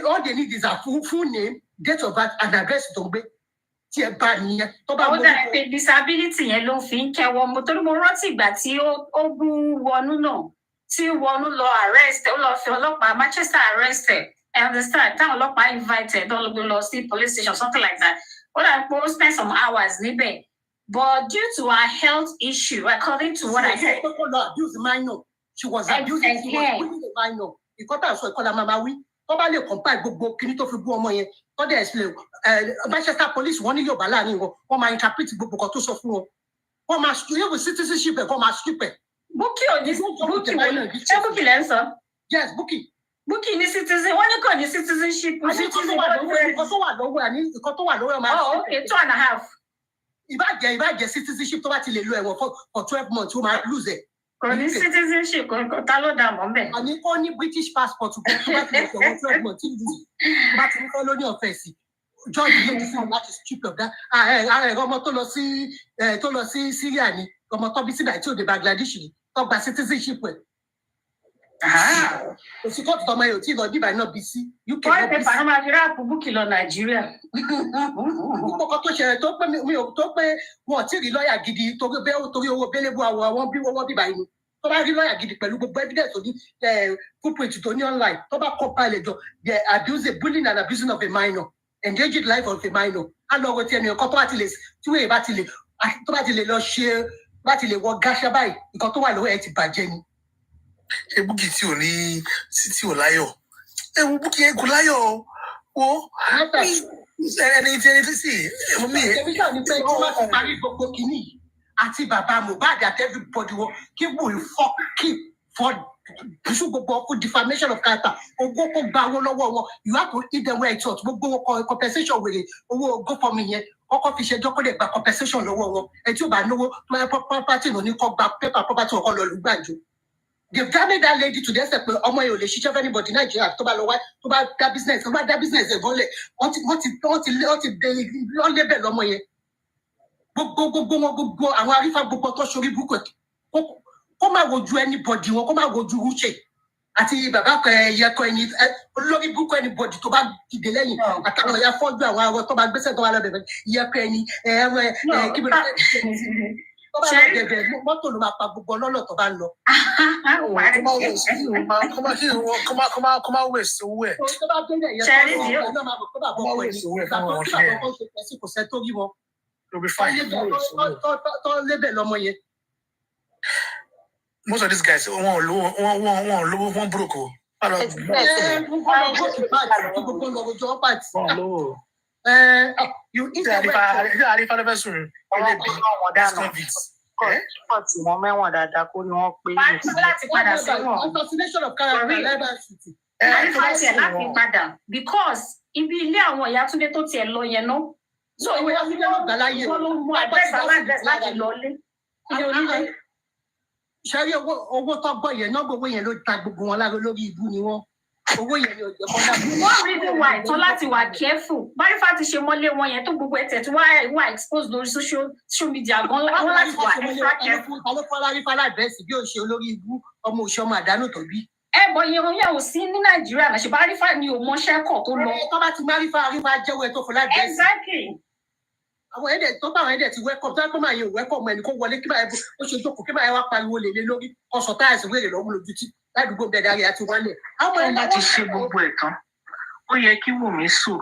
all they need is her full name date of birth and address tó ń gbé. Tí ẹ bá nìyẹn tó bá ó dà pé disability yẹn ló fi ń kẹwọ́ mo torí mo rántí ìgbà tí ó gún wọnú náà tí wọnú lọ arrest ó lọ fi ọlọ́pàá Manchester arrested I understand táwọn ọlọ́pàá invited lọ sí police station something like that ó dà pé ó spend some hours níbẹ̀ but due to her health issue according to what I heard. Abuse minor she was abusing a minor ìkọ́tà sọ ìkọ́lá mama wí tó bá lè compile gbogbo kíní tó fi bú ọmọ yẹn tó dẹ̀ explain Manchester police wọ́n ní Yorùbá láàrin wọn wọ́n máa interpret gbogbo kan tó sọ fún wọn wọ́n máa yóò citizenship ẹ̀ wọ́n máa strip ẹ̀. Bukky ò ní Bukky lẹ́ ń sọ. Yes Bukky ní citizen wọ́n ní kò ní citizenship. Ìkan tó wà lọ́wọ́ máa. Okay 2.5. Ìbàjẹ́ citizenship tó bá ti lè lo ẹ̀wọ̀n for 12 months ó máa lose ẹ̀. Kò ní citizenship kò tá ló dà mọ́ bẹ́ẹ̀. Àní kò ní British passport kò tó bá ti lè sọ̀rọ̀ 12 months tí bá ti ní kọ́ ló ní ọ̀fẹ́ sí. George ló ti fún láti strip of that. Ọmọ tó lọ sí Syria ni ọmọ tó bí síbẹ̀ tí ò dé Bangladesh ni tó gba citizenship ẹ̀. Òsì kóòtù tọmọ yóò tí lọ bíbá iná bí sí UK lọ bí sí. Wọ́n máa fi ráàpù Bukky lọ Nàìjíríà. Gbogbo tó ṣẹlẹ̀ tó pé wọn ò tí rí lọ́ọ̀yà gidi torí owó bélébù àwọn bíbá yìí ni. Tó bá rí lọ́ọ̀yà gidi pẹ̀lú gbogbo evidence tó ní footprint tó ní online tó bá compile jọ the bullying and abusing of a minor engaging life of a minor á lọ wo ti ẹni ọkọ tó bá ti lè tí wéyè bá ti lè lọ ṣe bá ti lè wọ gáṣá báyìí nǹkan tó wà lọ́wọ́ ẹ̀ ti bàjẹ́ ni. Ṣé Bukky tí ò láyọ̀ wo Bukky yẹn kò láyọ̀ wo ẹni tí sì mi. Tẹ̀mísà ni pé kí wọ́n ti parí gbogbo kìíní àti bàbá Mohbad àti everybody wọn kí wọ́n for pursue gbogbo for defamation of character owó kó gba owó lọ́wọ́ wọn you have to eat them where it's hot gbogbo compensation wèrè owó GoFundMe yẹn kọ́kọ́ fi ṣẹjọ́ kó lè gba compensation lọ́wọ́ wọn ẹ tí ò bá náwó property ló ní kọ́ gba paper property ọkọ lọ lùgbàjò. They've damaged that lady to the extent pé ọmọ yẹn ò lè ṣiṣẹ́ fẹ́ anybody Nàìjíríà tó bá lọ wá tó bá dá business ẹ̀ bọ́lẹ̀ wọ́n ti lébẹ̀ lọ́mọ yẹn. gbogbo àwọn arífà gbogbo tó ṣorí burúkú kó má wojú anybody wọn kó má wojú rúṣe àti bàbá kan ẹyẹkọ ẹni olórí burúkú anybody tó bá dìde lẹ́yìn àtàwọn ẹ̀yà fọ́jú àwọn arọ tó bá gbéṣẹ́ tó wà lọ́bẹ̀rẹ̀ ẹyẹkọ ẹni kíbi tó bá lọ bẹ̀bẹ̀ mọ́tò ló máa pa gbogbo ọlọ́nà tó bá ń lọ. Kó má wẹ̀sì owó ẹ̀. tó bá délé ẹ̀yẹ tó máa bọ̀ kó bàbá ọkọ ẹni ìgbà tó kí bàbá ọkọ ṣe pẹ̀sì kò sẹ́ tó rí wọn. tó lébẹ̀ lọ́mọ yẹn. Most of these guys, one broke. You eat because ibi ilé àwọn ìyá Túndé tó tiẹ̀ lọ yẹn náà. So ìwé ọ̀gbàláyé ló mú àdẹ́sà láti lọ lé. Ilé onílé. Ṣẹ́rí owó tó gbọ́ yẹn náà gbogbo yẹn ló ta gbogbo wọn lára lórí ibú ni wọ́n. Owó yẹn ni òjò kan dàbí. Wọ́n rí bí wà ìtàn láti wà careful. Bárífà ti ṣe mọ́lé wọn yẹn tó gbogbo ẹ̀tẹ̀ tí wà expose lórí social media gan wọ́n láti wà extra careful. Alókọ́lá rí fàlàbẹ́sì bí ó ṣe olórí ibú ọmọ òṣèọmọ àdánù tó bí. Bọ̀ yẹn ò sí ní Nàìjíríà náà ṣe Bárífà ni ò mọṣẹ́ kọ̀ tó lọ. Tó bá ti má rífà jẹ́wọ́ ẹ tó fọlá bẹ́sì. Exactly. Àwọn ẹ̀dẹ̀ tó bá àwọn ẹ̀dẹ̀ ti wẹ́kọ̀ tó bá máa yẹ wẹ́kọ̀ mọ ẹnì kó wọlé kí máa ó ṣe jókòó kí máa wá pariwo lè lé lórí ọ̀sán táyàsì wéèrè lọ́wọ́ lójú tí ládùúgbò bẹ́ẹ̀ dárí àti wálẹ̀. Àwọn ẹ̀dá ti ṣe gbogbo ẹ̀ tán. Ó yẹ kí Wùmí sùn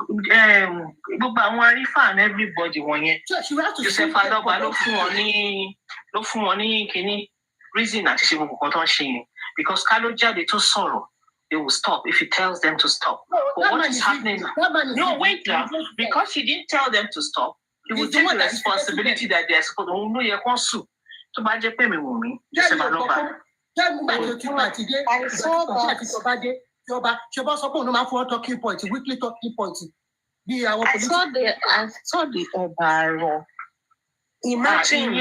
gbogbo àwọn arífà and everybody wọ̀nyẹn. Joseph Adọ́gba ló fún wọn ní kíní reason àti ṣe gbogbo nǹkan tó ń ṣe yẹn because ká ló jáde tó sọ̀rọ̀ they will stop if he tells them to stop. But what is happening now? No, wait now. Because he didn't tell them to stop. He will take the responsibility that they are supposed to. Òun ló yẹ kó sùn. Tó bá jẹ́ pé mi wù mí, Joseph Adọ́gba. Weekly talking point. I saw the Obaro. Imagine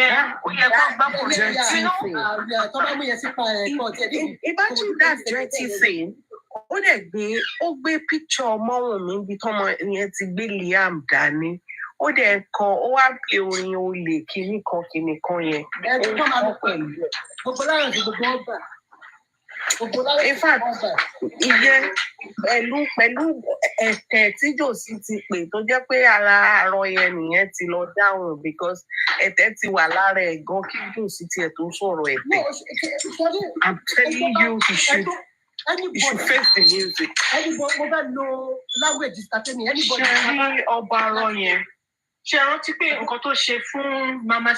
imagine that dirty thing. Ó gbé picture ọmọ mi bí tọ́mọ yẹn ti gbé Liam dání. Ó dẹ̀ kọ ó wá pè orin olè kíní kan yẹn. In fact, ìyẹn pẹ̀lú ẹ̀tẹ̀ tí Jòsí ti pè tó jẹ́ pé ara àárọ̀ yẹn nìyẹn ti lọ dáhùn because ẹ̀tẹ̀ ti wà lára ẹ̀ gan kí Jòsí tiẹ̀ tó sọ̀rọ̀ ẹ̀tẹ̀. I'm telling you he should face the music. Ṣé rí ọba arọ yẹn? Ṣé rántí pé nǹkan tó ṣe fún Mama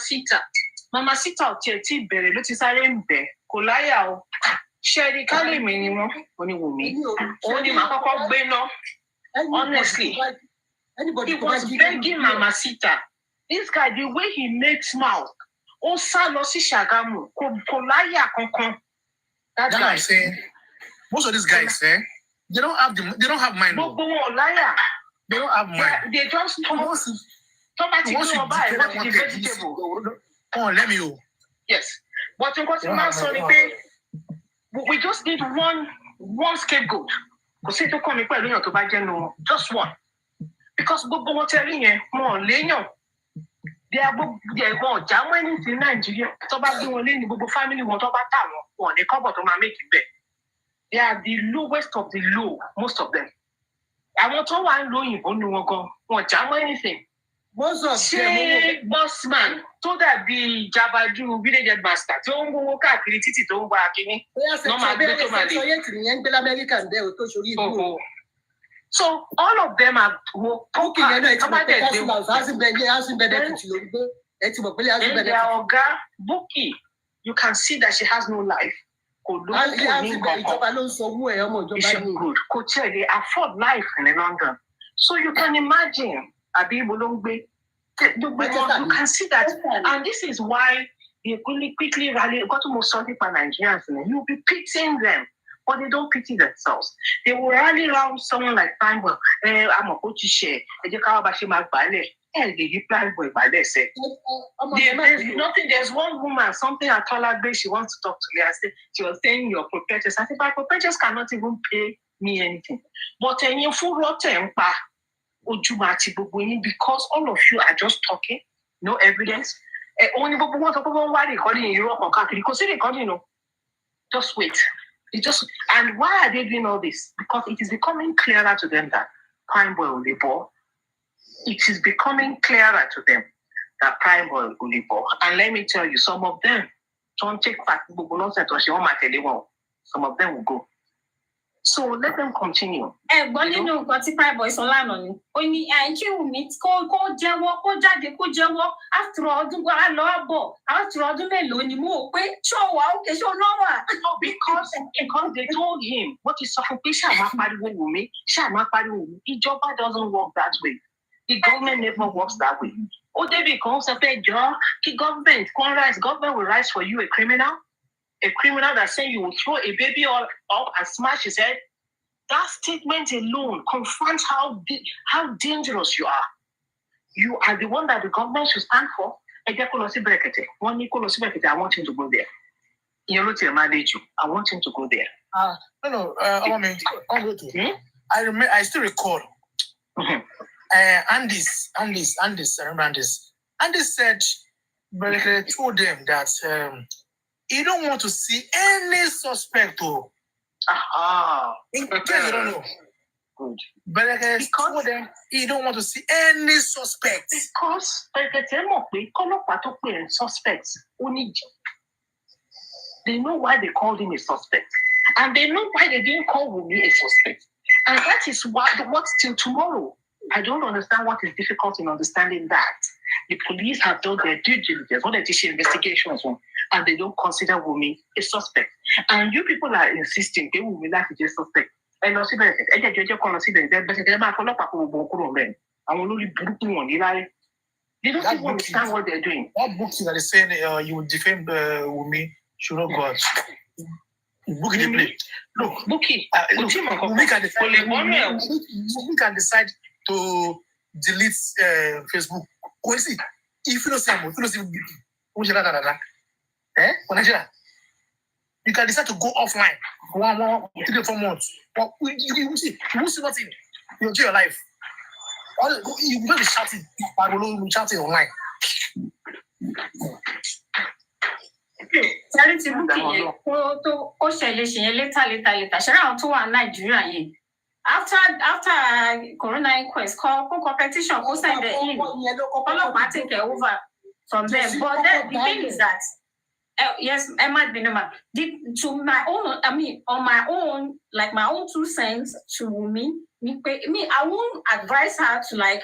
Sita ò tiẹ̀ tí bẹ̀rẹ̀ ló ti sáré ń bẹ̀ kò láyà o. Ṣẹ́rí Kálẹ̀mí ni wọ́n oníwùmí. Òun ni màá kọ́kọ́ gbé ná. Honestly, he was begging Mama Sita. This guy, the way he makes mouth, ó sá lọ sí Ṣàgámù kò láyà kankan. That guy saying, most of these guys, they don't have mind. Gbogbo wọn láyà. They don't have mind. They just tọ́ba ti gbé wọn báyìí wọ́n ti di vegetable. Oh, let me know. Yes, but nǹkan tí máa sọ ni pé we just need one scapegoat. Kò sí tó kàn mí pẹ̀lú èèyàn tó bá jẹ́ nu just one. Because gbogbo wọn tẹ́lẹ̀ yẹn wọn ò léèyàn. Wọn ò já mọ́ ẹni tí Nàìjíríà tó bá gbé wọn lé ní gbogbo family wọn tó bá tà wọn ní kọ́bọ̀ tó máa méjì bẹ̀. They are the lowest of the low, most of them. Àwọn tó wà ń lo òyìnbó nu wọn gan, wọn ò já mọ́ anything. Ṣé bossman tó dàbí Jabaju village headmaster tí ó ń gbowó káàkiri títì tó ń gba kínní ló máa gbé tó máa lè. So all of them are and their oga Bukky, you can see that she has no life. It's good. They afford life in London. So you can imagine you can see that, and this is why they quickly rally. Got to most of Nigerians, you'll be pitying them, but they don't pity themselves. They will rally around someone like Timewell. I'm a coach share. There's nothing. There's one woman, something at Tolagbe, she wants to talk to me. I said, she was saying your proprietors. I said, my proprietors cannot even pay me anything. But you full rotten because all of you are just talking. No evidence. Only people why recording in Europe or country because they recording, just wait. And why are they doing all this? Because it is becoming clearer to them that Prime Boy will be poor. It is becoming clearer to them that Prime Boy will be poor. And let me tell you, some of them don't take back some of them will go. So let them continue. But you know what Prime Boy Solano only kill me call Jawo after all do after all do melo show no, because they told him what is suffocation Ijoba doesn't work that way. The government never works that way. They become separate job. The government will rise for you a criminal that say you will throw a baby up and smash his head. That statement alone confirms how dangerous you are. You are the one that the government should stand for. I want him to go there. You know to manage you. I want him to go there. I still recall. Andis, I remember Andis. Andis said, but they told them that he don't want to see any suspect. In case you don't know. Good. But he told them he don't want to see any suspect. Because suspects only. They know why they called him a suspect. And they know why they didn't call Wumi a suspect. And that is what till tomorrow. I don't understand what is difficult in understanding that. The police have done their due diligence, all the investigations, and they don't consider Wumi a suspect. And you people are insisting they will be like a suspect. And also, they don't even understand what they're doing. What books that is saying you will defame Wumi should not go out? Book in the play. Look, Wumi can decide to delete Facebook. If you don't see you can decide to go offline 1, 3 or 4 months. But you will see nothing. You enjoy your life. You will be shouting, but you will be shouting online. Charity Bookie, later. After Corona inquest, call competition, go sign the in. Take over from them. But then the thing is that, yes, I might be number. To my own, on my own, like my own 2 cents to me, I won't advise her to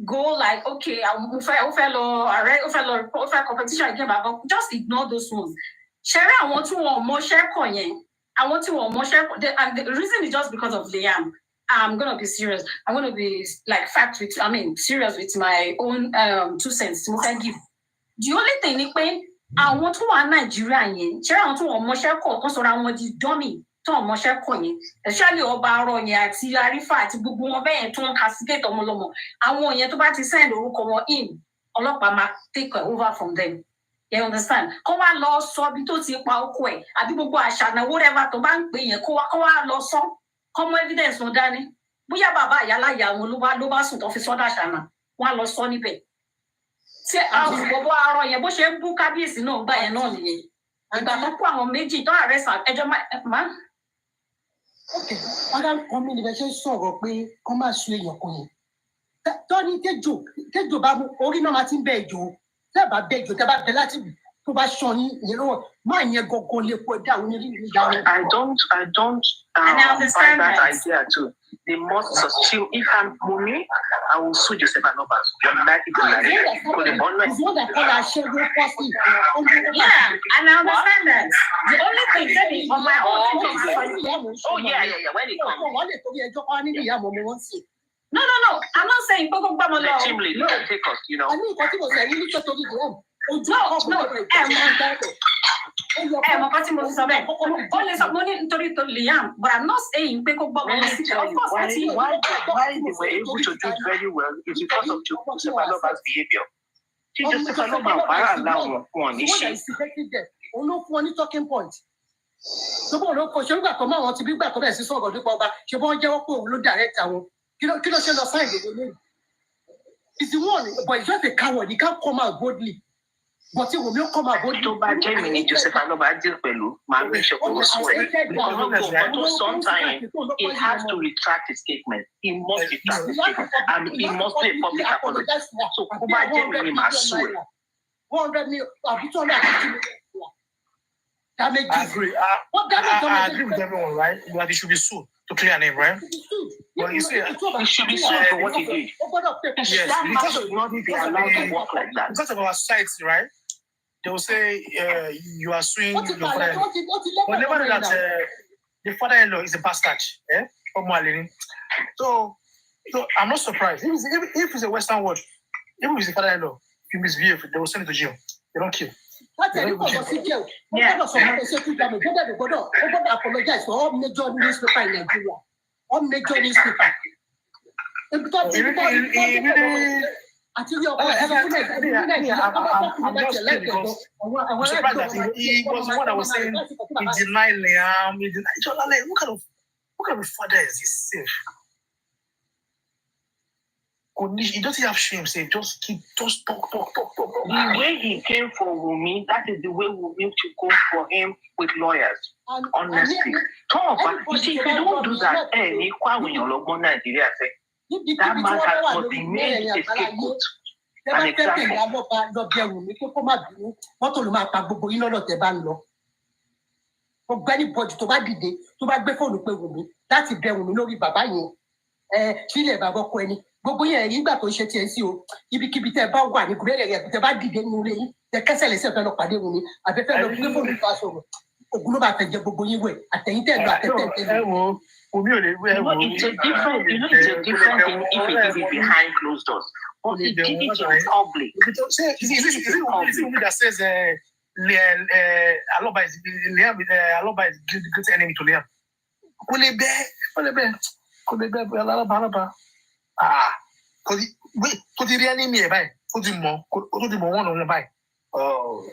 go okay, I'm fellow competition again, but just ignore those ones. Sherry, I want to more share coin. I want to more share. And the reason is just because of Liam. I'm gonna be serious. I'm gonna be serious with my own 2 cents. Give. The only thing is I want to want Nigerian. Share I want to more share call. So I want the dummy. More share coin. Especially Obaro, fight Bubu to castigate Omolomo. I want you to send or in. Olopama take over from them. You understand? Come on, law so because you kwe. I people go ashana whatever to bank pay you. Come law so. Come evidence no dani. Buya baba yala ya luba suit office order shana. One law so ni pay. Say bobo aro ye bo she bu kabisi no ba ye no ni. And that po awon meji don arrest ejo man. Okay. Other communication sọ̀rọ̀ pé kó má ṣe èèyàn kò yẹn. Tọ́ni kéjò bá mú orí náà máa ti ń bẹ ìjò. Tẹ́bà bẹ ìjò tẹ́bà bẹ láti tó bá ṣan yín ìyẹn lọ́wọ́. Máa yẹn gangan lè pọ̀ dá àwọn onílé ìyá rẹ̀. I don't buy that idea too. They must still, if I'm Wumi, I will sue Joseph Anobas. Yeah, and I understand that. The only thing that is on my own. Oh, yeah. When it comes. No. I'm not saying Pogo Bamalo. The team lead can take us, you know. But I'm not saying Peko Bob. Why they were able to do it very well is because of Joseph Aloba's behavior. Joseph Aloba allow one issue. Talking point. So, ṣe nígbà kan máa wọn ti bí gbà kan bẹ́ẹ̀ sí sọ̀rọ̀ nípa ọba ṣe bọ́n jẹ́wọ́ pé òun ló direct àwọn kí ló ṣe lọ sáì gbogbo lónìí. He's the one, but he's just a coward. He can't come out boldly. But he will not come out boldly. To buy Germany, Joseph, I know about deal pelu. Man, make sure we swear. Because sometimes he has to retract his statement. He must retract his statement. And he must do a public apology. So, to buy Germany, I swear. 100 million, 250 million. I agree. I agree with everyone, right? But it should be sued to clear a name, right? But you see, it should be sued for what he did. Yes, because of not be allowed to work like that. Because of our society, right? They will say you are suing your father-in-law. But never know that the father-in-law is a bastard. So I'm not surprised. If it's a Western world, even if it's a father-in-law, if you misbehave, they will send it to jail. They don't kill. Yeah. Apologize for all major newspaper in Nigeria. All major newspaper. I'm just surprised that he was the one that was saying he denied Liam. What kind of father is this? He doesn't have shame. Say just talk. The way he came for Wumi, that is the way Wumi should go for him with lawyers. Honestly, talk. You see, if you don't do that, Nigeria say that man has been made a scapegoat. An example. Anybody tó bá dìde tó bá gbé fóònù pé Wùmí láti bẹ Wùmí lórí bàbá yẹn sílẹ̀ bàbá ọkọ ẹni gbogbo yẹn rí ìgbà tó ṣe tiẹ̀ sí o ibikíbi tẹ́ bá wà ní gúrẹ́rẹ́ rẹ̀ tẹ́ bá dìde nínú ilé yín tẹ́ kẹsẹ̀ lẹ́sẹ̀ fẹ́ lọ pàdé Wùmí àbẹ́fẹ́ lọ gbé fóònù tó aṣọ rẹ̀ ògùn ló bá fẹ́ jẹ gbogbo yín wẹ̀ àtẹ̀yìntẹ̀ lọ àtẹ̀tẹ̀ It's a different thing if he did it behind closed doors. But he did it in public. Is it that says Aloba is the great enemy to Liam? Because the enemy by oh.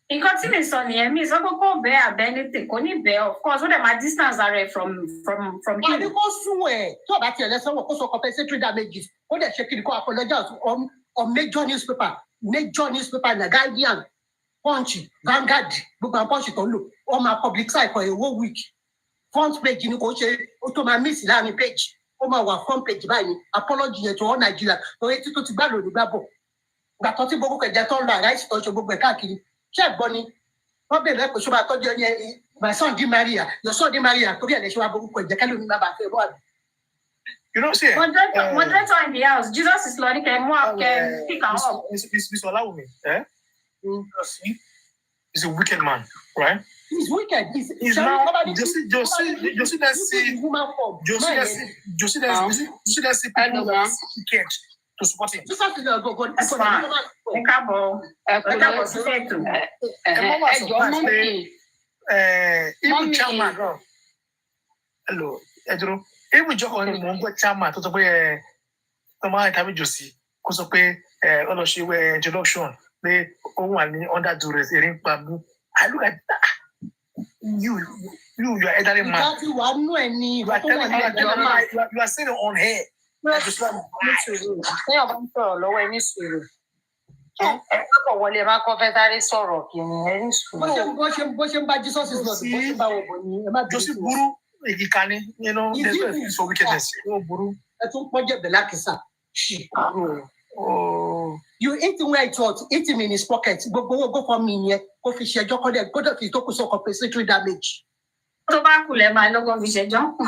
In continuing, Sonny, I mean, so go bear benefit. Only bear, of course, what my distance are from him. You go somewhere. So about your lesson, what also compensatory damages. What they check, you go apologize on major newspaper, The Guardian, Punch, Vanguard, book and Punch it on look on my public site for a whole week. Front page, you go to my miss landing page. On my front page, by me. Apology to all Nigeria. So it's to battle the Babo. But Toti Boku can get on my right to your book. Check Bonnie. Probably like my son Di Maria, your son Di Maria, to be an issue about the Calum. You know, see, moderator in the house, Jesus is Lord, can pick up. Miss allow me, eh? He's a wicked man, right? He's wicked. He's now Josie people to support him. Even chairman. Hello, Edro. Even chairman to the way Tommy Josie, because of pay all of she were introduction. They under duress. I look at that. You are elderly man. You are sitting on hair. You eat him where it was, eat him in his pocket. Go for me here. Go fish your job. Go to his talk so compensatory damage. Tobacco, my logo, Michel John. Go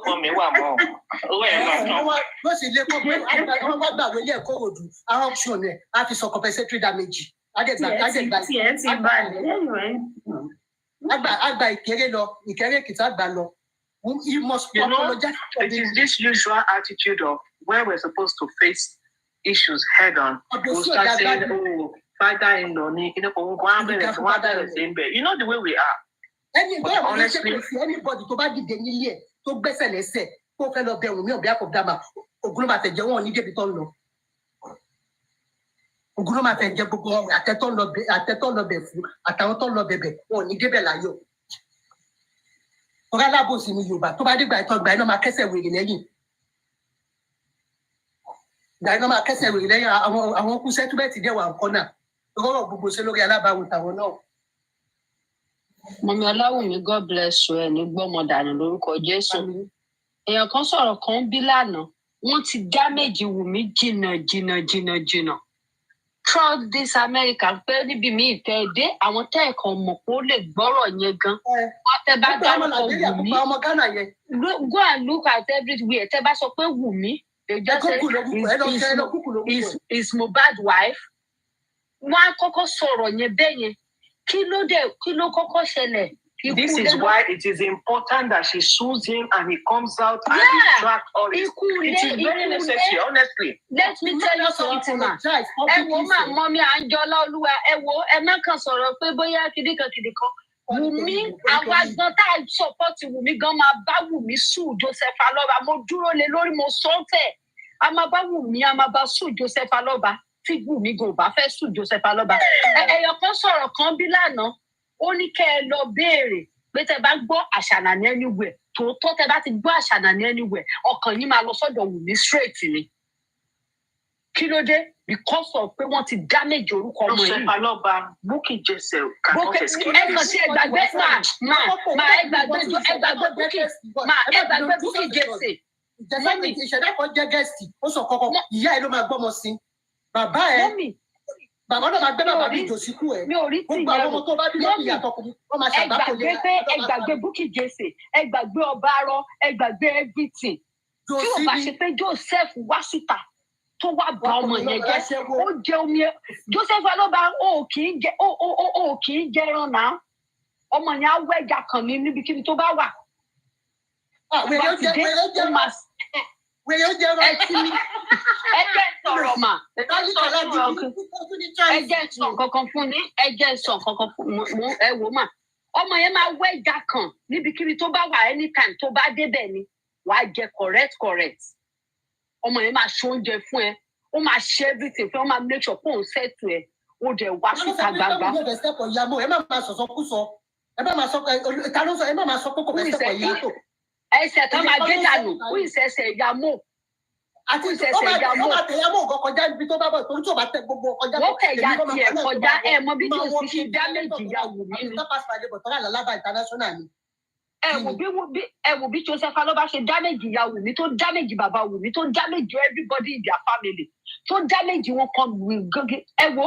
for me one more. Compensatory damage. You must apologize. It is this usual attitude of where we're supposed to face issues head on. We'll start saying, oh, father-in-law, you know the way we are. Honestly, anybody to buy the denier, to best and say, go fellow bear with me on behalf of Dama, Ogruma said, you won't need it all. Ogruma said, you go at the ton of the food, at the ton of the bed, or Nidebella. Ọ̀gá alábòsí ni Yorùbá tó bá dé gbà ìtọ́ gbà iná máa kẹ́sẹ̀ wèrè lẹ́yìn. Gbà iná máa kẹ́sẹ̀ wèrè lẹ́yìn àwọn kú sẹ́túbẹ̀tì dẹ̀ wà nǹkan náà. Rọ́rọ̀ gbogbo ṣe lórí alábàáwò tàwọn náà. Mọ̀mí Ọláwùmí, God bless you ẹ̀ ní gbọ́mọdànù lórúkọ Jésù. Èèyàn kan sọ̀rọ̀ kan bí lánàá, wọ́n ti damage Wùmí jìnnà. Throughout this America pé níbi mi ìtẹ́ dé àwọn tẹ́ ẹ̀kan mọ̀ pé ó lè gbọ́rọ̀ yẹn gan. Wọ́n tẹ́ bá dárúkọ Wùmí. Go and look at everywhere. Tẹ́ bá sọ pé Wùmí, they just say is Mohbad wife. Wọ́n á kọ́kọ́ sọ̀rọ̀ yẹn bẹ́ẹ̀ yẹn. Kí ló kọ́kọ́ ṣẹlẹ̀? This is why it is important that she sues him and he comes out and retracts all this. It is very necessary, honestly. Let me tell you something, ma. Ẹ wo máa mọ mi à ń jọlá Olúwa. Ẹ wo ẹ má kàn sọ̀rọ̀ pé bóyá kìdíkan. Wùmí àwọn agbọ́n tá a support Wùmí gan máa bá Wùmí sùn Joseph Alọ́ba. Mo dúró lé lórí mo sọ́tẹ̀. A máa bá Wùmí a máa bá sùn Joseph Alọ́ba. Tí Wùmí gan ò bá fẹ́ sùn Joseph Alọ́ba. Ẹ̀yọ̀ kan sọ̀rọ̀ kan bí lánàá. Ó ní kẹ́ ẹ lọ béèrè pé tẹ́ bá gbọ́ àṣànà ní anywhere tòótọ́ tẹ́ bá ti gbọ́ àṣànà ní anywhere ọkàn yín máa lọ sọ́dọ̀ Wùmí straight ni. Kí ló dé? Because of pé wọ́n ti damage orúkọ ọmọ yìí. Joseph Alọ́ba, Bukky Jesse cannot escape. Ẹ kàn sí ẹgbàgbé ẹgbàgbé Bukky Jesse. Ìṣẹ̀dá kan jẹ́ gẹ̀ẹ́sì ó sọ kọ́kọ́ ìyá ẹ ló máa gbọ́mọ sí. Bàbá ẹ bàbá náà máa gbé bàbá mi jò síkú ẹ. Mi ò rí tí ìyẹn rò. Ẹ gbàgbé Bukky Jesse, ẹ gbàgbé ọba arọ, ẹ gbàgbé everything. Tí ò bá ṣe pé Joseph wá síta tó wá bá ọmọ yẹn jẹ́, ó jẹ omi ẹ. Joseph Alọ́ba ó kì í jẹran náà. Ọmọ yẹn á wẹ̀jà kan ní níbikíbi tó bá wà. Ẹ jẹ́ sọ̀rọ̀ mà. Ẹ jẹ́ sọ kankan fún ní. Ẹ jẹ́ sọ kankan fún ẹ wò mà. Ọmọ yẹn máa wẹ̀jà kan níbikíbi tó bá wà anytime tó bá débẹ̀ ni. Wàá jẹ correct. Ọmọ yẹn máa ṣe oúnjẹ fún ẹ. Ó máa ṣe everything fún ẹ. Ó máa make sure pé òun settle ẹ. Ó dẹ̀ wá síta gbangba. Ẹ má máa sọ̀sọ̀ kú sọ. Ẹ má máa sọ pé kò fẹ́ sẹ́pọ̀ ìyàtọ̀. Ẹsẹ̀ kan máa gé dànù. Kú ìṣẹ̀ṣẹ̀ ìyàmó. Àti ìṣẹ̀ṣẹ̀ ìyàmó. Ó máa tẹ̀ ìyàmó nǹkan kọjá níbi tó bá bọ̀ torí tí ò bá tẹ gbogbo kọjá. Wọ́n tẹ̀ ya tiẹ̀ kọjá ẹ̀ mọ bí tó sì ṣe dáméjì ya Wùmí ni. Ẹ wò bí Joseph Alọ́ba ṣe dáméjì ya Wùmí tó dáméjì bàbá Wùmí tó dáméjì everybody in their family tó dáméjì wọn kan gògé. Ẹ wo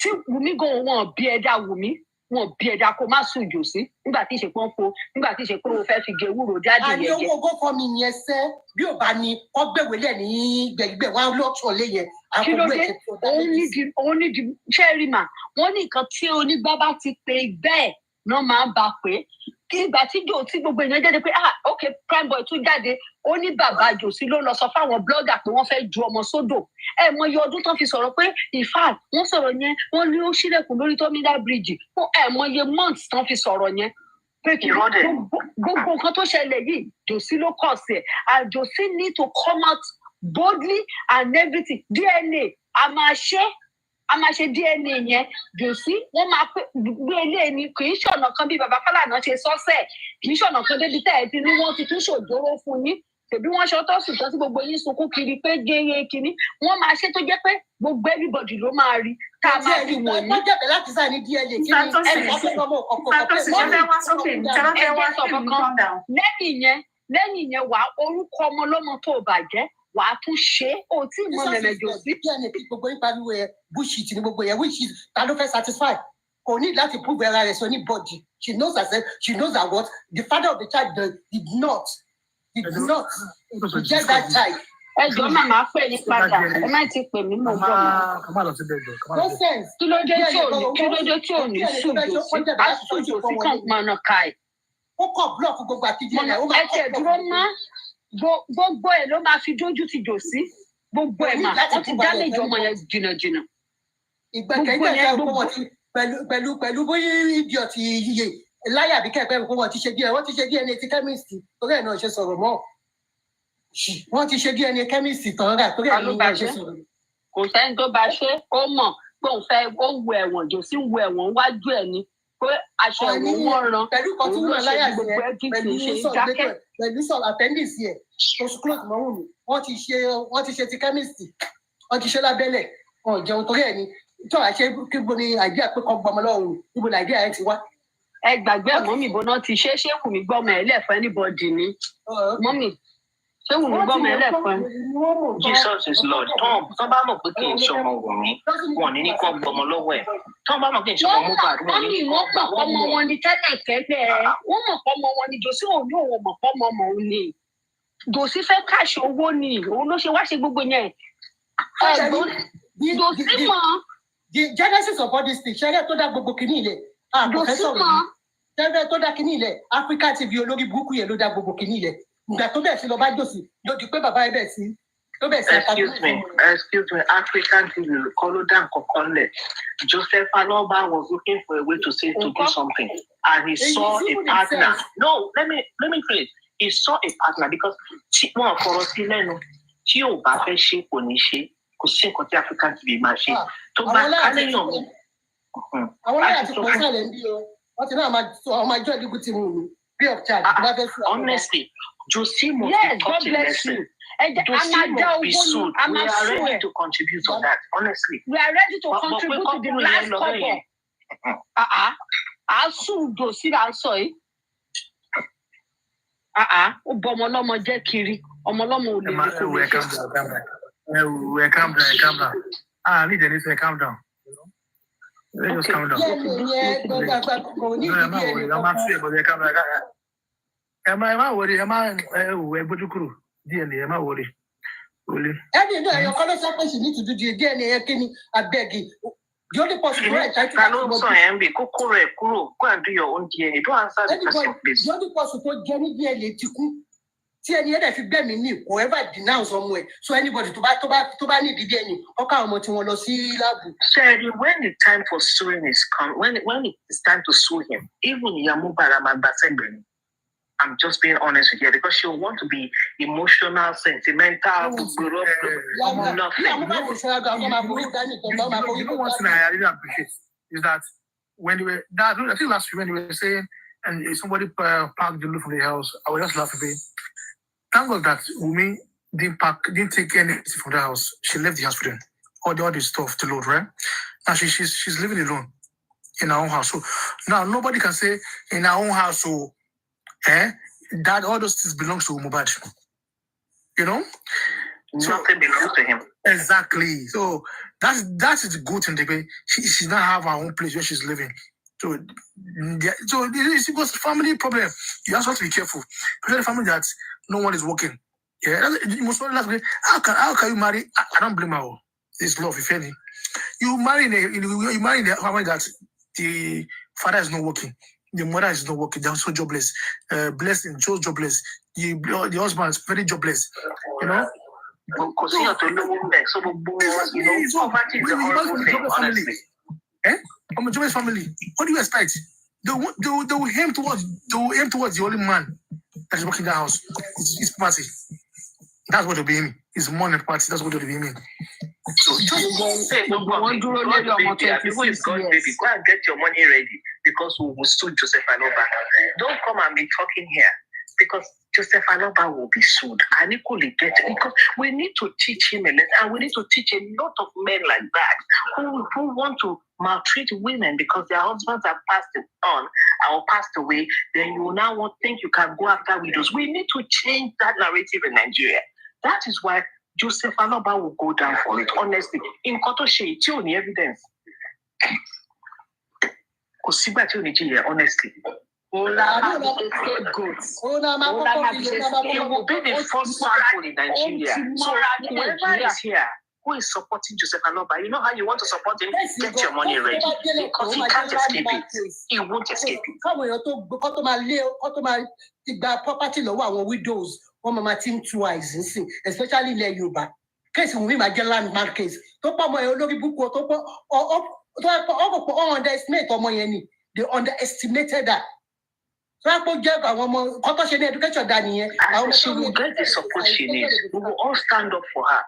tí Wùmí gan wọn bí ẹ̀dá Wùmí wọn bí ẹ̀dá kó má sùn jò sí nígbà tí ìṣèpọ̀ ń fo nígbà tí ìṣèpọ̀ ń fẹ́ fi gé ewúro jáde yẹn jẹ. Àní owó ogókọ mi yẹn sẹ́ bí ò bá ní kọ́ gbèwé lẹ̀ ní gbẹ̀gbẹ̀ wọn lọ́tọ̀ lé yẹn. Kí ló dé? Òun ní di ṣẹ́rìmà wọ́n ní nǹkan tí onígbà bá ti pe bẹ́ẹ̀ náà máa ń bá pé kí ìgbà tí gbogbo èèyàn jáde pé ok prime boy tún jáde ó ní bàbá jòsí ló lọ sọ fáwọn blogger pé wọ́n fẹ́ ju ọmọ sódò ẹ mọ iye ọdún tán fi sọ̀rọ̀ pé in fact wọ́n sọ̀rọ̀ yẹn wọ́n ní ó ṣílẹ̀kùn lórí terminal bridge fún ẹ mọ iye months tán fi sọ̀rọ̀ yẹn pé kí gbogbo nǹkan tó ṣẹlẹ̀ yìí jòsí ló kọ̀ sí ẹ̀ and jòsí need to come out boldly and everything. DNA a máa ṣe DNA yẹn jòsí wọ́n máa gbé ilé ni kì í ṣọ̀nà kan bí baba Fálànà ṣe sọ́sẹ̀ kì í ṣọ̀nà kan débi tẹ́ ẹ ti ní wọ́n ti tún ṣòjóró fún yín tèbí wọ́n ṣe ọtọ́ sùn tán tí gbogbo yín sunkún kiri pé gẹ́gẹ́ kínní wọ́n máa ṣe tó jẹ́ pé gbogbo everybody ló máa rí tá a máa fi wọ̀nyí. wọ́n jẹ̀bẹ̀ láti sáà ní DNA kí ni lẹ́yìn yẹn wà orúkọ ọmọ lọ́mọ tó bàjẹ́ wà á tún ṣe é o tí mo mẹ̀mẹ̀ jò sí. DNA gbogbo yín pariwo ẹ bullshit ni gbogbo yẹn which is ta ló fẹ́ satisfy kò ní láti prove ara rẹ̀ sọ ní body she knows herself she knows her what the father of the child did not reject that child. Ẹ jọ̀ọ́ màmá pè ní padà ẹ má ti pè mí mọ̀ bọ̀ mọ́. Kí ló dé tí ò ní sùjò sí àsùjò sí kàn mọ̀nà káì. Ó kọ̀ búlọ̀kù gbogbo àtijọ́ rẹ̀ ó máa kọ̀ búlọ̀kù. Ẹ tẹ̀ dúró mọ́ gbogbo ẹ̀ ló máa fi dójú ti jò sí gbogbo ẹ̀ mà wọ́n ti dá méjì ọmọ yẹn jìnnàjìnnà. Ìgbẹ́kẹ̀jẹ́ fẹ́ kó wọ́n ti pẹ̀lú bóyá idiot yíyẹ láyà bí kẹ́kẹ́ kó wọ́n ti ṣe DNA wọ́n ti ṣe DNA ti chemist torí ẹ̀ náà ṣe sọ̀rọ̀ mọ́ wọ́n ti ṣe DNA chemist tán rà torí ẹ̀ náà ṣe sọ̀rọ̀. Kò sẹ́ni tó bá ṣe ó mọ̀ pé òun fẹ́ ó wu ẹ̀wọ̀n jò sí wu ẹ̀wọ̀n wájú ẹ̀ ni pé aṣọ ìwọ̀n wọn ran pẹ̀lú kan tí wọ́n láyà sí ẹ pẹ̀lú sọ appendix yẹ oṣù close mọ́ wùmí wọ́n ti ṣe ti chemistry wọ́n ti ṣe lábẹ́lẹ̀ wọn jẹun torí ẹ̀ ni tí wọ́n ṣe kí gbogbo ní àìdíà pé kan gbọmọ lọ́rùn níbo ní àìdíà ẹ ti wá. Ẹ gbàgbé mọ́mì bọ́ná ti ṣe wùmí gbọ́mọ ẹ̀ lẹ́fọ́ anybody ni mọ́mì ṣé wùmí gbọ́mọ ẹ̀ lẹ́fọ́. Jesus is Lord. Tọ́ bá mọ̀ pé kì í ṣọmọ Wùmí wọn ní kọ́ gbọmọ lọ́wọ́ ẹ̀. Tọ́ bá mọ̀ kì í ṣọmọ Mohbad wọn ní kọ́ gbọmọ ọmọ wọn ni tẹ́lẹ̀ kẹ́gbẹ́ wọ́n mọ̀ pọ́mọ wọn ni jòsí òun ní òun mọ̀ pọ́mọ ọmọ òun ni jòsí fẹ́ káṣí owó ni òun ló ṣe wá ṣe gbogbo yẹn. Jòsí mọ̀. The genesis of all this thing ṣẹ́rẹ́ tó dá gbogbo kìíní ilẹ̀ professor ṣẹ́rẹ́ tó dá kìíní ilẹ̀ Africa TV olórí burúkú yẹn ló dá gbogbo kìíní ilẹ̀ ìgbà tó bẹ̀ sí lọ bá jòsí ló di pé bàbá ẹ bẹ̀ sí tó bẹ̀ sí. Excuse me, African TV kọ́ ló dá nǹkan kan lẹ̀. Joseph Aloba was looking for a way to do something and he saw a partner. No, let me phrase. He saw a partner because wọn kọ̀rọ̀ sí lẹ́nu tí ò bá fẹ́ ṣe kò ní ṣe kò sí nǹkan tí African TV máa ṣe tó bá káléyàn mi. Àwọn aláya ti pọ̀ sálẹ̀ ń bí o wọ́n ti náà máa jọ́ ìdíkù tí mo rù bí of charge tó bá fẹ́ sí. Honestly, Josie must be taught a lesson. Josie must be sued. We are ready to contribute on that. Honestly, we are ready to contribute to the last couple. A sùn Josie à ń sọ yìí. Ó bọ ọmọ ọlọ́mọ jẹ́ kiri ọmọ ọlọ́mọ ò lè rí kò lè ṣe. Calm down. I need anything. Calm down. Let's just calm down. I'm not sure, but calm down. Am I worried? Am I worried? DNA, am I worried? Any day, your color suppose you need to do the DNA. I beg you. The only person right, I go and do your own DNA. Don't answer the question, please. The only person to get DNA tí ẹni ẹ̀dẹ̀ fi bẹ́ẹ̀ mi ní kò ever denounce ọmọ ẹ̀ so anybody tó bá ní ìdíje ẹni ọkọ àwọn ọmọ tí wọ́n lọ sí láàbù. Sherry, when the time for suing is come, when it is time to sue him, even Mohbad Amagbasegbeni, I'm just being honest with you because she'll want to be emotional, sentimental, nothing. You know one thing I really appreciate is that when they were I think last week when they were saying and somebody parked the roof of the house, I was just laughing. Thank God that Wumi didn't take anything from the house. She left the house for them. All the stuff to load, right? Now she's living alone in her own house. So now nobody can say in her own house, so that all those things belongs to Mohbad. You know? Nothing belongs to him. Exactly. So that is the good thing. She now have her own place where she's living. So it was a family problem. You also have to be careful. Especially a family that no one is working. Yeah, you must not ask. How can you marry? I don't blame her. It's love, if any. You marry in a family that the father is not working, the mother is not working. They're so jobless. Blessing, so jobless. The husband is very jobless. You know. Because you know, poverty is a horrible thing, honestly. I'm a jobless family. What do you expect? They will aim towards the only man that is working in the house. It's party. That's what they'll be aiming. It's money party. That's what they'll be aiming. So just say, who is God baby? Go and get your money ready because we will sue Joseph Aloba. Don't come and be talking here because Joseph Aloba will be sued and equally get it because we need to teach him a lesson and we need to teach a lot of men like that who want to maltreat women because their husbands have passed on or passed away. Then you now think you can go after widows. We need to change that narrative in Nigeria. That is why Joseph Aloba will go down for it. Honestly, in Kotoshi, it's only evidence. Honestly. It will be the first sample in Nigeria. So whoever is here who is supporting Joseph Aloba, you know how you want to support him? Get your money ready. Because he can't escape it. He won't escape it. Property widows, think twice, especially in Yoruba. Case we might get landmark case. They underestimated that. She will get the support she needs. We will all stand up for her.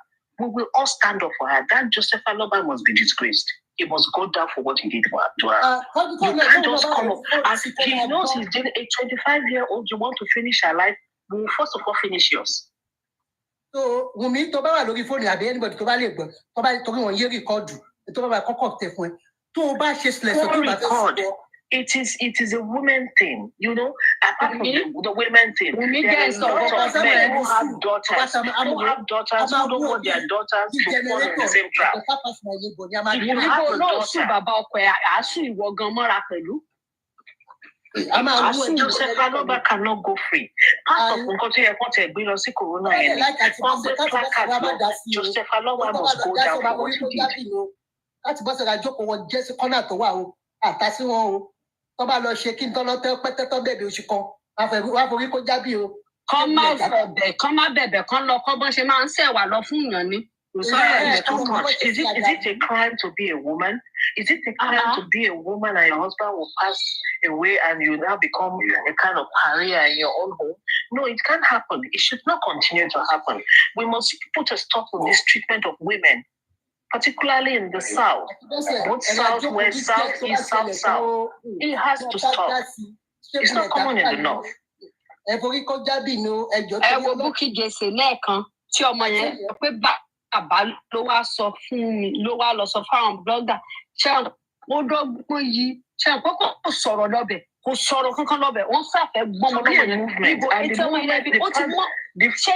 That Joseph Aloba must be disgraced. he must go down for what he did to her. You can't just come up. As he knows he's doing a 25-year-old, you want to finish her life, we will first of all finish yours. So, Wumi, to ba wa lórí phone àbí anybody to ba lè gbọ́, to ba torí wọ́n yé record, to ba kọ́kọ́ tẹ̀ fún ẹ. Tó bá ṣe slẹ̀ so tó bá fẹ́ sọ. It is a woman thing, you know. Apart from the women thing, there is a lot of men who have daughters who don't want their daughters to fall in the same trap. If you have a daughter, Joseph Aloba cannot go free. Part of Corona, Joseph Aloba must go down for what he did. Láti bọ́ sọ̀rọ̀ àjọpọ̀ wọn jẹ́ sí kọ́nà tó wà o, àtàsí wọn o. Tó bá lọ ṣe kí n tọ́ lọ́tẹ́ pẹ́tẹ́tọ́ bẹ̀bẹ̀ oṣù kan, wá forí kó jábí o. Kọ́ má bẹ̀bẹ̀ kán lọ kọ́ bọ́n ṣe máa ń ṣẹ̀wà lọ fún ìyàn ni. Is it a crime to be a woman? Is it a crime to be a woman and your husband will pass away and you now become a kind of pariah in your own home? No, it can't happen. It should not continue to happen. We must put a stop to this treatment of women, particularly in the South. Both South, West, South, East, South, South. It has to stop. It's not common in the North. Ẹ wo Bukky Jesse lẹ́ẹ̀kan tí ọmọ yẹn pé bàbá ló wá sọ fún mi ló wá lọ sọ fáwọn blogger ṣé ó dọ́gbọ́n yìí ṣé kókó kò sọ̀rọ̀ lọ́bẹ̀ kò sọ̀rọ̀ kankan lọ́bẹ̀ wọ́n ṣàfẹ́ gbọ́mọ lọ́wọ́ yẹn níbo ètò ọmọ yẹn bí ó ti mọ́ ṣé.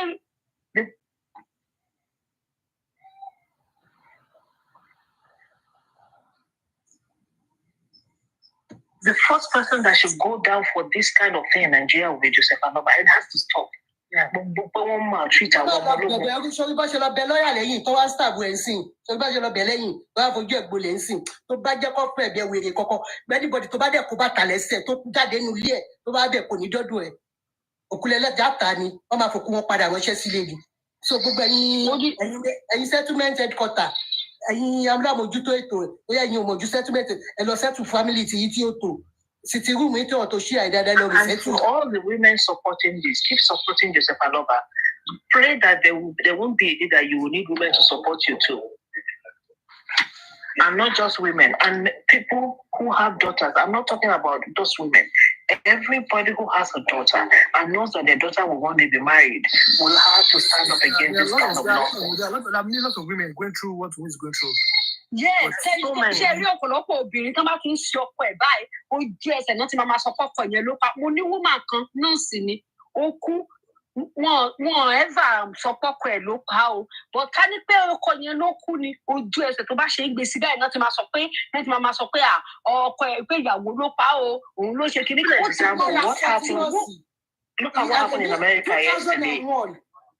The first person that should go down for this kind of thing in Nigeria will be Joseph Aloba. It has to stop. Gbogbo wọn máa treat àwọn ọmọ ológun. Sọ́rí bá ṣe lọ bẹ lọ́ọ̀yà lẹ́yìn tó wá ń sàbò ẹ̀ ń sìn. Sọ́rí bá ṣe lọ bẹ lẹ́yìn tó wá fojú ẹ̀ gbolẹ̀ ń sìn. Tó bá jẹ́ kó fún ẹ̀bẹ̀ wèrè kọ́kọ́. Anybody tó bá dẹ̀ kó bá tà lẹ́sẹ̀ tó jáde nínú ilé ẹ̀ tó bá bẹ̀ kò ní dọ́dún ẹ̀. Òkúlẹ̀lẹ́jà ta ni wọ́n máa fòkú wọn padà ránṣẹ́ sílé ni. So gbogbo ẹ̀yin settlement headquarter ẹ̀yin amúlámójútó ètò ẹ̀ bóyá ẹ̀yin ò mójú settlement ẹ̀ lọ settle family ti yí tí ó tò. And to all the women supporting this, keep supporting Joseph Aloba. Pray that there won't be a day that you will need women to support you too. And not just women, and people who have daughters. I'm not talking about those women. Everybody who has a daughter and knows that their daughter will one day be married will have to stand up against this kind of nonsense. There are millions of women going through what he's going through. Yes, ṣe rí ọ̀pọ̀lọpọ̀ obìnrin tó bá tún ṣe ọkọ ẹ̀ báyìí ojú ẹsẹ̀ náà ti máa sọ kọ́kọ́ yẹn ló pa. Mo ní woman kan nọ́ọ̀sì ni ó kú wọn ever sọ kọ́kọ́ ẹ̀ ló pa o, but ká ní pé ọkọ yẹn ló kú ni ojú ẹsẹ̀ tó bá ṣe ń gbé sí báyìí náà ti máa sọ pé ọkọ ẹ̀ pé ìyàwó ló pa o òun ló ṣe kíní. Look at what happened in America yesterday.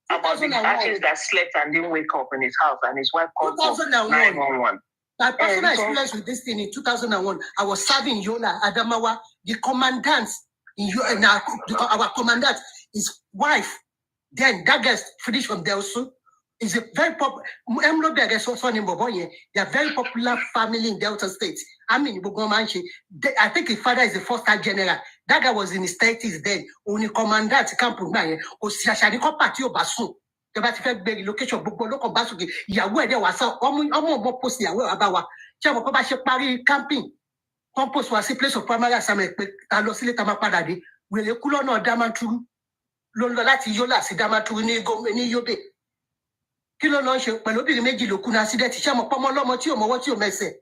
About the artist that slept and didn't wake up in his house and his wife called 911. My personal experience with this thing in 2001, I was serving Yola Adamawa, the commandant our commandant, his wife, then that guy finished from Delsu, is a very popular, they are very popular family in Delta State. I mean, I think his father is the first-star general. That guy was in his 30s then. Only commandant camp party basu. The batifek big location book local basuki. Yahweh there was almost post Yahweh abawa. Chama Paris camping. Compost was a place of primary assignment. Alosile Tamapadadi. Will you cool on Damatru? Lolati Yola, Sidamatru, ni Yobe. Kilo launch, Pelobi Meji Lokuna, Sidet, Chama Pomolo Motio, what you may say.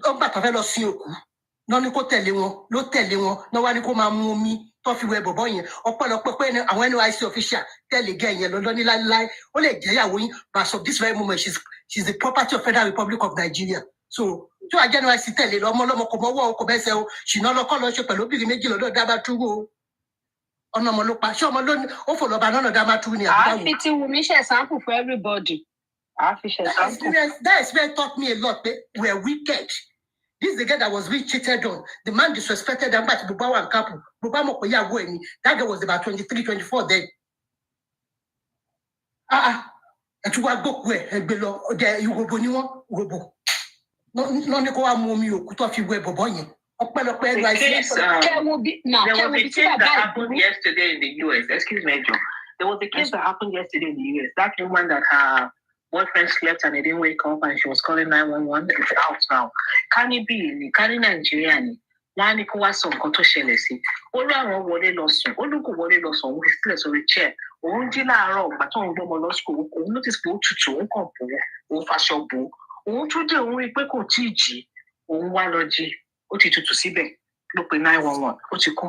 Ọba tó fẹ́ lọ sí òkú náà ni kó tẹ̀lé wọn ló tẹ̀lé wọn náà wá ní kó máa mú omi tó fi wẹ bọ̀bọ̀ yẹn ọ̀pọ̀lọpọ̀ pé àwọn NYSC official tẹ̀lé gẹ̀ yẹn lọ́dọ́ ní láíláí ó lè jẹ́ ìyàwó yín but of this very moment she's the property of Federal Republic of Nigeria so tí wàá jẹ́ NYSC tẹ̀lé lọ ọmọ ọlọ́mọ kò mọ́wọ́ o kò bẹ́sẹ̀ o ṣìnà lọ́kọ́ lọ ṣe pẹ̀lú obìnrin méjì lọ́dọ̀ Damaturu o ọ̀nà ọmọ ló pa ṣé ọmọ lónìí ó fò lọ́ba náà Damaturu ni àbúrò. àfi tí Wunmi ṣe sample for everybody. That experience taught me a lot. We're wicked. This is the guy that was being cheated on. The man disrespected them back to Bubawa and Kapu. That guy was about 23, 24 then. And you are book where below there you go boniwa go. No Nicoa Momi, Kutofi Web Boboy. There was a case that happened yesterday in the US. Excuse me, Joe. There was a case that happened yesterday in the US. That woman that her boyfriend slept and he didn't wake up and she was calling 911. It's out now. Can it be? Can it Nigerian? Wọ́n á ní kó wá sọ nǹkan tó ṣẹlẹ̀ sí. Ó lọ àwọn wọlé lọ sùn. Ó lóko wọlé lọ sùn. Òun fi sílẹ̀ sórí chair. Òun jí láàárọ̀ ìgbà tó ń gbọ́mọ lọ school. Òun notice pé ó tutù. Òun kàn bò ó. Òun faṣọ bò ó. Òun tún dé òun rí pé kò tí ì jí. Òun wá lọ jí. Ó ti tutù síbẹ̀. Ló pe 911. Ó ti kú.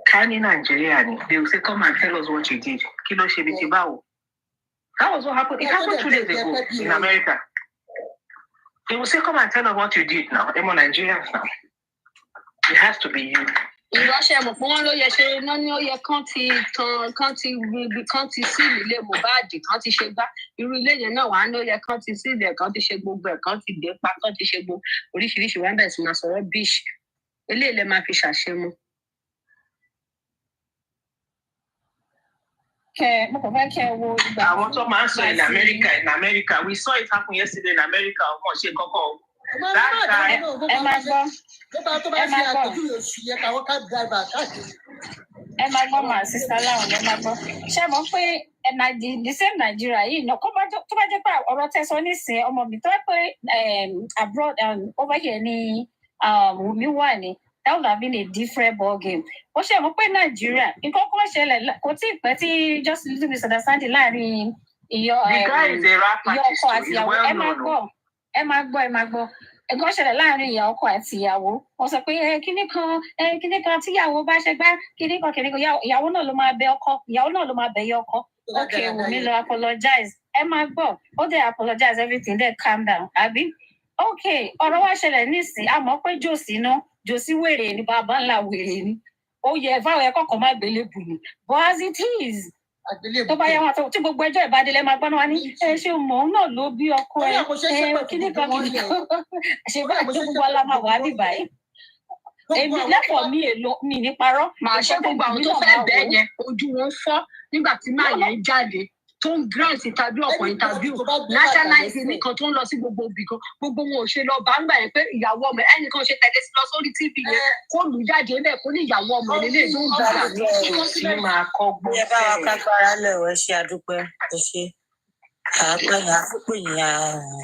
Ká ní Nàìjíríà ni. They will say, come and tell us what you did. Kí ló ṣe bí ti báwo? That was what happened. It happened 2 days ago in America. They will say, come and tell us what you did now. They're more Nigerians now. It has to be you. Ìránṣẹ́ mọ̀ pé wọ́n ló yẹ ṣe iná ní ó yẹ kán ti sí ilé Mohbad kán ti ṣe gbá irú ilé yẹn náà wà á ló yẹ kán ti sí ilẹ̀ kán ti ṣe gbogbo ẹ̀ kán ti dé pa kán ti ṣe gbogbo oríṣiríṣi wọn bẹ̀rẹ̀ sí máa sọ̀rọ̀ bíṣ eléyìí lè máa fi ṣàṣemú. Mo kàn fẹ́ kẹ́ wo ìgbà. Àwọn tó máa ń sọ in America, we saw it happen yesterday in America. Wọ́n ṣe kọ́kọ́ o. Ẹ máa gbọ́. Ẹ máa gbọ́ màá sísá láwọn ẹ máa gbọ́. Ṣé mo pé the same Nigeria yìí náà tó bá jẹ́ pé ọ̀rọ̀ tẹ́ sọ nísìnyí ọmọ mi tó pé abroad over here ní Wùmí wà ní that would have been a different ball game. Ó ṣe mo pé Nigeria nǹkan kan ṣẹlẹ̀ kò tí ì pẹ́ tí just little misunderstanding láàrin ìyọ ọkọ àti ìyàwó ẹ máa gbọ́. Ẹ̀gbọ́n ṣẹlẹ̀ láàrin ìyá ọkọ àti ìyàwó. Wọ́n sọ pé kíní kan tíyàwó bá ṣe gbá kíní kan ìyàwó náà ló máa bẹ ọkọ ìyàwó náà ló máa bẹ yọ ọkọ. Okay, Wùmí lọ apologize. Ẹ máa gbọ́. Ó dẹ̀ apologize everything then calm down. Àbí? Okay, ọ̀rọ̀ wá ṣẹlẹ̀ nísìnyí. A mọ̀ pé Jòsí wèrè ni bàbá ńlá wèrè ni. Ó yẹ fáwọn ẹ̀kọ́ kan má gbélé bù ni. But as it is. Tó bá yẹ wọn tí gbogbo ẹjọ́ ìbádélé máa gbọ́n wá ní ṣé mọ̀ ọ́n náà ló bí ọkọ kíní kan ṣe bá tó gbogbo aláma wà ní báyìí. Èmi lẹ́kọ̀ọ́ mi ní parọ́. Màá ṣe gbogbo àwọn tó fẹ́ bẹ́ẹ̀ yẹn ojú wọn fọ́ nígbà tí máa yẹn jáde tó ń grant tàbí ọ̀pọ̀ interview nationalize nìkan tó ń lọ sí gbogbo ibì kan gbogbo wọn ò ṣe lọ bá ń gbà yẹn pé ìyàwó ọmọ ẹnìkan ṣe tẹ̀lé sí lọ sórí TV yẹn kó lù jáde ẹ̀ kó ní ìyàwó ọmọ lélẹ̀ ló ń gbà tí máa kọ́gbọ́n ẹ bá wa kágbára lẹ̀wọ̀ ẹ ṣe àdúpẹ́ ẹ ṣe àpèyìn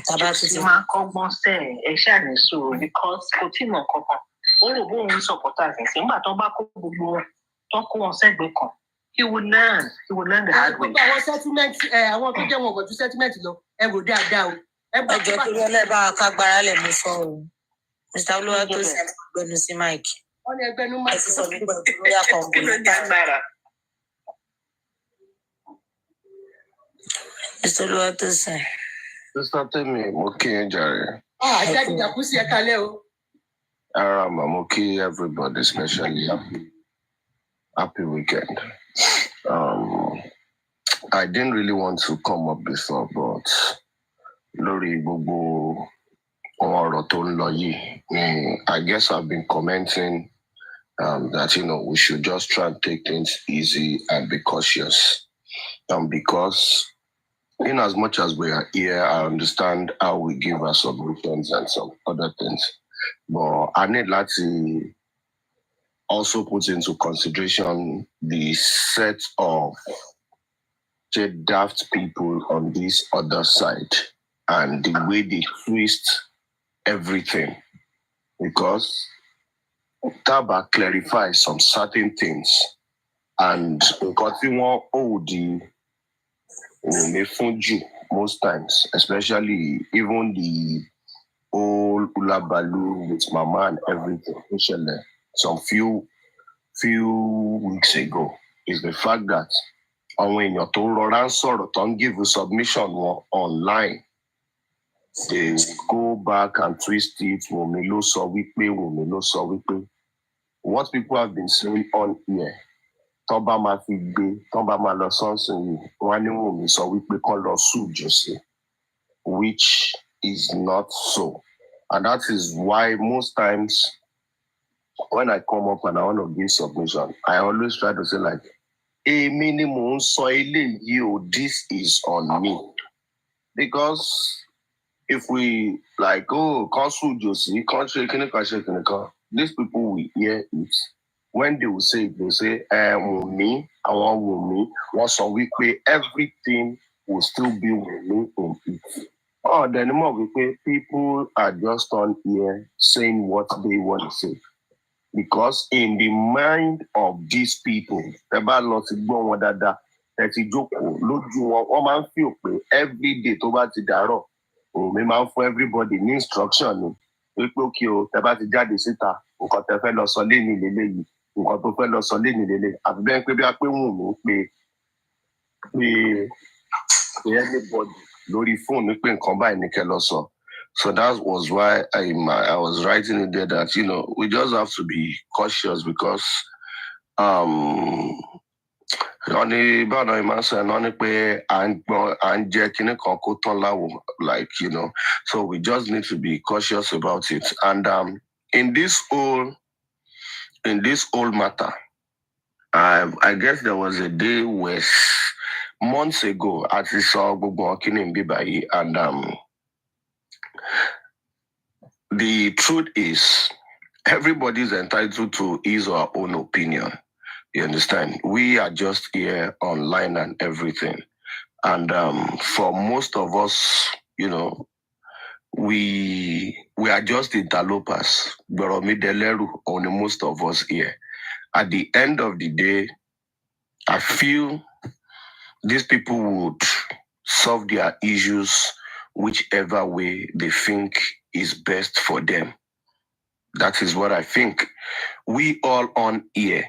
tàbá tuntun. Tí máa kọ́gbọ́n sẹ́ẹ̀ ẹ ṣàní sùúrù because kò tí mọ̀ kankan ó rò bóun supporters ẹ̀ nígbà tó bá kó gbogbo wọn tó kó wọn sẹ́gbẹ̀ẹ́ kan. He will learn the hard way. Àwọn settlement àwọn tó jẹ́ wọn ọ̀bọ̀jú settlement lọ ẹ wò dáadáa o. Ẹjọ́ tó yẹ lẹ́ẹ̀ bá wa kágbára lẹ̀ mú sọ o. Mr. Olúwa tó ṣe gbẹnu sí Mike. Wọ́n ní ẹgbẹ́nu Mike. Ẹ ti sọ nígbà tó lóyà kan bò ní. Mr. Olúwa tó ṣe. Mr. Temi, mo kí ẹ jàre. Àjáde ìjàkúsí ẹ kalẹ̀ o. Ara mà mo kí everybody especially happy weekend. I didn't really want to come up before, but lórí gbogbo ọ̀rọ̀ tó ń lọ yìí, I guess I've been commenting that we should just try and take things easy and be cautious. Because in as much as we are here, I understand how we give our submissions and some other things, but I need to also put into consideration the set of daft people on this other side and the way they twist everything. Because Taba clarifies some certain things, and because we want OD most times, especially even the old Ulabalu with Mama and everything, some few weeks ago, is the fact that when you're told don't give a submission online, they go back and twist it. What people have been saying on here, which is not so. And that is why most times when I come up and I want to give submission, I always try to say like, a minimum this is on me. Because if we like, these people will hear it. When they will say, me, I want me, what's on we pay everything will still be Wunmi in it. Oh, then more people are just on here saying what they want to say. Because in the mind of these people, about lots of gbọ́n dáadáa, ẹ̀tì jókòó lójú wọn, wọ́n máa ń feel pé every day tó bá ti dàárọ̀, mi máa ń fún everybody ní instruction ni. Wípé òkè o, tẹ bá ti jáde síta, nǹkan tẹ fẹ́ lọ sọ léni lélẹ́yìí, nǹkan tó fẹ́ lọ sọ léni lélẹ́yìí. Àbí bẹ́ẹ̀ pé bí a pé Wùnmí pé anybody lórí fóònù pé nǹkan báyìí ní kẹ́ lọ sọ. So that was why I was writing in there that, we just have to be cautious because so we just need to be cautious about it. And in this whole matter, I guess there was a day where months ago, as we saw and the truth is, everybody's entitled to his or her own opinion. You understand? We are just here online and everything. And for most of us, we are just interlopers. Only most of us here. At the end of the day, I feel these people would solve their issues whichever way they think is best for them. That is what I think. We all on here,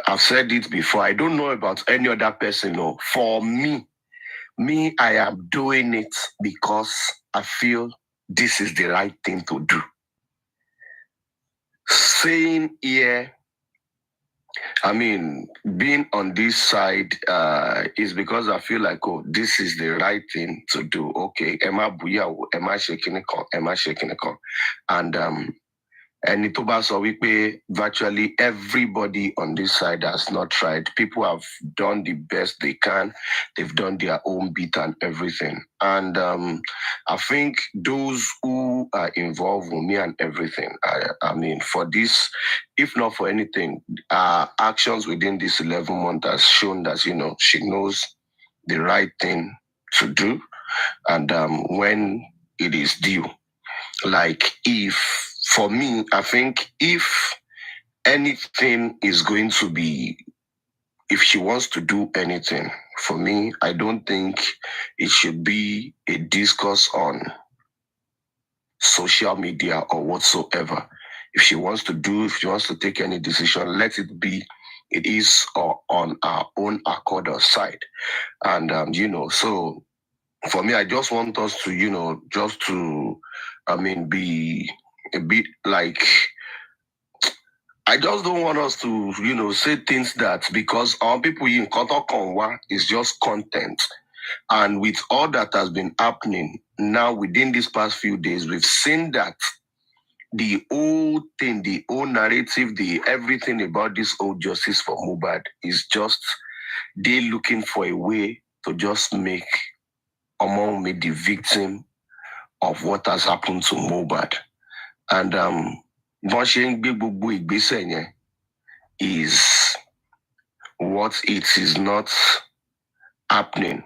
I've said it before, I don't know about any other person. No. For me, I am doing it because I feel this is the right thing to do. Saying here, being on this side is because I feel like, this is the right thing to do. Okay, am I shaking it? And virtually everybody on this side has not tried. People have done the best they can. They've done their own bit and everything. And I think those who are involved with me and everything, for this, if not for anything, actions within this 11 months has shown that, she knows the right thing to do. And when it is due, for me, I think if anything is going to be, if she wants to do anything, for me, I don't think it should be a discourse on social media or whatsoever. If she wants to take any decision, let it be, it is on our own accord or side. And, so for me, I just want us to, be a bit like, I just don't want us to, say things that because our people in Kotokonwa is just content. And with all that has been happening now within these past few days, we've seen that the whole thing, the whole narrative, everything about this whole justice for MOHBAD is just they looking for a way to just make Omon me the victim of what has happened to MOHBAD. And is what it is not happening.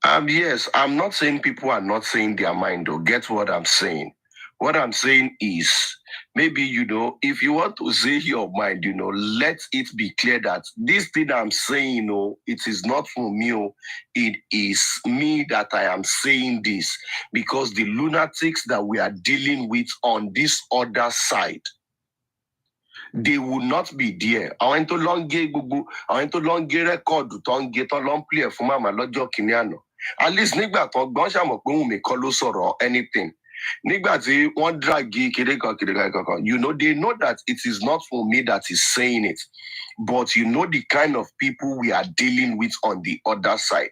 Yes, I'm not saying people are not saying their mind, though. Get what I'm saying. What I'm saying is, maybe, if you want to say your mind, let it be clear that this thing I'm saying, it is not for me. It is me that I am saying this because the lunatics that we are dealing with on this other side, they will not be there. I went to long record to long play for Mama Lojo Kiniano. At least nigga talk don't me call or anything. Nigga one drag they know that it is not for me that is saying it. But the kind of people we are dealing with on the other side.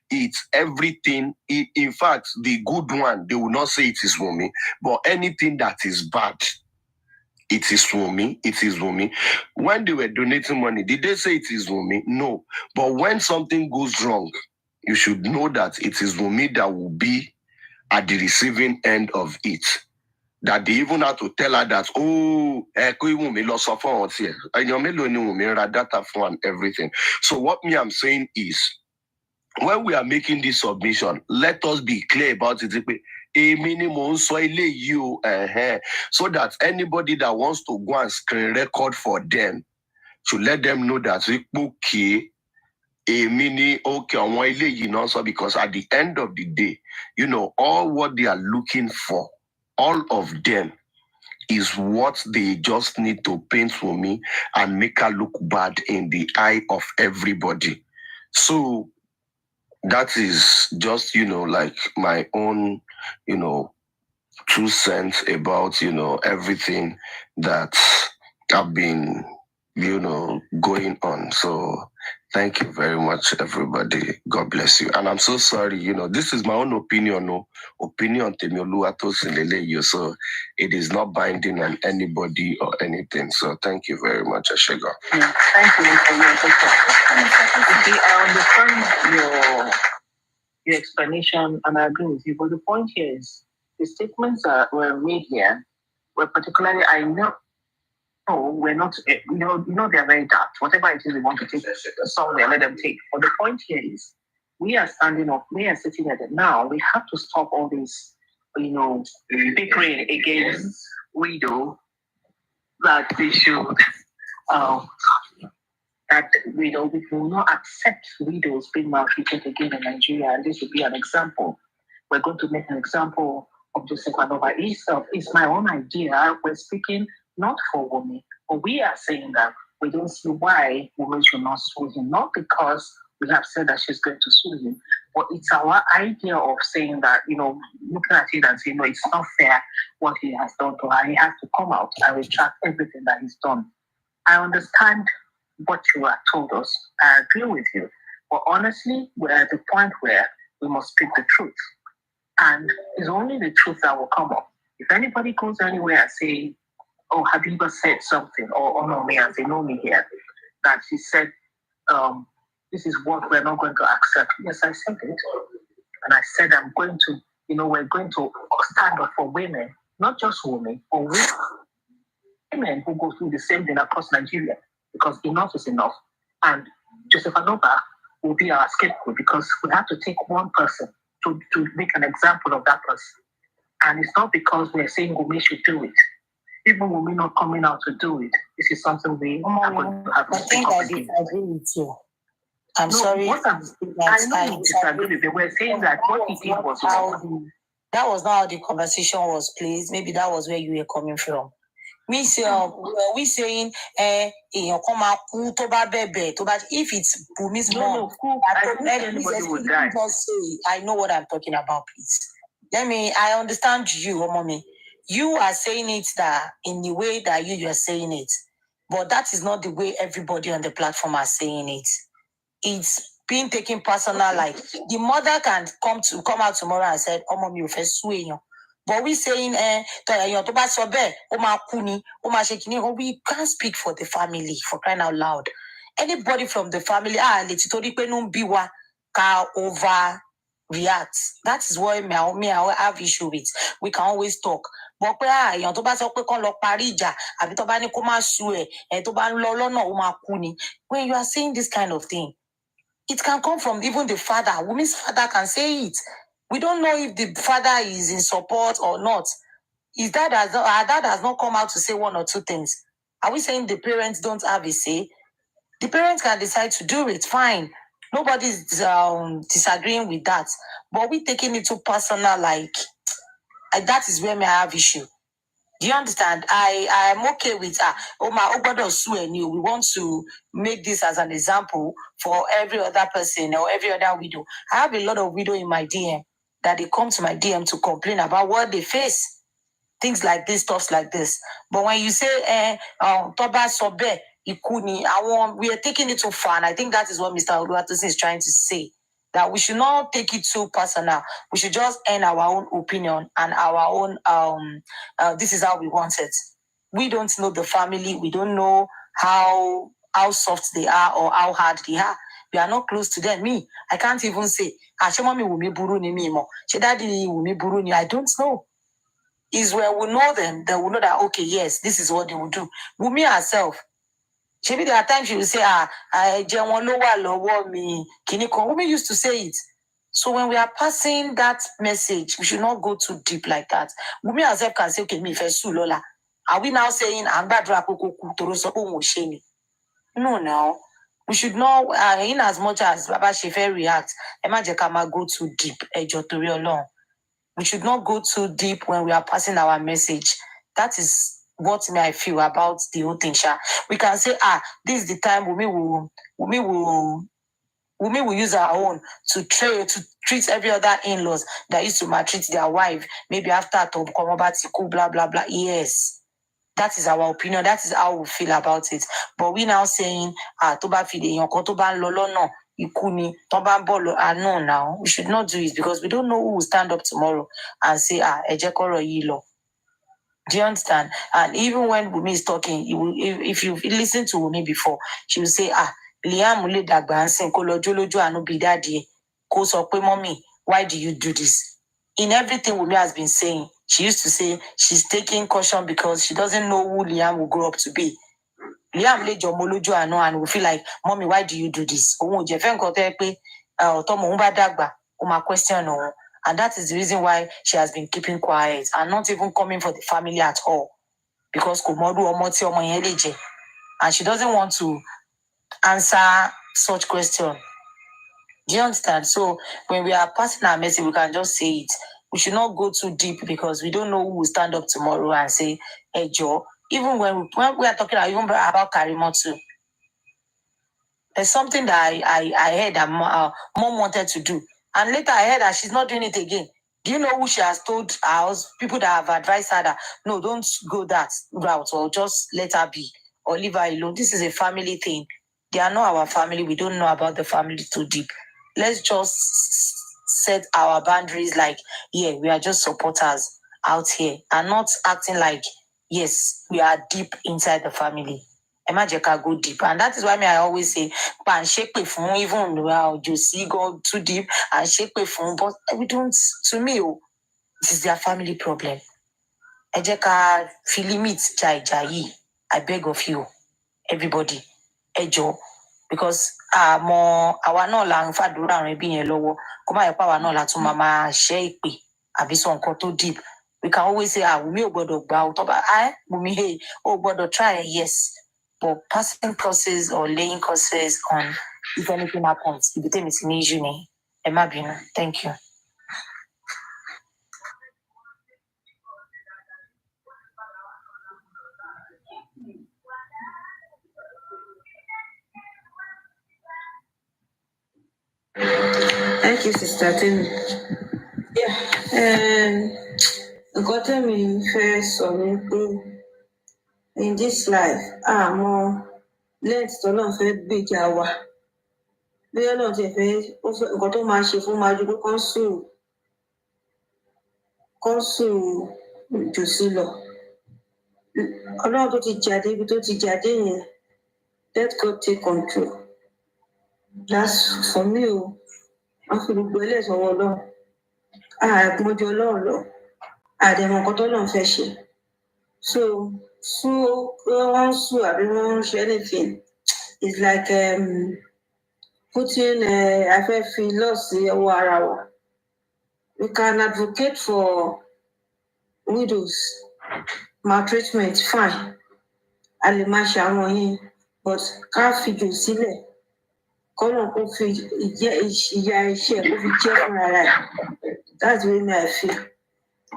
It's everything. In fact, the good one, they will not say it is for me, but anything that is bad, it is for me. It is for me. When they were donating money, did they say it is for me? No. But when something goes wrong, you should know that it is for me that will be at the receiving end of it. That they even have to tell her that, and everything. So what I'm saying is, when we are making this submission, let us be clear about it. So that anybody that wants to go and screen record for them should let them know that okay, because at the end of the day, all what they are looking for, all of them is what they just need to paint for me and make her look bad in the eye of everybody. So that is just, like my own, 2 cents about, everything that I've been, going on. So thank you very much, everybody. God bless you. And I'm so sorry, this is my own opinion, so it is not binding on anybody or anything. So thank you very much, Ashega. Thank you for your question. I understand your explanation and I agree with you, but the point here is the statements that were made here were particularly, I know, we're not, they're very dark. Whatever it is they want to take somewhere, let them take. But the point here is, we are standing up, we are sitting at it now. We have to stop all this, bickering against widow, that they should, that we will not accept widows being maltreated again in Nigeria. And this would be an example. We're going to make an example of Joseph Anova. It's my own idea. We're speaking not for women, but we are saying that we don't see why women should not sue him, not because we have said that she's going to sue him, but it's our idea of saying that, looking at it and saying, no, it's not fair what he has done to her. He has to come out and retract everything that he's done. I understand what you have told us. I agree with you. But honestly, we're at the point where we must speak the truth. And it's only the truth that will come up. If anybody goes anywhere and say, oh, Habiba said something, or no, me, and they know me here, that she said, this is what we're not going to accept. Yes, I said it. And I said, I'm going to, we're going to stand up for women, not just women, but women who go through the same thing across Nigeria, because enough is enough. And Joseph Anova will be our scapegoat because we have to take one person to make an example of that person. And it's not because we're saying women should do it. Even women not coming out to do it, this is something we are going to have to speak up against. I agree with you. I'm sorry. I know you disagree with you. We're saying that what he did was wrong. That was not how the conversation was placed. Maybe that was where you were coming from. We saying, if it's Bumi's mom, I know what I'm talking about, please. I understand you, mommy. You are saying it that in the way that you are saying it, but that is not the way everybody on the platform are saying it. It's being taken personal. Like the mother can come out tomorrow and say, "Oh, mommy, you first swing." But we saying, we can't speak for the family, for crying out loud. Anybody from the family, overreact. That is what me I have issue with. We can always talk. But when you are saying this kind of thing, it can come from even the father. Women's father can say it. We don't know if the father is in support or not. His dad has not come out to say one or two things. Are we saying the parents don't have a say? The parents can decide to do it, fine. Nobody's disagreeing with that. But we taking it too personal, like that is where I have issue. Do you understand? I am okay with we want to make this as an example for every other person or every other widow. I have a lot of widow in my DM that they come to my DM to complain about what they face. Things like this, stuff like this. But when you say Toba Sobe, we are taking it too far, and I think that is what Mr. Oluwatosin is trying to say. That we should not take it too personal. We should just earn our own opinion and our own, this is how we want it. We don't know the family. We don't know how soft they are or how hard they are. We are not close to them. Me, I can't even say, I don't know. Is where we know them, then we know that, okay, yes, this is what they will do. Wumi herself, Maybe there are times she will say, women used to say it. So when we are passing that message, we should not go too deep like that. Women herself can say, okay, me first Lola. Are we now saying no, now. We should not, in as much as Baba Shefe reacts, Emma Jekama go too deep. We should not go too deep when we are passing our message. That is what I feel about the whole thing. We can say, this is the time Wumi will use our own to treat every other in-laws that used to maltreat their wife, maybe after blah blah blah. Yes. That is our opinion. That is how we feel about it. But we now saying, no, now. We should not do it because we don't know who will stand up tomorrow and say, ejekoro yilo. Do you understand? And even when Wumi is talking, if you listen to Wumi before, she will say, Liam le dagba ansin ko lojo lojo anu bi daddy ko so pe mommy, why do you do this? In everything Wumi has been saying, she used to say she's taking caution because she doesn't know who Liam will grow up to be. Liam le jomo lojo anu and will feel like, mommy, why do you do this? Question. And that is the reason why she has been keeping quiet and not even coming for the family at all. Because and she doesn't want to answer such question. Do you understand? So when we are passing our message, we can just say it. We should not go too deep because we don't know who will stand up tomorrow and say, hey, Joe, even when we are talking about Karimo too. There's something that I heard that Mom wanted to do. And later I heard that she's not doing it again. Do you know who she has told us, people that have advised her that, no, don't go that route or just let her be or leave her alone. This is a family thing. They are not our family. We don't know about the family too deep. Let's just set our boundaries like, yeah, we are just supporters out here and not acting like, yes, we are deep inside the family. Emajeka go deep. And that is why I always say, pan shake phone, even you see go too deep and shake phone. But we don't, to me, it is their family problem. Ejeka filimit jai. I beg of you, everybody, ejo. Because more our no lang fadura and being low, come my power no la to mama shake abiso uncle too deep. We can always say, we go to bow top. We hey, God try, yes. But passing courses or laying courses on if anything happens, if it is in Ijuni, thank you. Thank you, Sister Tim. Yeah. Got me first on in this life. More let's to not fair big hour. Bí Ọlọ́run ti fẹ́ nǹkan tó máa ṣe fún máa ju pé kọ́ńsù jù sí lọ. Ọlọ́run tó ti jáde ibi tó ti jáde yẹn, let God take control. That's for me o. Wọ́n fi gbogbo ẹlẹ́sọ̀wọ́ Ọlọ́run. Àgbọ̀njọ Ọlọ́run lọ. Àdẹ̀mọ̀ nǹkan tọ́lọ́run fẹ́ ṣe. So wọ́n sùn àbí wọ́n ṣe anything. It's like putting afẹ́fẹ́ loss sí ọwọ́ ara wa. We can advocate for widows, maltreatment, fine. A lè máa ṣe àwọn yẹn, but ká fi jù sílẹ̀. Kọ́nà kó fi ìyà iṣẹ́ kó fi jẹ́ fúnra rẹ̀. That's the way I feel.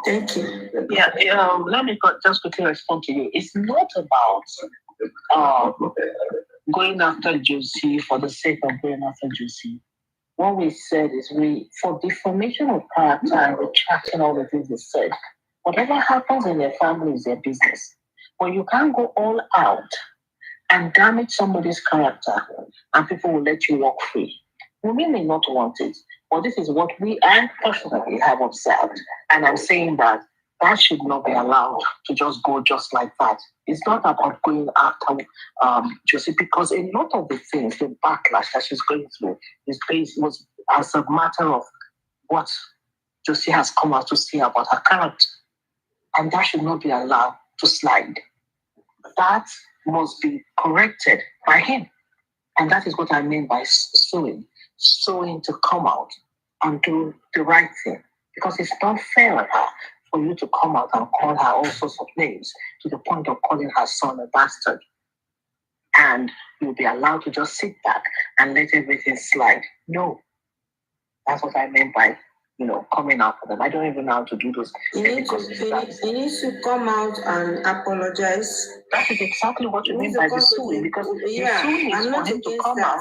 Thank you. Yeah, let me just quickly respond to you. It's not about going after Josie for the sake of going after Josie. What we said is for the formation of character and retracting all the things we said, whatever happens in your family is their business. But you can't go all out and damage somebody's character and people will let you walk free. Women may not want it, but this is what I personally have observed. And I'm saying that should not be allowed to just go just like that. It's not about going after Josie, because a lot of the things, the backlash that she's going through, was as a matter of what Josie has come out to say about her character. And that should not be allowed to slide. That must be corrected by him. And that is what I mean by suing. Suing to come out and do the right thing. Because it's not fair for you to come out and call her all sorts of names to the point of calling her son a bastard. And you'll be allowed to just sit back and let everything slide. No. That's what I meant by, coming out for them. I don't even know how to do those. He needs to come out and apologize. That is exactly what you mean by the suing, because the suing is for him to come out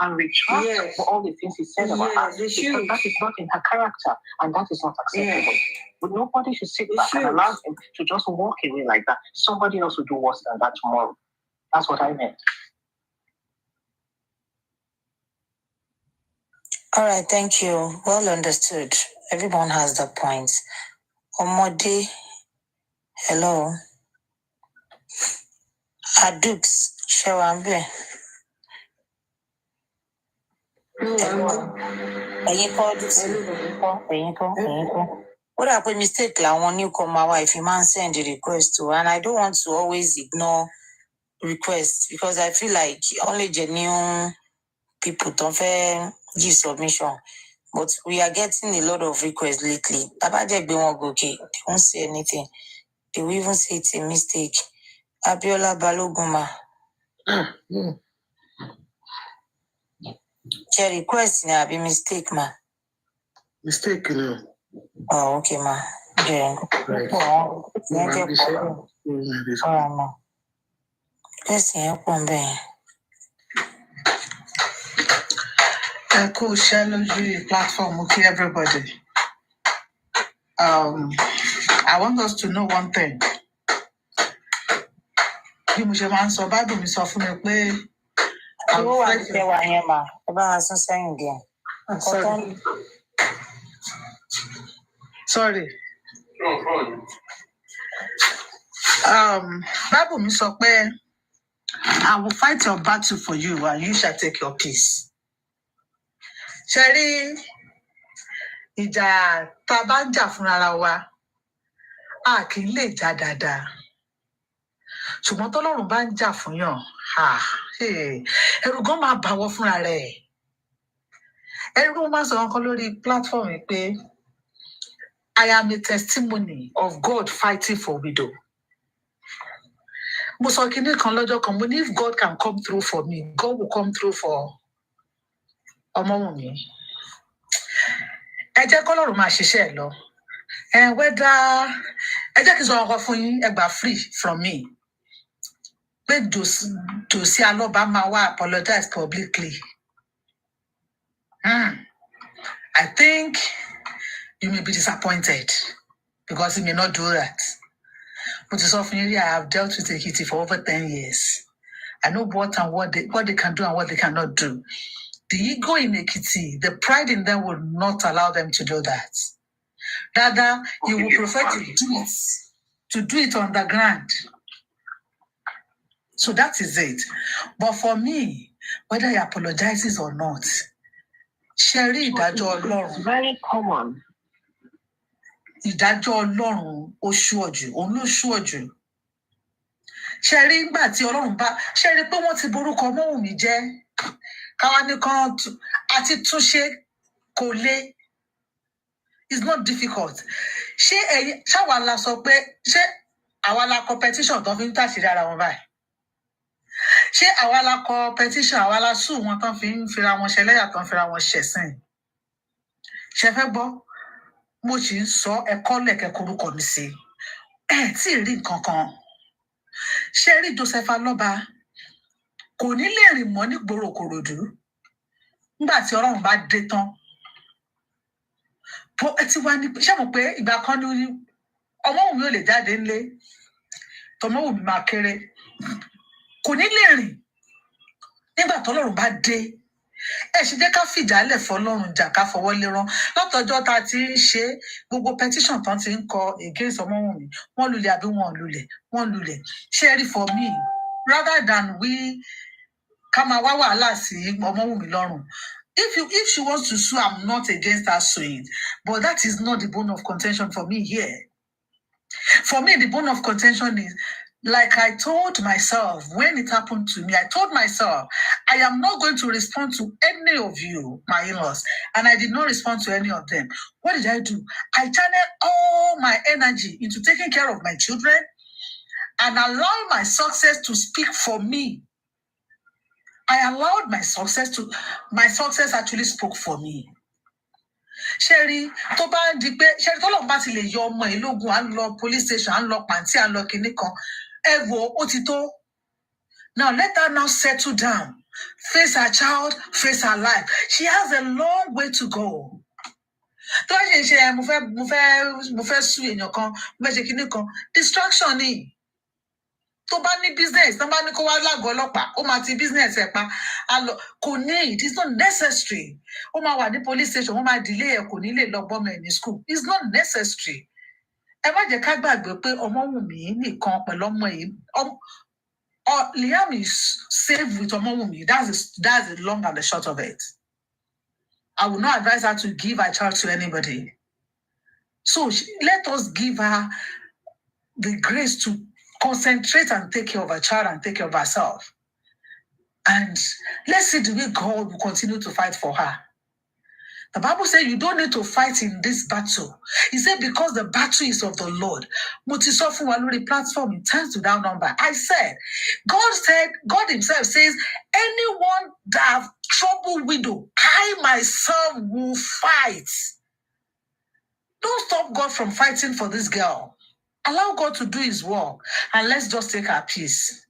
and retract for all the things he said about her. Because that is not in her character, and that is not acceptable. But nobody should sit back and allow him to just walk away like that. Somebody else will do worse than that tomorrow. That's what I meant. All right, thank you. Well understood. Everyone has their points. Omode, hello. Adux, Shawambe. Hello. What happened? Mistake la one newcomer if you man send the request to, and I don't want to always ignore requests because I feel like only genuine people don't give submission. But we are getting a lot of requests lately. They won't say anything. They will even say it's a mistake. Abiola Baloguma. Your request may be mistake, ma. Mistake, no. Oh, okay, ma. Yeah. Right. Ma. Yes, Cool, Shalom platform, okay, everybody. I want us to know one thing. Sorry. Bible mi sọ pé I will fight your battle for you and you shall take your peace. Ṣẹ́rí ìjà tá a bá ń jà fúnra wa a kì í lè jà dáadáa. Ṣùgbọ́n tọ́lọ́run bá ń jà fún yàn, ẹ̀rù gan máa bàwọ́ fúnra rẹ̀. Ẹ̀rù máa sọ nǹkan lórí platform pé I am a testimony of God fighting for widow. Mo sọ kinní kan lọ́jọ́ kan, mo ní if God can come through for me, God will come through for Ọmọwùnmí. Ẹ jẹ́ kọ́lọ́run máa ṣiṣẹ́ ẹ̀ lọ. Whether ẹ jẹ́ kí n sọ ọkọ fún yín, ẹ gbà free from me. Pé Josie Aloba máa wá apologize publicly. I think you may be disappointed because he may not do that. But it's often I have dealt with Ekiti for over 10 years. I know what they can do and what they cannot do. The ego in Ekiti, the pride in them will not allow them to do that. Rather, you will prefer to do it on the ground. So that is it. But for me, whether he apologizes or not, Sherry ìdájọ́ Ọlọ́run. Very common. Ìdájọ́ Ọlọ́run ó ṣúọ̀ jù, òun ló ṣúọ̀ jù. Sherry ńgbà tí Ọlọ́run bá Sherry pé wọ́n ti borúkọ Ọmọwùnmí jẹ́. Káwá ní kan àti túnṣe kò le. It's not difficult. Ṣáwa la sọ pé ṣé àwa la competition tó fi ń tàṣírí ara wọn báyìí? Ṣé àwa la competition àwa la sùn wọn tán fi ń fira wọn ṣẹlẹ́yà tán fira wọn ṣẹ̀sìn? Ṣé fẹ́ gbọ́? Mo sì ń sọ ẹ̀kọ́ lẹ̀kẹ́ korúkọ mi sí. Tí ì rí nǹkan kan. Ṣé rí Joseph Aloba kò ní lè rìn mọ́ nígboro Ìkòròdú nígbà tí Ọlọ́run bá dé tán. Ẹ ti wá ní ṣé mo pé ìgbà kan ní Ọmọwùnmí ò lè jáde ńlé tọmọwùnmí máa kéré. Kò ní lè rìn nígbà tọ́lọ́run bá dé. Ẹ ṣe jẹ́ ká fìjálẹ̀ fọ́lọ́run jà ká fọwọ́ lérán. Lọ́tọ̀ọ́jọ́ tá a ti ń ṣe gbogbo petition tán ti ń kọ against Ọmọwùnmí. Wọ́n lulẹ̀ àbí wọ́n lulẹ̀? Wọ́n lulẹ̀. Ṣé rí for me, rather than we ká máa wá wàhálà sí Ọmọwùnmí lọ́rùn. If she wants to sue, I'm not against her suing. But that is not the bone of contention for me here. For me, the bone of contention is Like I told myself when it happened to me, I told myself, I am not going to respond to any of you, my in-laws. And I did not respond to any of them. What did I do? I channeled all my energy into taking care of my children and allowed my success to speak for me. I allowed my success actually spoke for me. Sherry, tó bá di pé Sherry tó lọ bá ti lè yọ ọmọ ẹ lógun à ń lọ police station à ń lọ pàǹtí à ń lọ kinní kan ẹ wo ó ti tó. Now let her now settle down, face her child, face her life. She has a long way to go. Tó bá ṣe ṣe mo fẹ́ sú èèyàn kan mo fẹ́ ṣe kinní kan distraction ni. Tó bá ní business tó bá ní kó wá lágọ̀ọ́ ọlọ́pàá ó máa ti business ẹ̀ pa kò ní it is not necessary. Ó máa wà ní police station wọ́n máa delay ẹ̀ kò ní lè lọ bọ́mọ ẹ̀ ní school. It's not necessary. Ẹ má jẹ́ ká gbàgbé pé Ọmọwùnmí nìkan pẹ̀lú ọmọ yìí Liam is safe with Omowumi. That's the long and the short of it. I will not advise her to give her child to anybody. So let us give her the grace to concentrate and take care of her child and take care of herself. And let's see the way God will continue to fight for her. The Bible says you don't need to fight in this battle. He said because the battle is of the Lord. Mutisofu Waluri platform in times to that number. I said, God himself says, anyone that have trouble widow, I myself will fight. Don't stop God from fighting for this girl. Allow God to do his work and let's just take our peace.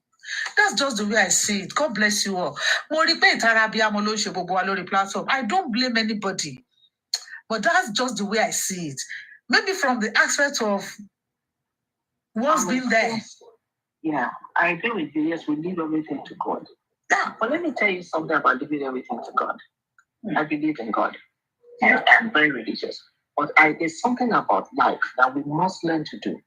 That's just the way I see it. God bless you all. I don't blame anybody, but that's just the way I see it. Maybe from the aspect of what's been there. Yeah, I agree with you. Yes, we leave everything to God. Yeah, but let me tell you something about leaving everything to God. I believe in God. And I'm very religious. But there's something about life that we must learn to do,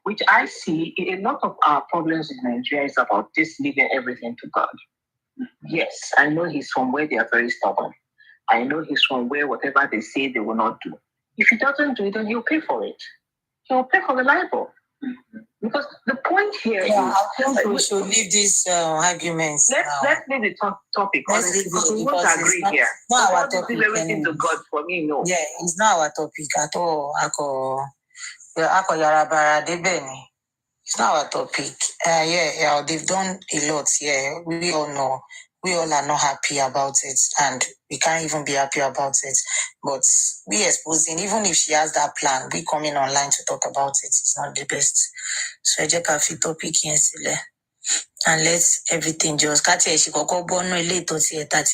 which I see a lot of our problems in Nigeria is about this leaving everything to God. Yes, I know he's from where they are very stubborn. I know he's from where whatever they say they will not do. If he doesn't do it, then he'll pay for it. He'll pay for the libel. Because the point here is... I think we should leave these arguments. Let's leave the topic. Because we won't agree here. Not our topic. Leave everything to God for me, no. Yeah, it's not our topic at all. It's not our topic. They've done a lot. Yeah, we all know. We all are not happy about it, and we can't even be happy about it. But we exposing, even if she has that plan, we coming online to talk about it. It's not the best. So I just have a topic here, and let's everything just catch it. She go born no late to see that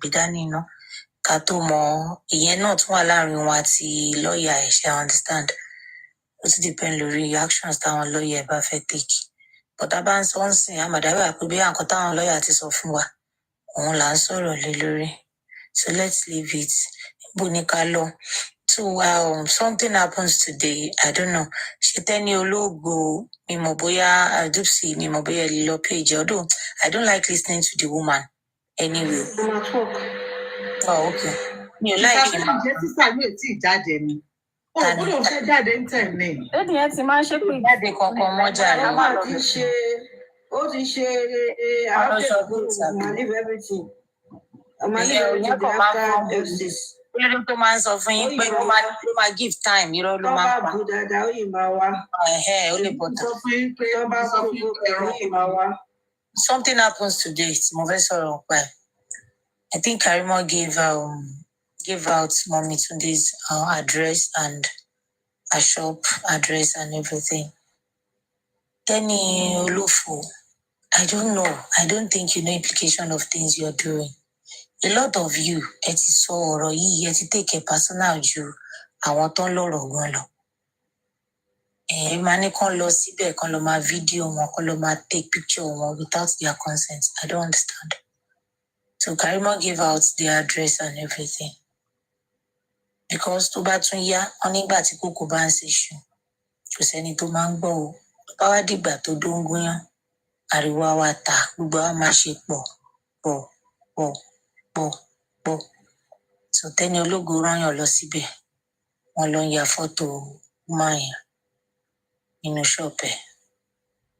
bidani no. Kato mo iye not one láàrin lawyer she understand. It depends on the reactions that lawyer bá fẹ́ take. But a bá ń sọ ń sìn àmàdáwà pé bí àǹkan táwọn lawyer ti sọ fún wa òun là ń sọ̀rọ̀ lé lórí. So let's leave it. Bunikalo. So something happens today. I don't know. She tell you logo Mimoboya Dupsy Mimoboya Lilo page. Although I don't like listening to the woman anyway. Oh, okay. You like him. Ó fẹ́ jáde ń tẹ̀ ní. Lady yẹn ti máa ń ṣe pé jáde kankan mọ́ jàre. Ó ti ṣe leave everything. Ìyẹn kò máa ń fọ́n justice. Olórí tó máa ń sọ fún yín pé ló máa give time irọ́ ló máa ń pa. Tọ́ba bù dáadáa ó yìí máa wá. Ó lè bọ̀tà. Sọ fún yín pé tọ́ba kò gbogbo ó yìí máa wá. Something happens today. Mo fẹ́ sọ̀rọ̀ pa ẹ̀. I think Karimo gave out Mommy Tunde's address and a shop address and everything. Kenny Olufo, I don't know. I don't think you know implication of things you're doing. A lot of you, ẹ ti sọ ọ̀rọ̀ yìí, ẹ ti take a personal ju àwọn tó ń lọ́rọ̀ wọn lọ. Máa ní kán lọ síbẹ̀, kán lọ máa video wọn, kán lọ máa take picture wọn without their consent. I don't understand. So Karimo gave out the address and everything. Because tó bá tún yá, wọ́n nígbà tí kókó bá ń ṣe ṣù, kò sẹ́ni tó máa ń gbọ́ o. Bá wá dìgbà tó dóngúnyán, ariwo á wá ta, gbogbo á máa ṣe pọ̀. So Tẹ́ni Ológo rányàn lọ síbẹ̀, wọ́n lọ ń ya fọ́tò máa yẹn nínú ṣọ́ọ̀pù ẹ̀.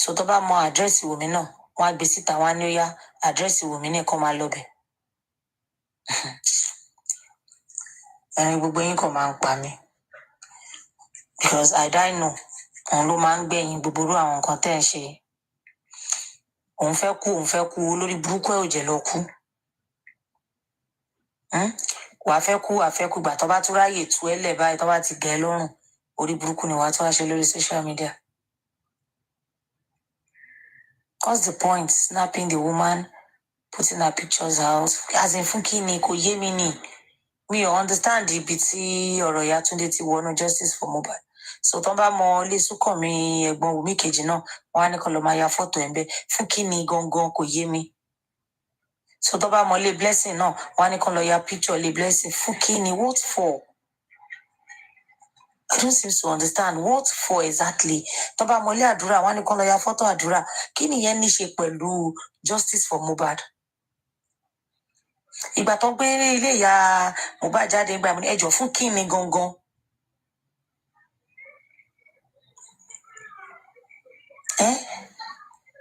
So tó bá mọ àdírẹ́sì Wùmí náà, wọ́n á gbé síta, wọ́n á ní ó yá àdírẹ́sì Wùmí ní kó máa lọ bẹ̀. Ẹ̀rín gbogbo yín kàn máa ń pa mí. Because I don't know. Òun ló máa ń gbẹ̀yìn gbogbo irú àwọn nǹkan tẹ́ ẹ̀ ń ṣe. Òun fẹ́ kú, olórí burúkú ẹ̀ ò jẹ́ lọ kú. Wàá fẹ́ kú, ìgbà tó bá tún ráyè tú ẹ lẹ̀ báyìí tó bá ti gẹ̀ ẹ́ lọ́rùn. Orí burúkú ni wàá tún wá ṣe lórí social media. What's the point? Snapping the woman, putting her pictures out. As in fún kí ni kò yé mi ni. Mi ò understand ibi tí ọ̀rọ̀ ìyá Túndé ti wọnú justice for Mohbad. So tó bá mọ ilé Súnkànmí ẹ̀gbọ́n Wùmí kejì náà, wọ́n á ní kó lọ máa ya fọ́tò ẹ̀ ń bẹ́. Fún kí ni gangan kò yé mi. So tó bá mọ ilé Blessing náà, wọ́n á ní kó lọ ya picture ilé Blessing. Fún kí ni? What for? I don't seem to understand what for exactly. Tó bá mọ ilé Àdúrà, wọ́n á ní kó lọ ya fọ́tò Àdúrà. Kí ni ìyẹn ní ṣe pẹ̀lú justice for Mohbad? Ìgbà tó gbé ilé ìyá Mohbad jáde nígbà mi ẹjọ́ fún kí ni gangan?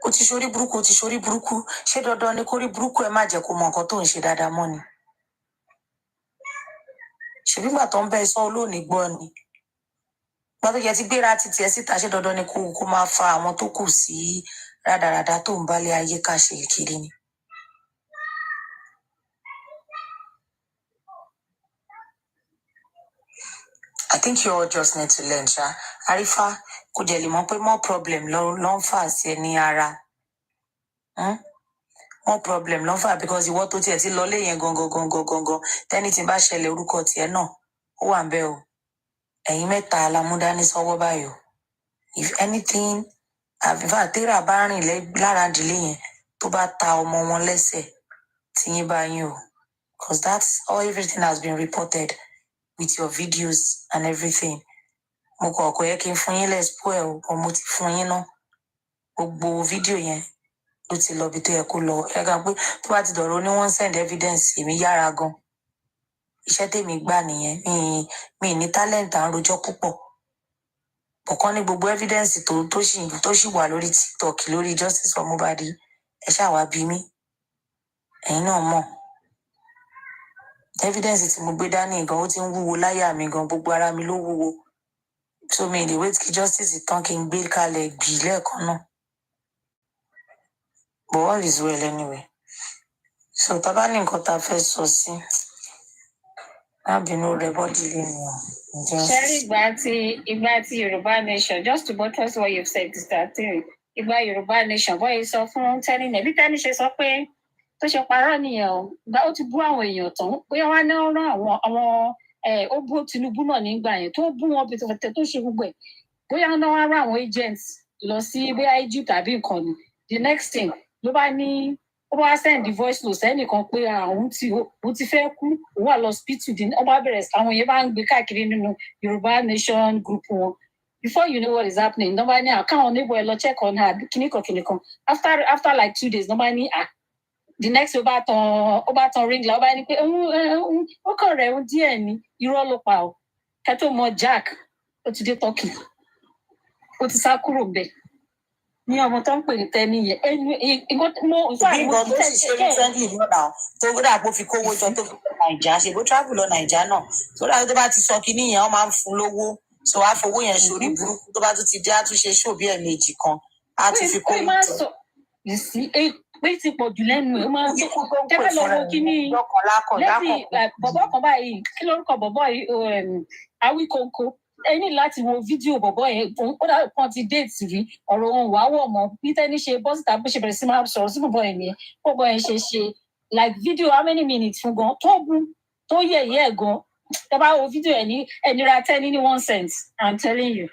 Ó ti ṣorí burúkú. Ṣé dandan ni kó rí burúkú ẹ má jẹ́ kó mọ nǹkan tó ń ṣe dáadáa mọ́ ni? Ṣèbí ìgbà tó ń bẹ́ sọ olóòní gbọ́ ni? Ìgbà tó yẹ ti gbéra títí ẹ síta, ṣé dandan ni kó máa fa àwọn tó kù sí rádaràda tó ń bálé ayé ká ṣe kiri ni? I think you all just need to learn, Sha. Arifa, kò jẹ́ lè mọ̀ pé more problem ló ń fà sí ẹ ní ara. More problem ló ń fà because ìwọ tó tiẹ̀ ti lọ lé yẹn gangan. Tẹ́ni tí bá ṣẹlẹ̀ orúkọ tiẹ̀ náà, ó wà ń bẹ̀ o. Ẹ̀yin mẹ́ta alámúdání sọ́wọ́ báyìí o. If anything, àfífà tẹ́rà bá rìn lára ìdílé yẹn tó bá ta ọmọ wọn lẹ́sẹ̀ tí yín bá yín o. Because that's all, everything has been reported with your videos and everything. Mo kọ̀ yẹ kí n fún yín lẹ́sìpọ̀ ẹ̀ o, mo ti fún yín náà. Gbogbo fídíò yẹn ló ti lọ bí tó yẹ kó lọ. Ẹ gbà pé tó bá ti dọ̀rọ̀ ní wọ́n send evidence, èmi yára gan. Iṣẹ́ tèmi gbà nìyẹn. Mi ní talent à ń rojọ́ púpọ̀. Bọ̀kan ní gbogbo evidence tó ṣì wà lórí TikTok lórí Justice for Mohbad, ẹ ṣáà wá bí mi. Ẹ̀yin náà mọ̀. Evidence tí mo gbé dání gan ó ti ń wúwo láyà mi gan, gbogbo ara mi ló wúwo. So mi lè wait kí justice tán kí n gbé kalẹ̀ gbì lẹ́ẹ̀kan náà. But all is well anyway. So tá bá ní nǹkan tá a fẹ́ sọ sí, má bínú rẹ bọ́dì lé mi o. Ṣẹ́rí ìgbà tí Yorùbá Nation, just to buttress what you've said, ìgbà Yorùbá Nation, bọ́ yìí sọ fún Tẹ́ni nẹ̀, bí Tẹ́ni ṣe sọ pé tó ṣe parọ́ nìyẹn o. Ìgbà ó ti bú àwọn èèyàn tán, bóyá wọ́n á ní ọ̀rọ̀ àwọn ó bú Tinubu náà nígbà yẹn, tó bú wọn bí tó ṣe gbogbo ẹ̀. Bóyá wọ́n á rán àwọn agents lọ sí bóyá Egypt tàbí nǹkan ni. The next thing ló bá ní ó bá send the voice note sẹ́nìkan pé òun ti fẹ́ kú, òun wà lọ hospital dín, ó bá bẹ̀rẹ̀ àwọn yẹn bá ń gbé káàkiri nínú Yorùbá Nation group wọn. Before you know what is happening, nọ́mbà ní àkáwọn neighbor ẹ lọ check on her kìnnìkan. After like 2 days, nọ́mbà ní the next ó bá tan ring la ó bá ní pé ó kàn rẹ̀ ń díẹ̀ ní irọ́ ló pa ọ́. Kẹ́tọ́ mọ Jack ó ti dé Turkey, ó ti sá kúrò bẹ́ẹ̀. Ní ọmọ tó ń pè ní Tẹ́ni yẹn mo bí nǹkan tó sì ṣe recently náà tó gbọ́dọ̀ àpò fi kówó jọ tó fi lọ Nàìjíríà ṣe bó travel lọ Nàìjíríà náà tó dáa tó bá ti sọ kinní yẹn wọ́n máa ń fún lówó so wàá fowó yẹn sórí burúkú tó bá tún ti dé á tún ṣe ṣó bí ẹ̀ẹ̀mejì kan á tún fi kówó jọ. Pé ti pọ̀ jù lẹ́nu ẹ̀ ó máa ń jẹ́ ká lọ wo kinní lẹ́sìn bọ̀bọ̀ kan báyìí kí lórúkọ bọ̀bọ̀ yìí Awíkóńkó. Ẹ ní láti wo fídíò bọ̀bọ̀ yẹn ó dà kan ti déètì rí ọ̀rọ̀ wọn wàá wọ̀ mọ́ bí Tẹ́ni ṣe bọ́sítà bó ṣe bẹ̀rẹ̀ sí máa sọ̀rọ̀ sí bọ̀bọ̀ yẹn nìyẹn bọ̀bọ̀ yẹn ṣe like video how many minutes fún gan tó bú tó yẹ̀yẹ́ ẹ̀ gan tẹ́ bá wo fídíò ẹ̀ ní ẹnira Tẹ́ni ní 1 cent I'm telling you.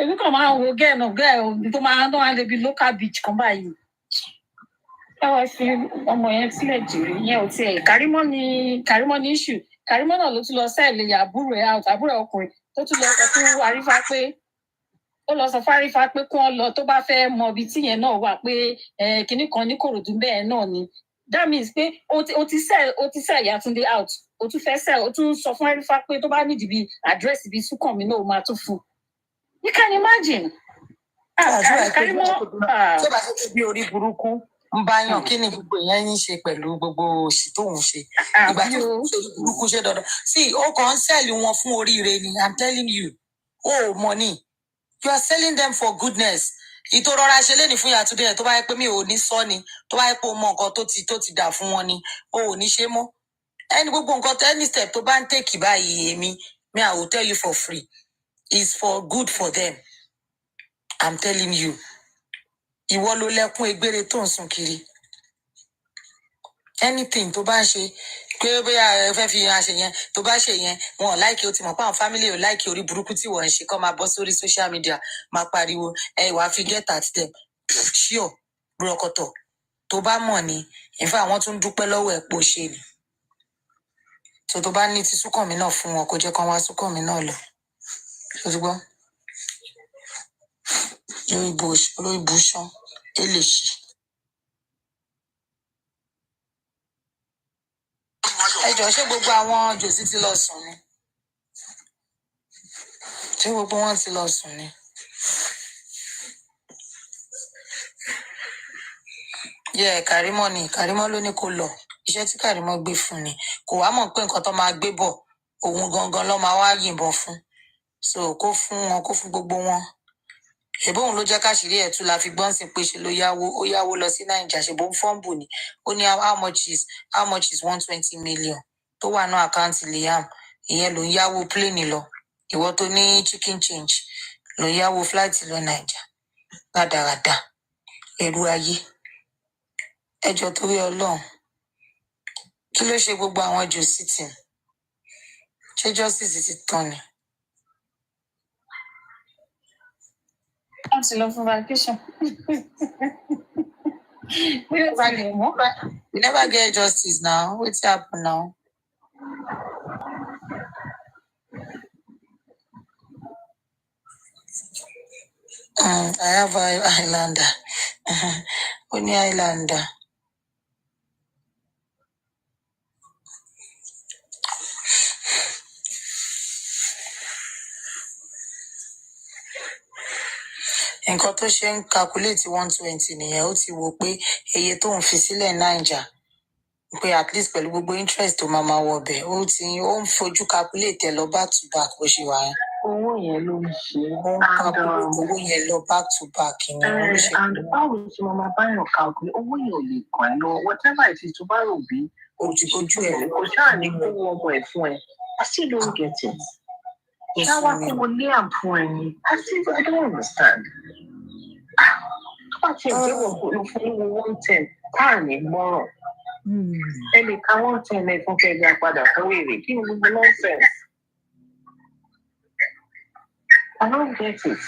Èmi kàn máa ń wo gẹ́ẹ̀ tó máa ń lè bi local beach kan báyìí. Ẹ wá fi ọmọ yẹn sílẹ̀ jèrè yẹn ò tiẹ̀ Kàrímọ́ ní issue. Kàrímọ́ náà ló tún lọ sẹ́ẹ̀lì àbúrò ẹ̀ out àbúrò ọkùnrin tó tún lọ sọ fún Arífá pé kí wọ́n lọ tó bá fẹ́ mọ ibi tí yẹn náà wà pé kinní kan ní Kòròdú bẹ́ẹ̀ náà ni. That means pé o ti sell Ìyá Túndé out o tún fẹ́ sell o tún sọ fún Arífá pé tó bá nídìí bí àdírẹ́sì bí Súnkànmí náà o máa tún fún. You can imagine. tó bá ṣe bí orí burúkú ń bá yàn kí ni gbogbo ìyẹn ní ṣe pẹ̀lú gbogbo òṣì tó ń ṣe ìgbà tó ń ṣe burúkú ṣe dandan sí ó kàn ń sẹ́ẹ̀lì wọn fún oríire ni I'm telling you money you are selling them for goodness ìtòrọra ṣe lé ní fún Yàtúndé yẹn tó bá yẹ pé mi ò ní sọ ni tó bá yẹ pé o mọ nǹkan tó ti dà fún wọn ni o ò ní ṣe mọ́ ẹni gbogbo nǹkan any step tó bá ń tèkì báyìí èmi I will tell you for free is for good for them I'm telling you ìwọ ló lẹ́kún egbére tó ń sùn kiri anything tó bá ń ṣe pé bóyá ẹ fẹ́ fi hàn ṣe yẹn tó bá ṣe yẹn wọn ò láìkí o ti mọ̀ pé àwọn family ò láìkí orí burúkú tí wọ́n ń ṣe kọ́ máa bọ́ sórí social media máa pariwo wàá fi get at them sure burọkọtọ̀ tó bá mọ̀ ni in fact àwọn tún dúpẹ́ lọ́wọ́ ẹ̀ pò ṣe ni tó bá ní ti Súnkànmí náà fún wọn kó jẹ́ kán wá Súnkànmí náà lọ tó ti gbọ́ lórí bùṣán eléṣì. ẹ jọ̀ọ́ ṣé gbogbo àwọn jòsí ti lọ sùn ni ṣé gbogbo wọn ti lọ sùn ni. Kàrímọ́ ló ní kó lọ iṣẹ́ tí Kàrímọ́ gbé fún ni kò wá mọ̀ pé nǹkan tó máa gbé bọ̀ òun gangan ló máa wá yìnbọn fún so kó fún wọn kó fún gbogbo wọn ṣèbó òun ló jẹ́ káṣírí ẹ̀ tú la fi gbọ́n sí pé ṣe ló yáwó lọ sí Nàìjíríà ṣèbó ń fọ́ǹbù ni ó ní how much is 120 million tó wà náà àkáǹtì Liam ìyẹn ló ń yáwó pléènì lọ ìwọ tó ní chicken change ló ń yáwó flight lọ Nàìjíríà rádaràda ẹrú ayé ẹjọ́ torí Ọlọ́run kí ló ṣe gbogbo àwọn jòsí tì ṣé justice ti tán ni. wọ́n ti lọ fún vacation. We never get justice now. What's happen now? I have an Islander. Only Islander. Nǹkan tó ṣe ń calculate 120 nìyẹn ó ti wò pé iye tó ń fi sílẹ̀ Naija pé at least pẹ̀lú gbogbo interest tó máa wọ bẹ̀ ó ń fojú calculate ẹ̀ lọ back to back bó ṣe wà yẹn. Owó yẹn ló ń ṣe ó ń calculate owó yẹn lọ back to back ni ó ṣe. And báwo tí mo máa bá yàn calculate owó yẹn ò lè kàn ẹ́ lọ whatever it is tó bá rò bí ojú ẹ̀ kò ṣáà ní kó ọmọ ẹ̀ fún ẹ I still don't get it. Ṣáwá kó mo lé àǹfọ̀ ẹ̀ ni I don't understand. Tó bá ti ẹgbẹ́ wọn kò lọ fún owó 110 táà ní gbọ́ràn. Ẹnì kan 110 ẹ̀ fún kẹgbẹ́ padà fún èrè kí ni gbogbo nonsense. I don't get it.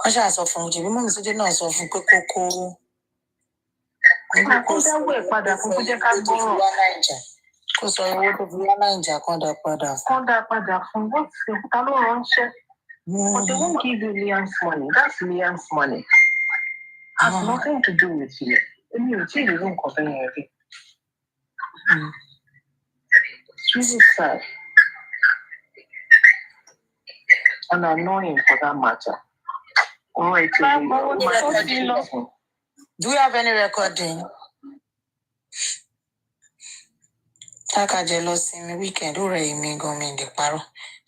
Wọ́n ṣáà sọ fún un jìbí mọ́mí Túndé náà sọ fún pé kókó. Kó dáwọ́ ẹ̀ padà fún kó jẹ́ ká gbọ́ràn. Kó sọ owó tó fi wá Nàìjíríà kán dá padà fún. Kán dá padà fún wọ́n ti ta ló ránṣẹ́. But they won't give you Liam's money. That's Liam's money. Has nothing to do with you. Èmi ò tí ì rí nǹkan fẹ́ yẹn rí. It's really sad. And annoying for that matter. All right, do we have any recording? Taka jealousy me weekend or me go me in the paro.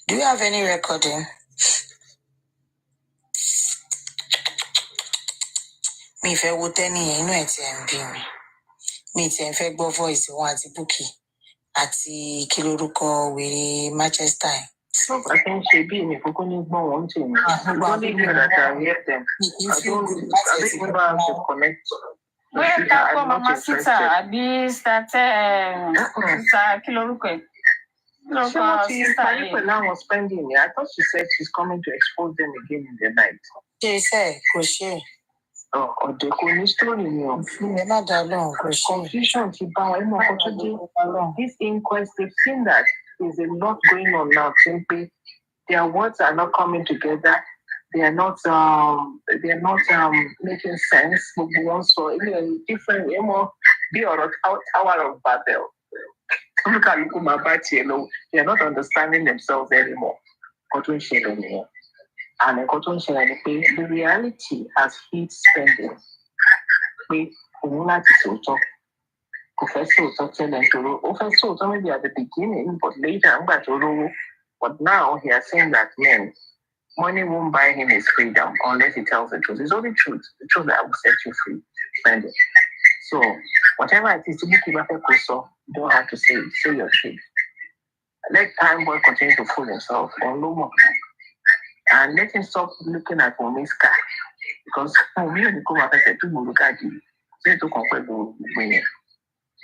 Do you have any recording? Mi fẹ́ wo tẹ́ni yẹn inú ẹ̀ tí ẹ̀ ń bí mi. Mi ti ẹ̀ fẹ́ gbọ́ voice wọn àti Bukky àti kí lorúkọ wèrè Manchester yẹn. I can say be in a coconut one thing. I don't hear that I hear them. I don't even know how to connect. Where can Mama Sita? Abi start kí lorúkọ ẹ̀? Now was spending it. I thought she said she's coming to expose them again in the night. She said, "Koshe." Oh, the story confusion. This inquest, they've seen that there's a lot going on now. Simply, their words are not coming together. They are not making sense. But we also different be on a Tower of Babel. Look at they are not understanding themselves anymore. And the reality has hit spending. We not to talk. Professor tell them to Professor maybe at the beginning, but later I'm going to. But now he is saying that men, money won't buy him his freedom unless he tells the truth. It's only truth. The truth that will set you free. Spend it. So whatever it is, you don't have to say your truth. Let time boy continue to fool himself or no more. And let him stop looking at Momi's car. Because Momi only come after said to Mulukadi. So to compare the women.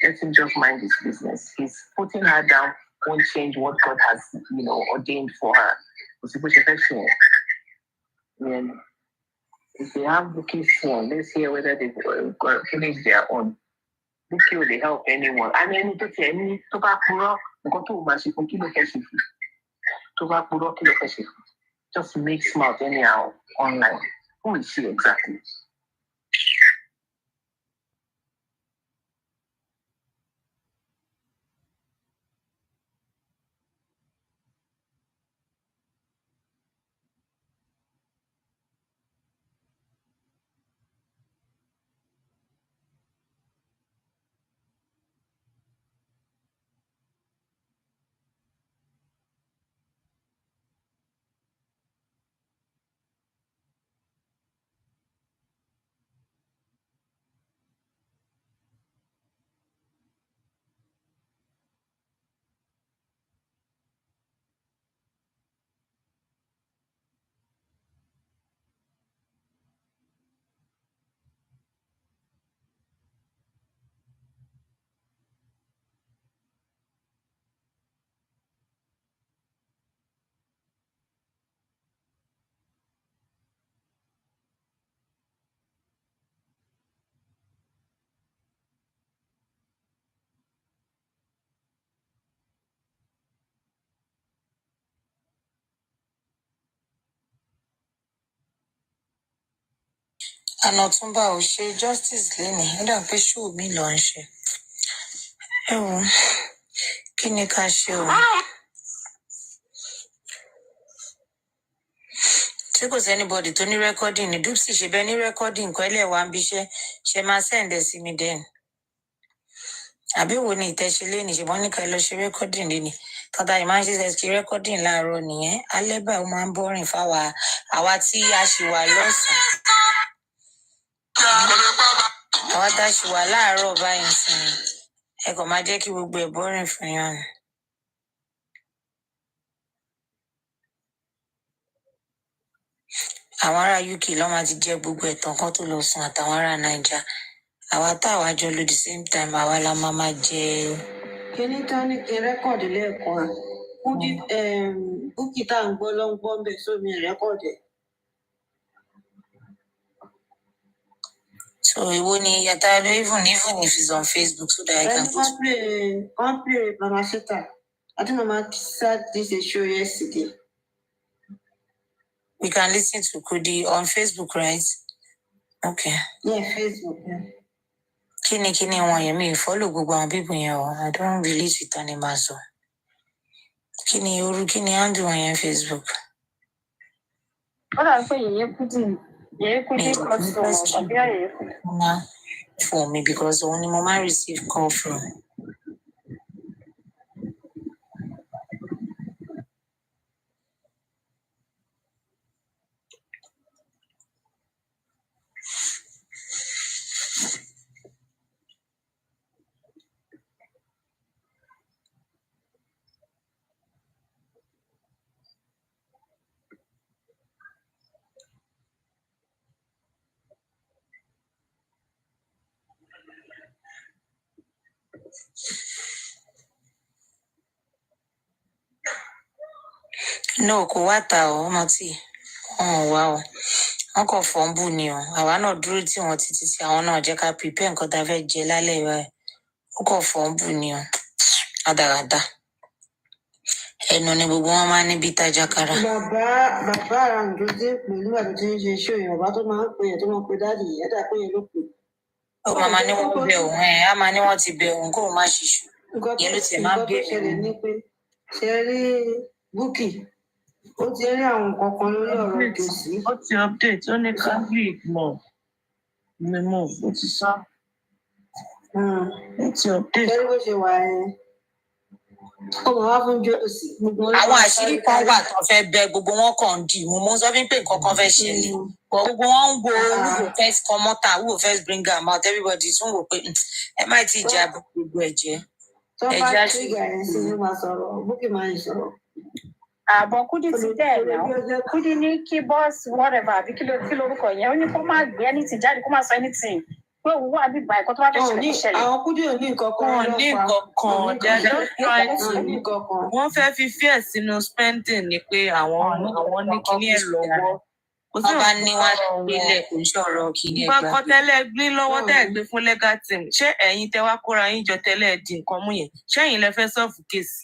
Let him just mind his business. He's putting her down won't change what God has, ordained for her. And if they have Buki's phone, let's hear whether they finish their own. Buki will help anyone. And then to say any tobacco, go to Mashiko Kilo Keshifu. Tobacco Kilo Keshifu. Just make smart anyhow online. Who is she exactly? Anotumba ò ṣe justice lénìí, ó dà pé ṣóò mi lọ ń ṣe. Ẹ wo, kí ni ká ṣe o? Tí kò sẹ́nibọ̀dì tó ní rẹ́kọ́dì ní Dupsy ṣe bẹ́ẹ̀ ní rẹ́kọ́dì nǹkan ẹlẹ́ wa ń bíṣẹ́, ṣe máa sẹ́ǹdẹ̀ sí mi dẹ́n. Àbí wo ni ìtẹ̀ṣe lénìí, ṣùgbọ́n ní ká lọ ṣe rẹ́kọ́dì lénìí. Tọ́ta yìí máa ń ṣiṣẹ́ ṣe rẹ́kọ́dì láàárọ̀ nìyẹn. Alẹ́ báyìí ó máa ń bọ́rìn fáwa àwa tí a ṣì wà lọ́sàn-án. Àwa tá a ṣì wà láàárọ̀ báyìí sí ni. Ẹ kàn máa jẹ́ kí gbogbo ẹ̀ bọ́rìn fún yàn. Àwọn ará UK ló máa ti jẹ gbogbo ẹ̀tàn kan tó lọ sùn àtàwọn ará Naija. Àwa táwa jọ lò the same time àwa la máa jẹ. Kíní tán ní kí rẹ́kọ̀dì lẹ́ẹ̀kan Kúdí Búkì tá à ń gbọ́ ló ń gbọ́ bẹ̀ sómi rẹ́kọ̀dì. So èwo ni yàtá even if it's on Facebook so that I can put. Play Mamacita. I think Mama said this a show yesterday. We can listen to Kudi on Facebook, right? Okay. Yeah, Facebook, yeah. Kini wọn yẹn mi follow gbogbo àwọn people yẹn o. I don't relate with animals o. Kini handle wọn yẹn Facebook. Ó dà pé yẹ̀yẹ́ Kudi customer àbí àyẹ̀yẹ́ Kudi. For me because òun ni mo máa receive call from. No, kò wá ta o, ọmọ tí wọn wá o. Wọn kàn fọ́nbù ni o. Àwa náà dúró tí wọn títí tí àwọn náà jẹ́ ká prepare nǹkan tá a fẹ́ jẹ lálẹ́ ìwà. Ó kàn fọ́nbù ni o. Àdàràdà. Ẹnu ni gbogbo wọn máa ń níbi ìtajà kára. Bàbá Àràǹdódé pè nígbà tó ti ń ṣe iṣẹ́ òyìnbó bàbá tó máa ń pè é tó máa ń pe dáàdì yẹn dà pé yẹn ló pè. Ó máa ní wọ́n bẹ òun á máa ní wọ́n ti bẹ òun kó o má ṣiṣu. Yẹn ló ti máa ń bẹ mí. Nǹkan tó ṣẹlẹ̀ ní pé ṣe rí Búkì ó ti rí àwọn kankan lórí ọ̀rọ̀ kèsì. Ó ti update, ó ní Catholic mọ̀. Ni mo ó ti sá. Ó ti update. Kẹ́rí bó ṣe wà yẹn. Ọmọ wa fún Jọ́sì. Àwọn àṣírí kan wà tó fẹ́ bẹ gbogbo wọn kàn ń dì mú. Mo sọ fún pé nǹkan kan fẹ́ ṣẹlẹ̀. Gbogbo wọn ń wo who go first come out, who go first bring am out. Everybody tún wò pé ẹ má ti jà gbogbo ẹ̀jẹ̀. Tó bá tírígà yẹn sí ló máa sọ̀rọ̀, Bukky máa ń sọ̀rọ̀. Àbọ̀ Kúdí ti bẹ́ẹ̀ náà. Kúdí ní kí bọ́ọ̀sì whatever àbí kí lórúkọ yẹn. Ó ní kó má gbé anything jáde, kó má sọ anything. Pé òun wà bíbá ẹ̀kọ́ tó bá fẹ́ ṣẹlẹ̀. Àwọn Kúdí ò ní nǹkan kan. Wọ́n ní nǹkan kan. They are just trying to. Wọ́n fẹ́ fi fear sínú spending ni pé àwọn ní kíní ẹ̀ lọ́wọ́. Ọba ní wá gbélé kò ń sọ̀rọ̀ kí ni ẹgbàá. Ìfọkàn tẹ́lẹ̀ gbé lọ́wọ́ tẹ́ gbé fún legal team. Ṣé ẹ̀yin tẹ wá kóra yín jọ tẹ́lẹ̀ di nǹkan mú yẹn? Ṣé ẹ̀yin lẹ fẹ́ solve case?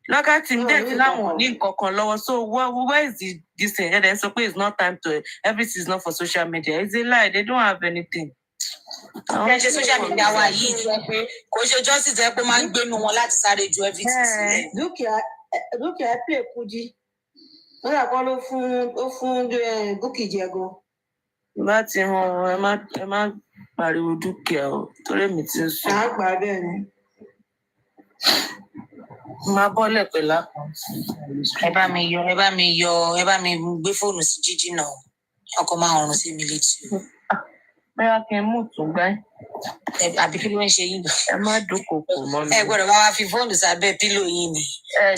Legal team dẹ̀ ti láwọn ní nǹkan kan lọ́wọ́. So where is this thing? Ẹ̀dẹ̀ sọ pé it's not time to everything is not for social media. It's a lie. They don't have anything. Ẹ ṣe social media wa yìí jẹ́ pé kò ṣe justice ẹ pé máa ń gbénu wọn láti sáré ju everything sílẹ̀. Dúkìá pè Kúdí. Wọ́n yà kọ́ ló fún Bukky jẹ gan. Láti hàn ẹ má pariwo dúkìá o torí mi ti ń sùn. À ń gbà bẹ́ẹ̀ ni. Máa bọ́lẹ̀ pẹ̀lú àkáǹtì. Ẹ bá mi gbé fóònù sí jíjí náà. Ọkọ máa rọrùn sí mi létí. Bóyá kí n mú tún gbá. Àbí kí ló ń ṣe yín? Ẹ má dúnkòkò mọ́ mi. Ẹ gbọ́dọ̀ máa fi fóònù sábẹ́ pílò yín ni.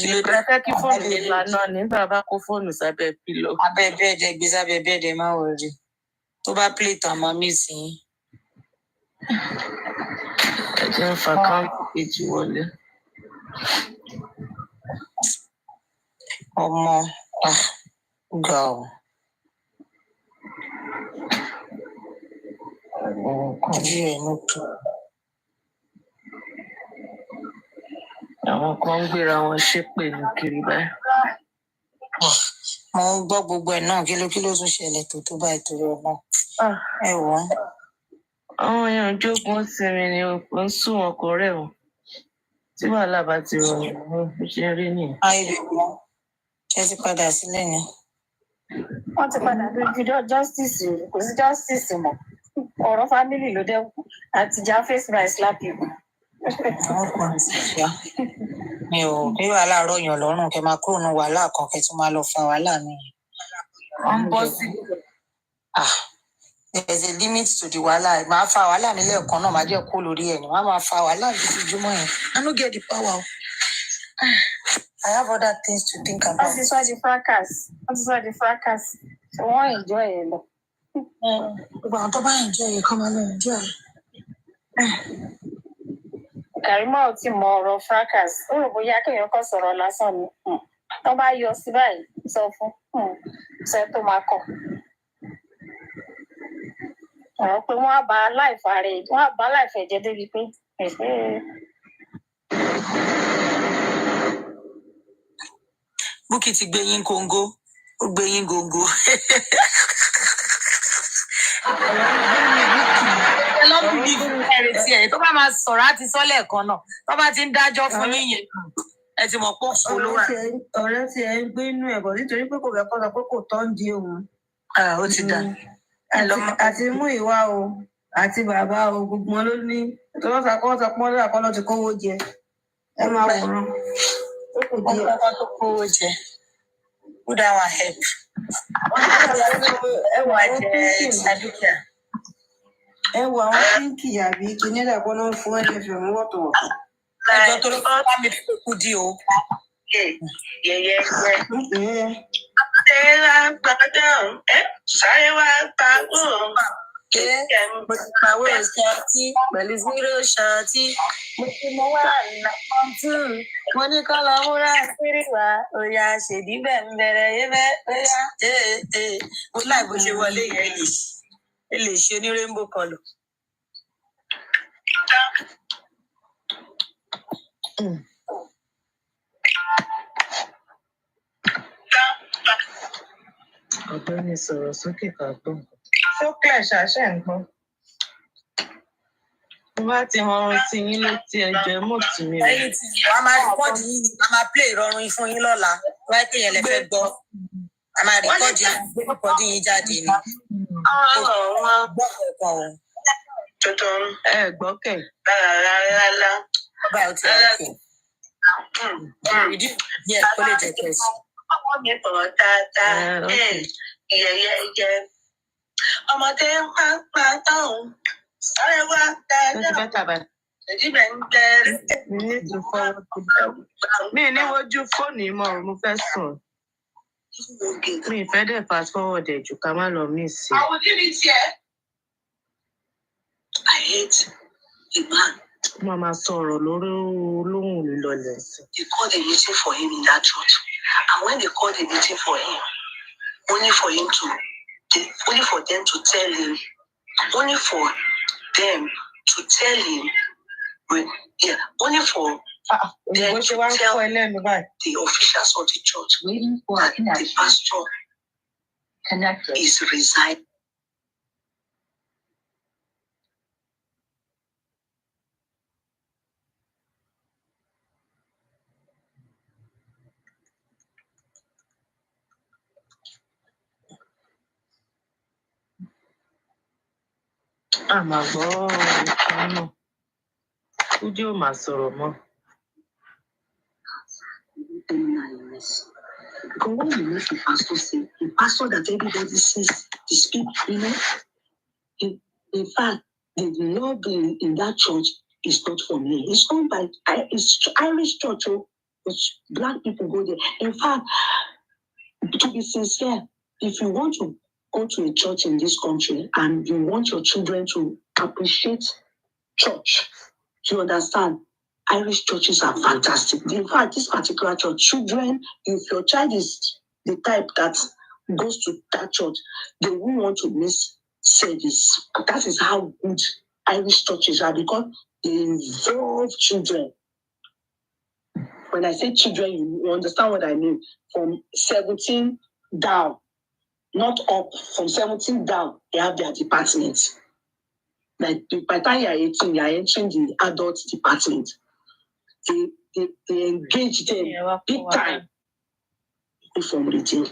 Kí ló dé fẹ́ kí fóònù mi lànà nígbà bá kó fóònù sábẹ́ pílò. Abẹ́ bẹ́ẹ̀dẹ̀ gbé sábẹ́ bẹ́ẹ̀dẹ̀ má wọrí. Tó bá plate àmọ́ mi sí yín. Ẹ jẹ́ ń fa káńtì kejì wọlé. Ọmọ ga ọ. Ojú ẹ̀ ló tó. Àwọn kan ń gbéra wọn ṣépè ní kiri báyìí. Mo ń gbọ́ gbogbo ẹ̀ náà kí ló tún ṣẹlẹ̀ tó báyìí torí ọmọ. Ẹ wọ̀ ọ́. Àwọn èèyàn jókòó sinmi ni ó ń sún wọn kò rẹ̀ wọ́n. Tí wàhálà bá ti rọrùn bó ṣe rí nìyẹn. Ṣé ti padà sílẹ̀ ni? Wọ́n ti padà lójú justice rẹ̀, kò sí justice mọ́. Ọ̀rọ̀ family ló dẹ́ àtijọ́ face by slap you. Àwọn kan sì ṣá. Mi ò bí wàhálà rọ̀yàn lọ́rùn kẹ́ máa kúrò ní wàhálà kan kẹ́ tún máa lọ fa wàhálà mi. Wọ́n ń bọ́ sí. There's a limit to the wàhálà. Màá fa wàhálà mi lẹ́ẹ̀kan náà, màá jẹ́ kó lórí ẹ̀ ni. Màá máa fa wàhálà lójoojúmọ́ yẹn. I no get the power. I have other things to think about. Wọ́n ti sọ di fracas. So wọ́n enjoy ẹ̀ lọ. Gbogbo àwọn tó bá enjoy ẹ̀ kọ́ máa lọ enjoy ẹ̀. Kàrímọ́ ò tí mọ ọ̀rọ̀ fracas. Ó rò bóyá kéèyàn kan sọ̀rọ̀ lásán ni. Tó bá yọ sí báyìí, sọ fún ṣe tó máa kọ̀. Ọ̀rọ̀ pé wọ́n á bá láìfẹ́ jẹ́ débi pé Bukky ti gbé yín kóńgó, ó gbé yín góńgó. Tó bá máa sọ̀rọ̀ á ti sọ lẹ́ẹ̀kan náà. Tó bá ti ń dájọ́ fún yín yẹn, ẹ ti mọ̀ pé òfò ló wà. Ọ̀rẹ́ tí ẹ ń gbé inú ẹ̀ bọ̀ nítorí pé kò fẹ́ kọ́ sọ pé kò tọ́ ń di òun. Ó ti dà. Àti mú ìwà o àti bàbá o gbogbo wọn ló ní tọ́lọ́sàkọ́sọ pọ́nlẹ́ àkọ́lọ́ ti kówó jẹ. Ẹ máa wòran. Ó kù díẹ̀. Ọkọ̀ tó kówó jẹ. Who that one help? Ẹ wo àwọn pínkì àbí kíní dàpọ̀ náà fún ẹ̀fẹ̀ mú wọ́tọ̀. Ẹjọ́ tó ló bá mi fi kú dí o. Tẹ́lá gbọ́dọ̀ sáré wá pàgọ́. Pàwọ́ ṣáàtì pẹ̀lú zero ṣáàtì. mo ti mọ wá nàpọ̀ntì. Mo ní kọ́ lọ múra sírí wa. Oya ṣèdí bẹ̀ ń bẹ̀rẹ̀ yé bẹ́. Oya mo láì bó ṣe wọlé yẹn lè ṣe ní rainbow colour. Ọ̀gbẹ́ni sọ̀rọ̀ sókè ká gbọ́. Ṣókè ṣàṣẹ nǹkan. Mo bá ti hàn sí yín létí ẹjọ́ mọ̀ tì mí. Ẹyin tí wàá máa rìpọ́ọ̀tì yín ni wàá máa play ìrọ̀rùn fún yín lọ́la. Why can you let go? I'm a recording jáde ni. Tuntun. Gbọ́kẹ̀. Lálálálá. Ọba ò tí ì okay. Yeah, kó lè jẹ́ kẹ́sì. Ọmọ mi bọ̀ dáadáa. Yẹ́yẹ́yẹ́. Ọmọdé ń pa tán. Sáré wá dáadáa. Mi ní wojú fóònù mọ́ mo fẹ́ sùn. Mi fẹ́ dẹ̀ fast forward ẹ̀ jù ká má lọ miss. I will give it here. I hate a man. Mama sọ̀rọ̀ lórí olóhùn lọlẹ̀ sí. They called a meeting for him in that church. And when they called a meeting for him, only for them to tell him, only for them to tell him, only for them to tell the officials of the church that the pastor is resigning. Àmà gbọ́ ọ̀rọ̀ náà. Kúdí ò máa sọ̀rọ̀ mọ́. Because when you make the pastor say, the pastor that everybody sees, the speak, in fact, the Lord in that church is not for me. It's owned by it's Irish church, but black people go there. In fact, to be sincere, if you want to go to a church in this country and you want your children to appreciate church, you understand, Irish churches are fantastic. In fact, this particular church, children, if your child is the type that goes to that church, they won't want to miss service. That is how good Irish churches are, because they involve children. When I say children, you understand what I mean. From 17 down, not up, from 17 down, they have their departments. Like by the time you are 18, you are entering the adult department. They engage them big time. From reading.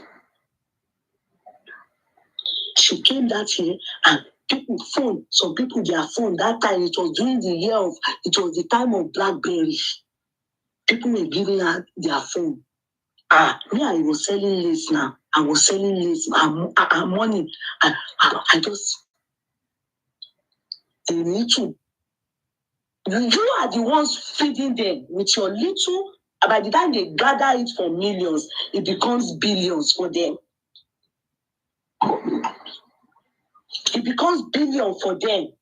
She came that year and people phone, some people their phone, that time it was during the year of, it was the time of BlackBerry. People were giving her their phone. Me, I was selling lace now. I was selling lace. Money. I just, they need to. You are the ones feeding them with your little. By the time they gather it for millions, it becomes billions for them. It becomes billion for them.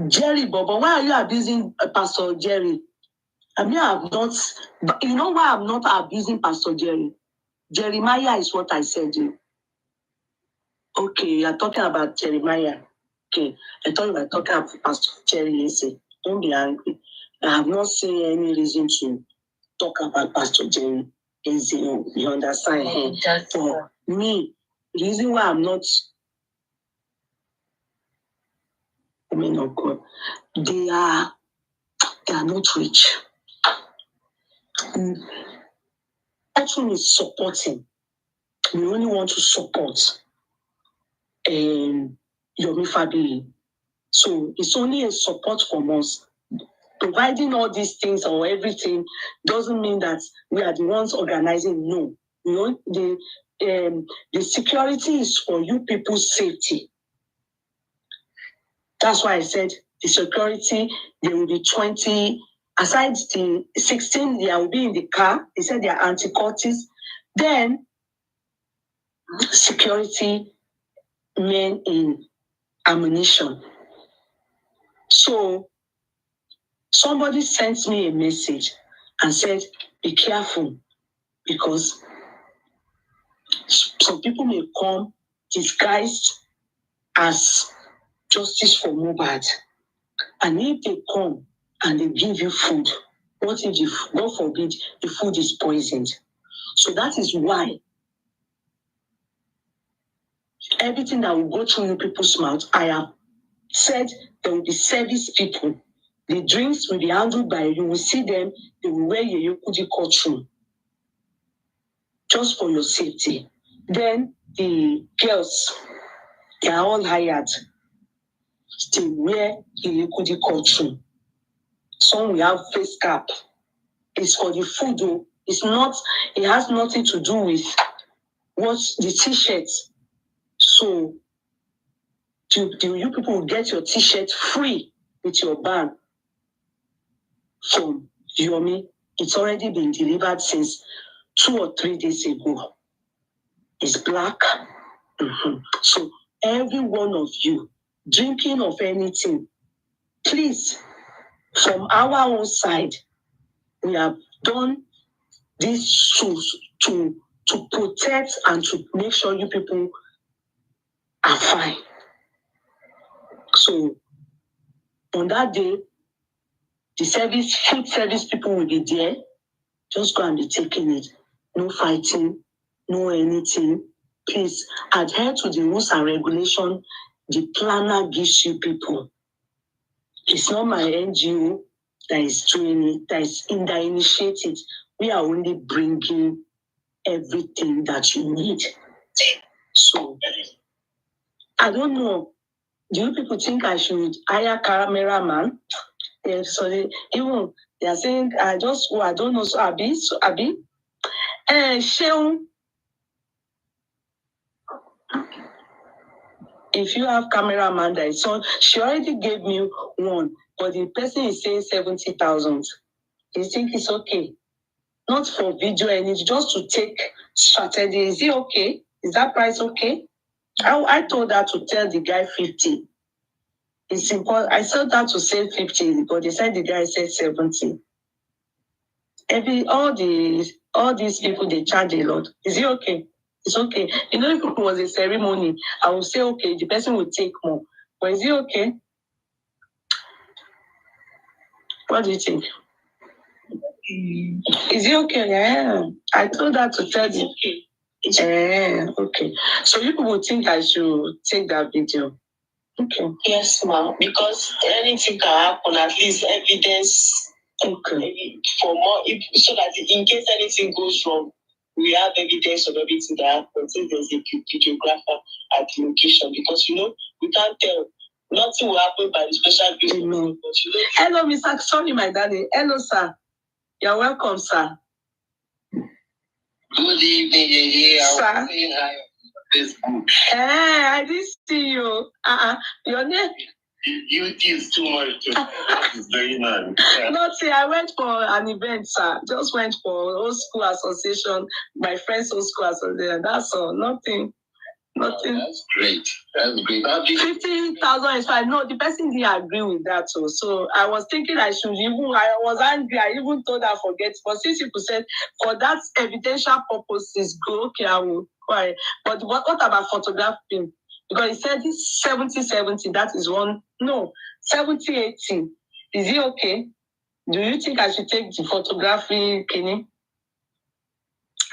Jerry, Bobo, why are you abusing Pastor Jerry? I mean, I'm not. You know why I'm not abusing Pastor Jerry? Jeremiah is what I said. Okay, you're talking about Jeremiah. Okay, I thought you were talking about Pastor Jerry. Don't be angry. I have not seen any reason to talk about Pastor Jerry. You understand? For me, the reason why I'm not, I mean, of God, they are not rich. Actually, is supporting. We only want to support Yomi Fabili. So it's only a support from us. Providing all these things or everything doesn't mean that we are the ones organizing. No. You know, the security is for you people's safety. That's why I said the security, there will be 20. Aside the 16, they will be in the car. They said they are anti-cultists. Then, security men in ammunition. So, somebody sent me a message and said, be careful, because some people may come disguised as justice for MOHBAD. And if they come and they give you food, what if, God forbid, the food is poisoned? So that is why everything that will go through you people's mouth, I have said there will be service people The drinks will be handled by you. Will see them. They will wear your Kudi costume just for your safety. Then the girls, they are all hired. They wear the Kudi costume. Some will have face cap. It's for the food, though. It's not. It has nothing to do with what the t-shirts. So, you people will get your t-shirt free with your bag from Yomi. It's already been delivered since 2 or 3 days ago. It's black. Mm-hmm. So, every one of you drinking of anything, please, from our own side, we have done this to protect and to make sure you people are fine. So, on that day, the food service people will be there. Just go and be taking it. No fighting, no anything. Please adhere to the rules and regulation the planner gives you people. It's not my NGO that is doing it, that is in the initiative. We are only bringing everything that you need. So, I don't know. Do you people think I should hire a cameraman? Sorry, even they are saying I don't know. So Abi, Sheung, if you have cameraman that is on, she already gave me one, but the person is saying 70,000. You think it's okay? Not for video and just to take strategy. Is it okay? Is that price okay? I told her to tell the guy 50. It's important. I told her to say 50, but they said the guy said 70. All these people, they charge a lot. Is it okay? It's okay. You know, if it was a ceremony, I would say okay, the person would take more. But is it okay? What do you think? Is it okay? Yeah. I told her to tell you. Yeah, okay. So you people think I should take that video? Okay. Yes, ma'am. Because anything can happen, at least evidence. Okay. For more, so that in case anything goes wrong, we have evidence of everything that happened. Since there's a videographer at the location, because we can't tell. Nothing will happen by the special video. Hello, Mr. Sorry, my daddy. Hello, sir. You're welcome, sir. Good evening, sir. Facebook. Hey, I didn't see you. Your name? You is too much. It's very nice. Yeah. Not see, I went for an event, sir. Just went for old school association, my friend's old school association. That's all. Nothing. Oh, that's great. That's great. 50,000 is fine. No, the person didn't agree with that. So I was thinking I was angry. I even told her forget. But since people said for that evidential purposes, go, okay, I will. Quiet. But what about photographing? Because he said this 70-70, that is one. No, 70-80. Is it okay? Do you think I should take the photography, Kenny?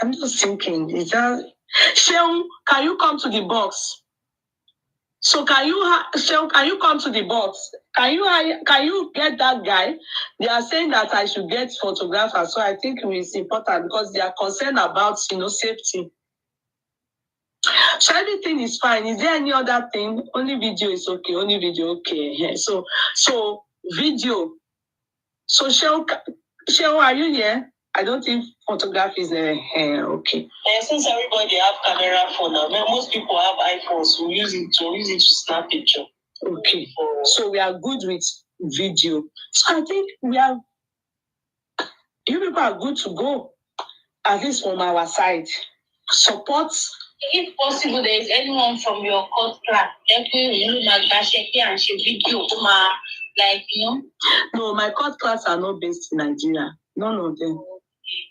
I'm just thinking, is that... Sheung, can you come to the box? So Sheung, can you come to the box? Can you get that guy? They are saying that I should get photographers. So I think it's important because they are concerned about safety. So everything is fine. Is there any other thing? Only video is okay. Only video, okay. So video. So Sheung, are you here? I don't think photography is okay. Since everybody have camera phone now, most people have iPhones. We use it to snap picture. Okay. So we are good with video. So I think you people are good to go. At least from our side. Support. If possible, there is anyone from your court class, No, my court class are not based in Nigeria. None of them.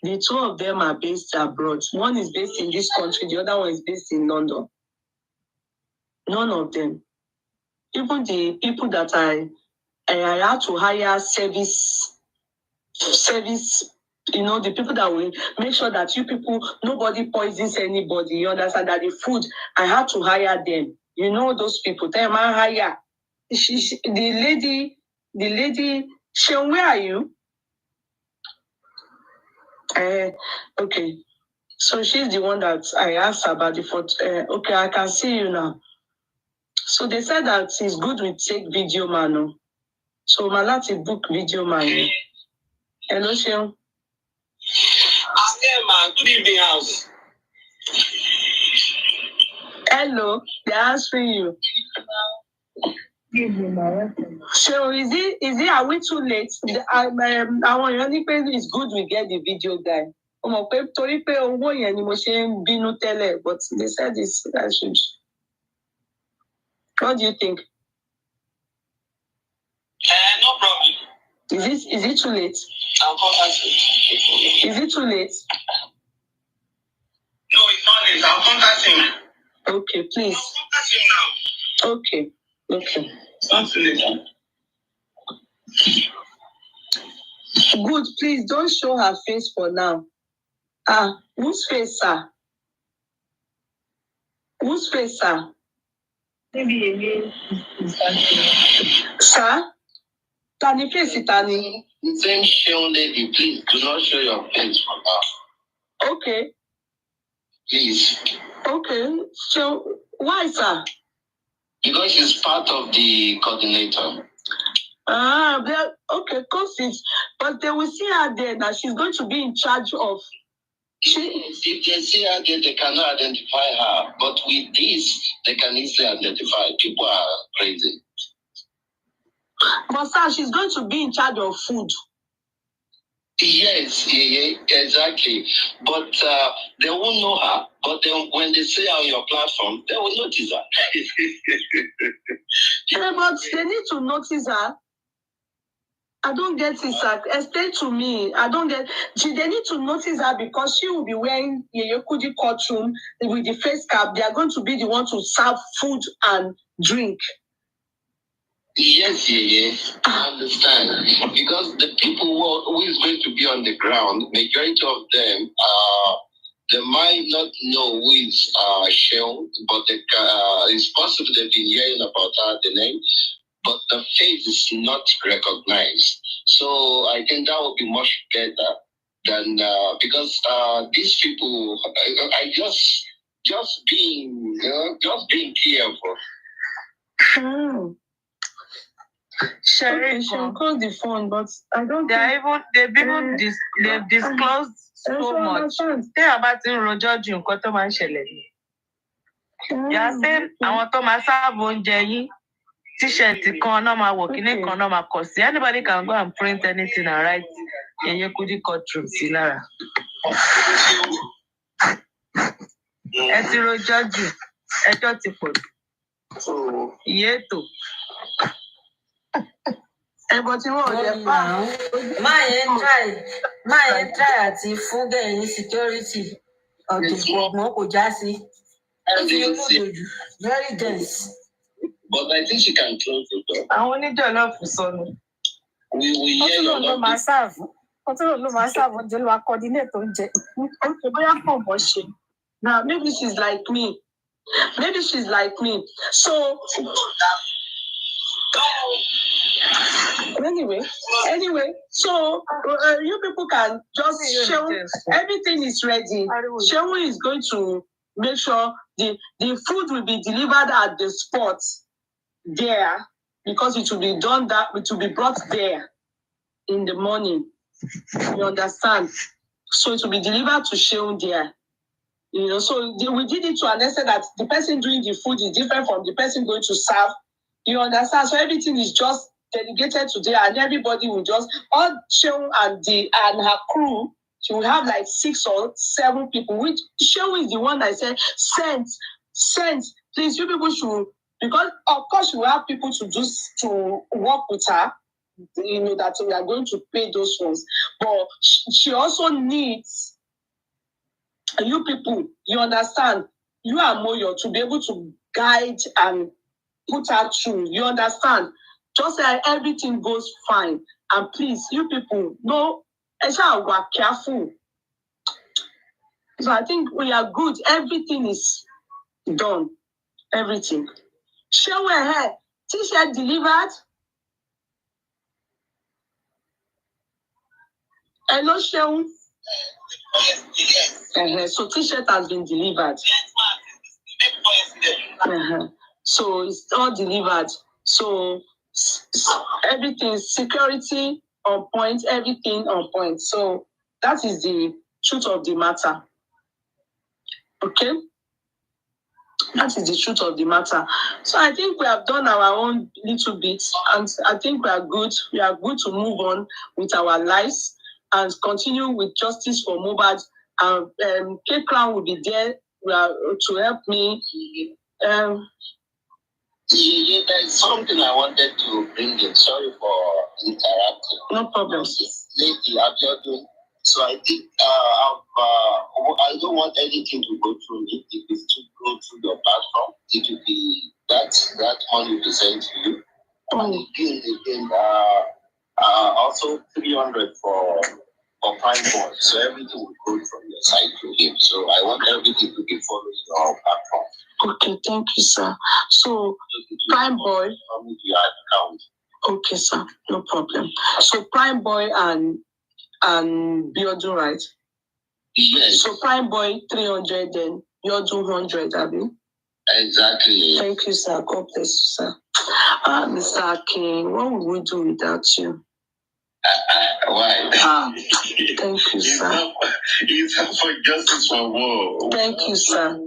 The 2 of them are based abroad. One is based in this country, the other one is based in London. None of them. Even the people that I had to hire service, the people that will make sure that you people, nobody poisons anybody. You understand that the food, I had to hire them. Those people, them I hire. The lady Sean, where are you? Okay. So she's the one that I asked about the photo. Okay, I can see you now. So they said that it's good we take video man. No? So Malati book video man. Hello, Sean. Man. Good evening, house. Hello, they're answering you. So is it are we too late? I want only pay is good we get the video guy. But they said this I should. What do you think? No problem. Is it too late? I'll contact you. Is it too late? No, it's not late. I'll contact him. Okay, please. I'll contact him now. Okay. Not too late. Good, please don't show her face for now. Whose face, sir? Whose face, sir? Maybe again. Sir? Tani face it, Tani? The same show lady, please do not show your face for now. Okay. Please. Okay. So why, sir? Because she's part of the coordinator. Okay, but they will see her there that she's going to be in charge of. If they see her there, they cannot identify her. But with this, they can easily identify. People are crazy. But sir, she's going to be in charge of food. Yes, exactly. But they won't know her. But then when they see her on your platform, they will notice her. But they need to notice her. I don't get it, sir. Explain to me. I don't get. They need to notice her because she will be wearing Yeyekudi courtroom with the face cap. They are going to be the one to serve food and drink. Yes, I understand. Because the people who is going to be on the ground, majority of them, they might not know who is Sheon, but it's possible they've been hearing about her, the name. But the face is not recognized. So I think that would be much better than because these people I just being careful. Sherry, she'll call the phone, but I don't. They've disclosed so much. They're about to rojọ́ ju nǹkan tó máa ń ṣẹlẹ̀. Yà sẹ́ àwọn tó máa sáàbò oúnjẹ yín. T-shirt kan náà máa wọ̀ kíní kan náà máa kọ̀ sí. Anybody can go and print anything and write Yeyekudi courtroom sí lára. Ẹ ti rojọ́ jù, ẹjọ́ ti pọ̀ jù. Ìyé ètò. Ẹ̀bọ̀n tí wọ́n ò lè pa. Máa yẹn try àti fún gẹ̀yìn security ọ̀gbọ̀n kò já sí. Very dense. But I think she can close the door. I want to do enough for son. We hear your love. Myself. Coordinate. Okay, but I'm from Washington. Now maybe she's like me. So anyway, so you people can just show everything is ready. Shehu is going to make sure the food will be delivered at the spot there because it will be brought there in the morning. You understand? So it will be delivered to Shehu there. So we did it to understand that the person doing the food is different from the person going to serve. You understand? So everything is just delegated to there, and everybody will just all Shehu and her crew. She will have like 6 or 7 people. Which Shehu is the one that said, send. Please, you people should, because of course she will have people to work with her. That we are going to pay those ones, but she also needs you people. You understand? You are Moyo to be able to guide and put her through. You understand? Just like everything goes fine. And please, you people, no, we're careful. So I think we are good. Everything is done. Everything. Show her T-shirt delivered. Hello, Sheun. So T-shirt has been delivered. So it's all delivered. So everything, security on point, everything on point. So that is the truth of the matter. Okay? That is the truth of the matter. So I think we have done our own little bit, and I think we are good. We are good to move on with our lives and continue with justice for MOHBAD. K Crown will be there to help me. There's something I wanted to bring in. Sorry for interrupting. No problem. Lady Abiodun. So I think I don't want anything to go through me. If it's to go through your platform, it will be that money will be sent to you. And again, also 300 for Prime Boy. So everything will go from your side to him. So I want everything to be following your platform. Okay, thank you, sir. So Prime Boy. Okay, sir, no problem. So Prime Boy and Biodun, right? Yes. So Prime Boy 300, then Biodun 100, Abby. Exactly. Thank you, sir. God bless you, sir. Mr. King, what would we do without you? Why? Thank you, sir. It's for justice for war. Thank you, sir.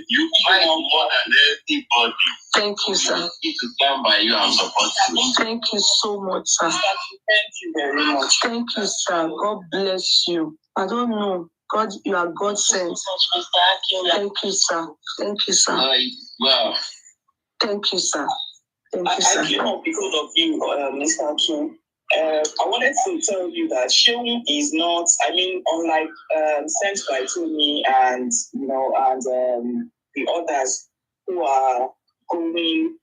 You fight more than anybody. Thank you, sir. Need to stand by you and support you. Thank you so much, sir. Thank you very much. Thank you, sir. God bless you. I don't know. God, you are God sent. Thank you, sir. Thank you, sir. Wow. Thank you, sir. Thank you, sir. I came up because of you, Mr. King. I wanted to tell you that Sheung is not, unlike Sent by Tony and the others who are going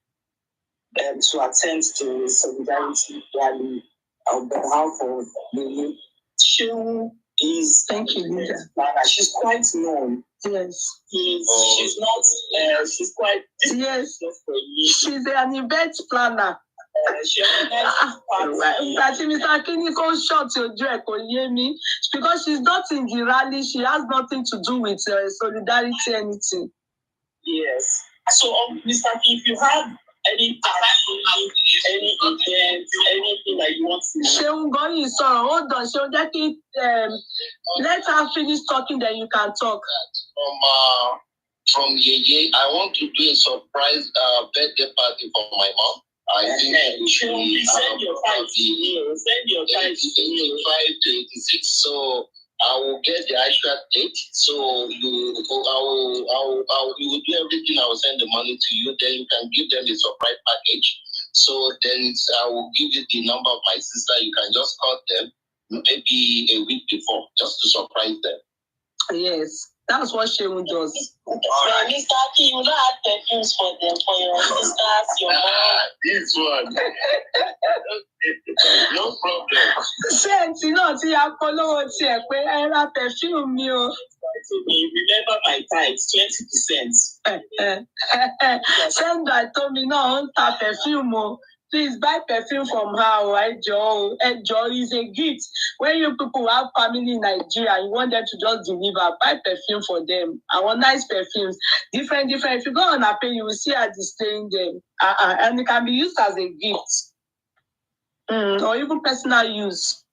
to attend to solidarity rally on behalf of the Sheung is she's quite known. Yes. She's not she's quite yes. She's an event planner. Because she's not in the rally, she has nothing to do with solidarity, anything. Yes. So, Mr. If you have any event, anything that you want to hold on, let her finish talking, then you can talk. From Yeye, I want to do a surprise birthday party for my mom. I think we should send your time to me. Send your time to me. 85 to 86. So I will get the actual date. So you will do everything. I will send the money to you. Then you can give them the surprise package. So then I will give you the number of my sister. You can just call them maybe a week before, just to surprise them. Yes. That's what Sheung does. Mr. Aki, you don't have perfumes for them, for your sisters, your mom. This one. No problem. Since you know, see, I follow perfume. Remember my tithes, 20%. Send that to me, no, perfume. Please buy perfume from her. Enjoy is a gift. When you people have family in Nigeria, you want them to just deliver, buy perfume for them. I want nice perfumes, different. If you go on a pay, you will see her displaying them. And it can be used as a gift, or even personal use.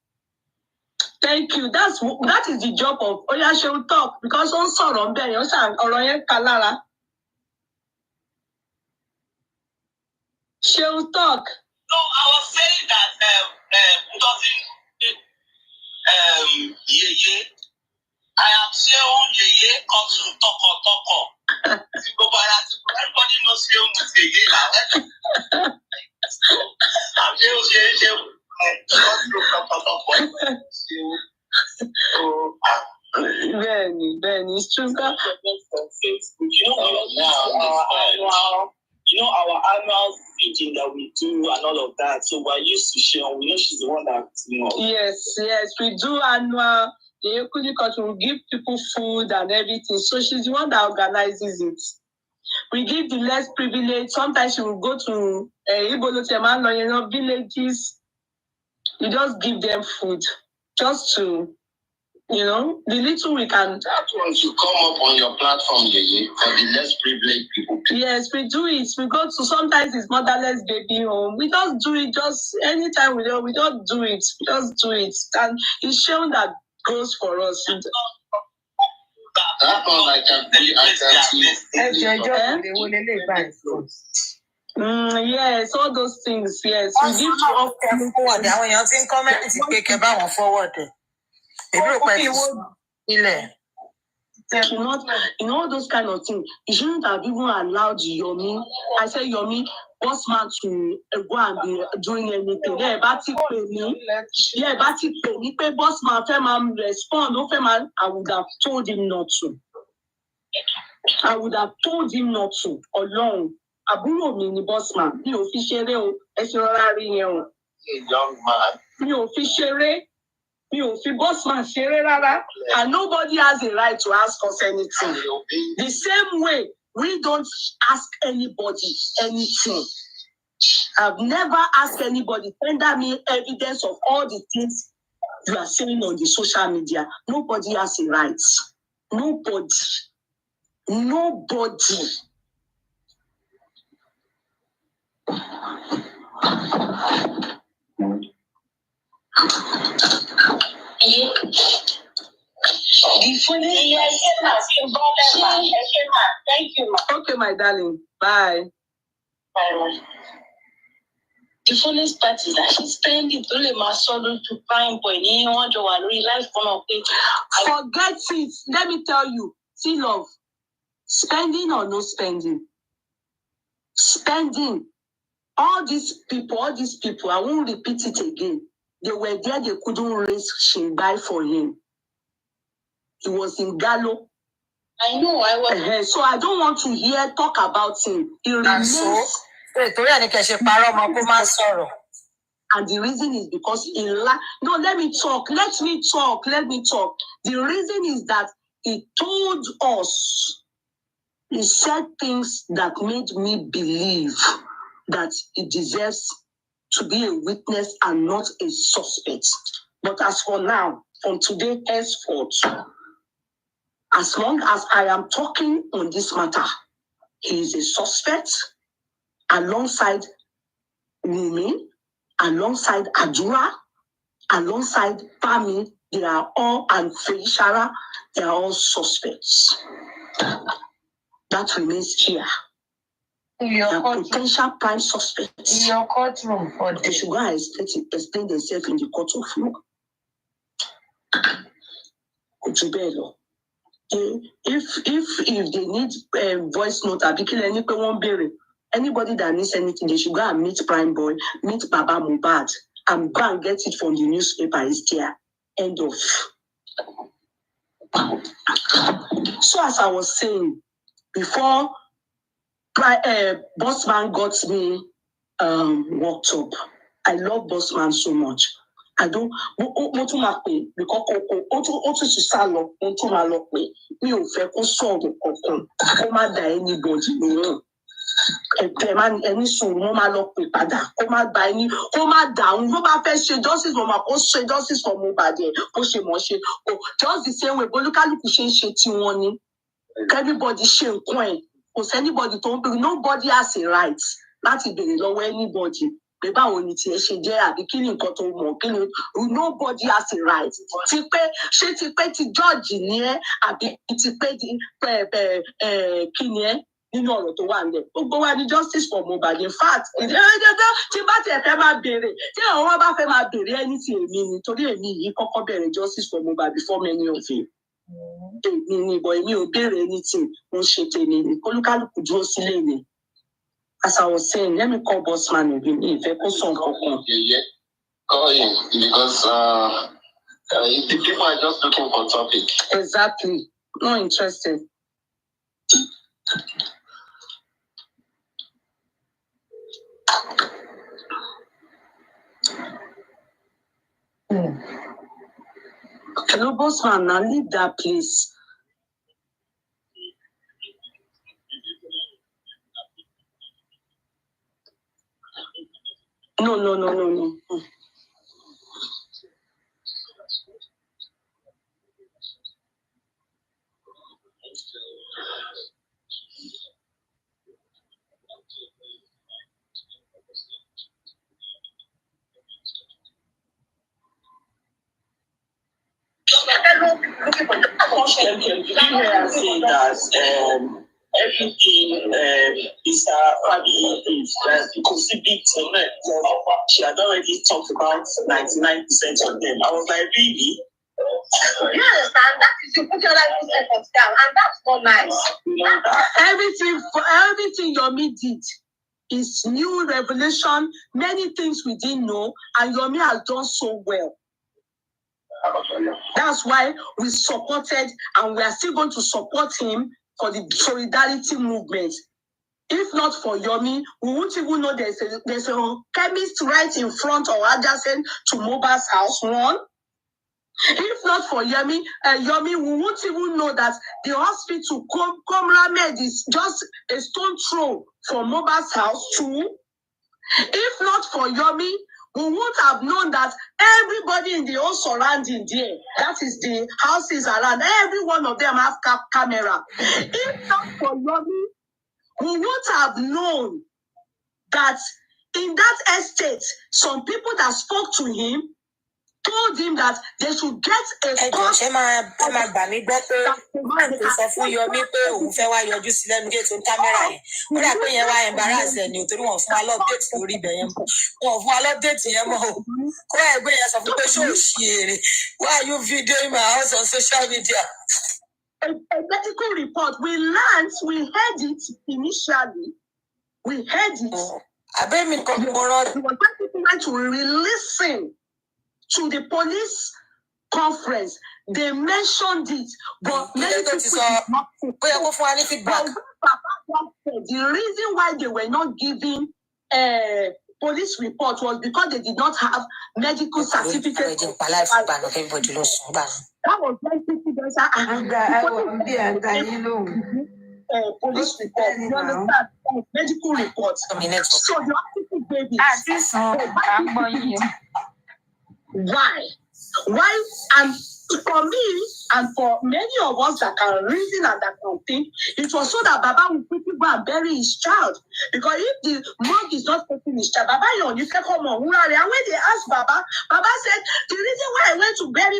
Thank you. That is the job of Oya. She will talk because on sorrow there, you say Oroye Kalara. She will talk. No, I was saying that Yeye. I am Sheung Yeye comes to Toko. Everybody knows Sheung is Yeye now. I'm Benny, it's true. Our annual feeding that we do and all of that. So we're used to Sheung. We know she's the one that, Yes, we do annual. The Ekuli Culture will give people food and everything. So she's the one that organizes it. We give the less privileged. Sometimes she will go to villages. We just give them food. just to, the little we can. That one should come up on your platform, Yeye, for the less privileged people. Yes, we do it. We go to sometimes it's motherless baby home. We just do it. Just anytime we just do it. We just do it, and it's shown that goes for us. That one I can see. Yes, all those things. Yes, we give to all forward. When you're saying comment, it's pick about forward. All those kind of things. You shouldn't have even allowed Yomi. I say Yomi, boss man to go and be doing anything. Yeah, but he pay me. Pay boss man, fair man respond. No fair man, I would have told him not to. Alone. Àbúrò mi ni boss man. Mi ò fi ṣeré o. Ẹ ṣe rọra rí yẹn o. Young man. Mi ò fi ṣeré. Mi ò fi boss man ṣeré rárá. And nobody has a right to ask us anything. The same way we don't ask anybody anything. I've never asked anybody tender me evidence of all the things you are saying on the social media. Nobody has a right. Nobody. Thank you, ma. Okay, my darling. Bye. Bye. The funniest part is that she's spending only my solo to prime boy. Forget it. Let me tell you. See, love. Spending or no spending? Spending. All these people, I won't repeat it again. They were there, they couldn't raise Shingbai for him. He was in Gallo. I know, I was. So I don't want to talk about him. He remains. And the reason is because no, let me talk. The reason is that he told us, he said things that made me believe that he deserves to be a witness and not a suspect. But as for now, from today henceforth, as long as I am talking on this matter, he is a suspect alongside Wumi, alongside Adura, alongside Pami. They are all, and Feishara, they are all suspects. That remains here. The potential prime suspects. In your courtroom. They should go and explain themselves in the court of law. If they need voice note, anybody that needs anything, they should go and meet Prime Boy, meet Baba MOHBAD, and go and get it from the newspaper. It's there. End of. So as I was saying, before Bossman got me worked up. I love Bossman so much. I don't because anybody. Any soon, no matter pada, down, no matter justice for MOHBAD, just the same way, but look at everybody shame coin, because anybody don't believe, nobody has a right. That's it, anybody. Nobody has a right. Judge justice for MOHBAD. In fact, justice for MOHBAD before many of you. As I was saying, let me call Bossman again. Call him because the people are just looking for topic. Exactly. Not interested. Hello, Bossman. Now leave that place. No. Can you hear and say that everything is family is because big to men? She had already talked about 99% of them. I was like, really? You understand? That is you put your life efforts down, and that's not nice. You know that? Everything Yomi did is new revelation. Many things we didn't know, and Yomi has done so well. That's why we supported, and we are still going to support him for the solidarity movement. If not for Yomi, we won't even know there's a chemist right in front or adjacent to Mohbad's house. One. If not for Yomi, we won't even know that the hospital, Comramed, is just a stone throw from Mohbad's house. Two. If not for Yomi, we won't have known that everybody in the whole surrounding there, that is the houses around, every one of them have camera. If not for Yomi, we won't have known that in that estate, some people that spoke to him told him that they should get a cost. Why are you videoing my house on social media? A medical report. We heard it initially. We heard it. We were to re-listen to the police conference. They mentioned it, but many people did not feedback. The reason why they were not giving a police report was because they did not have medical certificate. That was when people police report. You understand? Medical reports. So the hospital gave it. Why? Why? And for me, and for many of us that can reason and that can think, it was so that Baba would quickly go and bury his child. Because if the monk is not taking his child, Baba, you can come on. And when they asked Baba, Baba said, the reason why I went to bury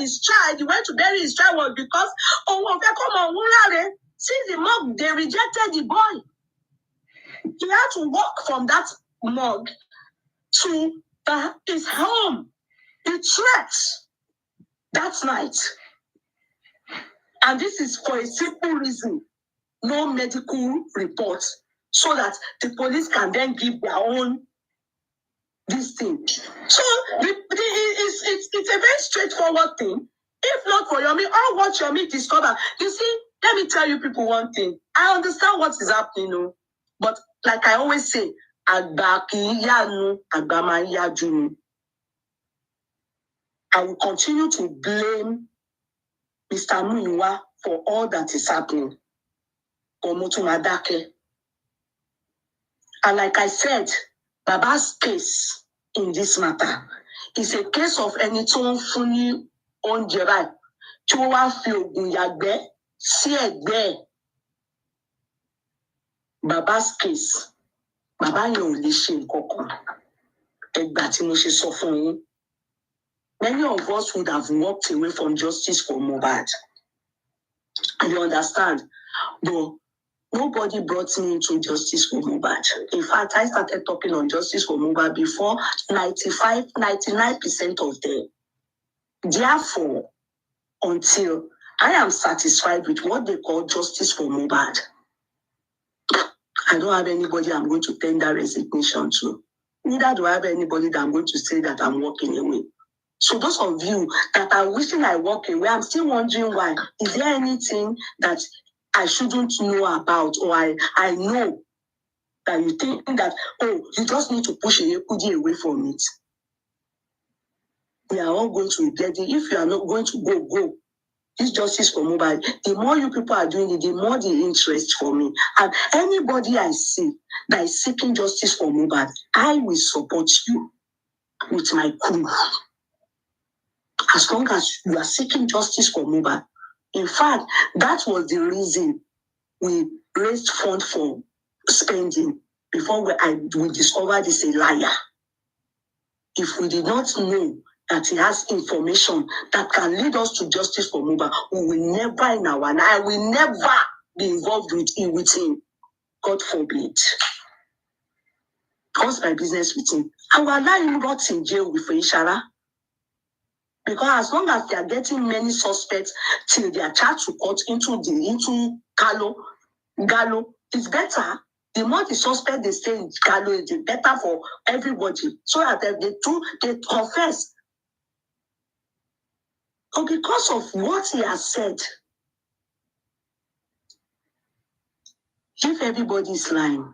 his child, he went to bury his child was because, since the monk, they rejected the boy. He had to walk from that monk to his home. He trekked that night. And this is for a simple reason. No medical report. So that the police can then give their own this thing. So it's a very straightforward thing. If not for Yomi, all what Yomi discovered. You see, let me tell you people one thing. I understand what is happening, but like I always say, I will continue to blame Mr. Muiwa for all that is happening. And like I said, Baba's case in this matter is a case of any funny on Jerai. Chua feel Yagbe, see there. Baba's case. Baba yo lishin kokon. Egbatimoshi suffering. Many of us would have walked away from justice for Mohbad. You understand? But nobody brought me into justice for Mohbad. In fact, I started talking on justice for Mohbad before 99% of them. Therefore, until I am satisfied with what they call justice for Mohbad, I don't have anybody I'm going to tender resignation to. Neither do I have anybody that I'm going to say that I'm walking away. So those of you that are wishing I walk away, I'm still wondering why. Is there anything that I shouldn't know about, or I know that you think that, you just need to push a Yekudi away from it? We are all going to get it. If you are not going to go. This justice for Mohbad, the more you people are doing it, the more the interest for me. And anybody I see that is seeking justice for Mohbad, I will support you with my crew. As long as you are seeking justice for Mohbad. In fact, that was the reason we raised funds for spending before we discovered he's a liar. If we did not know that he has information that can lead us to justice for Mohbad, we will never in our life, I will never be involved with him. God forbid. What's my business with him? I will allow him rot in jail with Ishara. Because as long as they are getting many suspects till they are charged to court into Gallo, it's better. The more the suspect they stay in Gallo, it's better for everybody. So that they confess. But because of what he has said, if everybody is lying,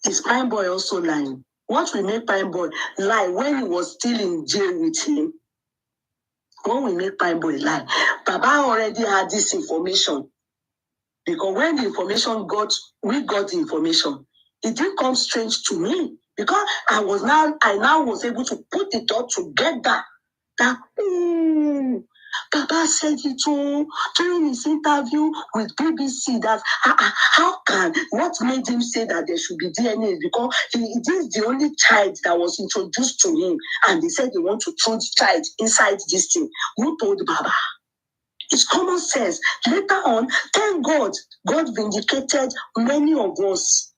is Prime Boy also lying? What will make Prime Boy lie when he was still in jail with him? What will make Prime Boy lie? Baba already had this information. Because when the information we got the information, it didn't come strange to me. Because I now was able to put the thought together that Baba said it all during his interview with BBC that what made him say that there should be DNA? Because it is the only child that was introduced to him, and they said they want to throw the child inside this thing. Who told Baba? It's common sense. Later on, thank God, God vindicated many of us.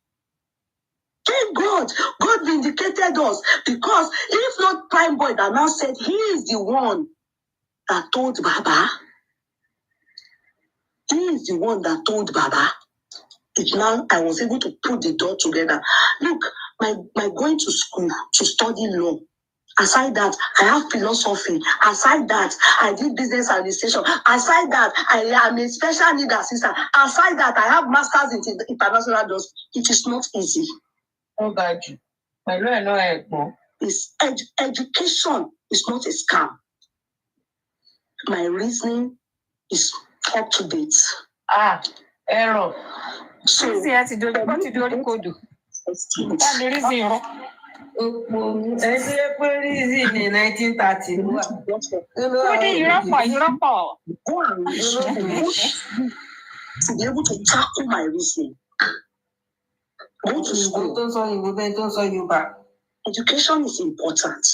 Thank God, God vindicated us. Because if not Prime Boy that now said he is the one that told Baba, he is the one that told Baba. Now I was able to put the dot together. Look, my going to school to study law. Aside that, I have philosophy. Aside that, I did business administration. Aside that, I am a special need assistant. Aside that, I have masters in international law. It is not easy. Oh, God. Education is not a scam. My reasoning is up to date. Error. So, what to do? In 1930. To be able to tackle my reasoning. Go to school. Education is important.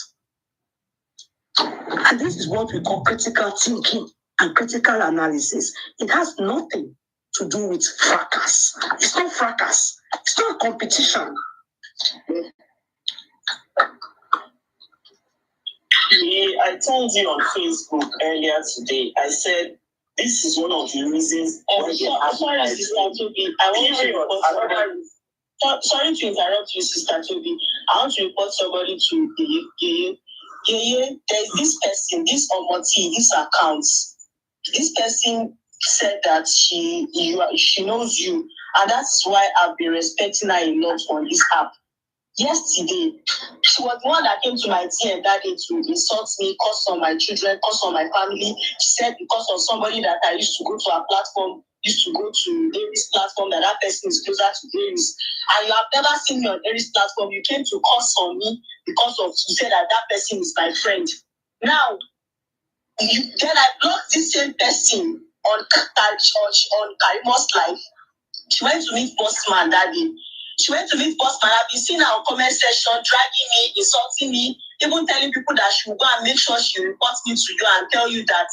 And this is what we call critical thinking and critical analysis. It has nothing to do with fracas. It's not fracas. It's not competition. Yeah, I told you on Facebook earlier today, I said, this is one of the reasons. Sorry, Sister Toby. Sorry to interrupt you, Sister Toby. I want to report somebody to Yeye. There's this person, this Omoti, this account. This person said that she knows you, and that is why I've been respecting her a lot on this app. Yesterday, she was the one that came to my DM that day to insult me, curse on my children, curse on my family. She said because of somebody that I used to go to her platform, used to go to Aries platform, that person is closer to Aries. And you have never seen me on Aries platform. You came to curse on me because of you said that person is my friend. Now, then I blocked this same person on Karima's life. She went to meet Bossman that day. She went to meet Bossman. I've been seeing her on comment section, dragging me, insulting me, even telling people that she will go and make sure she reports me to you and tell you that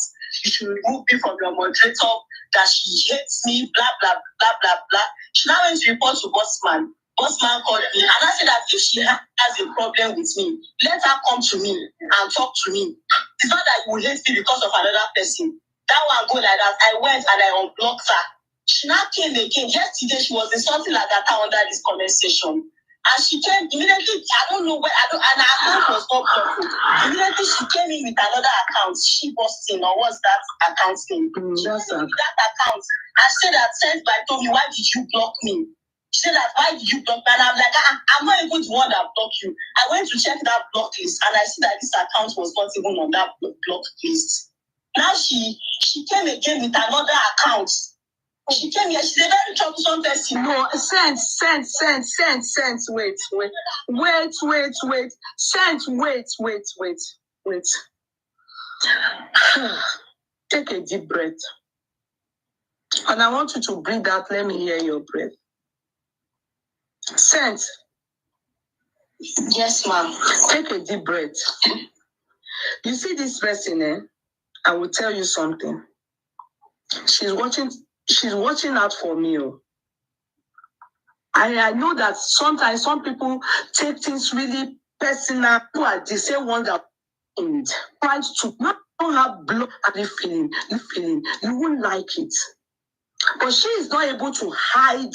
you should remove me from your moderator, that she hates me, blah, blah, blah, blah, blah. She now went to report to Bossman. Bossman called me and I said that if she has a problem with me, let her come to me and talk to me. It's not that you will hate me because of another person. That one go like that. I went and I unblocked her. She now came again. Yesterday, she was insulting like that under this conversation. And she came immediately, I don't know where, and her account was not blocked. Immediately, she came in with another account. She busting, or what's that account name? She came with that account. And said that, sent by Tommy, why did you block me? She said that, why did you block me? And I'm like, I'm not even the one that blocked you. I went to check that block list, and I see that this account was not even on that block list. Now she came again with another account. She came here, she's a very troublesome person. No, sense. Wait. Sense, wait. Take a deep breath. And I want you to breathe out. Let me hear your breath. Sense. Yes, ma'am. Take a deep breath. You see this person, I will tell you something. She's watching out for me. I know that sometimes some people take things really personal. Who are the same ones that try to not have blood at the feeling, you won't like it. But she is not able to hide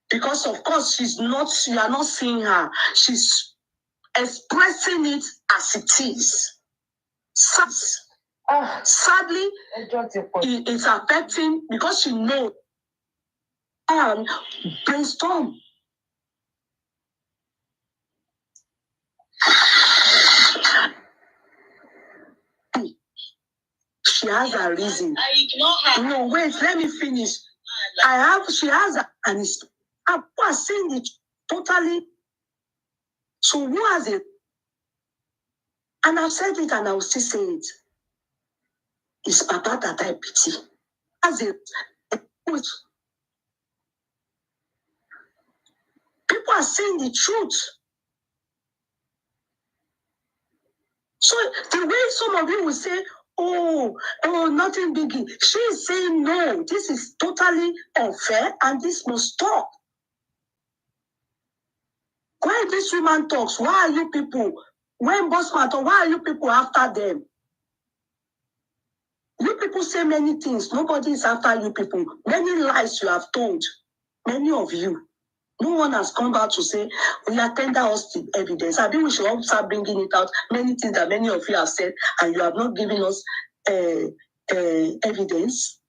because, of course, you are not seeing her. She's expressing it as it is. Sadly, it's affecting because she knows. And brainstorm. She has a reason. No, wait, let me finish. She has and it's, I'm saying it totally. So who has it? And I've said it and I will still say it. It's Papa that I pity. As it, people are saying the truth. So the way some of you will say, oh, nothing biggie. She is saying no, this is totally unfair and this must stop. When this woman talks, why are you people? When Bossman talks, why are you people after them? You people say many things. Nobody is after you people. Many lies you have told. Many of you. No one has come out to say, we are tender us the evidence. I think we should all start bringing it out. Many things that many of you have said, and you have not given us evidence.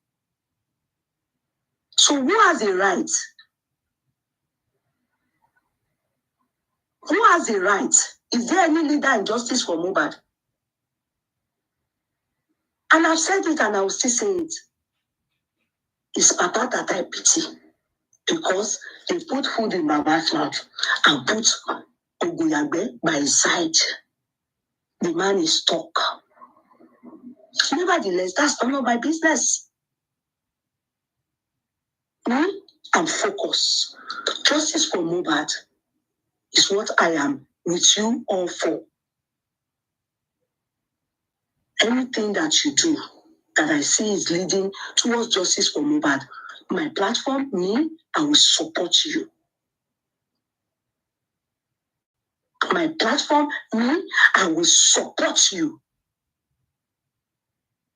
So who has a right? Who has a right? Is there any leader in justice for MOHBAD? And I've said it and I will still say it. It's Papa that I pity. Because they put food in Baba's mouth and put Oguyagbe by his side. The man is stuck. Nevertheless, that's none of my business. I'm focused. Justice for MOHBAD is what I am with you all for. Anything that you do that I see is leading towards justice for MOHBAD, my platform, I will support you. My platform, I will support you.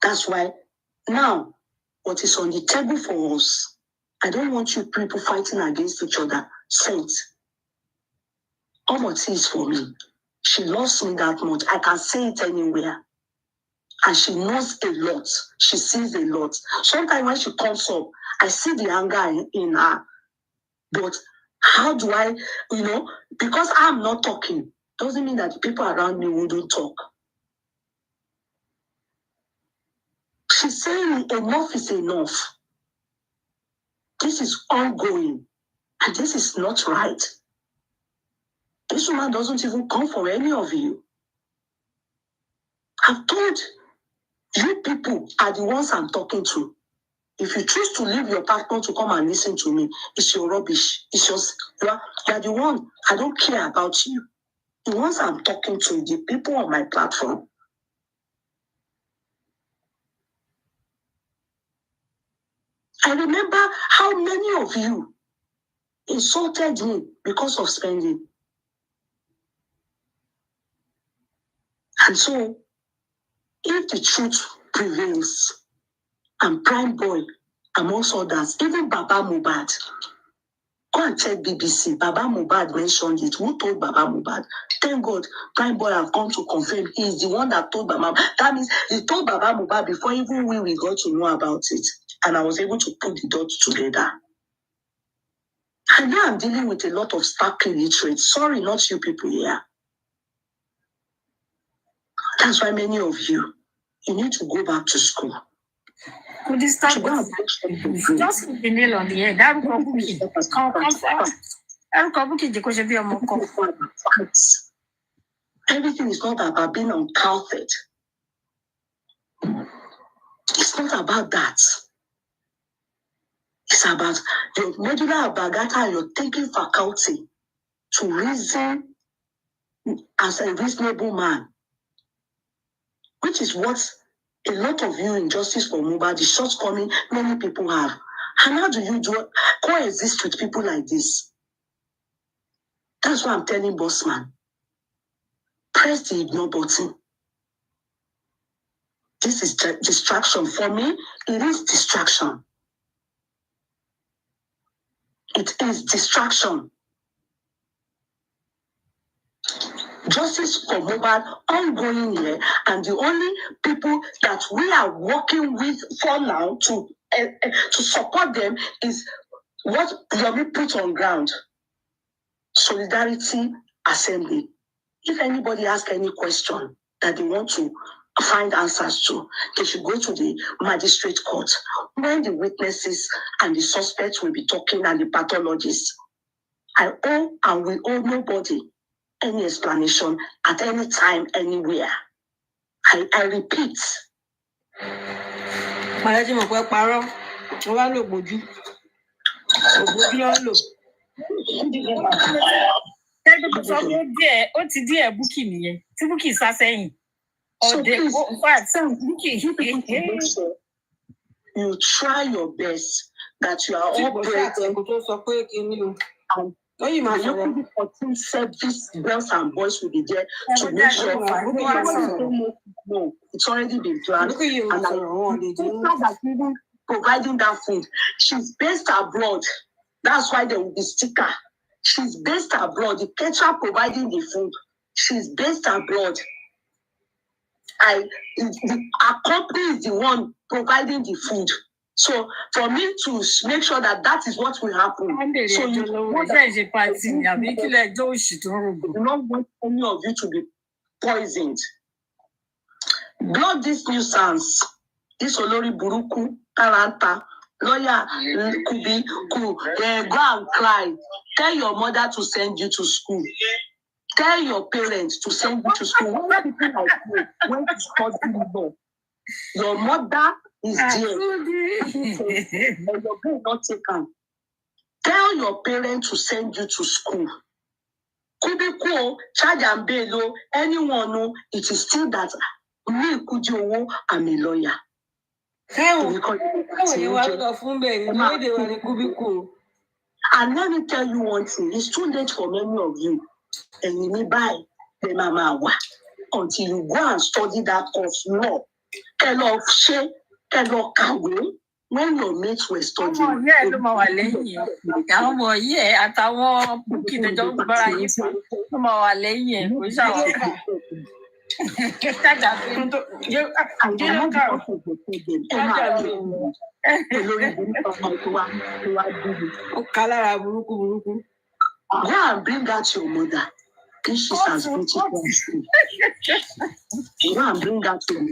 That's why now, what is on the table for us, I don't want you people fighting against each other. Saints, Omoti is for me. She loves me that much. I can say it anywhere. And she knows a lot. She sees a lot. Sometimes when she comes up, I see the anger in her. But how do I, because I'm not talking, doesn't mean that the people around me wouldn't talk. She's saying enough is enough. This is ongoing. And this is not right. This woman doesn't even come for any of you. I've told you people are the ones I'm talking to. If you choose to leave your partner to come and listen to me, it's your rubbish. It's just, you are the one. I don't care about you. The ones I'm talking to, the people on my platform. I remember how many of you insulted me because of spending. And so, if the truth prevails, and Prime Boy, amongst others, even Baba MOHBAD, go and check BBC. Baba MOHBAD mentioned it. Who told Baba MOHBAD? Thank God, Prime Boy have come to confirm he is the one that told Baba. That means he told Baba MOHBAD before even we got to know about it. And I was able to put the dots together. I know I'm dealing with a lot of stark illiterates. Sorry, not you people here. That's why many of you need to go back to school. Could you start just put the nail on the head? Everything is not about being uncultured. It's not about that. It's about your medulla oblongata and your thinking faculty to reason as a reasonable man which is what a lot of you in Justice for MOHBAD, the shortcoming many people have. And how do you coexist with people like this? That's why I'm telling Bossman, press the ignore button. This is distraction. For me, it is distraction. It is distraction. Justice for MOHBAD ongoing here, and the only people that we are working with for now to support them is what Yomi put on ground. Solidarity Assembly. If anybody asks any question that they want to find answers to, they should go to the magistrate court when the witnesses and the suspects will be talking and the pathologists. I owe and we owe nobody any explanation at any time, anywhere. I repeat. So please, you try your best that you are all present. And the local 14 service girls and boys will be there to make sure. No, it's already been planned. And that's even providing that food. She's based abroad. That's why there will be sticker. She's based abroad. The caterer providing the food. She's based abroad. Our company is the one providing the food. So for me to make sure that that is what will happen. So you do not want any of you to be poisoned. Block this nuisance. This Olori Buruku, Taranta, lawyer, Kubi, go and cry. Tell your mother to send you to school. Tell your parents to send you to school. When people like you went to study law, your mother is there. And your bill not taken. Tell your parents to send you to school. Could be cool, charge and bail, anyone know it is still that me could you I'm a lawyer. And let me tell you one thing, it's too late for many of you. And you may buy the mama until you go and study that course law. When your mates were studying. Go and bring out your mother. This is as beautiful as you. Go and bring out your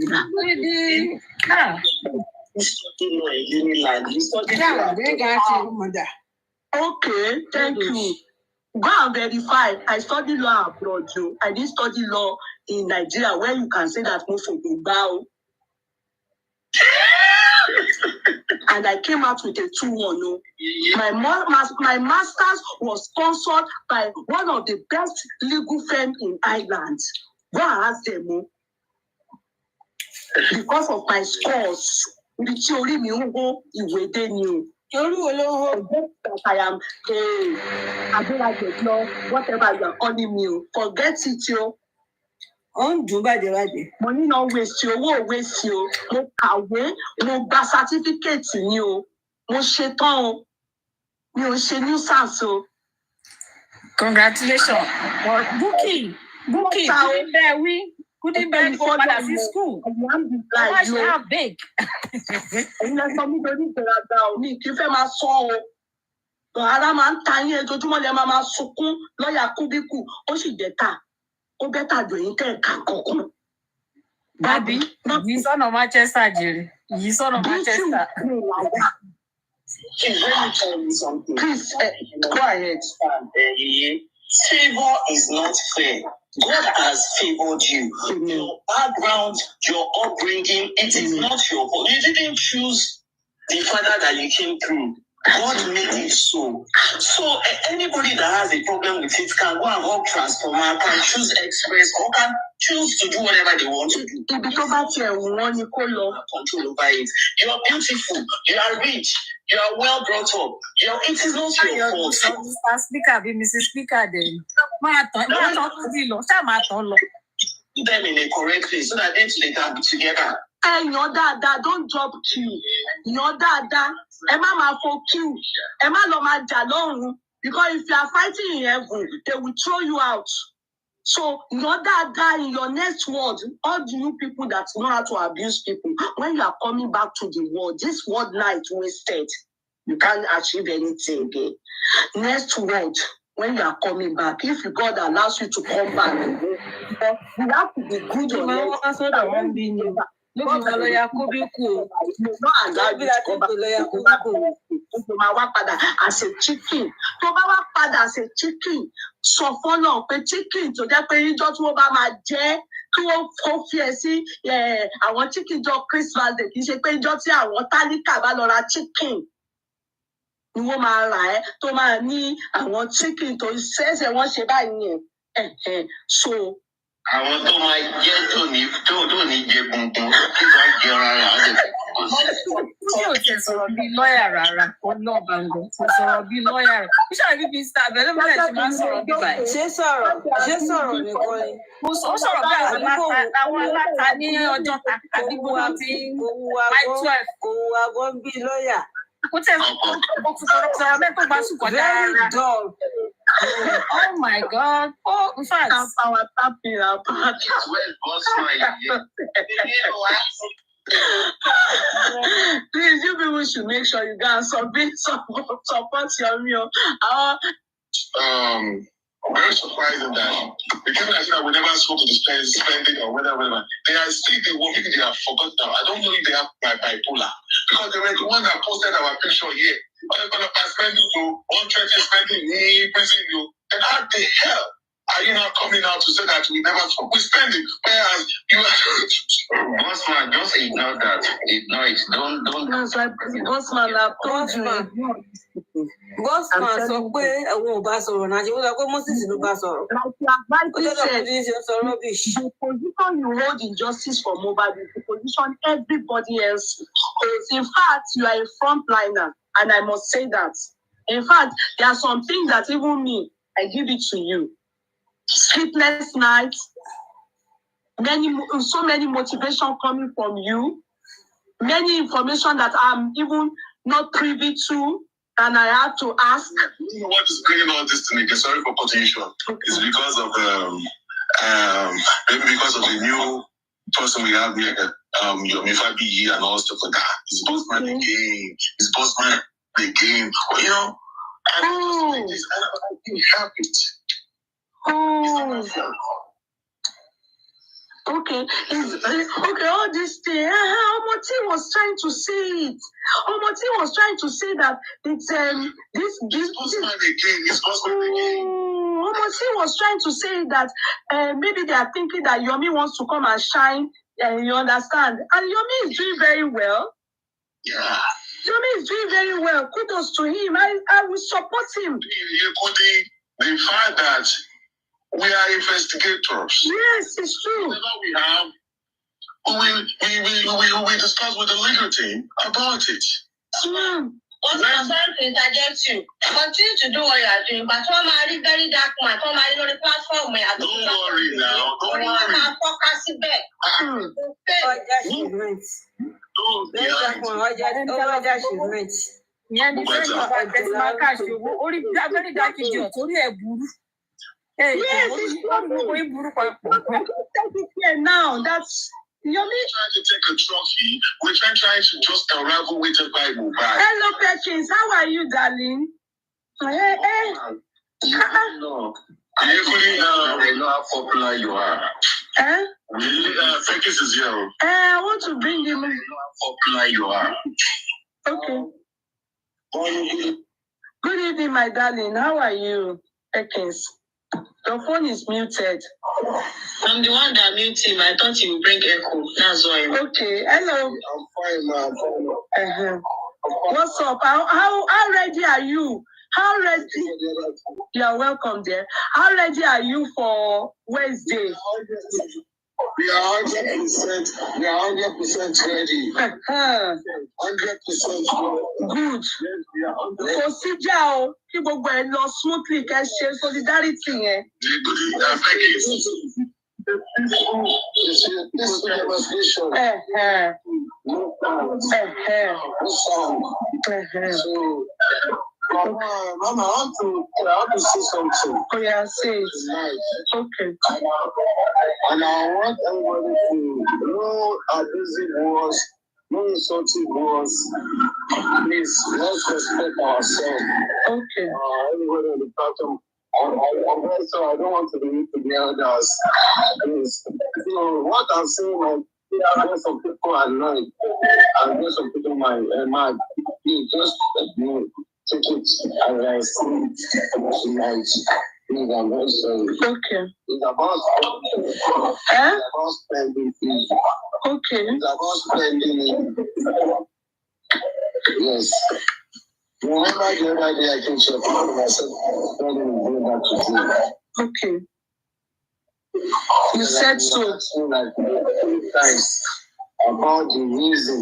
mother. Okay, thank you. Go and verify. I studied law abroad, too. I didn't study law in Nigeria, where you can say that most of the bow. And I came out with a 2-1. My master's was sponsored by one of the best legal firms in Ireland. Go and ask them. Because of my scores, I am I don't like the law, whatever you are calling me. Forget it, yo. Money not waste you, won't waste you. No away, no bad certificate in you. No shetan, no nuisance. Congratulations. Bookie, couldn't bear go to school. Why she have big? Ara máa ń ta yín ojoojúmọ́ lẹ máa sunkún lọ́ọ̀yà Kúbíkù ó sì bẹ́tà ó bẹ́tà jù yín tẹ̀ ká kankan. Bàbí yìí sọ̀nà Manchester jèrè yìí sọ̀nà Manchester. Please go ahead. Favor is not fair. God has favored you. Your background, your upbringing, it is not your fault. You didn't choose the father that you came through. God made it so. So anybody that has a problem with it can go and hug transformer, can choose express, or can choose to do whatever they want to do. If you go back to one, you call love control over it. You are beautiful, you are rich, you are well brought up. It is not your fault. Speaker, Mrs. Speaker, then. Put them in a correct place so that they can be together. Hey, your dad, don't drop Q. Your dad, Emma for Q. Emma no ma jalong. Because if you are fighting in heaven, they will throw you out. So your dad in your next word, all the you people that know how to abuse people, when you are coming back to the world, this word night wasted. You can't achieve anything again. Next word, when you are coming back, if God allows you to come back, you have to be good on it. As a chicken, as a chicken, so follow a chicken to that pay just over my jet. I want chicken job Christmas. They say pay just I want tani cabalora chicken. Ni wọ́n máa rà ẹ́ tó máa ní àwọn chicken tó ṣẹ̀ṣẹ̀ wọ́n ṣe báyìí yẹn. So. Àwọn tó máa jẹ́ tó ní jẹ gbùngbùn kí wọ́n jẹ rárá á lè fi kọ́ sí. Kúndé ò tẹ̀ sọ̀rọ̀ bíi lọ́ọ̀yà rárá, ọlọ́ọ̀ bàǹgọ̀ kò sọ̀rọ̀ bíi lọ́ọ̀yà rẹ̀. Bíṣọ̀ ibi bíi star bẹ̀rẹ̀ mọ́lẹ̀ tí máa ń sọ̀rọ̀ bíi báyìí. Ṣé sọ̀rọ̀ nìkan ni? Ó sọ̀rọ̀ bí àwọn aláta ní ọjọ́ ta àdúgbò tí Mike 12. Kò wá gbọ́n bíi lọ́ọ̀yà. Kò tẹ̀ sọ̀rọ̀ bẹ́ẹ̀ tó bá sùn kọjá rárá. Very dull. Oh my God. Oh, in fact. Our tapping our part. Please, you people should make sure you guys support your meal. Very surprising that the people that say that we never spoke to the spending or whatever, they are still the one people they have forgotten now. I don't know if they have bipolar because they were the one that posted our picture here. Spending to 120 spending me, prison you. And how the hell are you not coming out to say that we never spoke? We spend it, whereas you are. Bossman, just ignore that. Ignore it. Don't. Bossman, I've told you. Bossman sọ pé ẹ̀wọ̀n ò bá sọ̀rọ̀ náà ṣe wọ́n sọ pé Moses ló bá sọ̀rọ̀. The position you hold in justice for MOHBAD is the position everybody else holds. In fact, you are a frontliner, and I must say that. In fact, there are some things that even me, I give it to you. Sleepless nights, so many motivation coming from you, many information that I'm even not privy to, and I have to ask. You know what is bringing all this to me? Sorry for cutting you short. It's because of maybe because of the new person we have here, your Mifabi and all stuff like that. It's Bossman again. It's Bossman again. But you know, I can't help it. Okay, all this thing. Omoti was trying to say it. Omoti was trying to say that it's this Bossman again. It's Bossman again. Omoti was trying to say that maybe they are thinking that Yomi wants to come and shine. You understand? And Yomi is doing very well. Yeah. Yomi is doing very well. Kudos to him. I will support him. The fact that we are investigators. Yes, it's true. Whenever we discuss with the legal team about it. What's I'm sorry to interject you. Continue to do what you are doing, but one marry very dark man, one marry on the platform. Don't worry now. Don't worry. Yeah, now that's You're trying to take a trophy. We're trying to just unravel with the Bible. Hello, Perkins. How are you, darling? You know how popular you are. Perkins is here. I want to bring him. You know how popular you are. Okay. Good evening, my darling. How are you, Perkins? Your phone is muted. I'm the one that muted him. I thought he would bring echo. That's why. Okay. Hello. I'm fine, ma'am. What's up? How ready are you? How ready? You're welcome there. How ready are you for Wednesday? We are 100%. We are 100% ready. 100% Good. Procedure. Kí gbogbo ẹ lọ smoothly kẹ́ ṣe solidarity yẹn. Mama, I want to say something. Oh yeah, say it. Okay. And I want everybody to know abusive words, no insulting words. Please, let's respect ourselves. Okay. Everybody on the platform. I'm so I don't want to be with the elders. Please. So what I'm saying, like, I get some people annoyed. I get some people mad. Please just take it as I see tonight. Please, I'm very sorry. Okay. It's about spending. Please. Okay. It's about spending. Yes. Remember the other day I came to myself, going back to you. Okay. You said so. Like 3 times about the reason.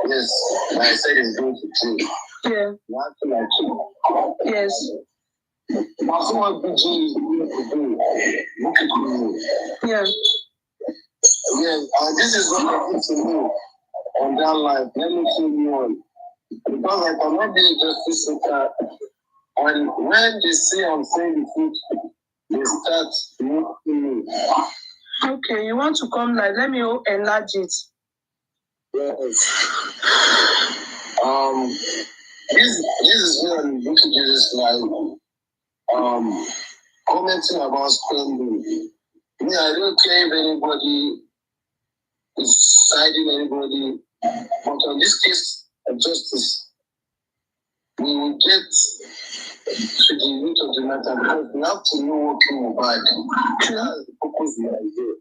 Yes, I said it's going to change. Yeah. You have to like it. Yes. That's what PG is going to do. Look at you. Yeah. Yes, this is what I need to know on that life. Let me show you one. Because I cannot be a justice seeker. And when they see I'm saying the truth, they start mocking me. Okay, you want to come live? Let me enlarge it. Yes. This is where I'm looking at this live. Commenting about spending. Me, I don't care if anybody is siding anybody, but on this case of justice, we will get to the root of the matter because we have to know what came about. That's the purpose we are here.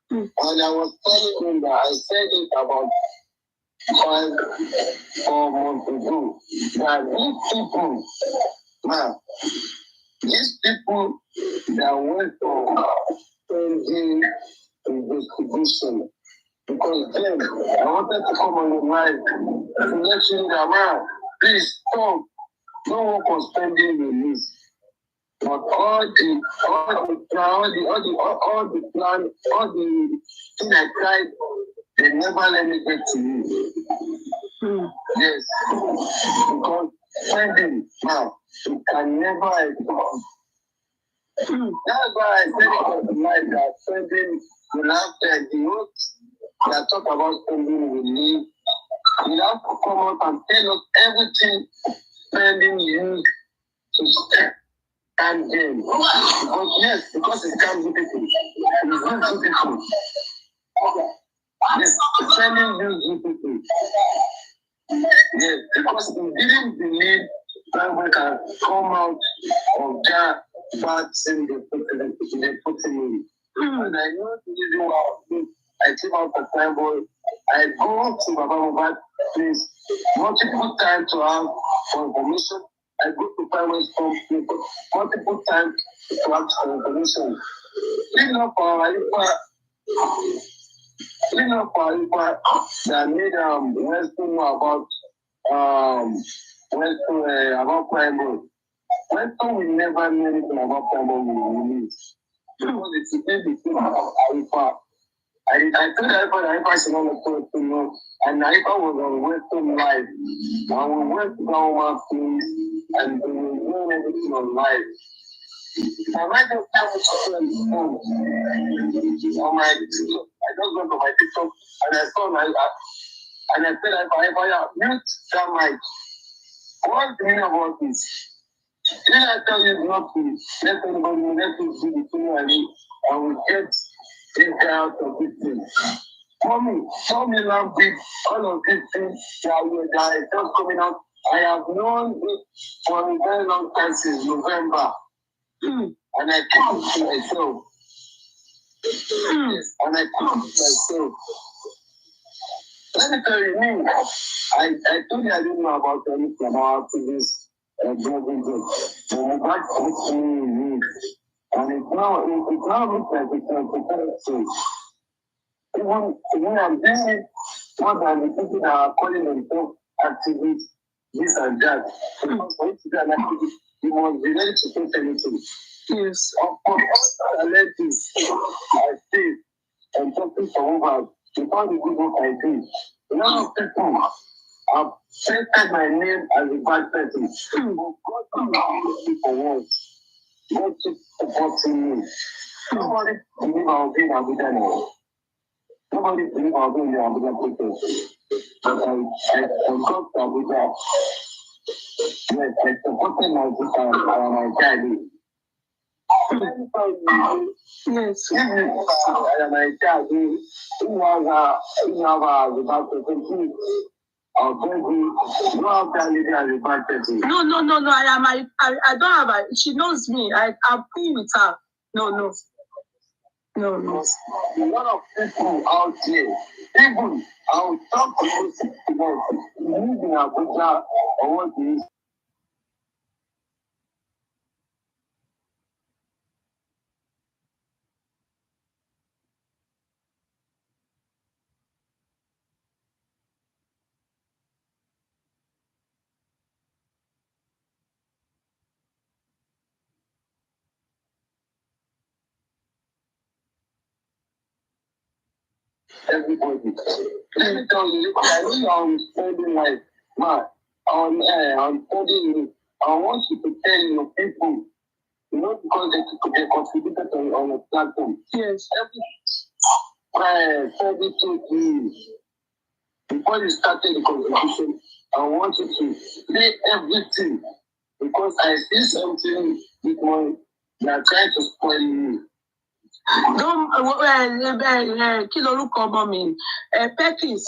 And I was telling him that I said it about 4 months ago. That these people, now, these people that went for spending investigation, because then I wanted to come on the line to let you know, man, please stop. No one was spending release. But all the thing I tried, they never let me get to you. Yes, because spending now, it can never exhaust. That's why I said it on the night that spending will have the youth that talk about spending will leave. You have to come out and tell us everything spending used to spend and gain. Because yes, because it comes with people. It gives you people. Yes, spending gives you people. Yes, because we didn't believe that we can come out of that bad thing they put in. And I know the reason why I came out of time, boy. I go to MOHBAD place multiple times to have for information. I go to private school multiple times to ask for information. Clean up our that made Western know about primary. Western will never know anything about primary release. Because it's a big thing about Arifa. I told Arifa that Arifa should not to know. And Arifa was on Western Live. And we went down one place and we were doing everything on live. And I just tell me something on my TikTok. I just went to my TikTok and I saw and I said, Arifa, mute that mic. What's the meaning about this? Didn't I tell you not to let anybody know, let me see the thing and we get this guy out of this thing. Mommy, tell me now, big, all of these things that are just coming out. I have known it for a very long time since November. And I keep it to myself. And I keep it to myself. Let me tell you, me, I told you I didn't know about anything about this blogging thing. So MOHBAD put me in it. And it now looks like it's a pathetic thing. Even I'm doing it more than the people that are calling themselves activists, this and that. Because for you to be an activist, you must be ready to face anything. Yes. Of course, I learned this. I stayed and talking for MOHBAD. You found the good work I did. A lot of people have painted my name as a bad person. God knows for once. God keep supporting me. Nobody believe I'll be in Abuja now. Nobody believe I'll be in the Abuja people. But I got to Abuja. Yes, I supported my sister and my child. Yes, I am a child. Who have a bad person? No. I don't have a. She knows me. I'm cool with her. No. A lot of people out here, even I'll talk to you about living in Abuja or what is. Everybody. Let me tell you, I know I'm spending like man on studying. I want you to tell your people, because they contributed on a platform. Yes. Every 32 years before you started the contribution, I want you to play everything because I see something with my they are trying to spoil me. Don't kí lorúkọ ọmọ mi Perkins,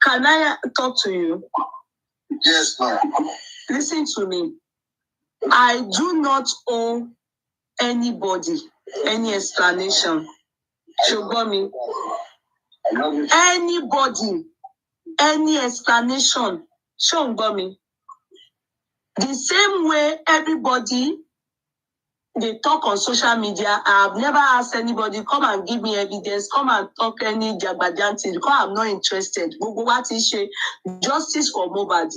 can I talk to you? Yes, ma'am. Listen to me. I do not owe anybody any explanation. Ṣùgbọ́n mi. Anybody, any explanation. Ṣùgbọ́n mi. The same way everybody they talk on social media, I've never asked anybody, come and give me evidence, come and talk any jagbajanti, because I'm not interested. What is justice for MOHBAD?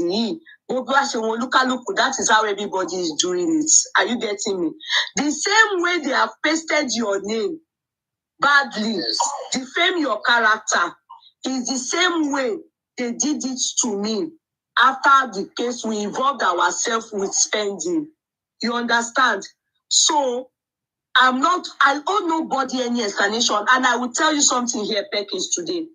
That is how everybody is doing it. Are you getting me? The same way they have pasted your name badly, yes, defame your character, is the same way they did it to me after the case we involved ourselves with spending. You understand? So I owe nobody any explanation. And I will tell you something here, Perkins, today.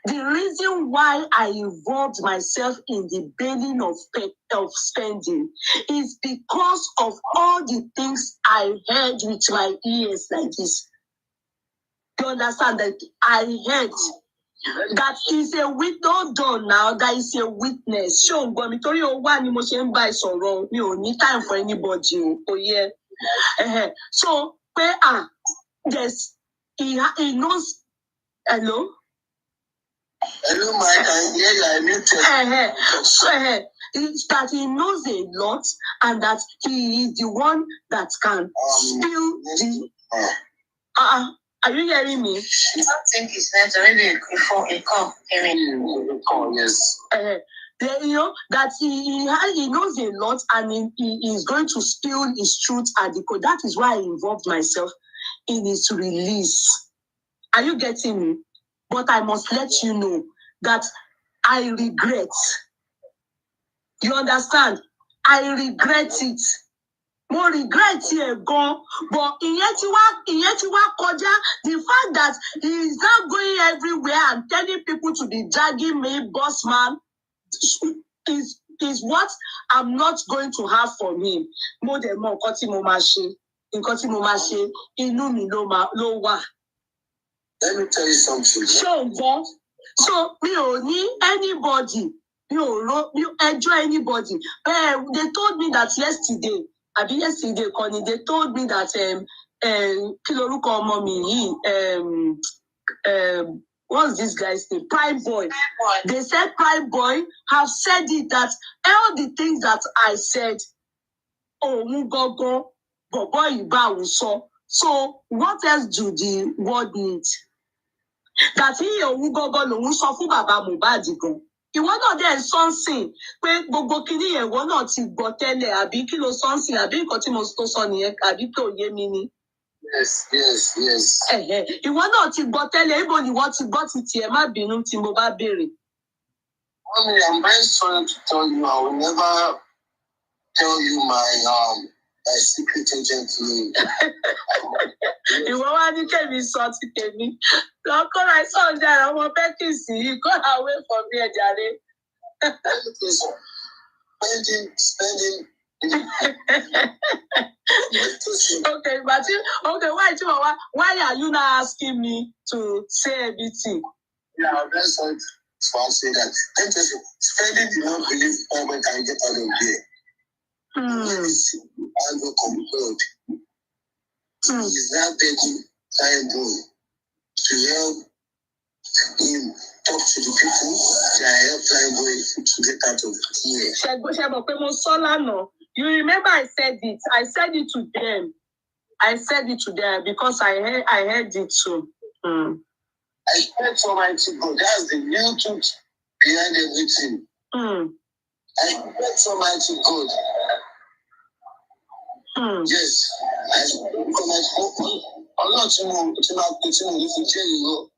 The reason why I involved myself in the bailing of spending is because of all the things I heard with my ears like this. You understand that I heard that is a witness done now. That is a witness. Show but me torí o wà ní mo ṣe ń bá sọ̀rọ̀ mi ò ní time for anybody. Oh yeah. So where yes, he knows. Hello. Hello, Mike. I hear you. I muted. So it's that he knows a lot, and that he is the one that can spill the. Are you hearing me? I don't think it's meant already a call. Yes. That he knows a lot, and he is going to spill his truth at the court. That is why I involved myself in his release. Are you getting me? But I must let you know that I regret. You understand? I regret it. More regret here gone, but ìyẹn ti wá kọjá. The fact that he is now going everywhere and telling people to be dragging me, boss man, is what I'm not going to have from him. Mo dẹ̀ mọ̀ nǹkan tí mo máa ṣe, inú mi ló wà. Let me tell you something. So me ò ní anybody, me ò enjoy anybody. They told me that yesterday, Connie, they told me that kí lorúkọ ọmọ mi yìí, what's this guy's name? Prime Boy. They said Prime Boy have said it that all the things that I said, go, but boy, you bow so. So what else do the world need? That he go no sọ fún bàbá Mohbad gan. Ìwọ náà dẹ̀ sọ́nsìn pé gbogbo kìíní yẹn ìwọ náà ti gbọ́ tẹ́lẹ̀ àbí kí ló sọ́nsìn àbí nǹkan tí mo tó sọ nìyẹn àbí tó yé mi ni. Yes. Ìwọ náà ti gbọ́ tẹ́lẹ̀ ibo ni ìwọ ti gbọ́ ti tiẹ̀ má bínú tí mo bá béèrè. Mommy, I'm very sorry to tell you, I will never tell you my secret agent name. Ìwọ wá ní kẹ́mi sọ ti tèmi. Lọ́kọ́ ra ìsọ̀rọ̀ dára ọmọ Bẹ́kìsì yìí go away from me ẹ̀jàre. Spending. Okay, why are you not asking me to say everything? Yeah, I'm very sorry to say that. Spending did not believe when can get out of here. And go compelled. He's now begging Prime Boy to help him talk to the people that help Prime Boy to get out of here. You remember I said it. I said it to them. Because I heard it too. I expect Almighty God. That's the real truth behind everything. I expect Almighty God. Yes, I expect Almighty God. I'm not to know if you tell you,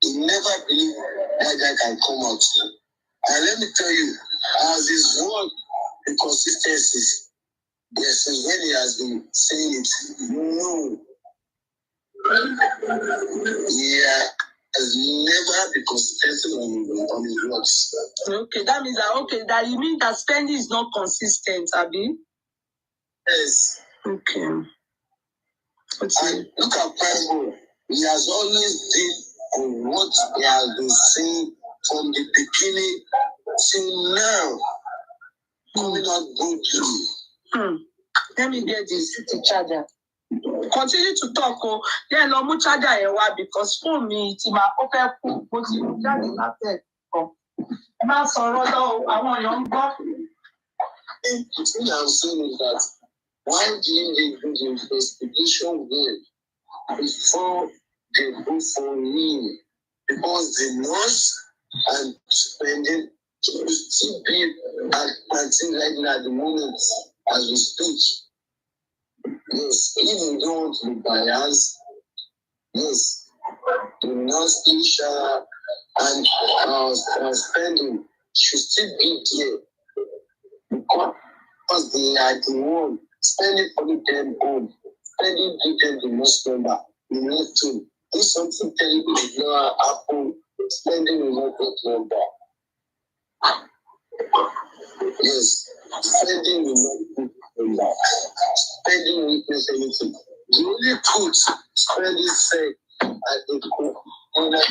you never believe that guy can come out. And let me tell you, as his word, the consistencies, yes, since when he has been saying it, no. Yeah, has never been consistent on his words. Okay, that means that you mean that spending is not consistent, Abi? Yes. Okay. And look at Prime Boy. He has always been on what he has been saying from the beginning till now. Coming out boldly. Let me get this charger. Continue to talk, then no more charger because for me, it's my open pool, but you can't not it. My sorrow, I want young boy. The thing I'm saying is that why didn't they do the investigation then before they go for me? Because the nurse and spending should still be acting right now at the moment as we speak. Yes, if you don't want to be biased, yes, the nurse Isha and spending should still be there because they are the one spending for them home, spending give them the most number. You need to do something terrible is not happen, spending will not get number. Yes, spending will not get number. Spending witness anything. The only truth spending said at the corner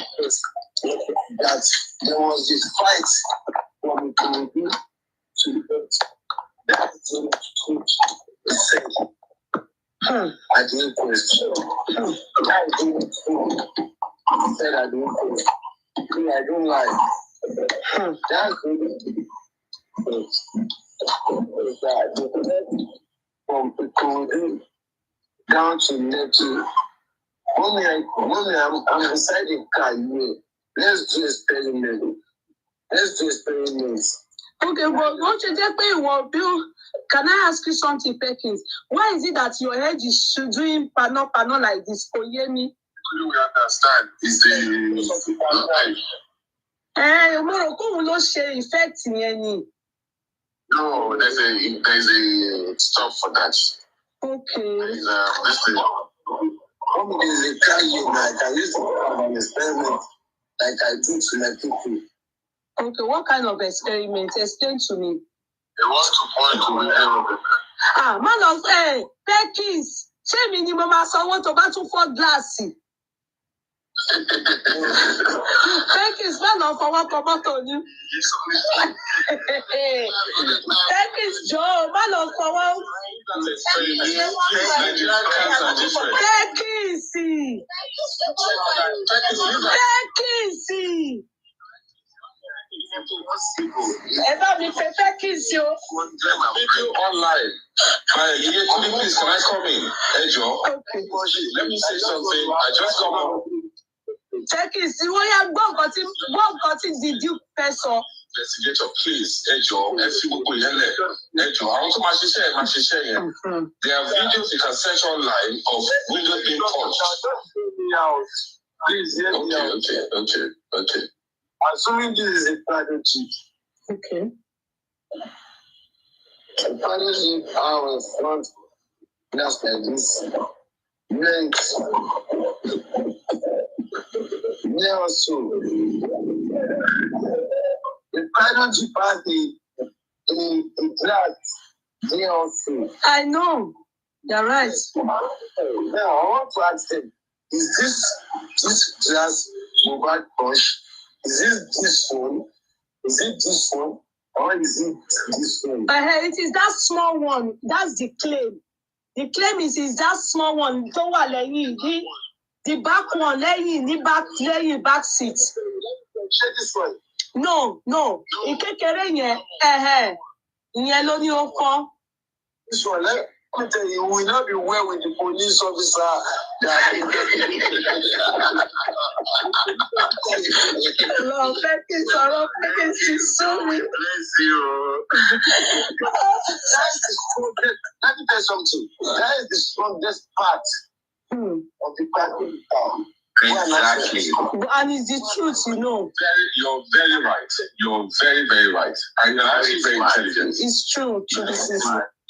that there was this fight from the community to the earth. That's the truth said at the inquest. I don't said at the inquest. I don't lie. That's the from Ikorodu down to Nepal. Only I'm beside the car here. Let's do experiment. Okay, well, what you just pay what Bill? Can I ask you something, Perkins? Why is it that your head is doing pano like this? Oyemi? We understand. Is the effect in any. No, there's a stop for that. Okay. There's a carrying like I used to have an experiment like I do to my people. Okay, what kind of experiment? Explain to me. They want to point to the man of Perkins. Ṣé mi ni mo máa sanwó tó bá tún fọ́ gíláàsì? Thank you, man of our tomato. Thank you, Joe, man of our. Take easy. Ever me take easy. Video online. Could you please, can I come in? Hey, Joe. Okay. Let me say something. I just come out. Take easy. What did you pass off? Investigator, please, Joe. I want to share. There are videos you can search online of windows being punched. Please, Okay. Assuming this is a private chief. Okay. A private chief, our front, just like this. Next. Also, the private chief party in that. Also. I know. You're right. Now, I want to ask them, is this just mobile push? Is it this phone? Is it this phone? Or is it this phone? It is that small one. That's the claim. The claim is that small one. The back one, back seat. Check this one. No. In kékeré yẹn, ìyẹn ló ní ó kọ́. This one, let me tell you, we will not be well with the police officer. Lord, thank you, sorrow, thank you, so much. Bless you. Let me tell you something. That is the strongest part of the party. Exactly. And it's the truth, you know. You're very right. You're very, very right. And you're actually very intelligent. It's true.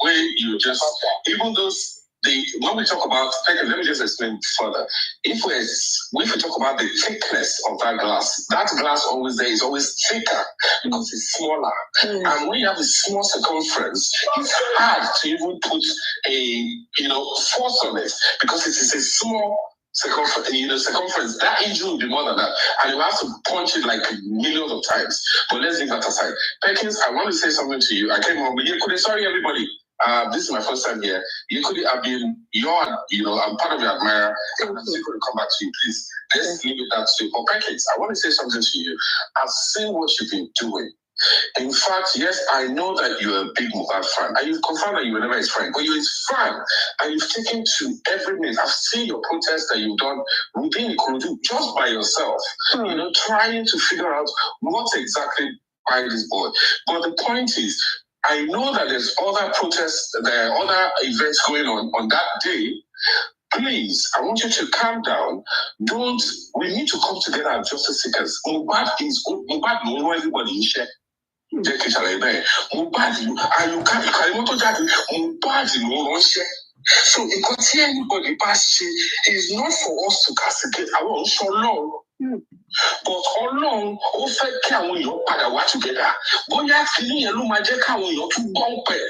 Way you just, even those, when we talk about, let me just explain further. If we talk about the thickness of that glass always there is always thicker because it's smaller. And when you have a small circumference, it's hard to even put a force on it because it is a small circumference. That injury will be more than that, and you have to punch it like millions of times. But let's leave that aside. Perkins, I want to say something to you. I came home, but sorry everybody. This is my first time here. I'm part of your admirer, and I'm still going to come back to you. Please, let's leave it that to you. But Perkins, I want to say something to you. I've seen what you've been doing. In fact, yes, I know that you're a big MOHBAD fan, and you've confirmed that you were never his friend, but you're his fan, and you've taken to every minute. I've seen your protests that you've done within Ikorodu just by yourself, trying to figure out what exactly by this board. But the point is, I know that there's other protests, there are other events going on that day. Please, I want you to calm down. We need to come together as justice seekers. MOHBAD know everybody in share. MOHBAD, so anybody is not for us to castigate our own so long. But Ọlọ́run ó fẹ́ kí àwọn èèyàn padà wá together. Bóyá kìíní yẹn ló máa jẹ́ káwọn èèyàn tún gbọ́n pẹ̀.